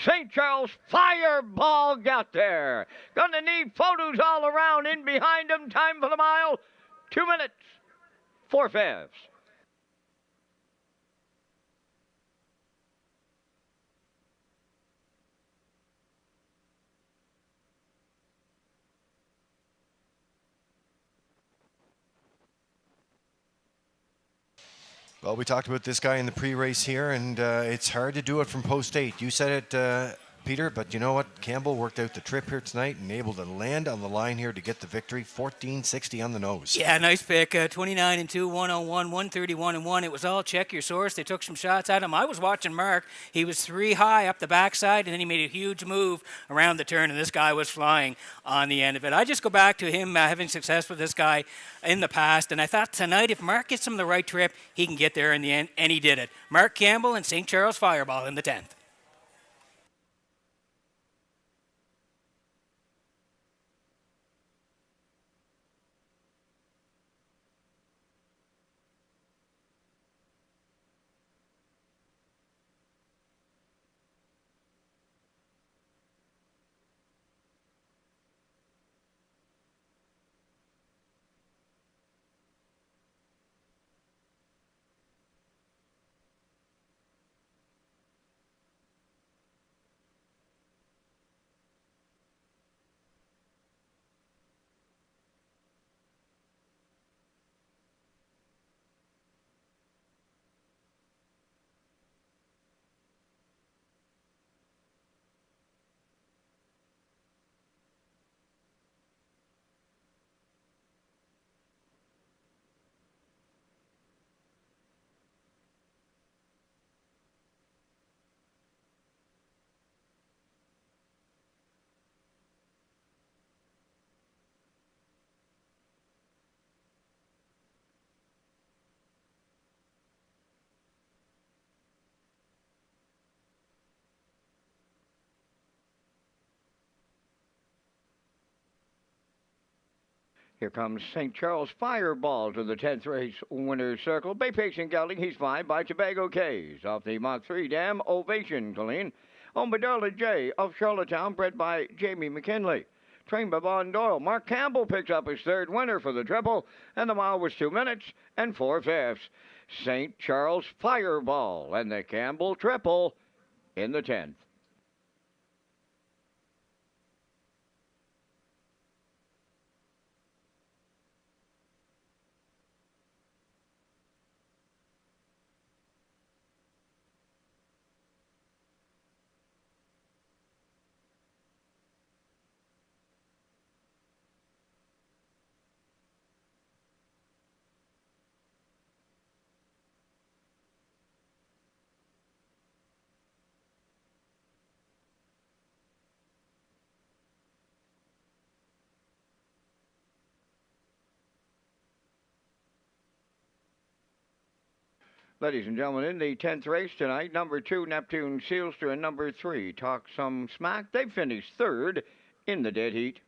St. Charles Fireball got there. Gonna need photos all around. In behind him. Time for the mile. 2 minutes. 4/5. Well, we talked about this guy in the pre-race here, and it's hard to do it from post 8. You said it, Peter, but you know what? Campbell worked out the trip here tonight and able to land on the line here to get the victory. 14.60 on the nose. Yeah, nice pick. 29 and 2, 101, 131 and 1. It was all check your source. They took some shots at him. I was watching Mark. He was 3 high up the backside, and then he made a huge move around the turn, and this guy was flying on the end of it. I just go back to him having success with this guy in the past, and I thought tonight, if Mark gets him the right trip, he can get there in the end, and he did it. Mark Campbell and St. Charles Fireball in the 10th. Here comes St. Charles Fireball to the 10th race winner's circle. Bay Patient Gelding, he's 5 by Tobago K's. Off the Mach 3 Dam, Ovation Colleen. Ombadilla J of Charlottetown, bred by Jamie McKinley. Trained by Von Doyle. Mark Campbell picks up his 3rd winner for the triple, and the mile was 2 minutes and 4/5. St. Charles Fireball and the Campbell triple in the 10th. Ladies and gentlemen, in the 10th race tonight, number 2, Neptune Sealster, and number 3, Talk Some Smack. They finished 3rd in the dead heat.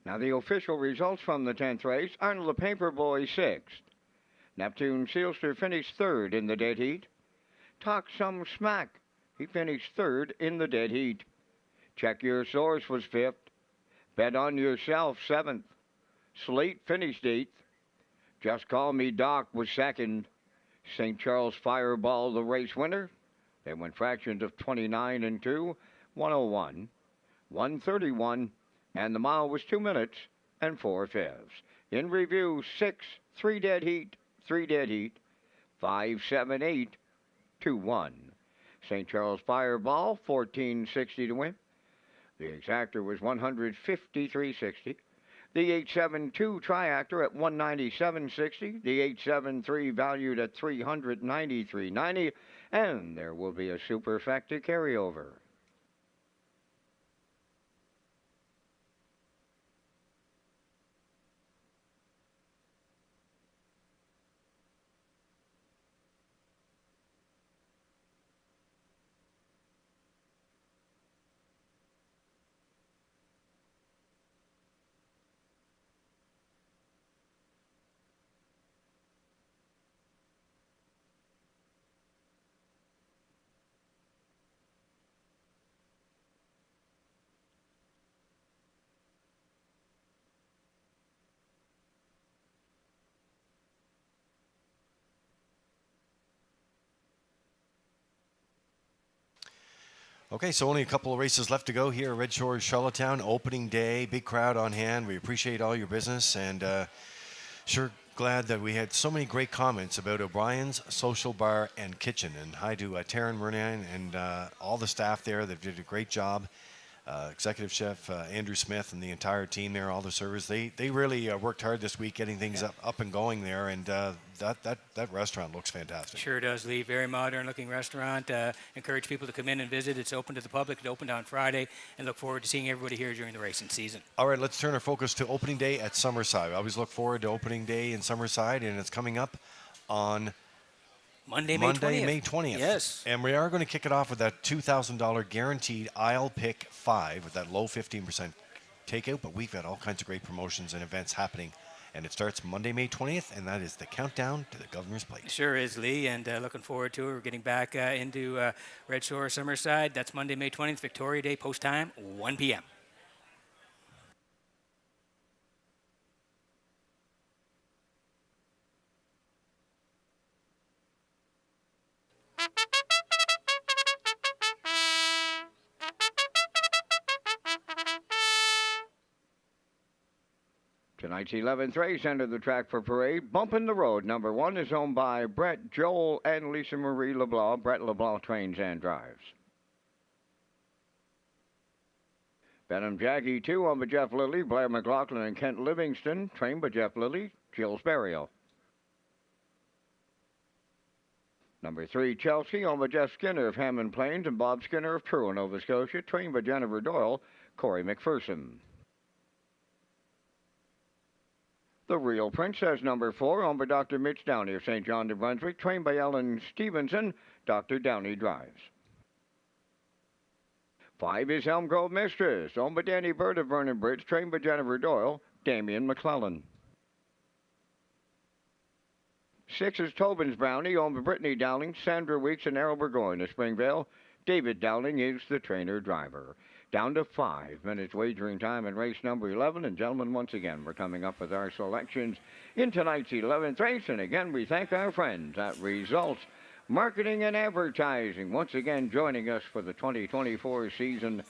Now the official results from the 10th race: Arnold the Paper Boy 6th. Neptune Sealster finished 3rd in the dead heat. Talk Some Smack, he finished 3rd in the dead heat. Check Your Source was 5th. Bet on Yourself 7th. Slate finished 8th. Just Call Me Doc was 2nd. St. Charles Fireball, the race winner. They went fractions of 29 and 2, 101, 131, and the mile was 2 minutes and 4/5. In review, 6, 3 dead heat, 5, 7, 8, 2, 1. St. Charles Fireball, 1460 to win. The exactor was 153.60. The 872 Triactor at 197.60. The 873 valued at 393.90. And there will be a superfecta carryover. Okay, so only a couple of races left to go here at Red Shores, Charlottetown. Opening day, big crowd on hand. We appreciate all your business, and sure glad that we had so many great comments about O'Brien's Social Bar and Kitchen. And hi to Taryn Murnane and all the staff there that did a great job. Executive Chef Andrew Smith and the entire team there, all the servers. They really worked hard this week getting things up and going there, and that restaurant looks fantastic. Sure does, Lee. Very modern looking restaurant. Encourage people to come in and visit. It's open to the public. It opened on Friday, and look forward to seeing everybody here during the racing season. All right, let's turn our focus to opening day at Summerside. I always look forward to opening day in Summerside, and it's coming up on Monday, May 20th. Yes. And we are going to kick it off with that $2,000 guaranteed I'll Pick 5 with that low 15% takeout. But we've got all kinds of great promotions and events happening. And it starts Monday, May 20th, and that is the countdown to the Governor's Plate. Sure is, Lee, and looking forward to it. We're getting back into Red Shore, Summerside. That's Monday, May 20th, Victoria Day, post time, 1 p.m. Tonight's 11th race entered the track for parade. Bumpin' the Road, number 1, is owned by Brett, Joel, and Lisa Marie LeBlanc. Brett LeBlanc trains and drives. Benham Jackie 2, owned by Jeff Lilly, Blair McLaughlin, and Kent Livingston, trained by Jeff Lilly, Jill's Burial. Number 3, Chelsea, owned by Jeff Skinner of Hammond Plains and Bob Skinner of Truro, Nova Scotia, trained by Jennifer Doyle, Corey McPherson. The Real Princess, number 4, owned by Dr. Mitch Downey of St. John, New Brunswick, trained by Ellen Stevenson. Dr. Downey drives. 5 is Elm Grove Mistress, owned by Danny Bird of Vernon Bridge, trained by Jennifer Doyle, Damian McClellan. 6 is Tobin's Brownie, owned by Brittany Dowling, Sandra Weeks, and Errol Burgoyne of Springvale. David Dowling is the trainer-driver. Down to 5 minutes wagering time in race number 11. And gentlemen, once again, we're coming up with our selections in tonight's 11th race. And again, we thank our friends at Results Marketing and Advertising, once again joining us for the 2024 season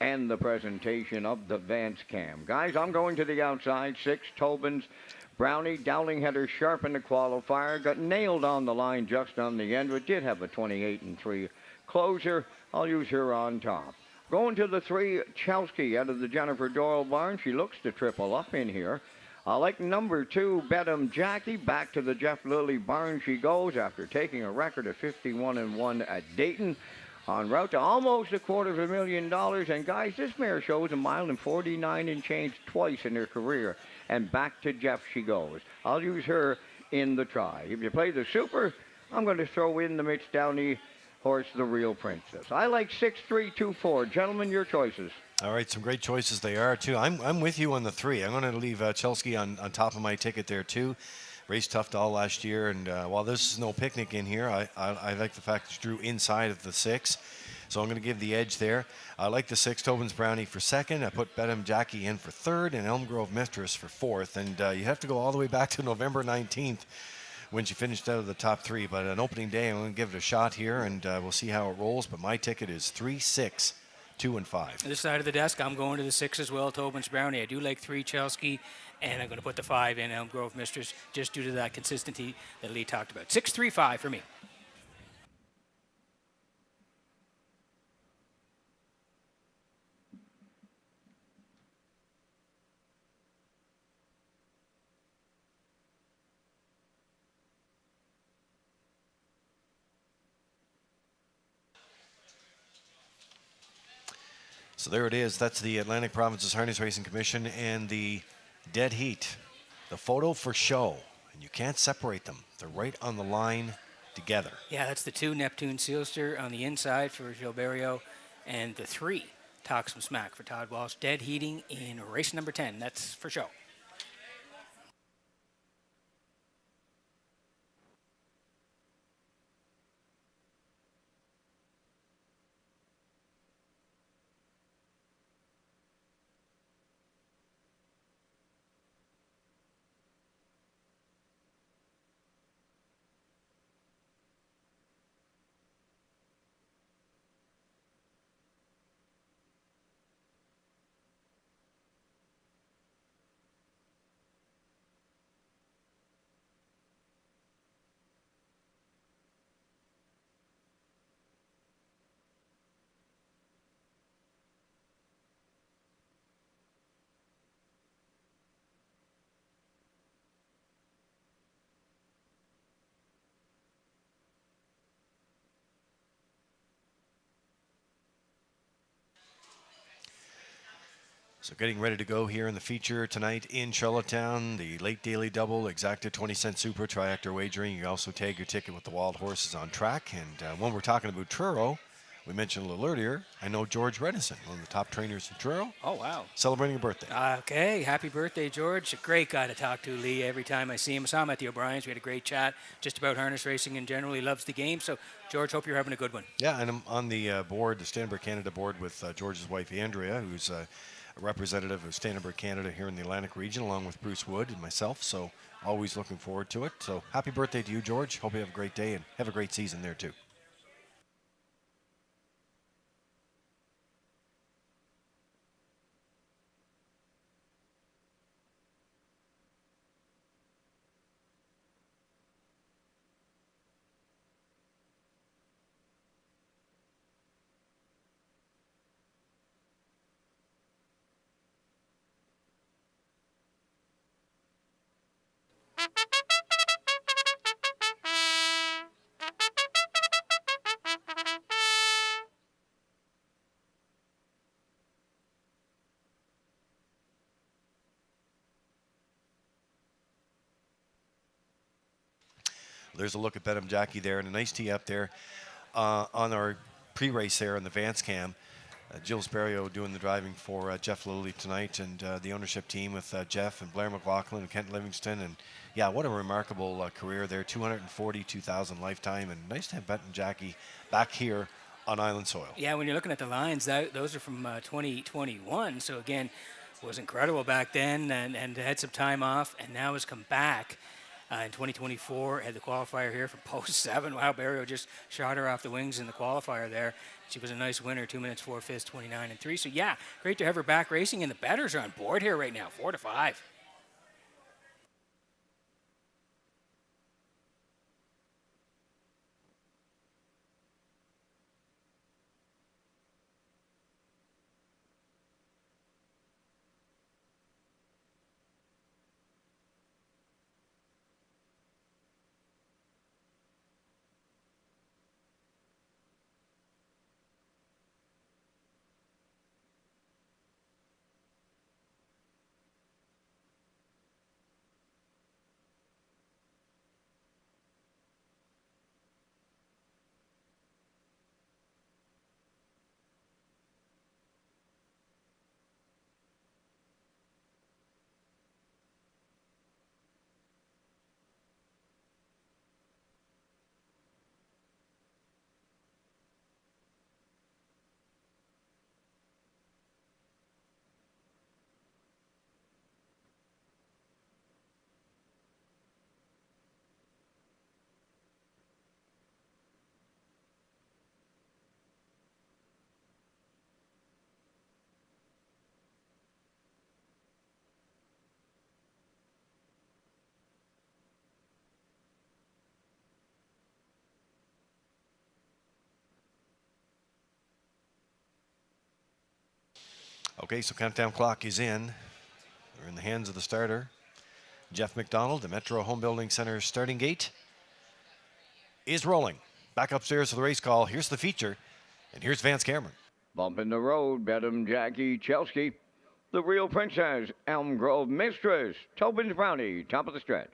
and the presentation of the Vance Cam. Guys, I'm going to the outside. 6, Tobin's Brownie. Dowling had her sharp in the qualifier, got nailed on the line just on the end, but did have a 28-3 closer. I'll use her on top. Going to the 3, Chelsea out of the Jennifer Doyle barn. She looks to triple up in here. I like number 2, Bedham Jackie. Back to the Jeff Lilly barn she goes after taking a record of 51-1 at Dayton. En route to almost $250,000. And guys, this mare shows 1:49 and change twice in her career. And back to Jeff she goes. I'll use her in the try. If you play the super, I'm going to throw in the Mitch Downey horse, the Real Princess. I like 6, 3, 2, 4. Gentlemen, your choices. All right, some great choices they are, too. I'm with you on the 3. I'm going to leave Chelsea on top of my ticket there, too. Raced tough all last year, and while this is no picnic in here, I like the fact that she drew inside of the 6. So I'm going to give the edge there. I like the 6, Tobin's Brownie, for 2nd. I put Bedham Jackie in for 3rd, and Elm Grove Mistress for 4th. And you have to go all the way back to November 19th when she finished out of the top 3. But an opening day, I'm going to give it a shot here, and we'll see how it rolls. But my ticket is 3, 6, 2, and 5. This side of the desk, I'm going to the 6 as well, Tobin's Brownie. I do like 3, Chelsea, and I'm going to put the 5 in, Elm Grove Mistress, just due to that consistency that Lee talked about. 6, 3, 5 for me. So there it is. That's the Atlantic Provinces Harness Racing Commission and the dead heat. The photo for show. And you can't separate them. They're right on the line together. Yeah, that's the 2, Neptune Sealster on the inside for Gilberto, and the 3, Talk Some Smack for Todd Walsh. Dead heating in race number 10. That's for show. So getting ready to go here in the feature tonight in Charlottetown, the late daily double, exacta 20-cent super, triactor wagering. You can also tag your ticket with the wild horses on track. And when we're talking about Truro, we mentioned a little earlier, I know George Redison, one of the top trainers in Truro. Oh, wow. Celebrating a birthday. Okay, happy birthday, George. A great guy to talk to, Lee, every time I see him. I saw him at the O'Briens. We had a great chat just about harness racing in general. He loves the game. So, George, hope you're having a good one. Yeah, and I'm on the board, the Stanberg Canada board with George's wife, Andrea, who's a representative of Stanberg Canada here in the Atlantic region, along with Bruce Wood and myself. So, always looking forward to it. So, happy birthday to you, George. Hope you have a great day and have a great season there, too. There's a look at Bedham Jackie there, and a nice tee up there on our pre-race there in the Vance Cam. Jill Sperrio doing the driving for Jeff Lilly tonight, and the ownership team with Jeff and Blair McLaughlin and Kent Livingston. And yeah, what a remarkable career there, 242,000 lifetime, and nice to have Bedham Jackie back here on island soil. Yeah, when you're looking at the lines, those are from 2021. So again, was incredible back then, and had some time off, and now has come back. In 2024, had the qualifier here for post 7. Wow, Barrio just shot her off the wings in the qualifier there. She was a nice winner, 2 minutes, 4 fifths, 29 and 3. So yeah, great to have her back racing, and the bettors are on board here right now, 4-5. Okay, so countdown clock is in. We're in the hands of the starter, Jeff McDonald. The Metro Home Building Center starting gate is rolling. Back upstairs for the race call. Here's the feature, and here's Vance Cameron. Bumping the road, Bedham Jackie Chelsky. The Real Princess, Elm Grove Mistress, Tobin's Brownie, top of the stretch.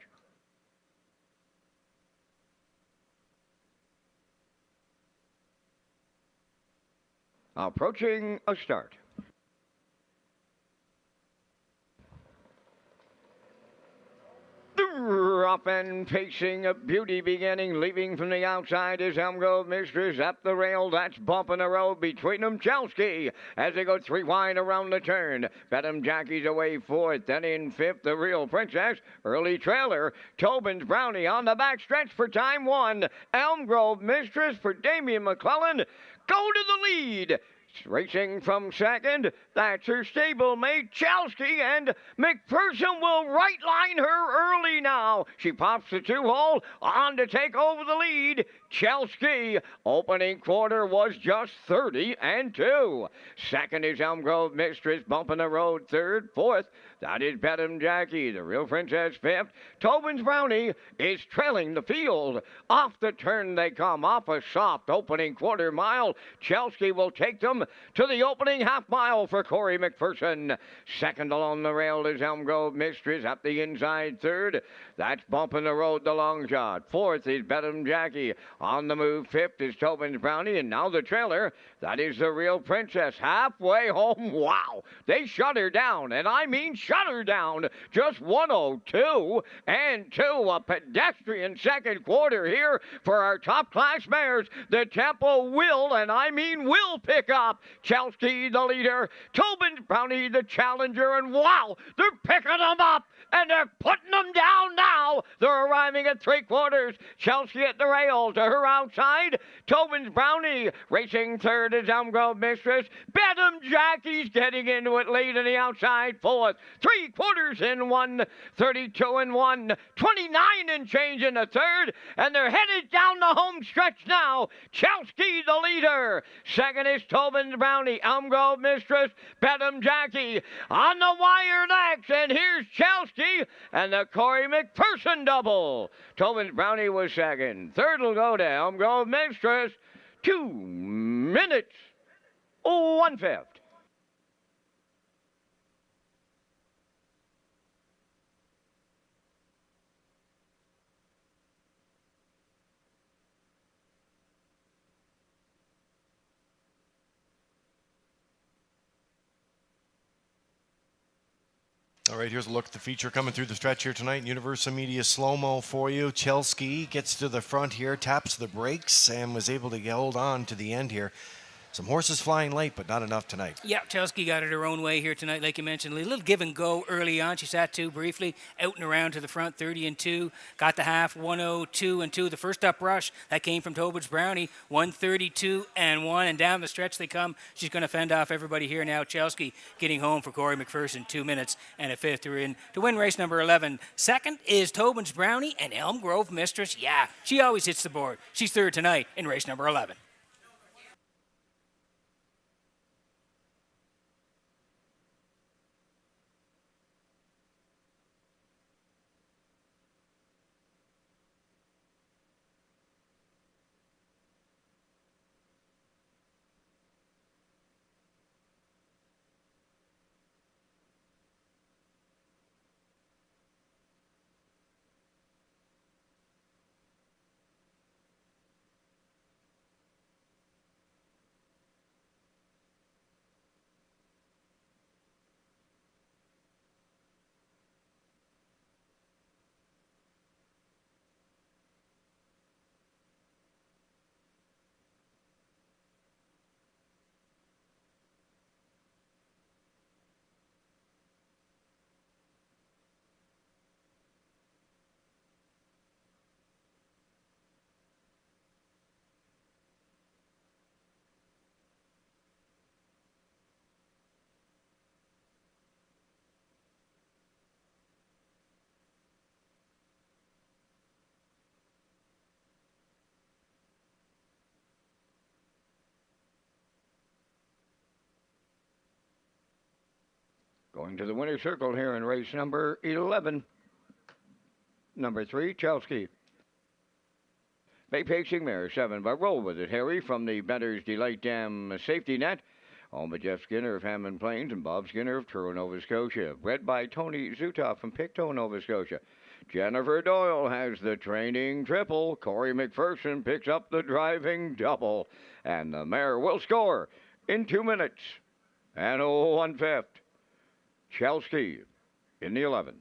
Approaching a start. Rough and pacing, a beauty beginning, leaving from the outside is Elm Grove Mistress. Up the rail, that's bumping the road between them, Chelsky, as they go 3 wide around the turn. Bedham Jackie's away 4th, then in 5th, the Real Princess. Early trailer, Tobin's Brownie on the back stretch for time 1. Elm Grove Mistress for Damian McClellan go to the lead. Racing from 2nd, that's her stablemate, Chelsky, and McPherson will right line her early now. She pops the 2-hole on to take over the lead. Chelsky, opening quarter was just 30-2. 2nd is Elm Grove Mistress, bumping the road 3rd. 4th, that is Bedham Jackie, the Real Princess 5th. Tobin's Brownie is trailing the field. Off the turn they come, off a soft opening quarter mile. Chelsky will take them to the opening half mile for Corey McPherson. 2nd along the rail is Elm Grove Mistress, up the inside 3rd. That's bumping the road, the long shot. 4th is Bedham Jackie. On the move, 5th is Tobin's Brownie, and now the trailer. That is the Real Princess. Halfway home, wow. They shut her down, and I mean shut her down. Just 102 and 2. A pedestrian second quarter here for our top class mares. The tempo will, and I mean will, pick up. Chelsky, the leader. Tobin's Brownie, the challenger, and wow, they're picking them up. And they're putting them down now. They're arriving at 3/4. Chelsky at the rail to her outside. Tobin's Brownie racing 3rd is Elm Grove Mistress. Bedham Jackie's getting into it late on the outside 4th. 3/4 in 1. 32-1. 29 and change in the 3rd. And they're headed down the home stretch now. Chelsky the leader. 2nd is Tobin's Brownie. Elm Grove Mistress. Bedham Jackie on the wire next. And here's Chelsky and the Corey McPherson double. Tobin's Brownie was 2nd. 3rd will go to Elm Grove Mistress. 2 minutes, 1/5. All right, here's a look at the feature coming through the stretch here tonight. Universal Media slow-mo for you. Chelsky gets to the front here, taps the brakes, and was able to hold on to the end here. Some horses flying late, but not enough tonight. Yeah, Chelsky got it her own way here tonight, like you mentioned. A little give and go early on. She sat 2 briefly, out and around to the front, 30-2. Got the half, 102-2. The first up rush, that came from Tobin's Brownie, 132-1. And down the stretch they come. She's going to fend off everybody here now. Chelsky getting home for Corey McPherson, 2 minutes and a 5th. They're in to win race number 11. 2nd is Tobin's Brownie and Elm Grove Mistress. Yeah, she always hits the board. She's 3rd tonight in race number 11. Going to the winner's circle here in race number 11. Number 3, Chelsea. Bay Pacing Mare 7, but roll with it, Harry, from the Bender's Delight Dam safety net. Owned by Jeff Skinner of Hammond Plains and Bob Skinner of Truro, Nova Scotia. Bred by Tony Zutoff from Pictou, Nova Scotia. Jennifer Doyle has the training triple. Corey McPherson picks up the driving double. And the mare will score in 2 minutes and 1/5. Chelsea in the 11th.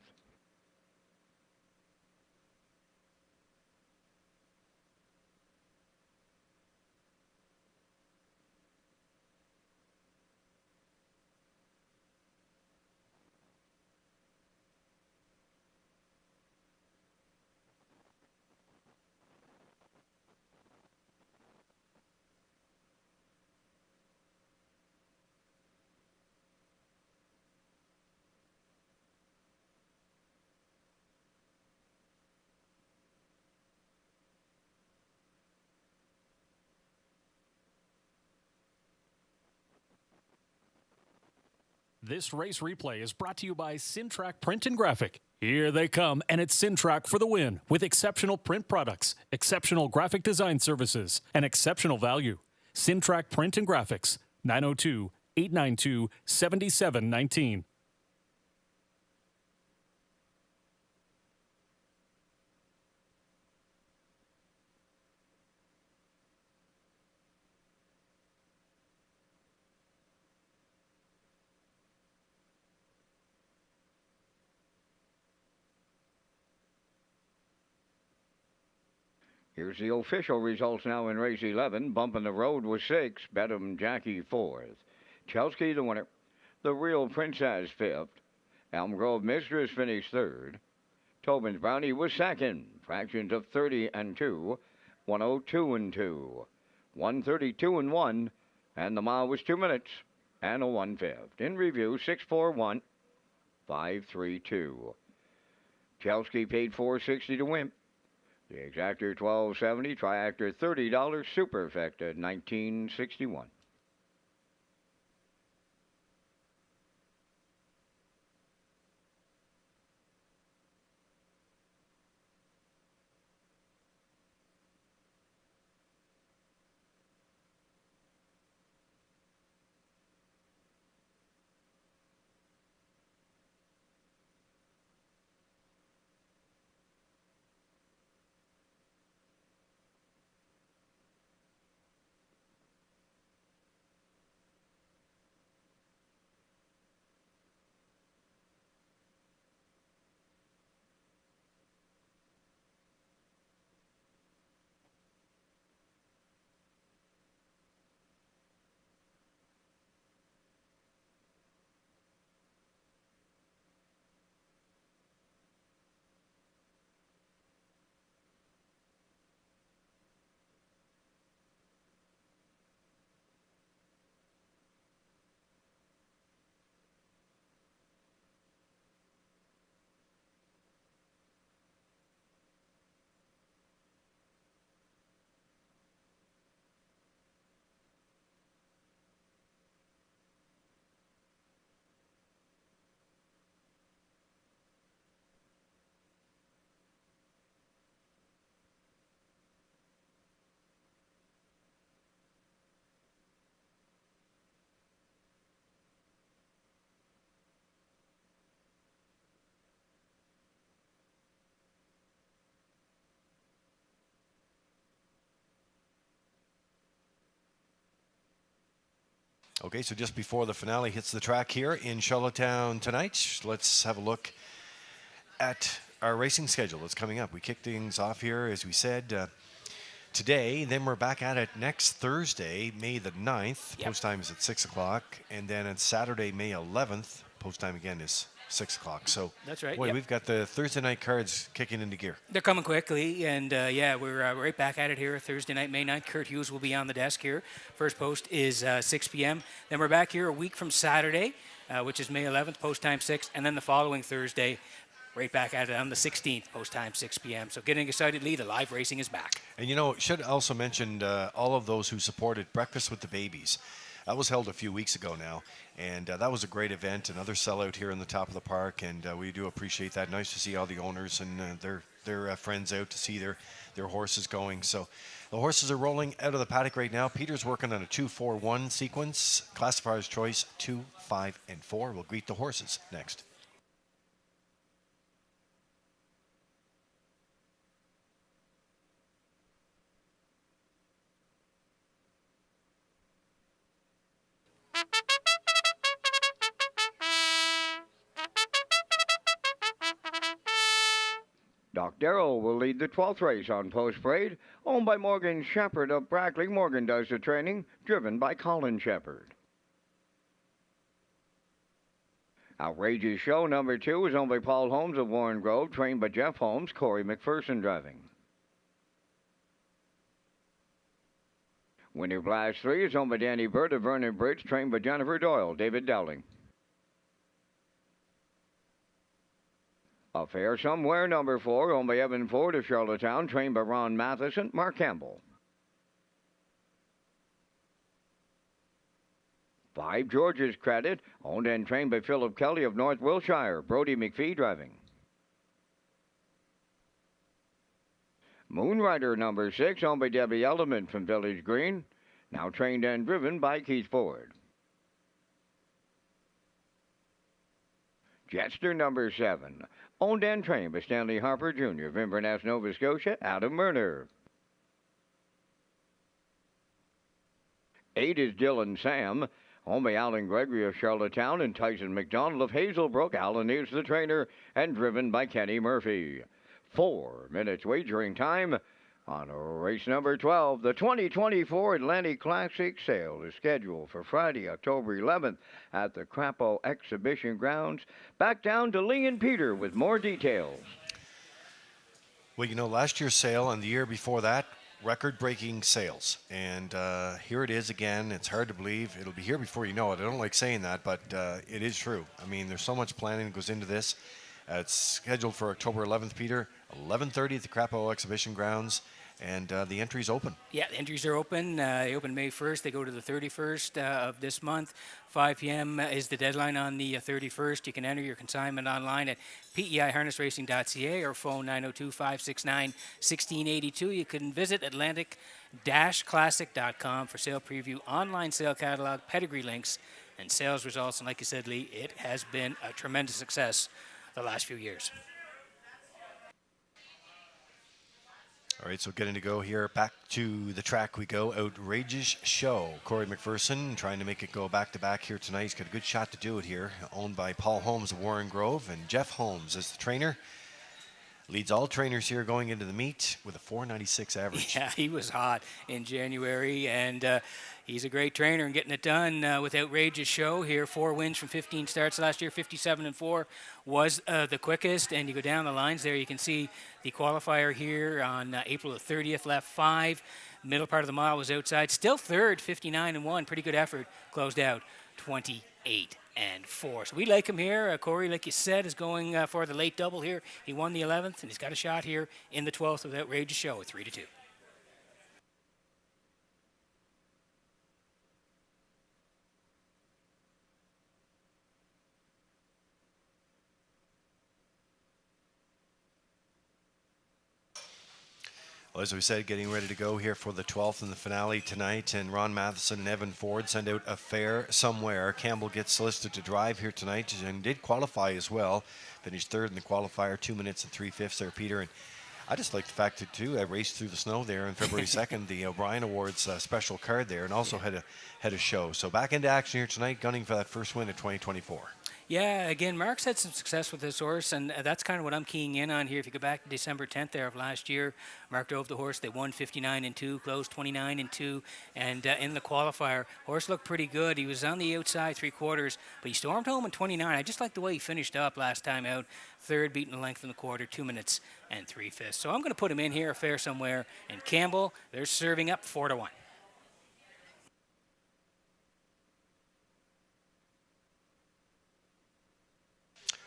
This race replay is brought to you by Sintrack Print and Graphic. Here they come, and it's Sintrack for the win with exceptional print products, exceptional graphic design services, and exceptional value. Sintrack Print and Graphics, 902-892-7719. Here's the official results now in race 11. Bump in the Road was 6. Bedham Jackie 4th. Chelsea the winner. The Real Princess 5th. Elm Grove Mistress finished 3rd. Tobin's Brownie was 2nd. Fractions of 30 and 2. 102 and 2. 132 and 1. And the mile was 2 minutes and 1/5. In review, 641 532. Chelsea paid $4.60 to win. The exactor $12.70, triactor $30, superfecta $19.61. Okay, so just before the finale hits the track here in Charlottetown tonight, let's have a look at our racing schedule that's coming up. We kick things off here, as we said, today. Then we're back at it next Thursday, May the 9th. Yep. Post time is at 6 o'clock. And then on Saturday, May 11th, post time again is 6 o'clock. So That's right, boy, yep. we've got the Thursday night cards kicking into gear. They're coming quickly, and we're right back at it here Thursday night, May 9th. Kurt Hughes will be on the desk here. First post is 6 p.m. Then we're back here a week from Saturday, which is May 11th, post time 6, and then the following Thursday, right back at it on the 16th, post time 6 p.m. So getting excited, Lee. The live racing is back. And, you know, should also mention all of those who supported Breakfast with the Babies. That was held a few weeks ago now, and that was a great event. Another sellout here in the top of the park, and we do appreciate that. Nice to see all the owners and their friends out to see their horses going. So the horses are rolling out of the paddock right now. Peter's working on a 2-4-1 sequence. Classifier's choice 2, 5, and 4. We'll greet the horses next. Doc Darrell will lead the 12th race on Post Parade, owned by Morgan Shepherd of Brackley. Morgan does the training, driven by Colin Shepherd. Outrageous Show number 2 is owned by Paul Holmes of Warren Grove, trained by Jeff Holmes, Corey McPherson driving. Winter Blast 3 is owned by Danny Bird of Vernon Bridge, trained by Jennifer Doyle, David Dowling. Affair Somewhere number 4, owned by Evan Ford of Charlottetown, trained by Ron Matheson, Mark Campbell. 5 George's Credit, owned and trained by Philip Kelly of North Wiltshire, Brody McPhee driving. Moonrider number 6, owned by Debbie Element from Village Green, now trained and driven by Keith Ford. Jetster number 7, owned and trained by Stanley Harper Jr. of Inverness, Nova Scotia, Adam Murner. 8 is Dylan Sam, owned by Alan Gregory of Charlottetown and Tyson McDonald of Hazelbrook. Alan is the trainer and driven by Kenny Murphy. 4 minutes wagering time on race number 12. The 2024 Atlantic Classic sale is scheduled for Friday, October 11th at the Crapo Exhibition Grounds. Back down to Lee and Peter with more details. Well, you know, last year's sale and the year before that, record-breaking sales. And here it is again. It's hard to believe. It'll be here before you know it. I don't like saying that, but it is true. I mean, there's so much planning that goes into this. It's scheduled for October 11th, Peter, 11:30 at the Crapo Exhibition Grounds. And the entries open. Yeah, the entries are open. They open May 1st. They go to the 31st of this month. 5 p.m. is the deadline on the 31st. You can enter your consignment online at peiharnessracing.ca or phone 902-569-1682. You can visit Atlantic-Classic.com for sale preview, online sale catalog, pedigree links, and sales results. And like you said, Lee, it has been a tremendous success the last few years. All right, so getting to go here. Back to the track we go. Outrageous Show. Corey McPherson trying to make it go back-to-back here tonight. He's got a good shot to do it here. Owned by Paul Holmes of Warren Grove, and Jeff Holmes as the trainer. Leads all trainers here going into the meet with a 496 average. Yeah, he was hot in January, and he's a great trainer and getting it done with Outrageous Show here. 4 wins from 15 starts last year. 57-4 was the quickest, and you go down the lines there, you can see the qualifier here on April the 30th, left 5. Middle part of the mile was outside. Still third, 59-1. Pretty good effort. Closed out 28-4. So we like him here. Corey, like you said, is going for the late double here. He won the 11th, and he's got a shot here in the 12th with Outrageous Show at 3-2. Well, as we said, getting ready to go here for the 12th and the finale tonight. And Ron Matheson and Evan Ford send out Affair Somewhere. Campbell gets solicited to drive here tonight and did qualify as well. Finished third in the qualifier, 2 minutes and 3/5 there, Peter. And I just like the fact that, too, I raced through the snow there on February 2nd, the O'Brien Awards special card there, and also had a show. So back into action here tonight, gunning for that first win of 2024. Yeah, again, Mark's had some success with this horse, and that's kind of what I'm keying in on here. If you go back to December 10th there of last year, Mark drove the horse. They won 59-2, closed 29-2, and in the qualifier, horse looked pretty good. He was on the outside 3/4, but he stormed home in 29. I just like the way he finished up last time out. Third, beating the length in the quarter, 2 minutes and 3/5. So I'm going to put him in here, Affair Somewhere, and Campbell, they're serving up 4-1.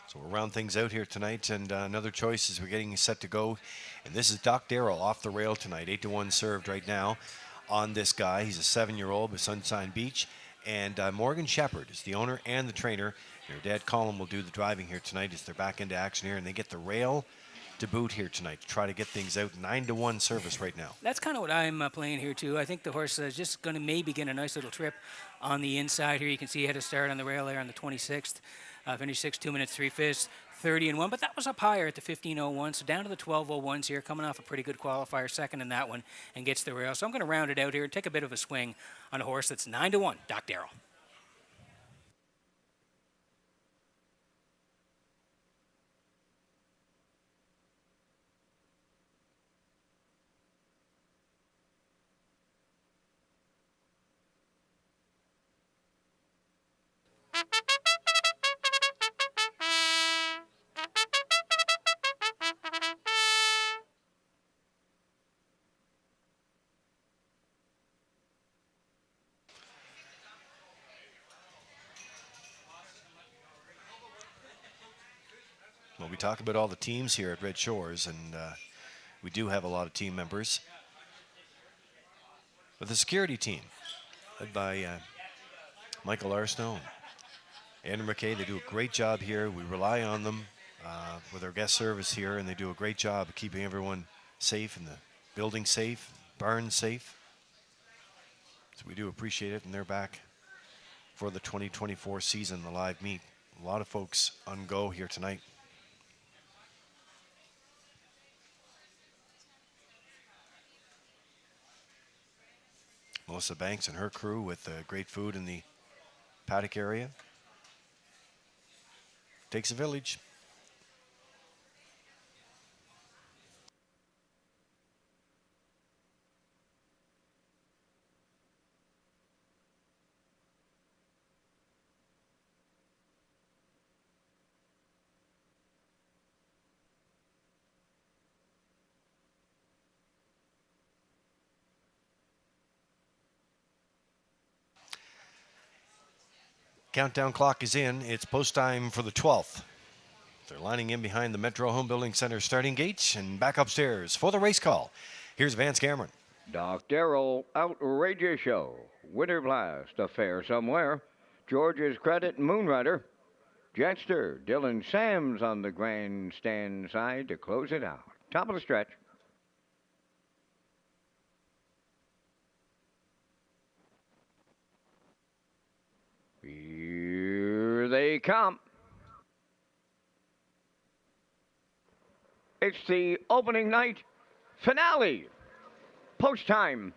So we'll round things out here tonight, and another choice as we're getting set to go. And this is Doc Darrell off the rail tonight, 8-1 served right now on this guy. He's a 7-year-old with Sunshine Beach. And Morgan Shepherd is the owner and the trainer. Their dad, Colin, will do the driving here tonight as they're back into action here, and they get the rail to boot here tonight to try to get things out. 9-1 service right now. That's kind of what I'm playing here, too. I think the horse is just going to maybe get a nice little trip on the inside here. You can see he had a start on the rail there on the 26th. Finished 6, 2 minutes, 3/5, 30-1. But that was up higher at the 15:01. So down to the 12:01s here, coming off a pretty good qualifier, second in that one, and gets the rail. So I'm going to round it out here and take a bit of a swing on a horse that's 9-1, Doc Darrell. Well, we talk about all the teams here at Red Shores, and we do have a lot of team members. But the security team, led by Michael Arsenault and Andrew McKay, they do a great job here. We rely on them with our guest service here, and they do a great job of keeping everyone safe and the building safe, barns safe. So we do appreciate it, and they're back for the 2024 season, the live meet. A lot of folks on go here tonight. Melissa Banks and her crew with great food in the paddock area. Takes a village. Countdown clock is in. It's post time for the 12th. They're lining in behind the Metro Home Building Center starting gate and back upstairs for the race call. Here's Vance Cameron. Doc Darrell, Outrageous Show. Winter Blast, Affair Somewhere. George's Credit, Moonrider. Jetster, Dylan Sams on the grandstand side to close it out. Top of the stretch. Here they come. It's the opening night finale. Post time.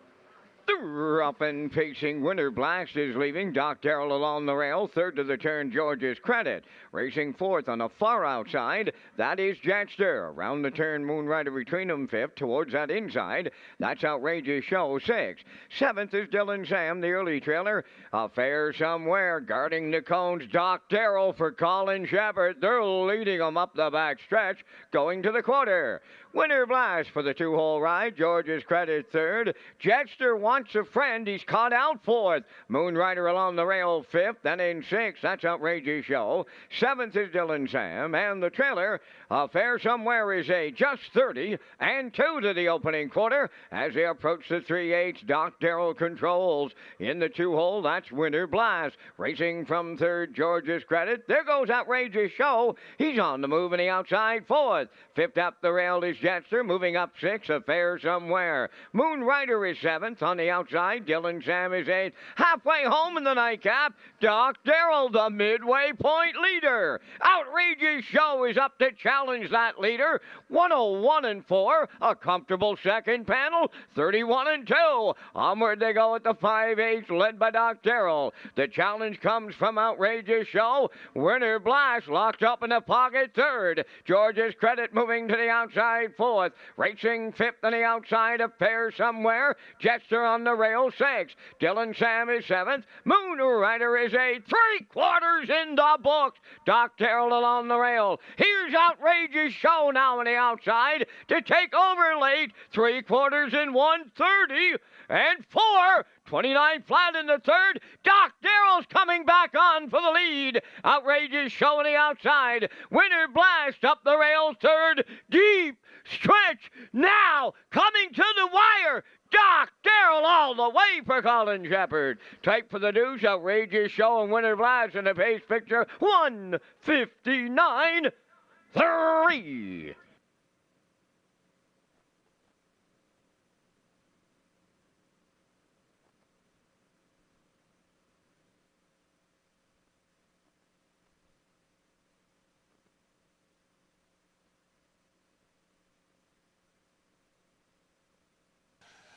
The up and pacing Winter Blast is leaving. Doc Darrell along the rail. Third to the turn, George's Credit. Racing fourth on the far outside. That is Jetster. Around the turn, Moonrider between them. Fifth towards that inside. That's Outrageous Show. Sixth. Seventh is Dylan Sam, the early trailer. Affair Somewhere. Guarding the cones. Doc Darrell for Colin Shepherd. They're leading them up the back stretch. Going to the quarter. Winter Blast for the two-hole ride. George's Credit third. Jetster wants a friend. He's caught out fourth. Moonrider along the rail fifth. Then in sixth, that's Outrageous Show. Seventh is Dylan Sam. And the trailer, Affair Somewhere, is a just 30 and 2 to the opening quarter. As they approach the 3/8, Doc Darrell controls. In the two-hole, that's Winter Blast. Racing from third, George's Credit. There goes Outrageous Show. He's on the move in the outside fourth. Fifth up the rail is Jetster, moving up sixth, Affair Somewhere. Moonrider is seventh on the outside. Dylan Sam is eighth. Halfway home in the nightcap, Doc Darrell, the midway point leader. Outrageous Show is up to challenge that leader. 101-4, a comfortable second panel. 31-2. Onward they go at the 5/8, led by Doc Darrell. The challenge comes from Outrageous Show. Winter Blast locked up in the pocket third. George's Credit moving to the outside fourth. Racing fifth on the outside, Affair Somewhere. Jetster on the rail sixth. Dylan Sam is seventh. Moonrider is eighth. 3/4 in the books. Doc Darrell along the rail. Here's Outrageous Show now on the outside to take over late. 3/4 in 1:30 and 4. 29 flat in the third. Doc Darrell's coming back on for the lead. Outrageous Show on the outside. Winter Blast up the rail third. Deep stretch now coming to the wire. Doc Darrell all the away for Colin Shepard. Type for the Deuce, Outrageous Show, and Winner Blast in the pace picture. 1:59.3.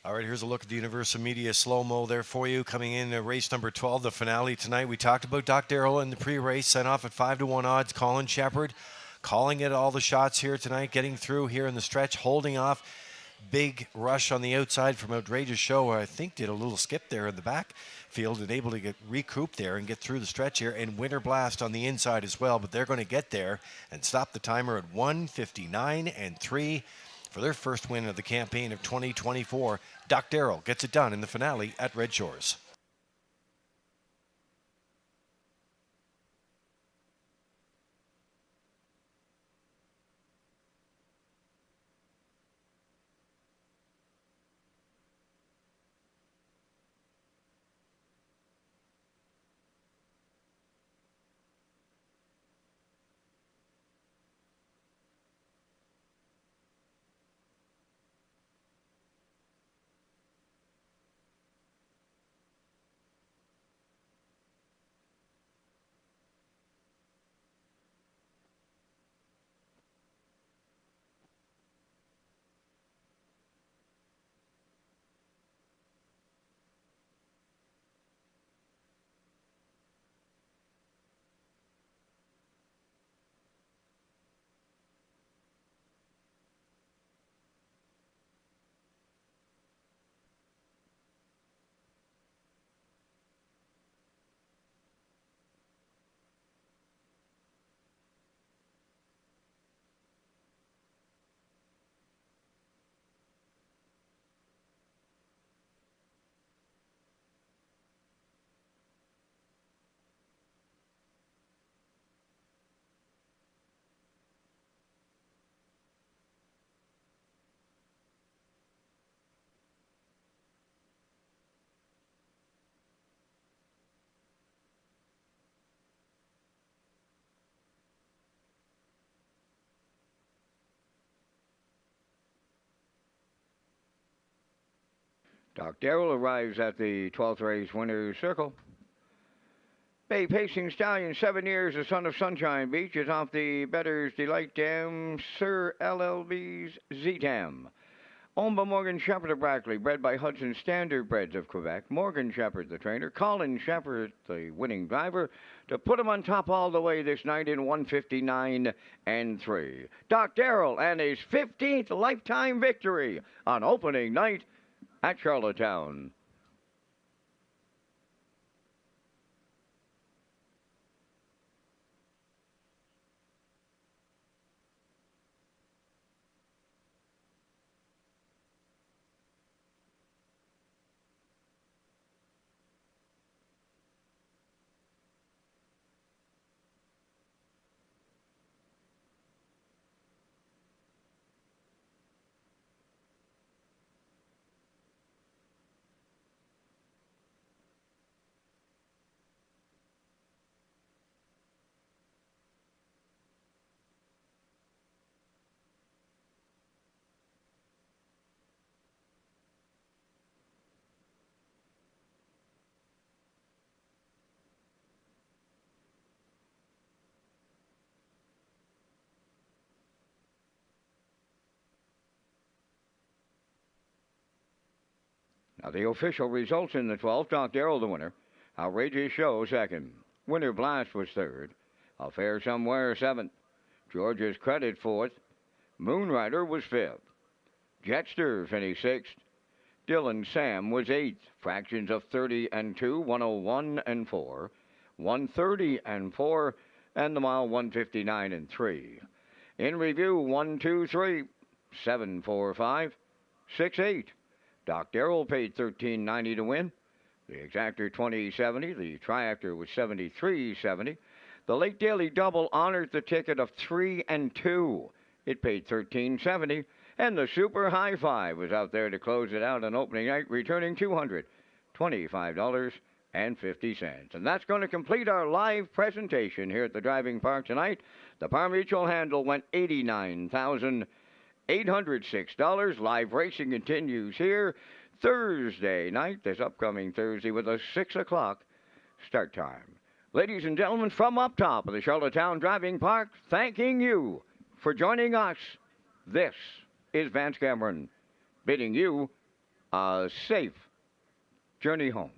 All right, here's a look at the Universal Media slow-mo there for you. Coming in race number 12, the finale tonight. We talked about Doc Darrell in the pre-race, sent off at 5-1 odds. Colin Shepard calling it all the shots here tonight, getting through here in the stretch, holding off. Big rush on the outside from Outrageous Show. I think did a little skip there in the back field and able to get recoup there and get through the stretch here. And Winter Blast on the inside as well, but they're going to get there and stop the timer at 1:59.3. For their first win of the campaign of 2024. Doc Darrell gets it done in the finale at Red Shores. Doc Darrell arrives at the 12th race winner's circle. Bay Pacing Stallion, 7 years, the son of Sunshine Beach, is off the Better's Delight Dam, Sir LLB's Z-Dam. Owned by Morgan Shepherd of Brackley, bred by Hudson Standardbreds of Quebec. Morgan Shepherd, the trainer. Colin Shepard, the winning driver, to put him on top all the way this night in 1:59.3. Doc Darrell and his 15th lifetime victory on opening night at Charlottetown. Now the official results in the 12th, Doc Darrell the winner. Outrageous Show second. Winter Blast was third. Affair Somewhere seventh. George's Credit fourth. Moonrider was fifth. Jetster finished sixth. Dylan Sam was eighth. Fractions of 30 and 2, 101 and 4. 130 and 4, and the mile 1:59 and 3. In review, 1, 2, 3, 7, 4, 5, 6, 8. Doc Darrell paid $13.90 to win. The exactor $20.70. The triactor was $73.70. The Lake Daily Double honored the ticket of 3 and 2. It paid $13.70. And the Super High Five was out there to close it out on opening night, returning $200. $25.50. And that's going to complete our live presentation here at the driving park tonight. The Par Mutual handle went $89,806. Live racing continues here Thursday night, this upcoming Thursday, with a 6 o'clock start time. Ladies and gentlemen, from up top of the Charlottetown Driving Park, thanking you for joining us. This is Vance Cameron bidding you a safe journey home.